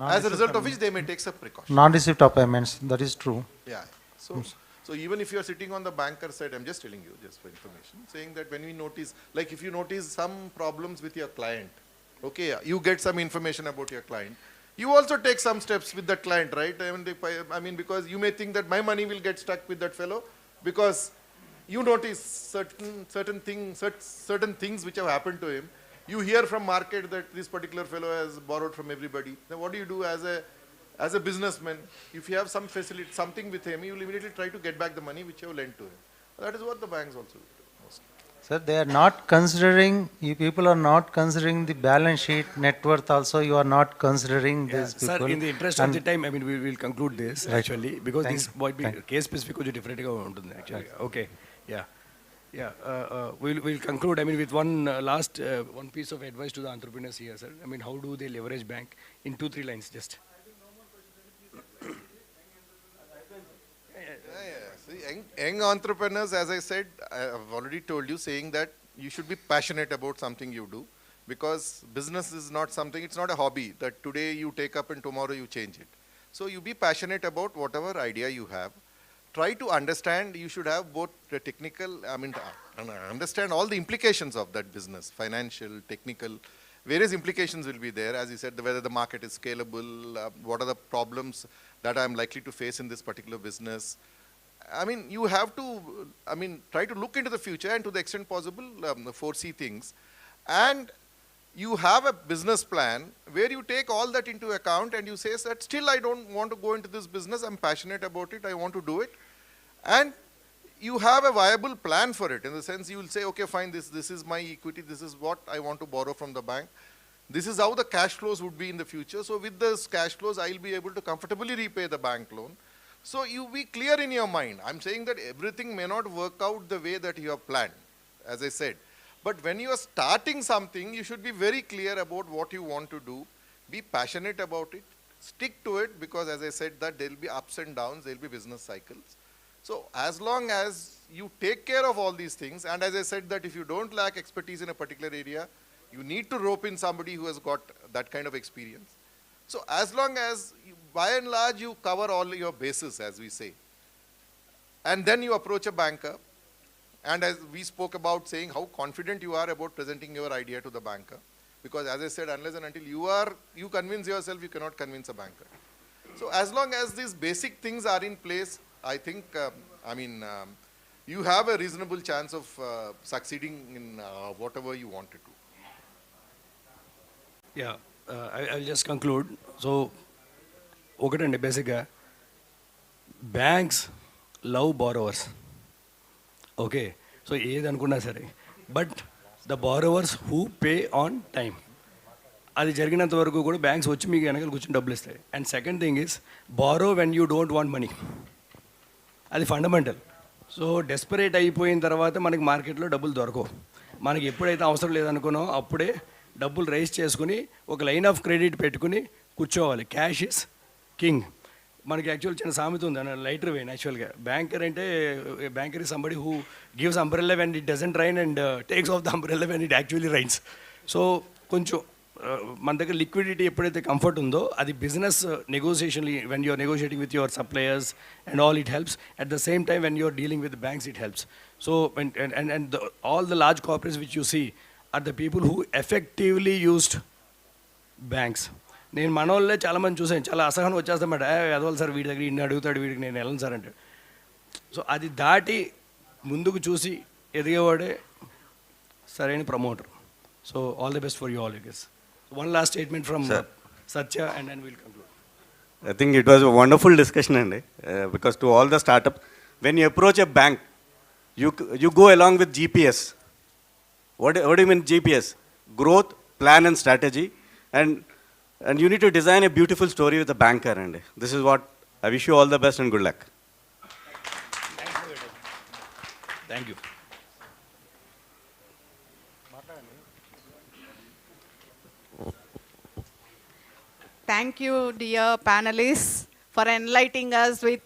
as a result of which they may take some precautions. Non-receipt of payments, that is true. Yeah. So even if you are sitting on the banker side, I'm just telling you, just for information, saying that when we notice, like if you notice some problems with your client, okay, you get some information about your client, you also take some steps with that client, right? Because you may think that my money will get stuck with that fellow because you notice certain things which have happened to him. You hear from market that this particular fellow has borrowed from everybody. Then what do you do as a businessman? If you have some facility, something with him, you will immediately try to get back the money which you have lent to him. That is what the banks also do. Sir, they are not considering, you people are not considering the balance sheet, net worth also, you are not considering these people. Sir, in the interest of the time, we will conclude this actually, because this might be case specific different actually. Okay, we'll conclude, with one last one piece of advice to the entrepreneurs here, sir. How do they leverage bank in 2-3 lines just? Young entrepreneurs, as I said, I have already told you, saying that you should be passionate about something you do, because business is not something, it's not a hobby that today you take up and tomorrow you change it. So you be passionate about whatever idea you have. Try to understand, you should have both the technical, understand all the implications of that business, financial, technical, various implications will be there. As you said, whether the market is scalable, what are the problems that I am likely to face in this particular business. You have to, try to look into the future and to the extent possible, foresee things. And you have a business plan where you take all that into account and you say that still I don't want to go into this business, I'm passionate about it, I want to do it. And you have a viable plan for it, in the sense you will say, okay, fine, this is my equity, this is what I want to borrow from the bank. This is how the cash flows would be in the future. So with those cash flows, I'll be able to comfortably repay the bank loan. So you be clear in your mind. I'm saying that everything may not work out the way that you have planned, as I said. But when you are starting something, you should be very clear about what you want to do. Be passionate about it. Stick to it, because as I said that there will be ups and downs, there will be business cycles. So as long as you take care of all these things, and as I said that if you don't lack expertise in a particular area, you need to rope in somebody who has got that kind of experience. So as long as, by and large, you cover all your bases, as we say, and then you approach a banker, and as we spoke about saying how confident you are about presenting your idea to the banker, because as I said, unless and until you convince yourself, you cannot convince a banker. So as long as these basic things are in place, I think, you have a reasonable chance of succeeding in whatever you want to do. Yeah, I'll just conclude. So, ఒకటండి బేసిక్గా banks love borrowers. Okay, so ఏదనుకున్నా సరే, but the borrowers who pay on time. అది జరిగినంత వరకు కూడా banks వచ్చి మీకు వెనకాల కూర్చొని డబ్బులు ఇస్తాయి. And second thing is borrow when you don't want money. అది ఫండమెంటల్. సో డెస్పరేట్ అయిపోయిన తర్వాత మనకి మార్కెట్లో డబ్బులు దొరకవు. మనకి ఎప్పుడైతే అవసరం లేదనుకున్నామో అప్పుడే డబ్బులు రైజ్ చేసుకుని ఒక లైన్ ఆఫ్ క్రెడిట్ పెట్టుకుని కూర్చోవాలి. Cash is king. మనకి యాక్చువల్ చిన్న సామెత ఉంది అన్న, లైటర్ వేన్. యాక్చువల్గా బ్యాంకర్ అంటే, banker is somebody who gives umbrella when it doesn't rain and takes off the umbrella when it actually rains. So కొంచెం మన దగ్గర లిక్విడిటీ ఎప్పుడైతే కంఫర్ట్ ఉందో అది business negotiation, when you're negotiating with your suppliers and all, it helps. At the same time when you're dealing with banks, it helps. So and all the large corporates which you see are the people who effectively used banks. నేను మన వాళ్ళే చాలామంది చూసాను, చాలా అసహనం వచ్చేస్తామాట, అదవాలి sir వీడి దగ్గర ఇన్ని అడుగుతాడు, వీడికి నేను వెళ్ళను సార్ అంటే. సో అది దాటి ముందుకు చూసి ఎదిగేవాడే సరైన promoter. So all the best for you all, you guess. One last statement from Satya, and then we'll conclude. I think it was a wonderful discussion, because to all the startups, when you approach a bank, you go along with GPS. What do you mean GPS? Growth, plan and strategy, and you need to design a beautiful story with the banker. And this is what I wish you all the best and good luck. Thank you. Thank you, dear panelists, for enlightening us with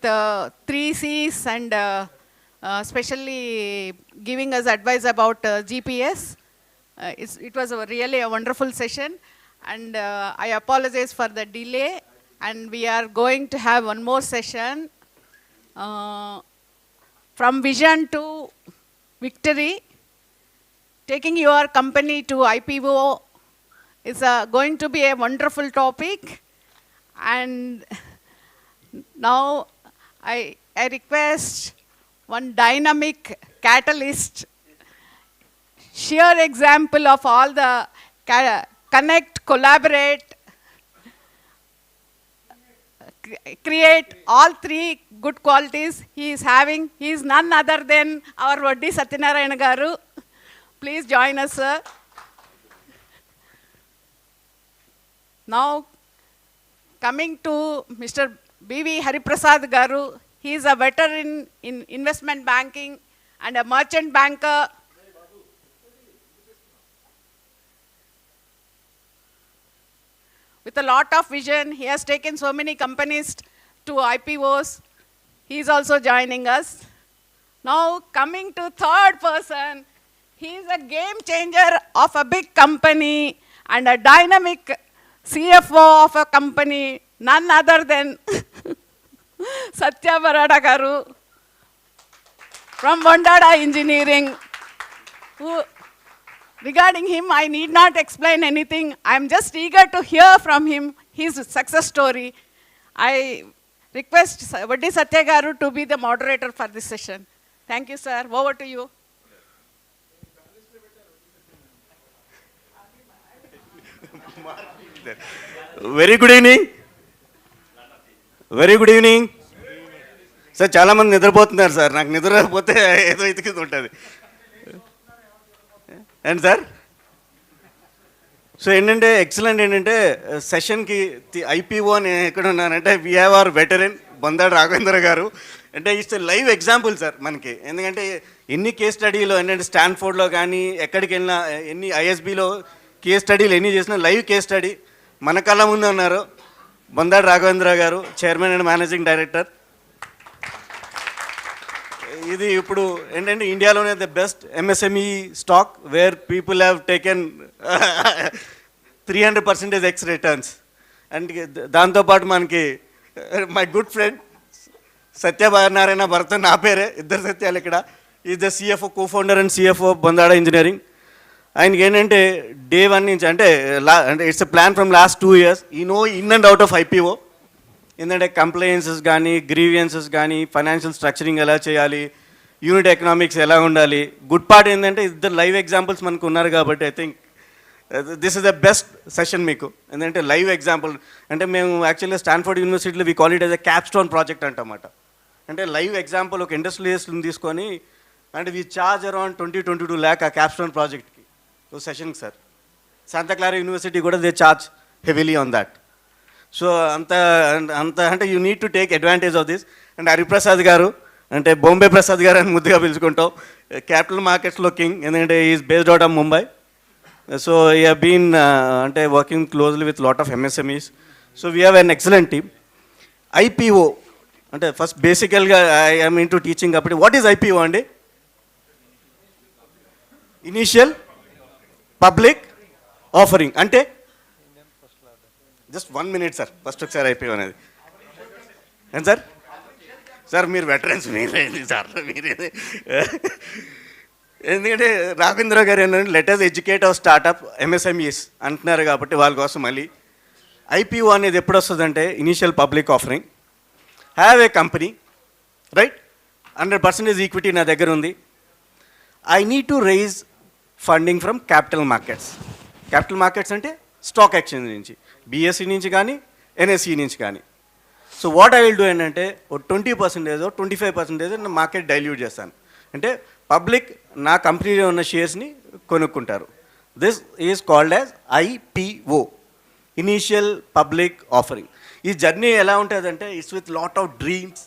3 C's and especially giving us advice about GPS. It was really a wonderful session, and I apologize for the delay, and we are going to have one more session, from vision to victory, taking your company to IPO. It's going to be a wonderful topic, and now I request one dynamic catalyst, sheer example of all the connect, collaborate, create all 3 good qualities he is having. He is none other than our Voddi Satyanarayana garu. Please join us, sir. Now, coming to Mr. B.V. Hariprasad Garu, he is a veteran in investment banking and a merchant banker. With a lot of vision, he has taken so many companies to IPOs. He is also joining us. Now, coming to third person, he is a game changer of a big company and a dynamic CFO of a company, none other than Satya Barada Garu from Vandada Engineering. Regarding him, I need not explain anything. I am just eager to hear from him his success story. I request Voddi Satya Garu to be the moderator for this session. Thank you, sir. Over to you. Very good evening. Very good evening sir. చాలామంది నిద్రపోతున్నారు sir. నాకు నిద్ర రాకపోతే ఏదో ఇతికింది ఉంటుంది. And sir so ఏంటంటే excellent ఏంటంటే సెషన్కి ఐపీఓ అని ఎక్కడ ఉన్నానంటే we have our veteran Bondada Raghavendra garu. అంటే ఇట్స్ లైవ్ ఎగ్జాంపుల్ సార్ మనకి. ఎందుకంటే ఎన్ని కేస్ స్టడీలో ఏంటంటే స్టాన్ఫోర్డ్లో కానీ ఎక్కడికి వెళ్ళినా ఎన్ని ఐఎస్బిలో కేస్ స్టడీలు ఎన్ని చేసినా లైవ్ కేస్ స్టడీ మన కళ్ళ ముందు ఉన్నారు బొందాడు రాఘవేంద్ర గారు, చైర్మన్ అండ్ మేనేజింగ్ డైరెక్టర్. ఇది ఇప్పుడు ఏంటంటే ఇండియాలోనే the best MSME stock where people have taken 300% x returns. And దాంతోపాటు మనకి my good friend Satyanarayana Bharat, నా పేరే, ఇద్దరు సత్యాలు ఇక్కడ. Is the CFO, co founder and CFO Bondada engineering. ఆయనకి ఏంటంటే డే 1 నుంచి అంటే it's a plan from last 2 years. ఈ know in and out of IPO. ఏంటంటే కంప్లైన్సెస్ కానీ, గ్రీవియన్సెస్ కానీ, ఫైనాన్షియల్ స్ట్రక్చరింగ్ ఎలా చేయాలి, యూనిట్ ఎకనామిక్స్ ఎలా ఉండాలి. గుడ్ పార్ట్ ఏంటంటే ఇద్దరు లైవ్ ఎగ్జాంపుల్స్ మనకు ఉన్నారు కాబట్టి I think this is the best session మీకు. ఎందుకంటే లైవ్ ఎగ్జాంపుల్ అంటే మేము యాక్చువల్గా స్టాన్ఫోర్డ్ యూనివర్సిటీలో we call it as a capstone project అంటమాట. అంటే లైవ్ ఎగ్జాంపుల్ ఒక ఇండస్ట్రియలిస్ట్ని తీసుకొని అంటే వీ చార్జ్ అరౌండ్ 20-22 lakh ఆ క్యాప్స్టోన్ ప్రాజెక్ట్కి ఓ సెషన్కి సార్. శాంతా క్లారా యూనివర్సిటీ కూడా they charge heavily on that. So అంత అంటే you need to take advantage of this. And Hariprasad garu అంటే బాంబే ప్రసాద్ గారు అని ముద్దుగా పిలుచుకుంటాం, క్యాపిటల్ మార్కెట్స్లో కింగ్. ఎందుకంటే is based out of Mumbai. So ఈ హ్యావ్ బీన్ అంటే working closely with lot of MSMEs. So we have an excellent team. IPO అంటే ఫస్ట్ బేసికల్గా ఐఎమ్ ఇన్ టు టీచింగ్ కాబట్టి వాట్ ఈజ్ ఐపీఓ అండి? Initial public offering. అంటే just 1 minute sir, first ఒకసారి IPO అనేది ఏం sir? Sir మీరు veterans, మీరేది sir మీరేది. ఎందుకంటే రాఘవేంద్ర గారు ఏంటంటే letters educate hour startup MSMEs అంటున్నారు కాబట్టి వాళ్ళ కోసం మళ్ళీ ఐపీఓ అనేది ఎప్పుడు వస్తుందంటే initial public offering. Have a company, right, 100% equity నా దగ్గర ఉంది. I need to raise funding from capital markets. Capital markets అంటే స్టాక్ ఎక్స్చేంజ్ నుంచి, బిఎస్సి నుంచి కానీ, ఎన్ఎస్సి నుంచి కానీ. So what I will do ఏంటంటే ఓ 20% 25% నా మార్కెట్ డైల్యూట్ చేస్తాను. అంటే పబ్లిక్ నా కంపెనీలో ఉన్న షేర్స్ని కొనుక్కుంటారు. This is called as IPO, initial public offering. ఈ జర్నీ ఎలా ఉంటుందంటే it's with lot of dreams,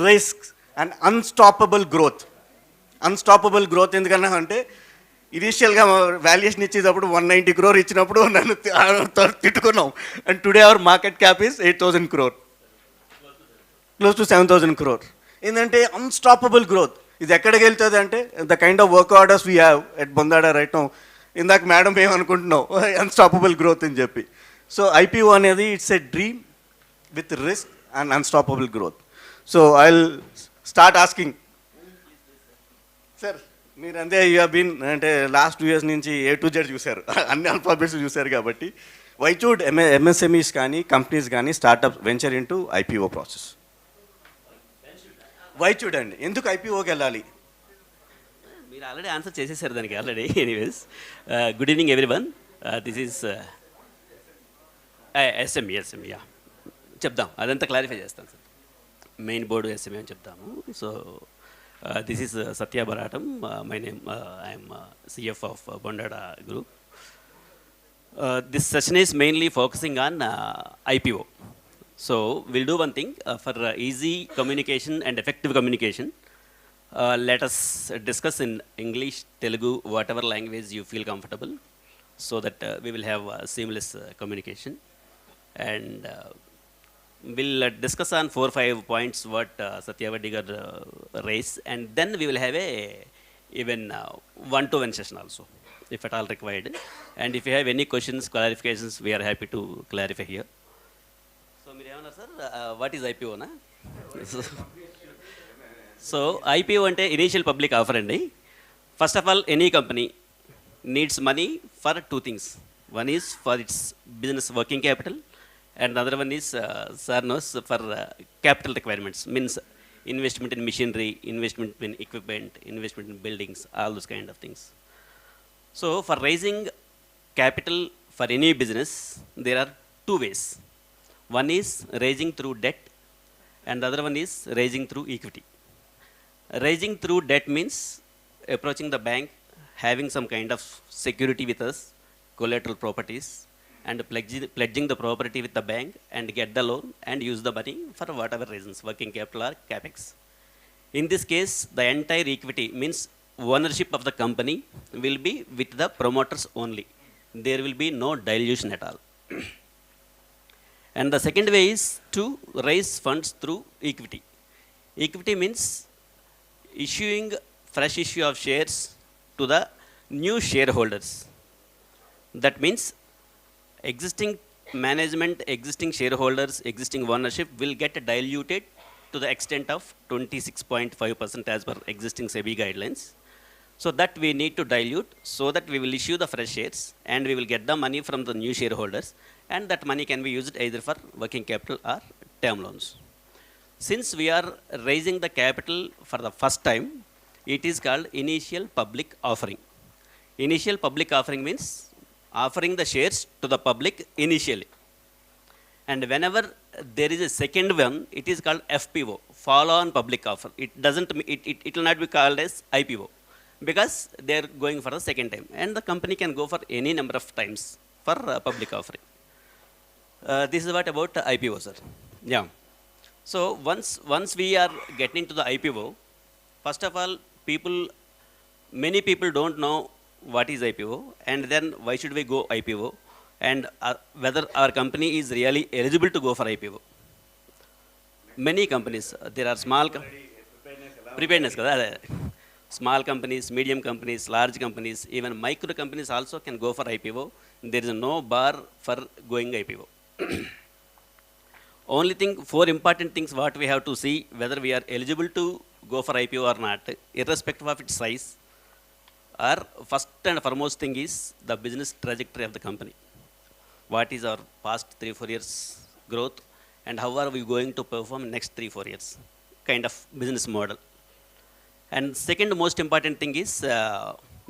risks and unstoppable growth. Unstoppable growth ఎందుకన్నా అంటే ఇనీషియల్గా వాల్యుయేషన్ ఇచ్చేటప్పుడు 190 crore ఇచ్చినప్పుడు నన్ను తిట్టుకున్నాం. And today our market cap is 8,000 crore, close to 7,000 crore. ఏంటంటే అన్స్టాపబుల్ గ్రోత్. ఇది ఎక్కడికి వెళ్తుంది అంటే the kind of work orders we have at Bondada right now. ఇందాక మేడం ఏమనుకుంటున్నాం అన్స్టాపబుల్ గ్రోత్ అని చెప్పి. సో ఐపీఓ అనేది it's a dream with risk and unstoppable growth. So I will start asking sir. మీరు అంతే యూ హ్యావ్ బీన్ అంటే last 2 years నుంచి A to Z చూశారు, అన్ని ఆల్ఫాబెట్స్ చూశారు కాబట్టి వై షుడ్ ఎంఎస్ఎంఈస్ కానీ కంపెనీస్ కానీ startup venture into IPO process? Why should అండి, ఎందుకు ఐపీఓకి వెళ్ళాలి? మీరు ఆల్రెడీ ఆన్సర్ చేసేసారు దానికి already. Anyways, good evening everyone. This is SME. చెప్దాం, అదంతా క్లారిఫై చేస్తాను సార్. మెయిన్ బోర్డు ఎస్ఎంఈ అని చెప్తాము. So this is Satya Baratam. My name, I'm CF of Bondada Group. This session is mainly focusing on IPO. So we'll do one thing for easy communication and effective communication. Let us discuss in English, Telugu, whatever language you feel comfortable, so that we will have seamless communication. And we'll discuss on 4-5 points what Satyavadi gar raised, and then we will have a even one-to-one session also, if at all required. And if you have any questions, clarifications, we are happy to clarify here. So, sir, what is IPO? Na? So, IPO ante initial public offer andi. First of all, any company needs money for 2 things. One is for its business working capital, and the other one is sir knows for capital requirements, means investment in machinery, investment in equipment, investment in buildings, all those kind of things. So for raising capital for any business, there are two ways. One is raising through debt, and the other one is raising through equity. Raising through debt means approaching the bank, having some kind of security with us, collateral properties, and pledging the property with the bank and get the loan and use the money for whatever reasons, working capital or capex. In this case, the entire equity means ownership of the company will be with the promoters only. There will be no dilution at all. And the second way is to raise funds through equity. Equity means issuing fresh issue of shares to the new shareholders. That means existing management, existing shareholders, existing ownership will get diluted to the extent of 26.5% as per existing SEBI guidelines. So that we need to dilute so that we will issue the fresh shares and we will get the money from the new shareholders, and that money can be used either for working capital or term loans. Since we are raising the capital for the first time, it is called initial public offering. Initial public offering means offering the shares to the public initially. And whenever there is a second one, it is called FPO, follow-on public offer. It will not be called as IPO, because they are going for the second time, and the company can go for any number of times for public offering. This is what about IPO, sir. Yeah. So once we are getting to the IPO, first of all, many people don't know what is IPO, and then why should we go IPO, and whether our company is really eligible to go for IPO. Many companies, there are small preparedness, small companies, medium companies, large companies, even micro companies also can go for IPO. There is no bar for going IPO. Only thing, four important things what we have to see whether we are eligible to go for IPO or not, irrespective of its size. Our first and foremost thing is the business trajectory of the company. What is our past 3-4 years growth, and how are we going to perform next 3-4 years, kind of business model. And second most important thing is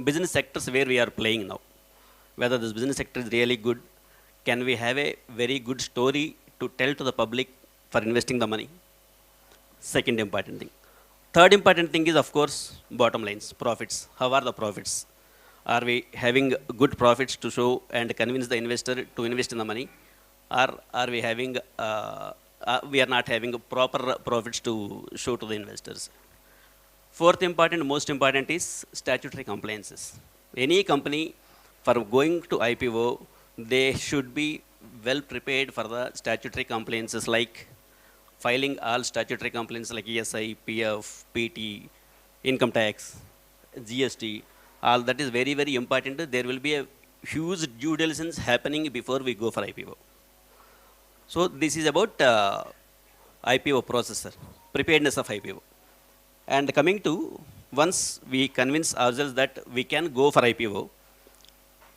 business sectors where we are playing now. Whether this business sector is really good, can we have a very good story to tell to the public for investing the money? Second important thing. Third important thing is, of course, bottom lines, profits. How are the profits? Are we having good profits to show and convince the investor to invest in the money? Or are we having, we are not having proper profits to show to the investors? Fourth important, most important is statutory compliances. Any company for going to IPO, they should be well prepared for the statutory compliances, like filing all statutory compliances like ESI, PF, PT, income tax, GST. All that is very, very important. There will be a huge due diligence happening before we go for IPO. So this is about IPO process, sir. Preparedness of IPO. And coming to, once we convince ourselves that we can go for IPO,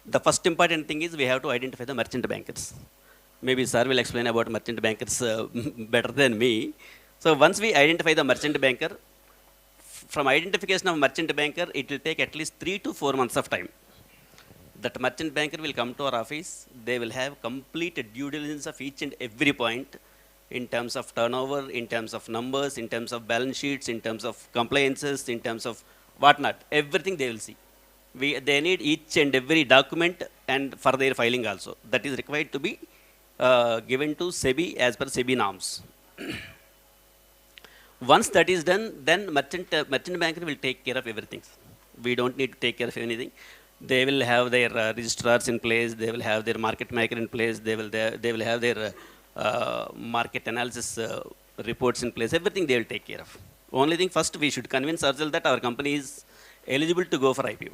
the first important thing is we have to identify the merchant bankers. Maybe sir will explain about merchant bankers better than me. So once we identify the merchant banker, from identification of merchant banker, it will take at least 3 to 4 months of time. That merchant banker will come to our office. They will have complete due diligence of each and every point, in terms of turnover, in terms of numbers, in terms of balance sheets, in terms of compliances, in terms of whatnot. Everything they will see. They need each and every document, and for their filing also. That is required to be given to SEBI as per SEBI norms. Once that is done, then merchant banker will take care of everything. We don't need to take care of anything. They will have their registrars in place. They will have their market maker in place. They will have their market analysis reports in place. Everything they will take care of. Only thing, first we should convince ourselves that our company is eligible to go for IPO.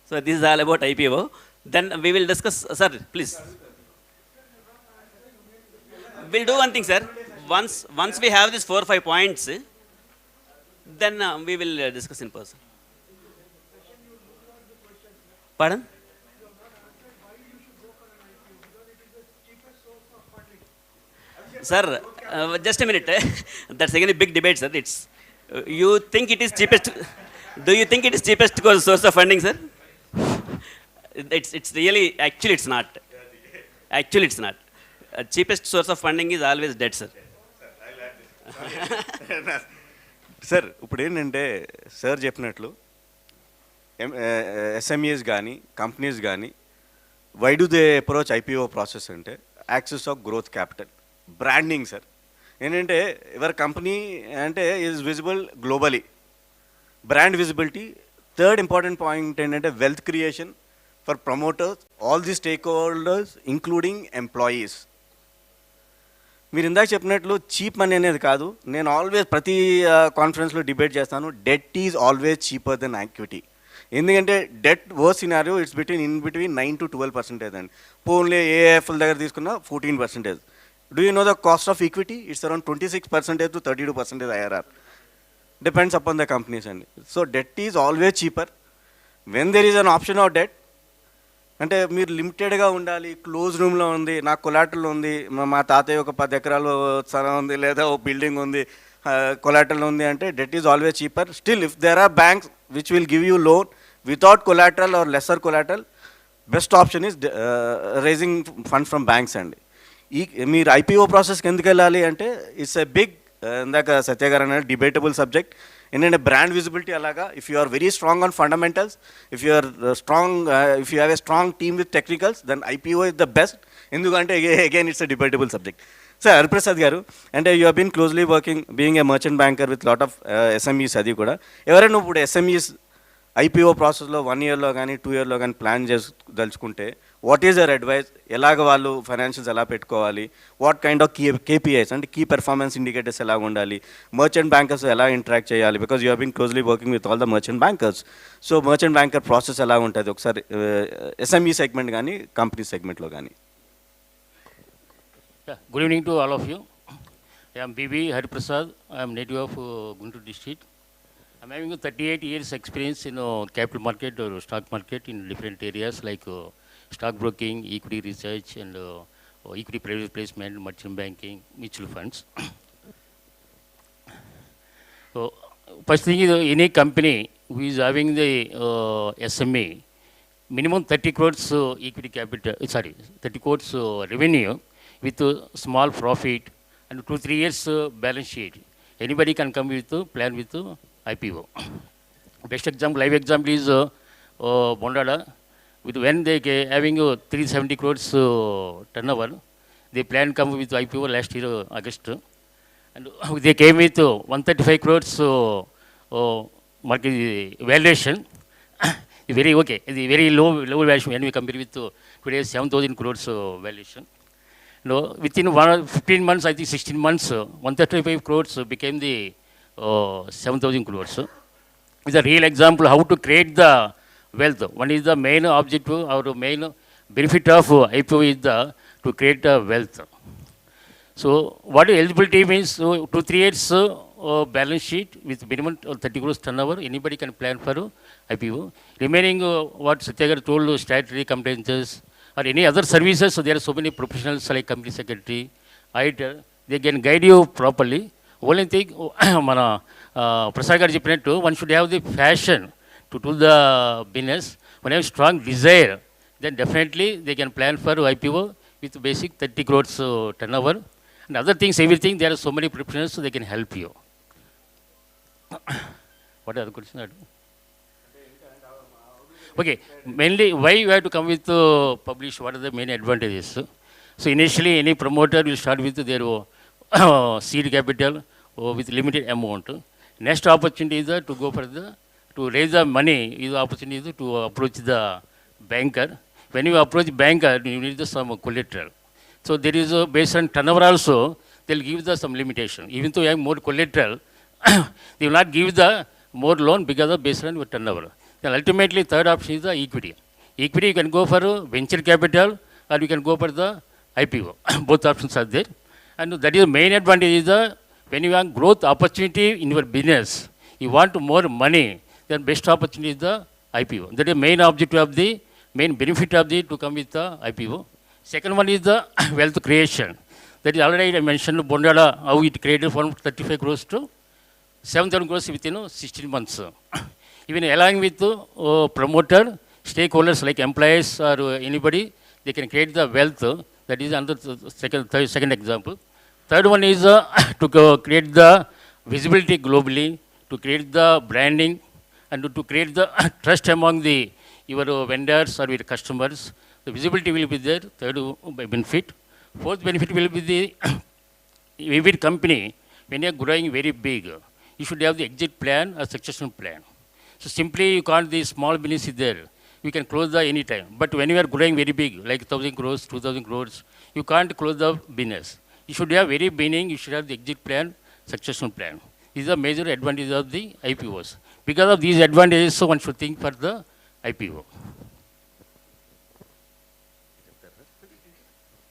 So this is all about IPO. Then we will discuss. Sir, please. We'll do one thing, sir. Once we have these 4 or 5 points, then we will discuss in person. Pardon? Sir, just a minute. That's again a big debate, sir. You think it is cheapest? Do you think it is cheapest source of funding, sir? It's really, actually it's not. Actually it's not. Cheapest source of funding is always debt, sir. Sir ఇప్పుడు ఏంటంటే sir చెప్పినట్లు SMEs కానీ companies కానీ why do they approach IPO process అంటే access of growth capital, branding sir. ఏంటంటే ఎవరి company అంటే is visible globally, brand visibility. Third important point ఏంటంటే wealth creation for promoters, all the stakeholders including employees. మీరు ఇందాక చెప్పినట్లు cheap money అనేది కాదు, నేను ఆల్వేస్ ప్రతి కాన్ఫరెన్స్లో డిబేట్ చేస్తాను, debt is always cheaper than equity. ఎందుకంటే debt worse scenario it's between 9 to 12% అండి. పోన్లే ఏఎఫ్ఎల్ దగ్గర తీసుకున్న 14%. Do you know the cost of equity? It's around 26% to 32% IRR. Depends upon the companies అండి. So debt is always cheaper when there is an option of debt. అంటే మీరు లిమిటెడ్గా ఉండాలి, close రూమ్లో ఉంది, నాకు కొలాటరల్ ఉంది, మా తాతయ్య ఒక 10 ఎకరాలు స్థలం ఉంది, లేదా ఓ బిల్డింగ్ ఉంది, కొలాటరల్ ఉంది అంటే debt is always cheaper. Still if there are banks which will give you loan without collateral or lesser collateral, best option is raising fund from banks అండి. మీరు ఐపీఓ ప్రాసెస్కి ఎందుకు వెళ్ళాలి అంటే ఇట్స్ ఎ బిగ్, ఇందాక సత్య గారు అనే debatable subject. ఏంటంటే brand visibility అలాగా, if you are very strong on fundamentals, if you are strong, if you have a strong team with technicals, then IPO is the best. ఎందుకంటే again it's a debatable subject. Sir Hariprasad garu, అంటే you have been closely working being a merchant banker with lot of SMEs. అది కూడా ఎవరైనా ఇప్పుడు SMEs IPO ప్రాసెస్లో 1 yearలో కానీ 2 yearలో కానీ ప్లాన్ దలుచుకుంటే వాట్ ఈజ్ యర్ అడ్వైస్? ఎలాగ వాళ్ళు ఫైనాన్షియల్స్ ఎలా పెట్టుకోవాలి? వాట్ కైండ్ ఆఫ్ కేపీఐస్ అంటే కీ పెర్ఫార్మెన్స్ ఇండికేటర్స్ ఎలా ఉండాలి? మర్చెంట్ బ్యాంకర్స్ ఎలా ఇంటరాక్ట్ చేయాలి? Because you have been closely working with all the merchant bankers. So merchant banker process ఎలా ఉంటుంది ఒకసారి ఎస్ఎంఈ సెగ్మెంట్ కానీ కంపెనీ సెగ్మెంట్లో కానీ. Good evening to all of you. I am B.B. Hariprasad. I am native of Guntur district. I am having 38 years experience in capital market or stock market in different areas like stock broking, equity research, and equity private placement, merchant banking, mutual funds. So, first thing is any company who is having the SME, minimum 30 crores equity capital, 30 crores revenue with small profit and 2-3 years balance sheet. Anybody can come with plan with IPO. Best example, live example is Bondada. With when they having 370 crores turnover, they plan come with IPO last year August, and they came with 135 crores market valuation. Very okay, the very low valuation when we compare with today's 7,000 crores valuation. No, within 15 months, I think 16 months, 135 crores became the 7,000 crores. It's a real example how to create the wealth. One is the main objective or main benefit of IPO is to create the wealth. So what eligibility means, 2-3 years balance sheet with minimum 30 crores turnover, anybody can plan for IPO. Remaining what Satyagar told, statutory compliances, or any other services, so there are so many professionals like company secretary, auditor, they can guide you properly. Only thing, Prasad garu cheppinattu, one should have the passion to do the business. When have strong desire, then definitely they can plan for IPO with basic 30 crores turnover. And other things, everything, there are so many professionals, so they can help you. What are the questions? Okay, mainly why you have to come with publish, what are the main advantages? So initially any promoter will start with their seed capital with limited amount. Next opportunity is to go for to raise the money, is the opportunity to approach the banker. When you approach banker, you need some collateral. So there is based on turnover also, they will give some limitation. Even though you have more collateral, they will not give the more loan because of based on your turnover. Then ultimately, third option is the equity. Equity, you can go for venture capital or you can go for the IPO. Both options are there. And that is the main advantage is when you have growth opportunity in your business, you want more money, then best opportunity is the IPO. That is the main objective of the, main benefit of the to come with the IPO. Second one is the wealth creation. That is already I mentioned Bondada, how it created from 35 crores to 7,000 crores within 16 months. Even along with promoter, stakeholders like employees or anybody, they can create the wealth. That is another second example. Third one is create the visibility globally, to create the branding, and to create the trust among your vendors or your customers. The visibility will be there. Third benefit. Fourth benefit will be the every company, when you are growing very big, you should have the exit plan or succession plan. So simply you can't, the small business is there, you can close the any time. But when you are growing very big, like 1,000 crores, 2,000 crores, you can't close the business. You should have very beginning, you should have the exit plan, succession plan. These are major advantages of the IPOs. Because of these advantages, so one should think for the IPO.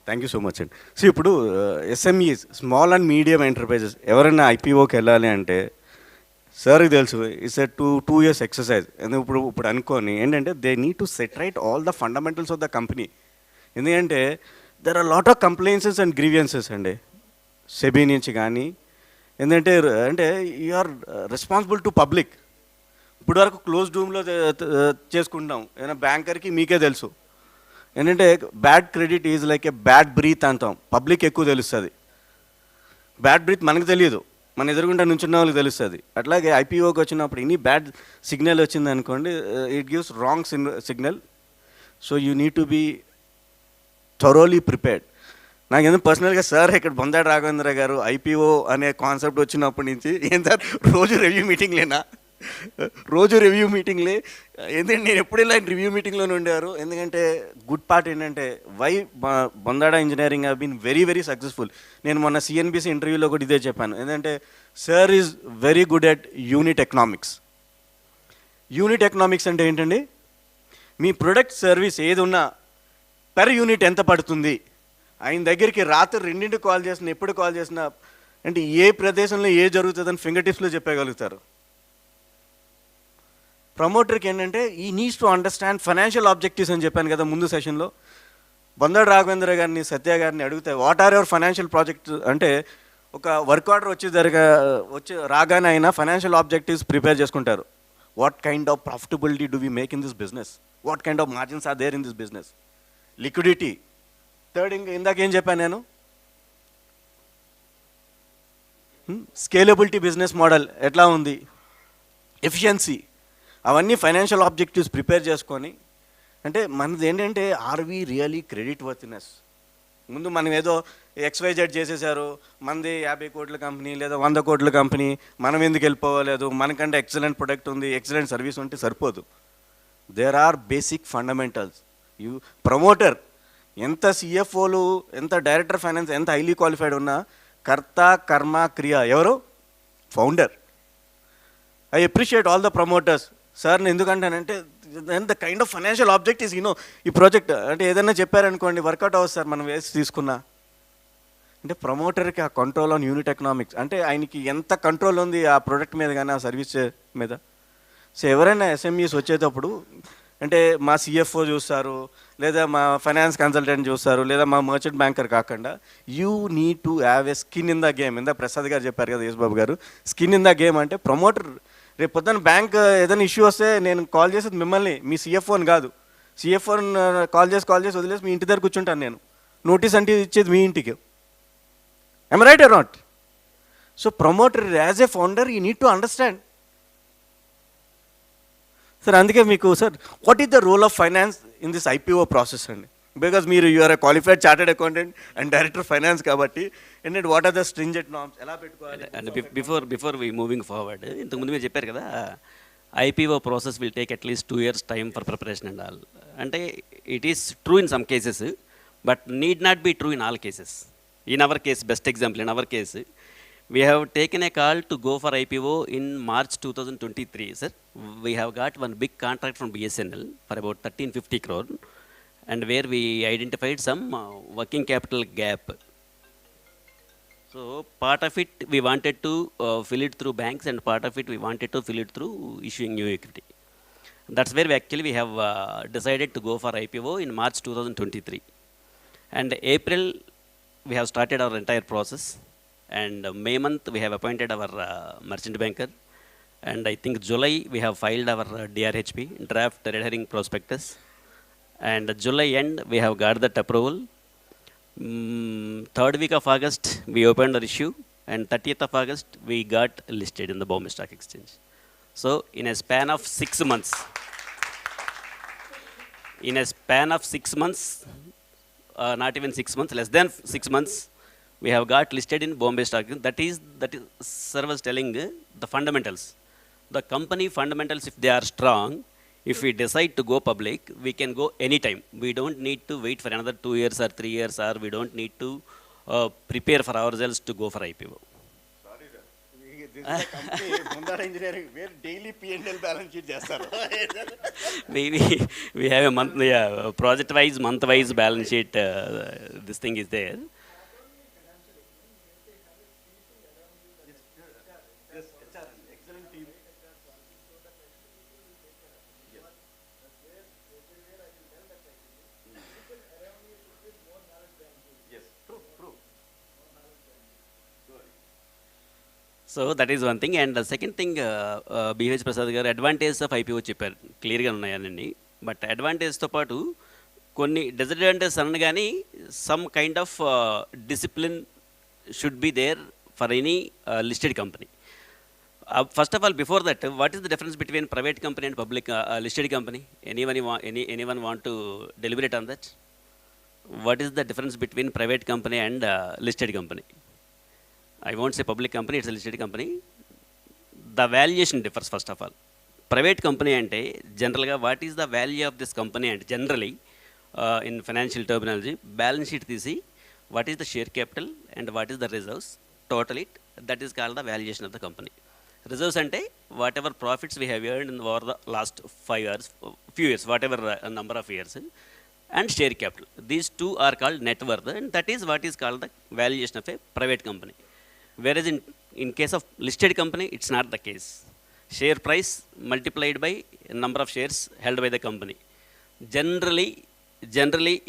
Thank you so much అండి. So ఇప్పుడు SMEs, small and medium enterprises ఎవరైనా ఐపీఓకి వెళ్ళాలి అంటే సార్కి తెలుసు it's a 2 years exercise. ఇప్పుడు అనుకోని ఏంటంటే they need to set right all the fundamentals of the company. ఎందుకంటే there are lot of compliances and grievances అండి సెబీ నుంచి కానీ. ఎందుకంటే you are responsible to public. ఇప్పుడు వరకు క్లోజ్ రూమ్లో చేసుకుంటాం, ఏదైనా బ్యాంకర్కి మీకే తెలుసు. ఏంటంటే bad credit is like a bad breath అంటాం, పబ్లిక్ ఎక్కువ తెలుస్తుంది. బ్యాడ్ బ్రీత్ మనకు తెలియదు, మన ఎదురుగుండా నుంచున్న వాళ్ళకి తెలుస్తుంది. అట్లాగే ఐపీఓకి వచ్చినప్పుడు ఇన్ని బ్యాడ్ సిగ్నల్ వచ్చింది అనుకోండి, it gives wrong signal. So you need to be thoroughly prepared. నాకు ఎందుకు పర్సనల్గా సార్ ఇక్కడ బొందాడు రాఘవేంద్ర గారు ఐపీఓ అనే కాన్సెప్ట్ వచ్చినప్పటి నుంచి ఏం సార్ రోజు రివ్యూ మీటింగ్లేనా, రోజు రివ్యూ మీటింగ్లే. ఎందుకంటే నేను ఎప్పుడు ఇలా రివ్యూ మీటింగ్లోనే ఉండేవారు. ఎందుకంటే గుడ్ పార్ట్ ఏంటంటే why Bondada engineering have been very very successful. నేను మొన్న సిఎన్బిసి ఇంటర్వ్యూలో కూడా ఇదే చెప్పాను. ఎందుకంటే sir is very good at unit economics. Unit economics అంటే ఏంటండి, మీ ప్రొడక్ట్ సర్వీస్ ఏది ఉన్నా పెర్ యూనిట్ ఎంత పడుతుంది. ఆయన దగ్గరికి రాత్రి 2 కాల్ చేసినా, ఎప్పుడు కాల్ చేసినా అంటే ఏ ప్రదేశంలో ఏ జరుగుతుందని ఫింగర్ టిప్స్లో చెప్పగలుగుతారు. ప్రమోటర్కి ఏంటంటే ఈ needs to understand financial objectives అని చెప్పాను కదా ముందు సెషన్లో. బొందాడు రాఘవేంద్ర గారిని, సత్య గారిని అడిగితే what are your financial project అంటే, ఒక వర్క్ ఆర్డర్ వచ్చి రాగానే అయినా ఫైనాన్షియల్ ఆబ్జెక్టివ్స్ ప్రిపేర్ చేసుకుంటారు. What kind of profitability do we make in this business, what kind of margins are there in this business, liquidity. Third ఇందాక ఏం చెప్పాను నేను, స్కేలబిలిటీ బిజినెస్ మోడల్ ఎట్లా ఉంది, ఎఫిషియన్సీ, అవన్నీ ఫైనాన్షియల్ ఆబ్జెక్టివ్స్ ప్రిపేర్ చేసుకొని. అంటే మనది ఏంటంటే are we really credit worthiness. ముందు మనం ఏదో XYZ చేసేసారు, మనది 50 కోట్ల కంపెనీ లేదా 100 కోట్ల కంపెనీ, మనం ఎందుకు వెళ్ళిపోలేదు, మనకంటే ఎక్సలెంట్ ప్రొడక్ట్ ఉంది, ఎక్సలెంట్ సర్వీస్ ఉంటే సరిపోదు. There are basic fundamentals. You promoter ఎంత CFOలు, ఎంత డైరెక్టర్ ఫైనాన్స్ ఎంత హైలీ క్వాలిఫైడ్ ఉన్నా కర్త కర్మ క్రియ ఎవరు, founder. I appreciate all the promoters. Sir ఎందుకంటానంటే the kind of financial object is ఈ ప్రాజెక్ట్ అంటే ఏదైనా చెప్పారనుకోండి వర్కౌట్ అవ్వదు సార్ మనం వేసి తీసుకున్నా. అంటే ప్రమోటర్కి ఆ కంట్రోల్ ఆన్ యూనిట్ ఎకనామిక్స్, అంటే ఆయనకి ఎంత కంట్రోల్ ఉంది ఆ ప్రోడక్ట్ మీద కానీ ఆ సర్వీస్ మీద. సో ఎవరైనా ఎస్ఎంఈస్ వచ్చేటప్పుడు అంటే మా CFO చూస్తారు, లేదా మా ఫైనాన్స్ కన్సల్టెంట్ చూస్తారు, లేదా మా మర్చెంట్ బ్యాంకర్ కాకుండా you need to have A skin in the game. ఇందా ప్రసాద్ గారు చెప్పారు కదా, యేసుబాబు గారు, స్కిన్ ఇన్ ద గేమ్ అంటే ప్రమోటర్ రేపు పొద్దున్న బ్యాంక్ ఏదైనా ఇష్యూ వస్తే నేను కాల్ చేసేది మిమ్మల్ని, మీ CFOని కాదు. CFOని కాల్ చేసి వదిలేసి మీ ఇంటి దగ్గర కూర్చుంటాను నేను, నోటీస్ అంటే ఇచ్చేది మీ ఇంటికి. I'm right or not? So promoter as a founder you need to understand. Sir అందుకే మీకు sir what is the role of finance in this IPO process అండి? Because you are a qualified chartered accountant and director finance కాబట్టి ఏంటంటే what are the stringent norms ఎలా పెట్టుకోవాలి? And before we moving forward, ఇంతకుముందు మీరు చెప్పారు కదా IPO process will take at least 2 years time for preparation and all. అంటే it is true in some cases but need not be true in all cases. In our case, best example in our case, we have taken a call to go for IPO in March 2023, sir. We have got one big contract from BSNL for about 1350 crore, and where we identified some working capital gap. So part of it we wanted to fill it through banks, and part of it we wanted to fill it through issuing new equity. That's where we have decided to go for IPO in March 2023. And April we have started our entire process. And May month we have appointed our merchant banker, And I think July we have filed our DRHP, draft red herring prospectus. And July end we have got that approval. Third week of August we opened our issue, and 30th of August we got listed in the Bombay Stock Exchange. So in a span of 6 months, not even 6 months, less than 6 months, we have got listed in Bombay Stock Exchange. That is sir was telling the fundamentals. The company fundamentals, if they are strong, if we decide to go public, we can go anytime. We don't need to wait for another 2 years or 3 years, or we don't need to prepare for ourselves to go for IPO. Sorry, sir. This is a company, Mundara Engineering, where daily P&L balance sheet చేస్తారు. we have a month, project-wise, month-wise balance sheet. This thing is there. So that is one thing. And the second thing, BH Prasad garu, advantages of IPO చెప్పారు, క్లియర్గా ఉన్నాయనండి. But అడ్వాంటేజ్తో పాటు కొన్ని disadvantages అనగానే some kind of discipline should be there for any listed company. First of all, before that, what is the difference between private company and public listed company? Anyone want to deliberate on that? What is the difference between private company and listed company? I won't say public company, it's a listed company. The valuation differs, first of all. Private company ante generally what is the value of this company, and generally in financial terminology, balance sheet tisi what is the share capital and what is the reserves, total it, that is called the valuation of the company. Reserves ante whatever profits we have earned over the last 5 years, few years, whatever number of years, and share capital. These two are called net worth, and that is what is called the valuation of a private company. Whereas in case of listed company, it's not the case. Share price multiplied by number of shares held by the company. Generally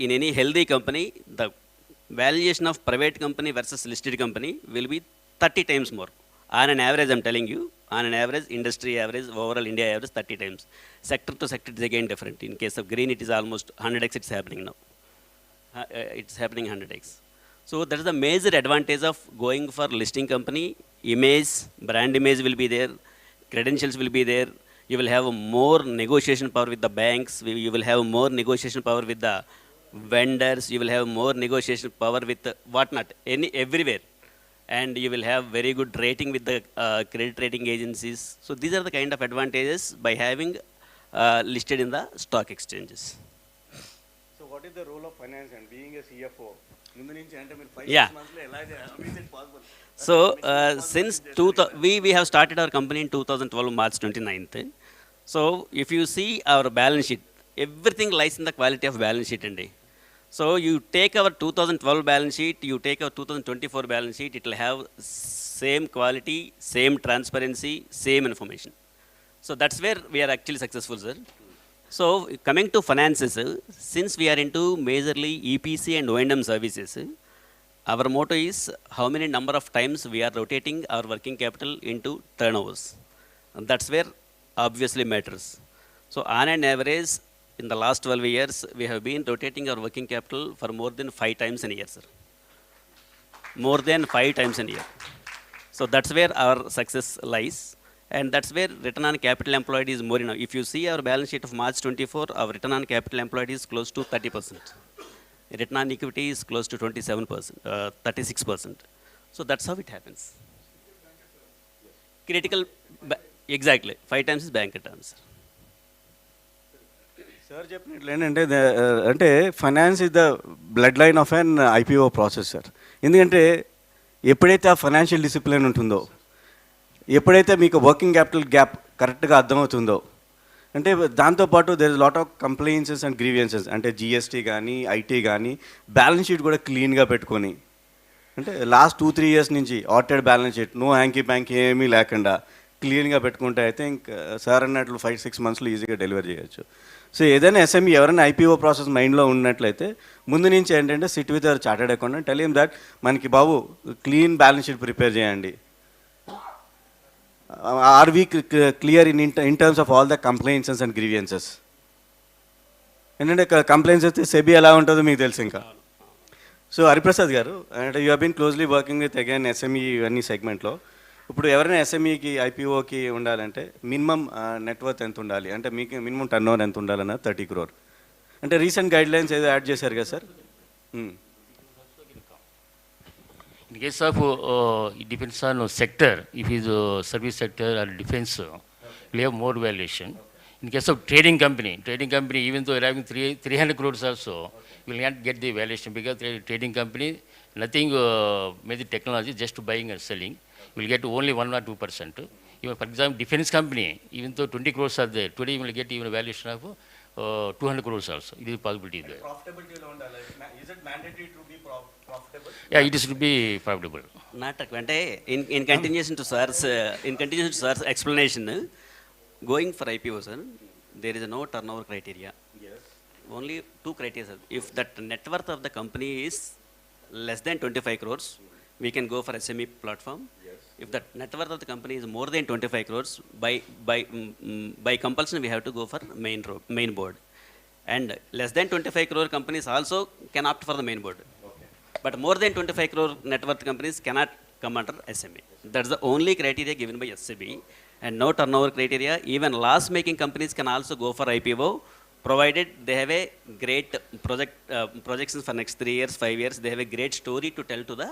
in any healthy company, the valuation of private company versus listed company will be 30 times more. On an average, I'm telling you, on an average, industry average, overall India average 30 times. Sector to sector is again different. In case of green, it is almost 100x it's happening now. It's happening 100x. So that is the major advantage of going for listing company. Image, brand image will be there, credentials will be there. You will have more negotiation power with the banks. You will have more negotiation power with the vendors. You will have more negotiation power with whatnot, everywhere. And you will have very good rating with the credit rating agencies. So these are the kind of advantages by having listed in the stock exchanges. So what is the role of finance and being a CFO? Yeah. So since we have started our company in 2012 March 29th. So if you see our balance sheet, everything lies in the quality of balance sheet andi. So you take our 2012 balance sheet, you take our 2024 balance sheet, it will have same quality, same transparency, same information. So that's where we are actually successful, sir. So coming to finances, since we are into majorly EPC and O&M services, our motto is how many number of times we are rotating our working capital into turnovers. And that's where obviously matters. So on an average, in the last 12 years, we have been rotating our working capital for more than 5 times in a year, sir. More than 5 times in a year. So that's where our success lies. And that's where return on capital employed is more enough. If you see our balance sheet of March 24, our return on capital employed is close to 30%. Return on equity is close to 27%, 36%. So that's how it happens. Critical, exactly. 5 times is bank returns. Sir, చెప్పినట్లు ఏంటంటే అంటే finance is the blood line of an IPO process, sir. ఎందుకంటే ఎప్పుడైతే ఆ financial discipline ఉంటుందో, ఎప్పుడైతే మీకు working capital gap కరెక్ట్గా అర్థమవుతుందో, అంటే దాంతోపాటు there is lot of compliances and grievances, అంటే GST కానీ ఐటీ కానీ బ్యాలెన్స్ షీట్ కూడా క్లీన్గా పెట్టుకొని, అంటే లాస్ట్ 2-3 years నుంచి audited balance sheet, no hanky panky ఏమీ లేకుండా క్లీన్గా పెట్టుకుంటే ఐ థింక్ సార్ అన్నట్లు 5-6 monthsలో ఈజీగా డెలివర్ చేయొచ్చు. సో ఏదైనా SME ఎవరైనా IPO ప్రాసెస్ మైండ్లో ఉన్నట్లయితే ముందు నుంచి ఏంటంటే sit with our chartered accountant, tell him that మనకి బాబు క్లీన్ బ్యాలెన్స్ షీట్ ప్రిపేర్ చేయండి. Are we clear in terms of all the complaints and grievances? ఏంటంటే కంప్లైంట్స్ అయితే సెబీ ఎలా ఉంటుందో మీకు తెలుసు ఇంకా. సో హరిప్రసాద్ గారు, అంటే you have been closely working with again SME ఇవన్నీ సెగ్మెంట్లో. ఇప్పుడు ఎవరైనా ఎస్ఎంఈకి ఐపీఓకి ఉండాలంటే మినిమం నెట్వర్త్ ఎంత ఉండాలి, అంటే మీకు మినిమం టర్న్ ఓవర్ ఎంత ఉండాలన్న 30 crore. అంటే రీసెంట్ గైడ్ లైన్స్ ఏదో యాడ్ చేశారు కదా sir? In case of, it depends on sector. If it is service sector or defense, we have more valuation. In case of trading company, even though you're having 300 crores also, you will not get the valuation because trading company, nothing made the technology, just buying and selling. You will get only 1 or 2%. Even for example, defense company, even though 20 crores are there, today you will get even a valuation of 200 crores also. It is a possibility there. Profitability is it mandatory to be profitable? Yeah, it is to be profitable. Not అంటే in continuation to sir's explanation, going for IPO, sir, there is no turnover criteria. Yes. Only 2 criteria, sir. If that net worth of the company is less than 25 crores, we can go for SME platform. Yes. If the net worth of the company is more than 25 crores, by compulsion we have to go for main board. And less than 25 crore companies also can opt for the main board. Okay. But more than 25 crore net worth companies cannot come under SME. That's the only criteria given by SCB, and no turnover criteria. Even loss-making companies can also go for IPO, provided they have a great projections for next 3 years, 5 years. They have a great story to tell to the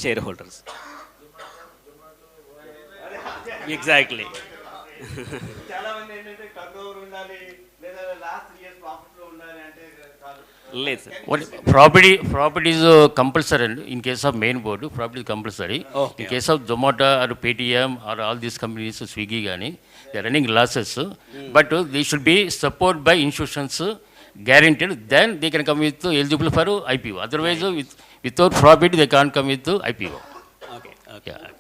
shareholders. Exactly. What property is compulsory in case of main board. Property is compulsory. Okay. In case of Zomato or Paytm or all these companies, Swiggy, they are running losses. But they should be supported by institutions, guaranteed. Then they can come with eligible for IPO. Otherwise, without profit, they can't come with IPO. Okay. Yeah.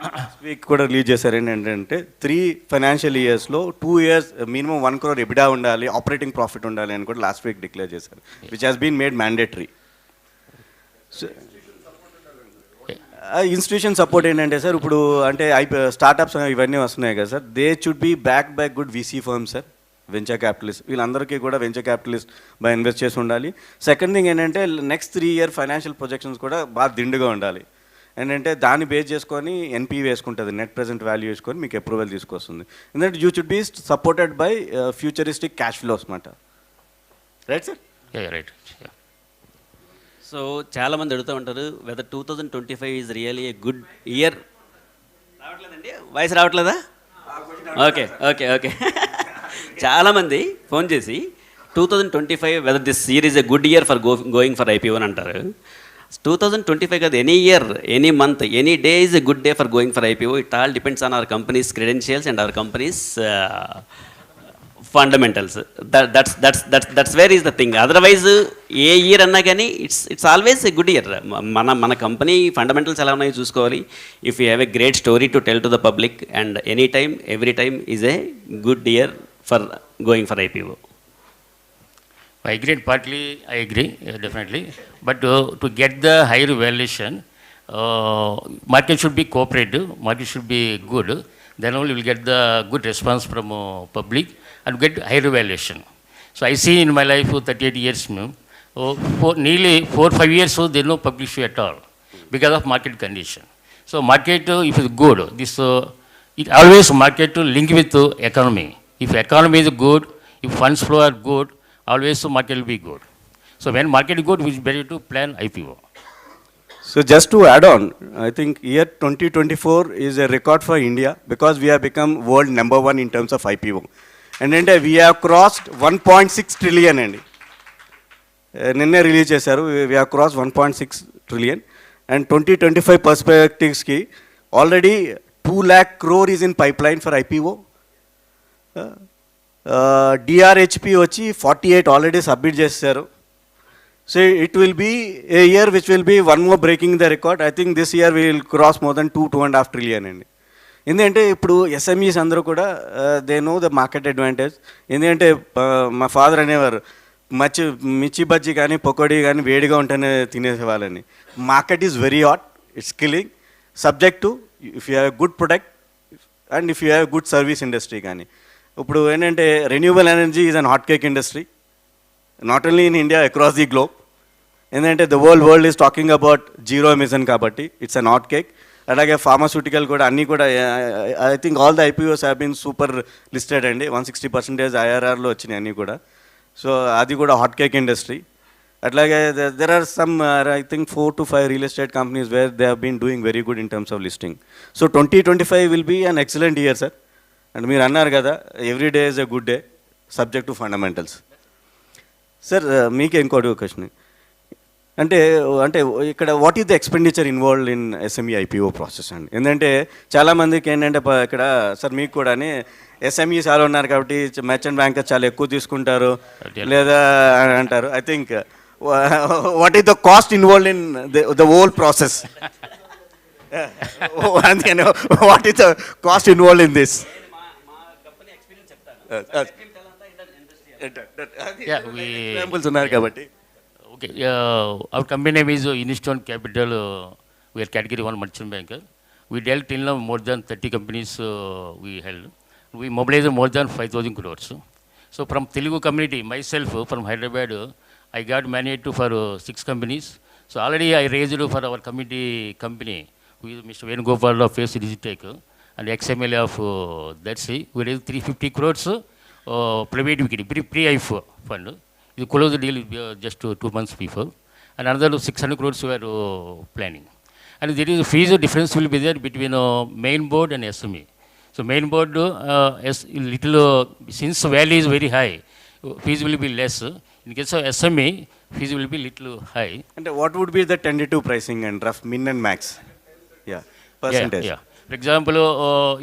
Last week కూడా release చేశారు. ఏంటంటే 3 financial yearsలో 2 years minimum 1 crore EBITDA ఉండాలి, operating profit ఉండాలి అని కూడా last week declare చేశారు, which has been made mandatory. Institution support ఏంటంటే సార్, ఇప్పుడు అంటే స్టార్టప్స్ ఇవన్నీ వస్తున్నాయి కదా sir, they should be back by good VC firm sir, venture capitalist. వీళ్ళందరికీ కూడా వెంచర్ క్యాపిటలిస్ట్ బాగా ఇన్వెస్ట్ చేసి ఉండాలి. సెకండ్ థింగ్ ఏంటంటే నెక్స్ట్ 3 year ఫైనాన్షియల్ ప్రొజెక్షన్స్ కూడా బాగా దిండుగా ఉండాలి. ఏంటంటే దాన్ని బేస్ చేసుకొని ఎన్పీ వేసుకుంటుంది, నెట్ ప్రెజెంట్ వాల్యూ వేసుకొని మీకు అప్రూవల్ తీసుకొస్తుంది. ఎందుకంటే you should be supported by futuristic cash flows మాట. Right sir? రైట్. సో చాలామంది అడుగుతూ ఉంటారు whether 2025 is really a good year. రావట్లేదండి, వాయిస్ రావట్లేదా? Okay okay okay. చాలామంది ఫోన్ చేసి 2025 whether this year is a good year for going for IPO అని అంటారు. 2025 కాదు, any year, any month, any day is a good day for going for IPO. It all depends on hour companies credentials and our companies fundamentals. That's where is the thing. Otherwise a year అన్నా కానీ it's always a good year. మన company fundamentals ఎలా ఉన్నాయో చూసుకోవాలి. If you have a great story to tell to the public, and any time every time is a good year for going for IPO. I agree, partly I agree, definitely. But to get the higher valuation, market should be cooperative, market should be good. Then only we will get the good response from public and get higher valuation. So I see in my life for 38 years, for nearly 4-5 years, so there is no publicity at all because of market condition. So market, if it's good, this it always market to link with the economy. If economy is good, if funds flow are good, always the market will be good. So when market is good, it is better to plan IPO. So just to add on, I think year 2024 is a record for India because we have become world number 1 in terms of IPO. And then we have crossed 1.6 trillion అండి. నిన్నే release చేశారు, we have crossed 1.6 trillion. And 2025 పర్స్పెక్టివ్స్కి already 2 lakh crore is in pipeline for IPO. DRHP వచ్చి 48 already submit చేశారు. So it will be a year which will be one more breaking the record. I think this year will cross more than 2.5 trillion అండి. ఎందుకంటే ఇప్పుడు SMEs అందరూ కూడా they know the market advantage. ఎందుకంటే మా father అనేవారు మిర్చి బజ్జీ కానీ పకోడీ కానీ వేడిగా ఉంటేనే తినేసేవాళ్ళని. Market is very hot, it's killing. Subject to if you have a good product, and if you have good service industry కానీ. ఇప్పుడు ఏంటంటే renewable energy is an hot cake industry, not only in India, across the globe. ఏంటంటే the world is talking about zero emission కాబట్టి it's an hot cake. అలాగే pharmaceutical కూడా అన్నీ కూడా I think all the IPOs have been super listed అండి. 160% ఐఆర్ఆర్లో వచ్చినాయి అన్నీ కూడా. సో అది కూడా హాట్ కేక్ ఇండస్ట్రీ. అట్లాగే there are some I think 4 to 5 real estate companies where they have been doing very good in terms of listing. So 2025 will be an excellent year sir. And మీరు అన్నారు కదా every day is a good day subject to fundamentals. Sir మీకే ఇంకోటి question, అంటే ఇక్కడ what is the expenditure involved in SME IPO process అండి? ఎందుకంటే చాలామందికి ఏంటంటే ఇక్కడ సార్ మీకు కూడా ఎస్ఎంఈ చాలా ఉన్నారు కాబట్టి మర్చెంట్ బ్యాంకర్ చాలా ఎక్కువ తీసుకుంటారు లేదా అని అంటారు. I think what is the cost involved in the whole process? What is the cost involved in this? Examples ఉన్నారు కాబట్టి. Okay, our company name is Instone Capital. We are category 1 merchant banker. We dealt till now more than 30 companies we held. We mobilized more than 5,000 crores. So from Telugu community, myself from Hyderabad, I got mandate for 6 companies. So already I raised for our committee company with Mr. Vangaveeti of Hitex and XML of that's it. We raised 350 crores private equity, pre-IF fund. We closed the deal just 2 months before, and another 600 crores we were planning. And there is a fees difference will be there between main board and SME. So main board since value is very high, fees will be less. In case of SME, fees will be little high. And what would be the tentative pricing and rough min and max? Yeah, percentage. Yeah. For example,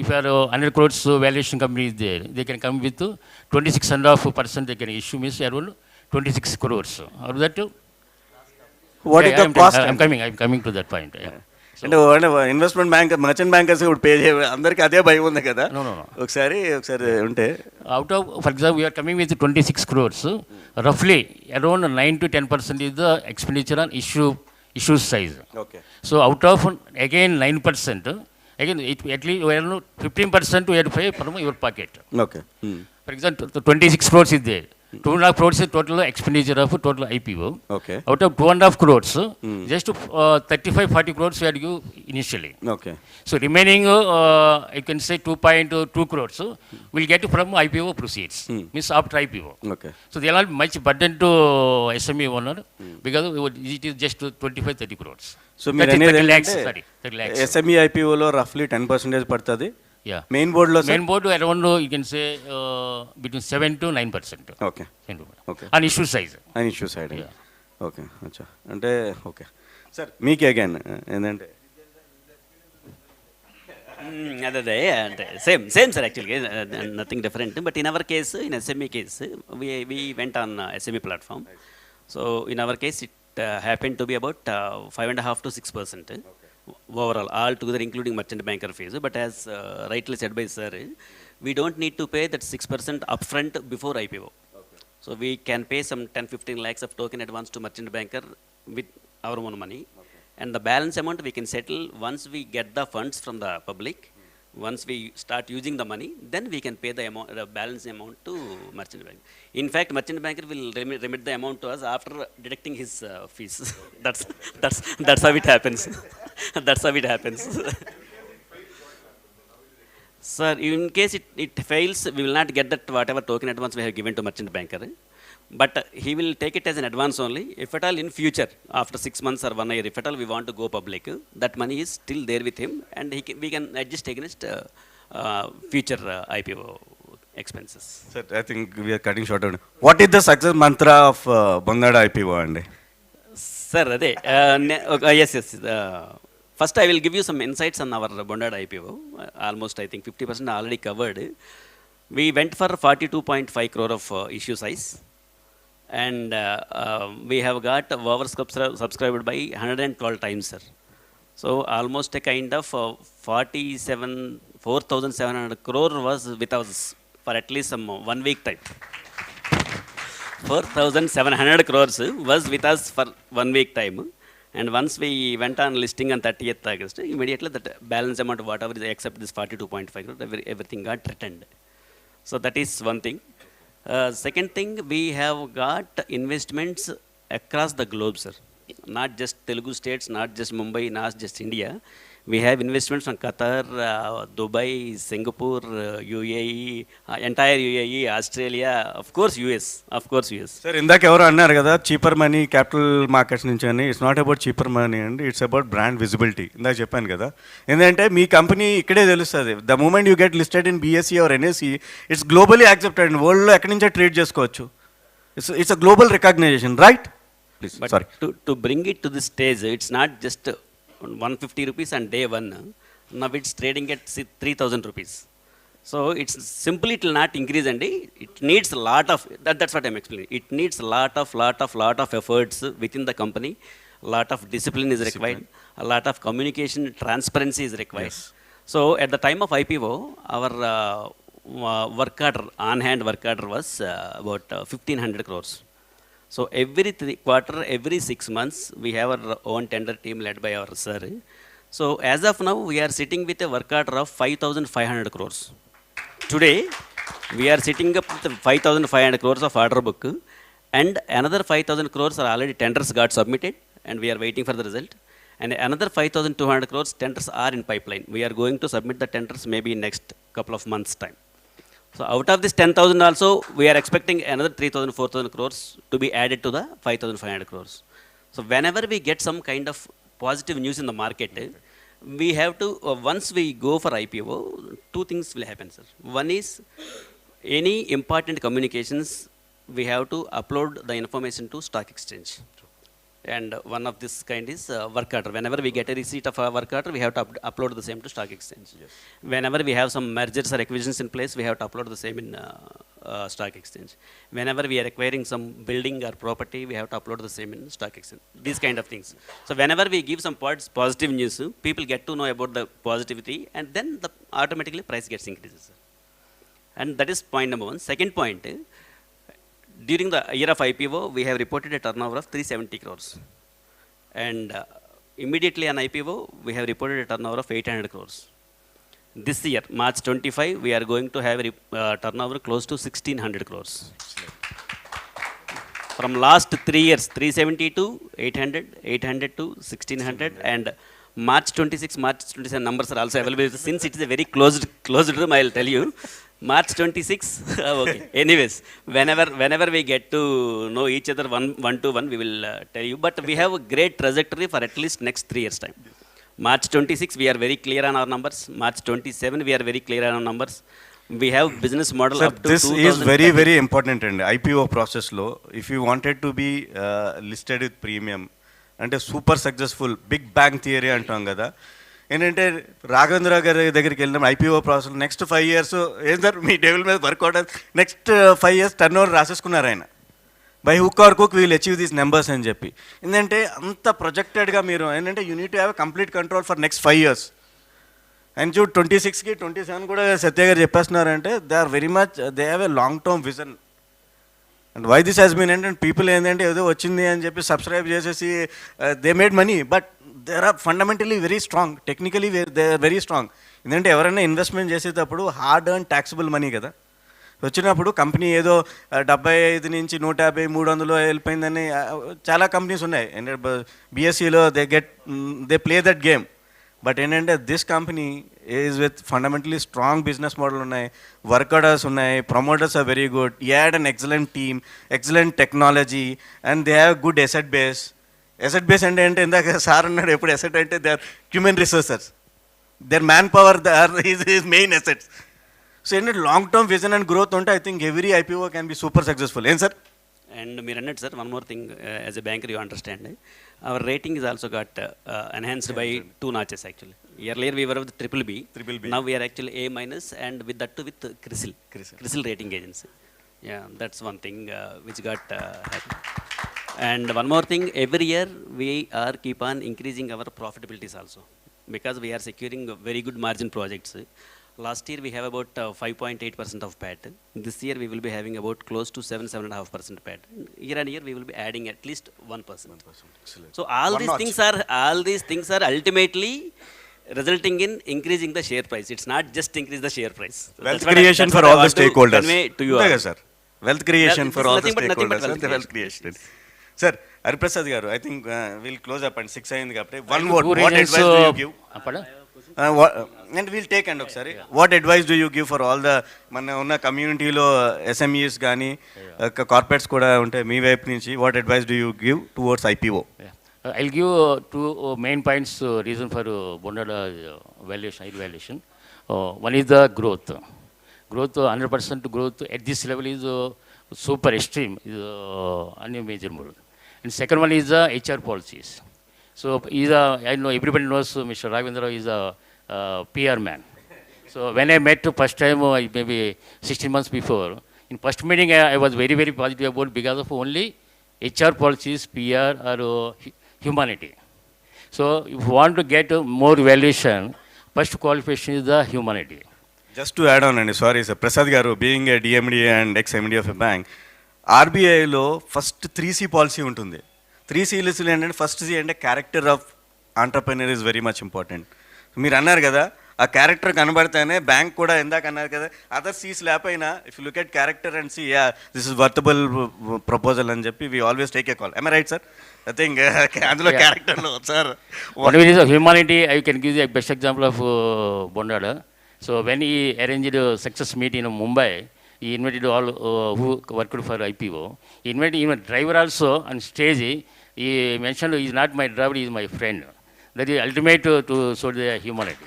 if you are 100 crores valuation company is there, they can come with 26.5% they can issue, means around 26 crores. Or that? What is the cost? I'm coming to that point. Yeah. అంటే investment bank merchant bankers ఇప్పుడు pay చేయ అందరికీ అదే భయం ఉంది కదా. ఒకసారి ఉంటే out of for example we are coming with 26 crores, రఫ్లీ around 9 to 10% is the expenditure on issue size. Okay. So out of again 9%, again at least 15% we have to pay from your pocket. Okay. For example, 26 crores is there. 2.5 crores is total expenditure of total IPO. Okay. Out of 2.5 crores, just 35-40 crores we had to give initially. Okay. So remaining, I can say 2.2 crores will get from IPO proceeds, means after IPO. Okay. So they are not much burden to SME owner because it is just 25-30 crores. So 30 lakhs, sorry, 30 lakhs. SME IPOలో roughly 10% పడుతుంది. Yeah. Main board lo main board around you can say between 7 to 9%. Okay. Okay. On issue size. On issue side. Yeah. Okay. అచ్చా అంటే okay sir మీకే again ఏంటంటే అదే అంటే same sir యాక్చువల్గా nothing different. But in our case in SME case we went on SME platform. So in our case it happened to be about 5.5 to 6%. Overall, all together including merchant banker fees. But as rightly said by sir, we don't need to pay that 6% upfront before IPO. Okay. So we can pay some 10-15 lakhs of token advance to merchant banker with our own money. Okay. And the balance amount we can settle once we get the funds from the public. Once we start using the money, then we can pay the amount, the balance amount to merchant banker. In fact, merchant banker will remit the amount to us after deducting his fees. That's how it happens. That's how it happens. Sir, in case it fails, we will not get that whatever token advance we have given to merchant banker. But he will take it as an advance only. If at all in future, after 6 months or 1 year, if at all we want to go public, that money is still there with him, and we can adjust against future IPO expenses. Sir, I think we are cutting short. What is the success mantra of Bondada IPO? Sir, yes. First, I will give you some insights on our Bondada IPO. Almost, I think 50% already covered. We went for 42.5 crore of issue size. And we have got subscribed by 112 times, sir. So almost a kind of 4,700 crore was with us for at least some 1 week time. 4,700 crores was with us for 1 week time. And once we went on listing on 30th August, immediately that balance amount whatever is except this 42.5 crore, everything got returned. So that is one thing. Second thing, we have got investments across the globe, sir. Not just Telugu states, not just Mumbai, not just India. We have investments from Qatar, Dubai, Singapore, UAE, entire UAE, Australia, of course US, of course US. Sir ఇందాక ఎవరు అన్నారు కదా cheaper money capital markets నుంచి అని. It's not about cheaper money అండి, it's about brand visibility. ఇందాక చెప్పాను కదా, ఎందుకంటే మీ కంపెనీ ఇక్కడే తెలుస్తుంది. The moment you get listed in BSE or NSE, it's globally accepted. వరల్డ్లో ఎక్కడి నుంచో ట్రేడ్ చేసుకోవచ్చు. It's a global recognition, right? Please, but sorry. To bring it to this stage, it's not just 150 rupees on day one. Now it's trading at 3,000 rupees. So it's simply, it will not increase, and it needs a lot of, that's what I'm explaining. It needs a lot of efforts within the company. A lot of discipline is required. A lot of communication, transparency is required. Yes. So at the time of IPO, our work order, on-hand work order was about 1,500 crores. So every quarter, every 6 months, we have our own tender team led by our sir. So as of now, we are sitting with a work order of 5,500 crores. Today, we are sitting up with 5,500 crores of order book, and another 5,000 crores are already tenders got submitted, and we are waiting for the result. And another 5,200 crores tenders are in pipeline. We are going to submit the tenders maybe in next couple of months' time. So out of this 10,000 also, we are expecting another 3,000, 4,000 crores to be added to the 5,500 crores. So whenever we get some kind of positive news in the market, we have to, once we go for IPO, two things will happen, sir. One is, any important communications, we have to upload the information to stock exchange. And one of this kind is work order. Whenever we get a receipt of a work order, we have to upload the same to stock exchange. Yes. Whenever we have some mergers or acquisitions in place, we have to upload the same in stock exchange. Whenever we are acquiring some building or property, we have to upload the same in stock exchange. These kind of things. So whenever we give some positive news, people get to know about the positivity, and then automatically price gets increases. And that is point number one. Second point, during the year of IPO, we have reported a turnover of 370 crores. And immediately on IPO, we have reported a turnover of 800 crores. This year, March 25, we are going to have a turnover close to 1,600 crores. From last 3 years, 370 to 800, 800 to 1,600, and March 26, March 27 numbers are also available. Since it is a very closed room, I will tell you. March 26, okay. Anyways, whenever we get to know each other one to one, we will tell you. But we have a great trajectory for at least next 3 years' time. March 26, we are very clear on our numbers. March 27, we are very clear on our numbers. We have business model Sir, up to this is very important and IPO process lo, if you wanted to be listed with premium, అంటే super successful big bang theory అంటాం కదా. ఏంటంటే రాఘవేంద్ర గారి దగ్గరికి వెళ్ళిన IPO process next 5 years ఏం sir మీ table మీద workout next 5 years turnover రాసేసుకున్నారు ఆయన. బై హుక్ ఆర్ కుక్ వీల్ అచీవ్ దీస్ నెంబర్స్ అని చెప్పి. ఏంటంటే అంత ప్రొజెక్టెడ్గా మీరు ఏంటంటే you need to have complete control for next 5 years. And చూడు 26కి 27 కూడా సత్య గారు చెప్పేస్తున్నారంటే they are very much they have a long term vision. And why this has been ఏంటంటే పీపుల్ ఏంటంటే ఏదో వచ్చింది అని చెప్పి సబ్స్క్రైబ్ చేసేసి they made money, but they are fundamentally very strong, technically they are very strong. ఎందుకంటే ఎవరైనా investment చేసేటప్పుడు హార్డ్ అండ్ ట్యాక్సిబుల్ మనీ కదా వచ్చినప్పుడు. కంపెనీ ఏదో 75 నుంచి 150, 300 వెళ్ళిపోయిందని చాలా కంపెనీస్ ఉన్నాయి. ఏంటంటే బిఎస్సిలో they play that game. But ఏంటంటే this company is with fundamentally strong business model ఉన్నాయి, వర్క్ ఆర్డర్స్ ఉన్నాయి, promoters are very good, and an excellent team, excellent technology, and they have good asset base. Asset base అంటే ఇందాక sir అన్నాడు ఎప్పుడు asset అంటే they are human resources, their manpower is main assets. So ఏంటంటే long term vision and growth ఉంటే I think every IPO can be super successful. ఏం sir? And మీరు అన్నట్టు sir, one more thing, as a banker you understand, our rating is also got enhanced by 2 notches actually. Earlier we were with triple B. Now we are actually A minus, and with that too with CRISIL rating agency. Yeah, that's one thing which got happened. And one more thing, every year we are keep on increasing our profitabilities also, because we are securing very good margin projects. Last year we have about 5.8% of PAT. This year we will be having about close to 7.5% PAT. Year on year we will be adding at least 1%. Excellent. So all One these notch. things are ultimately resulting in increasing the share price. It's not just increase the share price. So Wealth that's what creation that's for what I all the want to stakeholders. convey to you అంతే all. కదా sir, wealth creation This for is all the nothing but stakeholders wealth wealth creation. Sir Hariprasad garu, I think will close up and 6 అయింది కాబట్టి one Two word, what reasons, advice do you give? pardon? And will take and ఒకసారి what advice do you give for all the మన ఉన్న కమ్యూనిటీలో SMEs కానీ corporates కూడా ఉంటాయి మీ వైపు నుంచి, what advice do you give towards IPO? I'll give two main points reason for Bondada valuation, high valuation. One is the growth. Growth, 100% growth at this level is super extreme, is unimaginable. And second one is the HR policies. So I know everybody knows Mr. Ravindra is a PR man. So when I met first time, maybe 16 months before, in first meeting I was very, very positive about because of only HR policies, PR or humanity. So if you want to get more valuation, first qualification is the humanity. Just to add on అండి, sorry sir, Prasad garu being a DMD and ex MD of a bank, ఆర్బీఐలో first 3C policy ఉంటుంది. 3C's ఏంటంటే first C అంటే character of entrepreneur is very much important. మీరు అన్నారు కదా, ఆ character కనబడితేనే bank కూడా ఇందాక అన్నారు కదా, అదర్ సీస్ లేకపోయినా if you look at character and see ya this is worthable proposal అని చెప్పి we always take a call. I right sir? I think అందులో క్యారెక్టర్లో sir One is humanity. I can give you a best example of Bondada. So when he arranged a success meet in Mumbai, he invited all who worked for IPO. He invited even driver also on stage. He mentioned, he is not my driver, he is my friend. That is ultimate to show the humanity.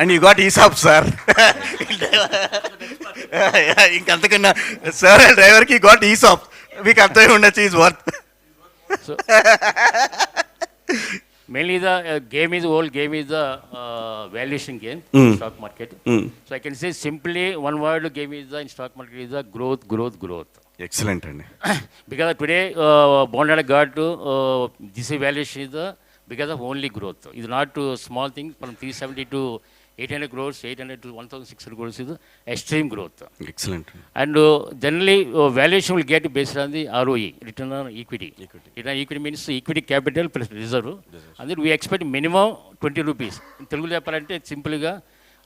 And you got ESOP sir. ఇంకంతకన్నా sir డ్రైవర్కి got ESOP, మీకు అర్థమై ఉండొచ్చు is worth. Mainly the game is whole game is the valuation game stock market. So I can say simply one word game is the in stock market is the growth. Excellent అండి. Because today Bondada got to this valuation is the because of only growth. It's not to small things from 370 to 800 crores, 800 to 1,600 crores is extreme growth. Excellent. And generally valuation will get based on the ROE, return on equity. Return on equity means equity capital plus reserve. And then we expect minimum 20 rupees. In Telugu చెప్పాలంటే సింపుల్గా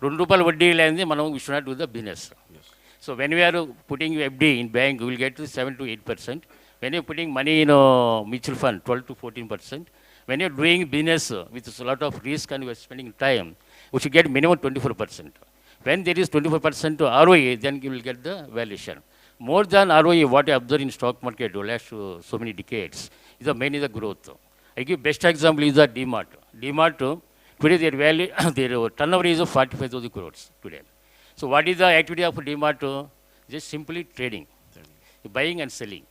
₹2 వడ్డీ లేనిది మనం we should not do the business. So when we are putting FD in bank, we will get to 7 to 8%. When you are putting money in mutual fund, 12 to 14%. When you are doing business with a lot of risk and you are spending time, we should get minimum 24%. When there is 24% ROE, then you will get the valuation. More than ROE, what I observe in stock market over last so many decades, is the main is the growth. I give best example is the DMart. DMart, today their value, their turnover is 45,000 crores today. So what is the activity of DMart? Just simply trading, buying and selling.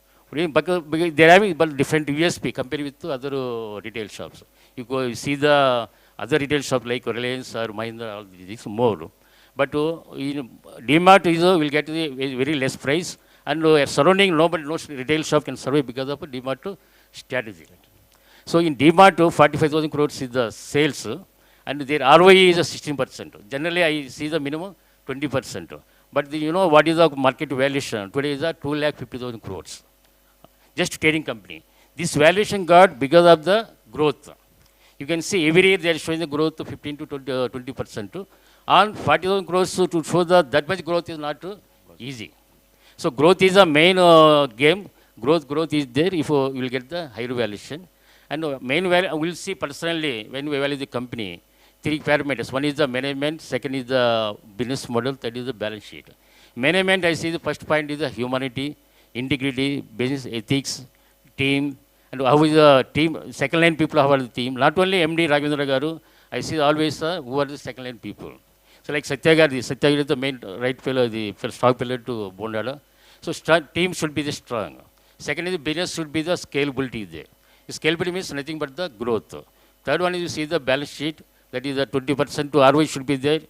Because they are having different USP compared with other retail shops. You go see the other retail shops like Reliance or Mahindra, all these more. But DMart is will get the very less price, and surrounding nobody knows retail shop can survive because of DMart strategy. So in DMart, 45,000 crores is the sales, and their ROE is 16%. Generally, I see the minimum 20%. But you know what is the market valuation? Today is 2,50,000 crores. Just trading company. This valuation got because of the growth. You can see every year they are showing the growth of 15 to 20%. On 40,000 crores to show that much growth is not easy. So growth is the main game. Growth is there if you will get the higher valuation. And main value, we will see personally when we evaluate the company, 3 parameters. One is the management, second is the business model, third is the balance sheet. Management, I see the first point is the humanity, integrity, business ethics, team, and how is the team, second line people, how are the team. Not only MD Ravindra Garu, I see always who are the second line people. So like Satya is the main right fellow, the stock pillar to Bondada. So team should be the strong. Second is the business should be the scalability there. The scalability means nothing but the growth. Third one is you see the balance sheet, that is the 20% to ROE should be there.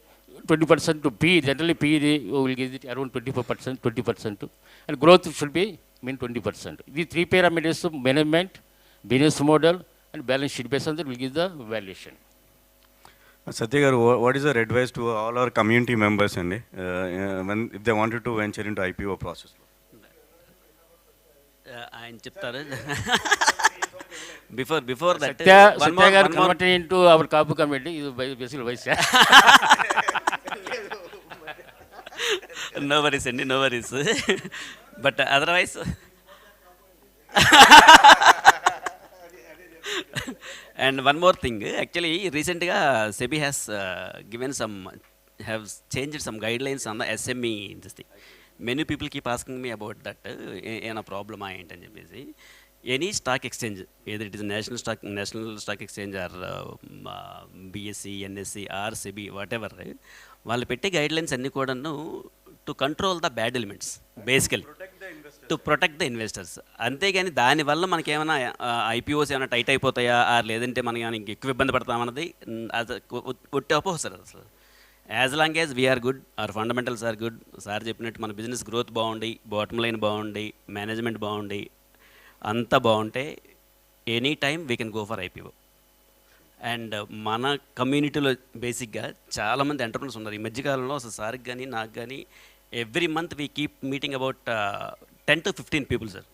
20% to P, generally P will give it around 24%, 20%. And growth should be mean 20%. These 3 parameters of management, business model, and balance sheet based on that will give the valuation. Satya garu, what is your advice to all our community members and when if they wanted to venture into IPO process? ఆయన చెప్తారు. Before that, Satya garu converted into our Kapu committee. Is basically vice. No worries, Andy, no worries. But otherwise, and one more thing, actually, recently SEBI has have changed some guidelines on the SME this thing. Many people keep asking me about that. A problem I ain't. Any stock exchange, either it is national stock exchange or BSE, NSE or SEBI, whatever, వాళ్ళు పెట్టే guidelines అన్నీ కూడాను to control the bad elements, basically to protect the investors. అంతేగాని దానివల్ల మనకి ఏమైనా IPOs ఏమైనా tight అయిపోతాయా లేదంటే మనకి ఏమైనా ఎక్కువ ఇబ్బంది పడతామన్నది అది ఒట్టి అపోహ అసలు. As long as we're good, our fundamentals are good, sir చెప్పినట్టు మన బిజినెస్ గ్రోత్ బాగుండి, బాటమ్ లైన్ బాగుండి, మేనేజ్మెంట్ బాగుండి, అంతా బాగుంటే any time we can go for IPO. And మన కమ్యూనిటీలో బేసిక్గా చాలామంది ఎంటర్ప్రెనర్స్ ఉన్నారు. ఈ మధ్యకాలంలో అసలు సార్కి కానీ నాకు కానీ every month we keep meeting about 10 to 15 people, sir.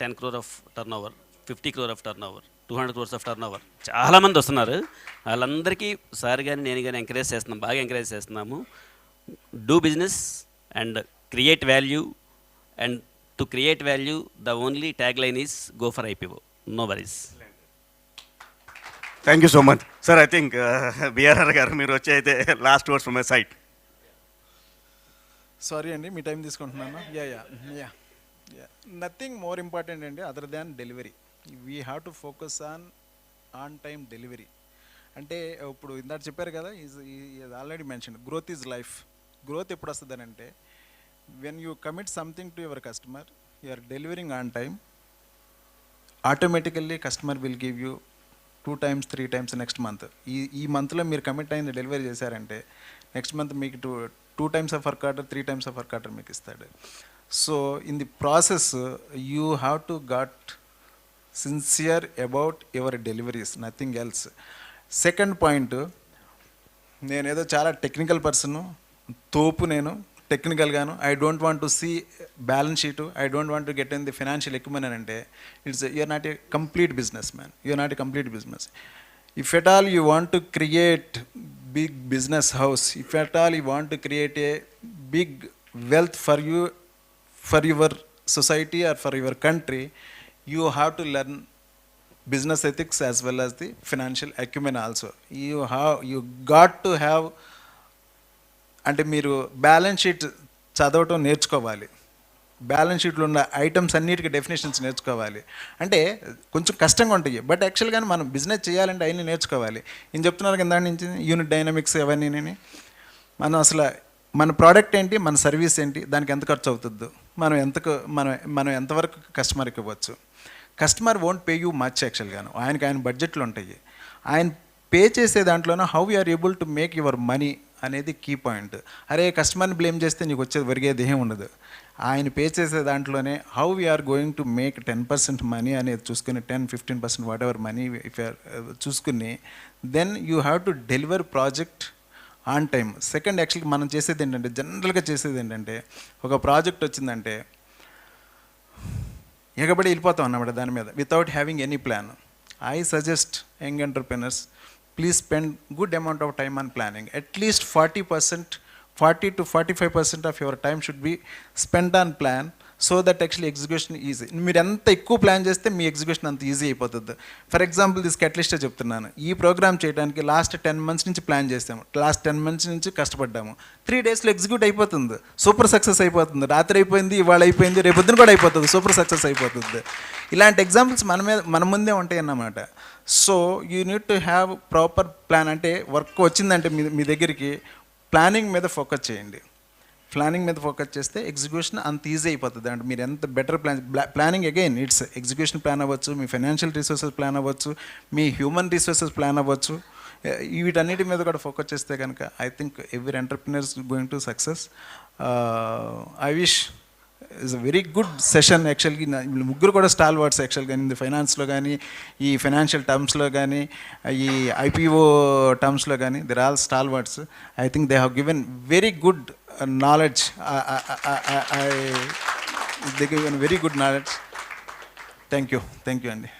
10 crore of turn over, 50 crore of turn over, 200 crores of turn over, చాలామంది వస్తున్నారు. వాళ్ళందరికీ సార్ కానీ నేను కానీ ఎంకరేజ్ చేస్తున్నాం, బాగా ఎంకరేజ్ చేస్తున్నాము. Do business and create value, and to create value the only tag line is go for IPO, no worries. Thank you so much. Sir, I think BRR garu మీరు వచ్చి అయితే last words from my side. Sorry అండి, మీ time తీసుకుంటున్నాను. Ya nothing more important అండి other than delivery. We have to focus on time delivery. అంటే ఇప్పుడు ఇందాక చెప్పారు కదా, is already mention growth is life. Growth ఎప్పుడు వస్తుంది అని అంటే when you commit something to your customer, you are delivering on time, automatically customer will give you 2 times 3 times next month. ఈ మంత్లో మీరు కమిట్ అయింది డెలివరీ చేశారంటే నెక్స్ట్ మంత్ మీకు 2 times of work order, 3 times of work order మీకు ఇస్తాడు. So in the process you have to get sincere about your deliveries, nothing else. Second point, నేనేదో చాలా టెక్నికల్ పర్సన్, తోపు నేను టెక్నికల్గాను. I don't want to see balance sheet, I don't want to get in the financial equipment అని అంటే you're not a complete businessman, you're not a complete business. If at all you want to create big business house, if at all you want to create a big wealth for you, for your society or for your country, you have to learn business ethics as well as the financial acumen also. You got to have, అంటే మీరు balance sheet చదవటం నేర్చుకోవాలి, balance షీట్లో ఉన్న items అన్నిటికీ definitions నేర్చుకోవాలి. అంటే కొంచెం కష్టంగా ఉంటాయి, బట్ యాక్చువల్గానే మనం బిజినెస్ చేయాలంటే అవన్నీ నేర్చుకోవాలి. నేను చెప్తున్నారు కదా దాని నుంచి యూనిట్ డైనమిక్స్ అవన్నీ. మనం అసలు మన ప్రోడక్ట్ ఏంటి, మన సర్వీస్ ఏంటి, దానికి ఎంత ఖర్చు అవుతుందో, మనం ఎంతవరకు కస్టమర్కి ఇవ్వచ్చు. Customer won't pay you much యాక్చువల్గాను, ఆయన బడ్జెట్లు ఉంటాయి. ఆయన పే చేసే దాంట్లోనే how you are able to make your money అనేది కీ పాయింట్. అరే కస్టమర్ని బ్లేమ్ చేస్తే నీకు వచ్చేది ఒరిగేది ఏం ఉండదు. ఆయన పే చేసే దాంట్లోనే how we're going to make 10% money అనేది చూసుకుని, 10-15% whatever money if you're చూసుకుని, then you have to deliver project on time. Second యాక్చువల్గా మనం చేసేది ఏంటంటే, జనరల్గా చేసేది ఏంటంటే, ఒక ప్రాజెక్ట్ వచ్చిందంటే ఎగబడి వెళ్ళిపోతాం అన్నమాట దాని మీద without having any plan. I suggest young entrepreneurs, please spend good amount of time on planning. At least 40 to 45% of your time should be spent on plan, so that actually execution easy. మీరు ఎంత ఎక్కువ plan చేస్తే మీ execution అంత easy అయిపోతుంది. For example this కటలిస్ట్ చెప్తున్నాను. ఈ programme చేయడానికి last 10 months నుంచి ప్లాన్ చేసాము, లాస్ట్ 10 months నుంచి కష్టపడ్డాము. 3 daysలో ఎగ్జిక్యూట్ అయిపోతుంది, సూపర్ సక్సెస్ అయిపోతుంది. రాత్రి అయిపోయింది, ఇవాళ అయిపోయింది, రేపు పొద్దున కూడా అయిపోతుంది, సూపర్ సక్సెస్ అయిపోతుంది. ఇలాంటి ఎగ్జాంపుల్స్ మన ముందే ఉంటాయి అన్నమాట. So you need to have proper plan. అంటే వర్క్ వచ్చిందంటే మీ దగ్గరికి ప్లానింగ్ మీద ఫోకస్ చేయండి. ప్లానింగ్ మీద ఫోకస్ చేస్తే ఎగ్జిక్యూషన్ అంత ఈజీ అయిపోతుంది. అంటే మీరు ఎంత better planning again it's execution plan అవ్వచ్చు, మీ ఫైనాన్షియల్ రిసోర్సెస్ ప్లాన్ అవ్వచ్చు, మీ హ్యూమన్ రిసోర్సెస్ ప్లాన్ అవ్వచ్చు. వీటన్నిటి మీద కూడా ఫోకస్ చేస్తే కనుక I think every entrepreneur is going to success. I wish is a very good session యాక్చువల్గా. ముగ్గురు కూడా స్టాల్ వర్డ్స్ యాక్చువల్గా ఇది ఫైనాన్స్లో కానీ, ఈ ఫైనాన్షియల్ టర్మ్స్లో కానీ, ఈ ఐపీఓ టర్మ్స్లో కానీ, there all stall words. I think they have given very good knowledge. They given very good knowledge. Thank you అండి.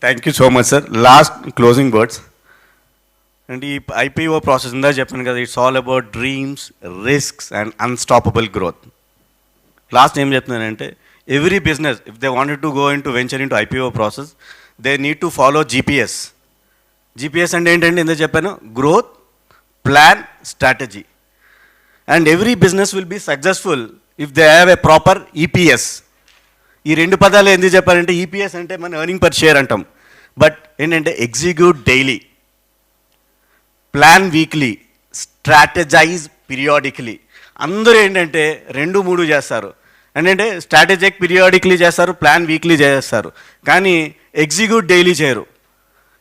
Thank you so much sir. Last closing words and ఈ ఐపీఓ ప్రాసెస్ ఇందా చెప్పాను కదా, it's all about dreams, risks and unstoppable growth. Last ఏం చెప్తున్నానంటే every business if they wanted to go into venture into IPO process they need to follow GPS. GPS అంటే ఏంటంటే ఇందా చెప్పాను, growth, plan, strategy. And every business will be successful if they have a proper EPS. ఈ రెండు పదాలు ఎందుకు చెప్పారంటే EPS అంటే మనం ఎర్నింగ్ పర్ షేర్ అంటాం, బట్ ఏంటంటే execute daily, plan weekly, strategize periodically. అందరూ ఏంటంటే 2-3 చేస్తారు. ఏంటంటే స్ట్రాటజిక్ పీరియాడికలీ చేస్తారు, ప్లాన్ వీక్లీ చేస్తారు, కానీ ఎగ్జిక్యూట్ డైలీ చేయరు.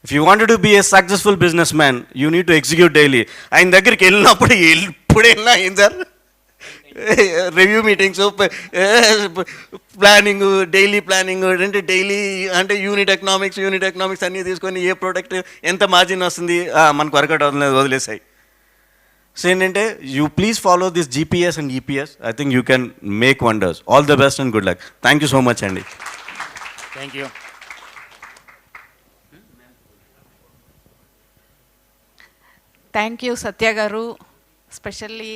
If you wanted to be a successful business man you need to execute daily. ఆయన దగ్గరికి వెళ్ళినప్పుడు ఎప్పుడు వెళ్ళినా ఏం sir, review meetings, planning, daily planning, అంటే డైలీ అంటే యూనిట్ ఎకనామిక్స్ అన్నీ తీసుకొని ఏ ప్రోడక్ట్ ఎంత మార్జిన్ వస్తుంది మనకు వర్కౌట్ అవుతుంది వదిలేసాయి. సో ఏంటంటే you please follow this GPS and EPS. I think you can make wonders. All the best and good luck. Thank you so much అండి. Thank you. Thank you Satya garu. Specially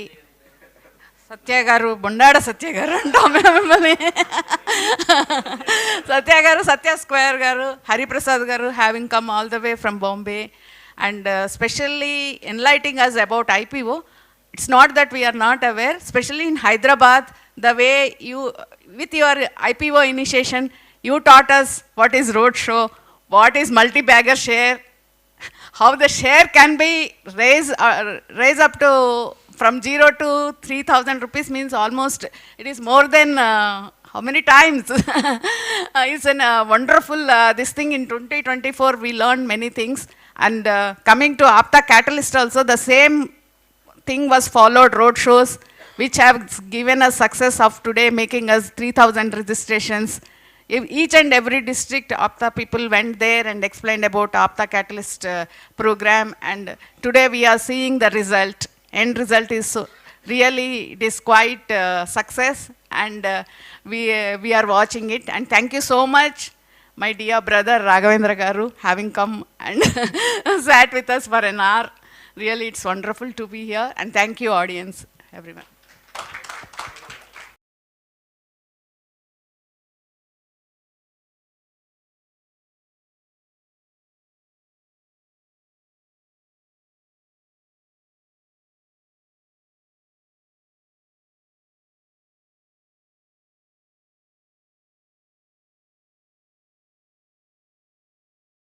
సత్య గారు, బొండాడ సత్య గారు అంటాం మిమ్మల్ని. సత్య గారు, సత్య స్క్వేర్ గారు, హరిప్రసాద్ గారు, having come all the way from Bombay and specially enlightening us about IPO. It's not that we are not aware, especially in Hyderabad, the way you, with your IPO initiation, you taught us what is roadshow, what is multi-bagger share, how the share can be raised up to from 0 to 3,000 rupees, means almost it is more than how many times. It's a wonderful this thing. In 2024 we learned many things. And coming to APTA Katalyst also, the same thing was followed, road shows, which have given us success of today, making us 3,000 registrations. Each and every district, APTA people went there and explained about APTA Katalyst program. And today we are seeing the result. End result is really, it is quite success. And we are watching it. And thank you so much, my dear brother Raghavendra Garu, having come and sat with us for an hour. Really, it's wonderful to be here. And thank you, audience, everyone.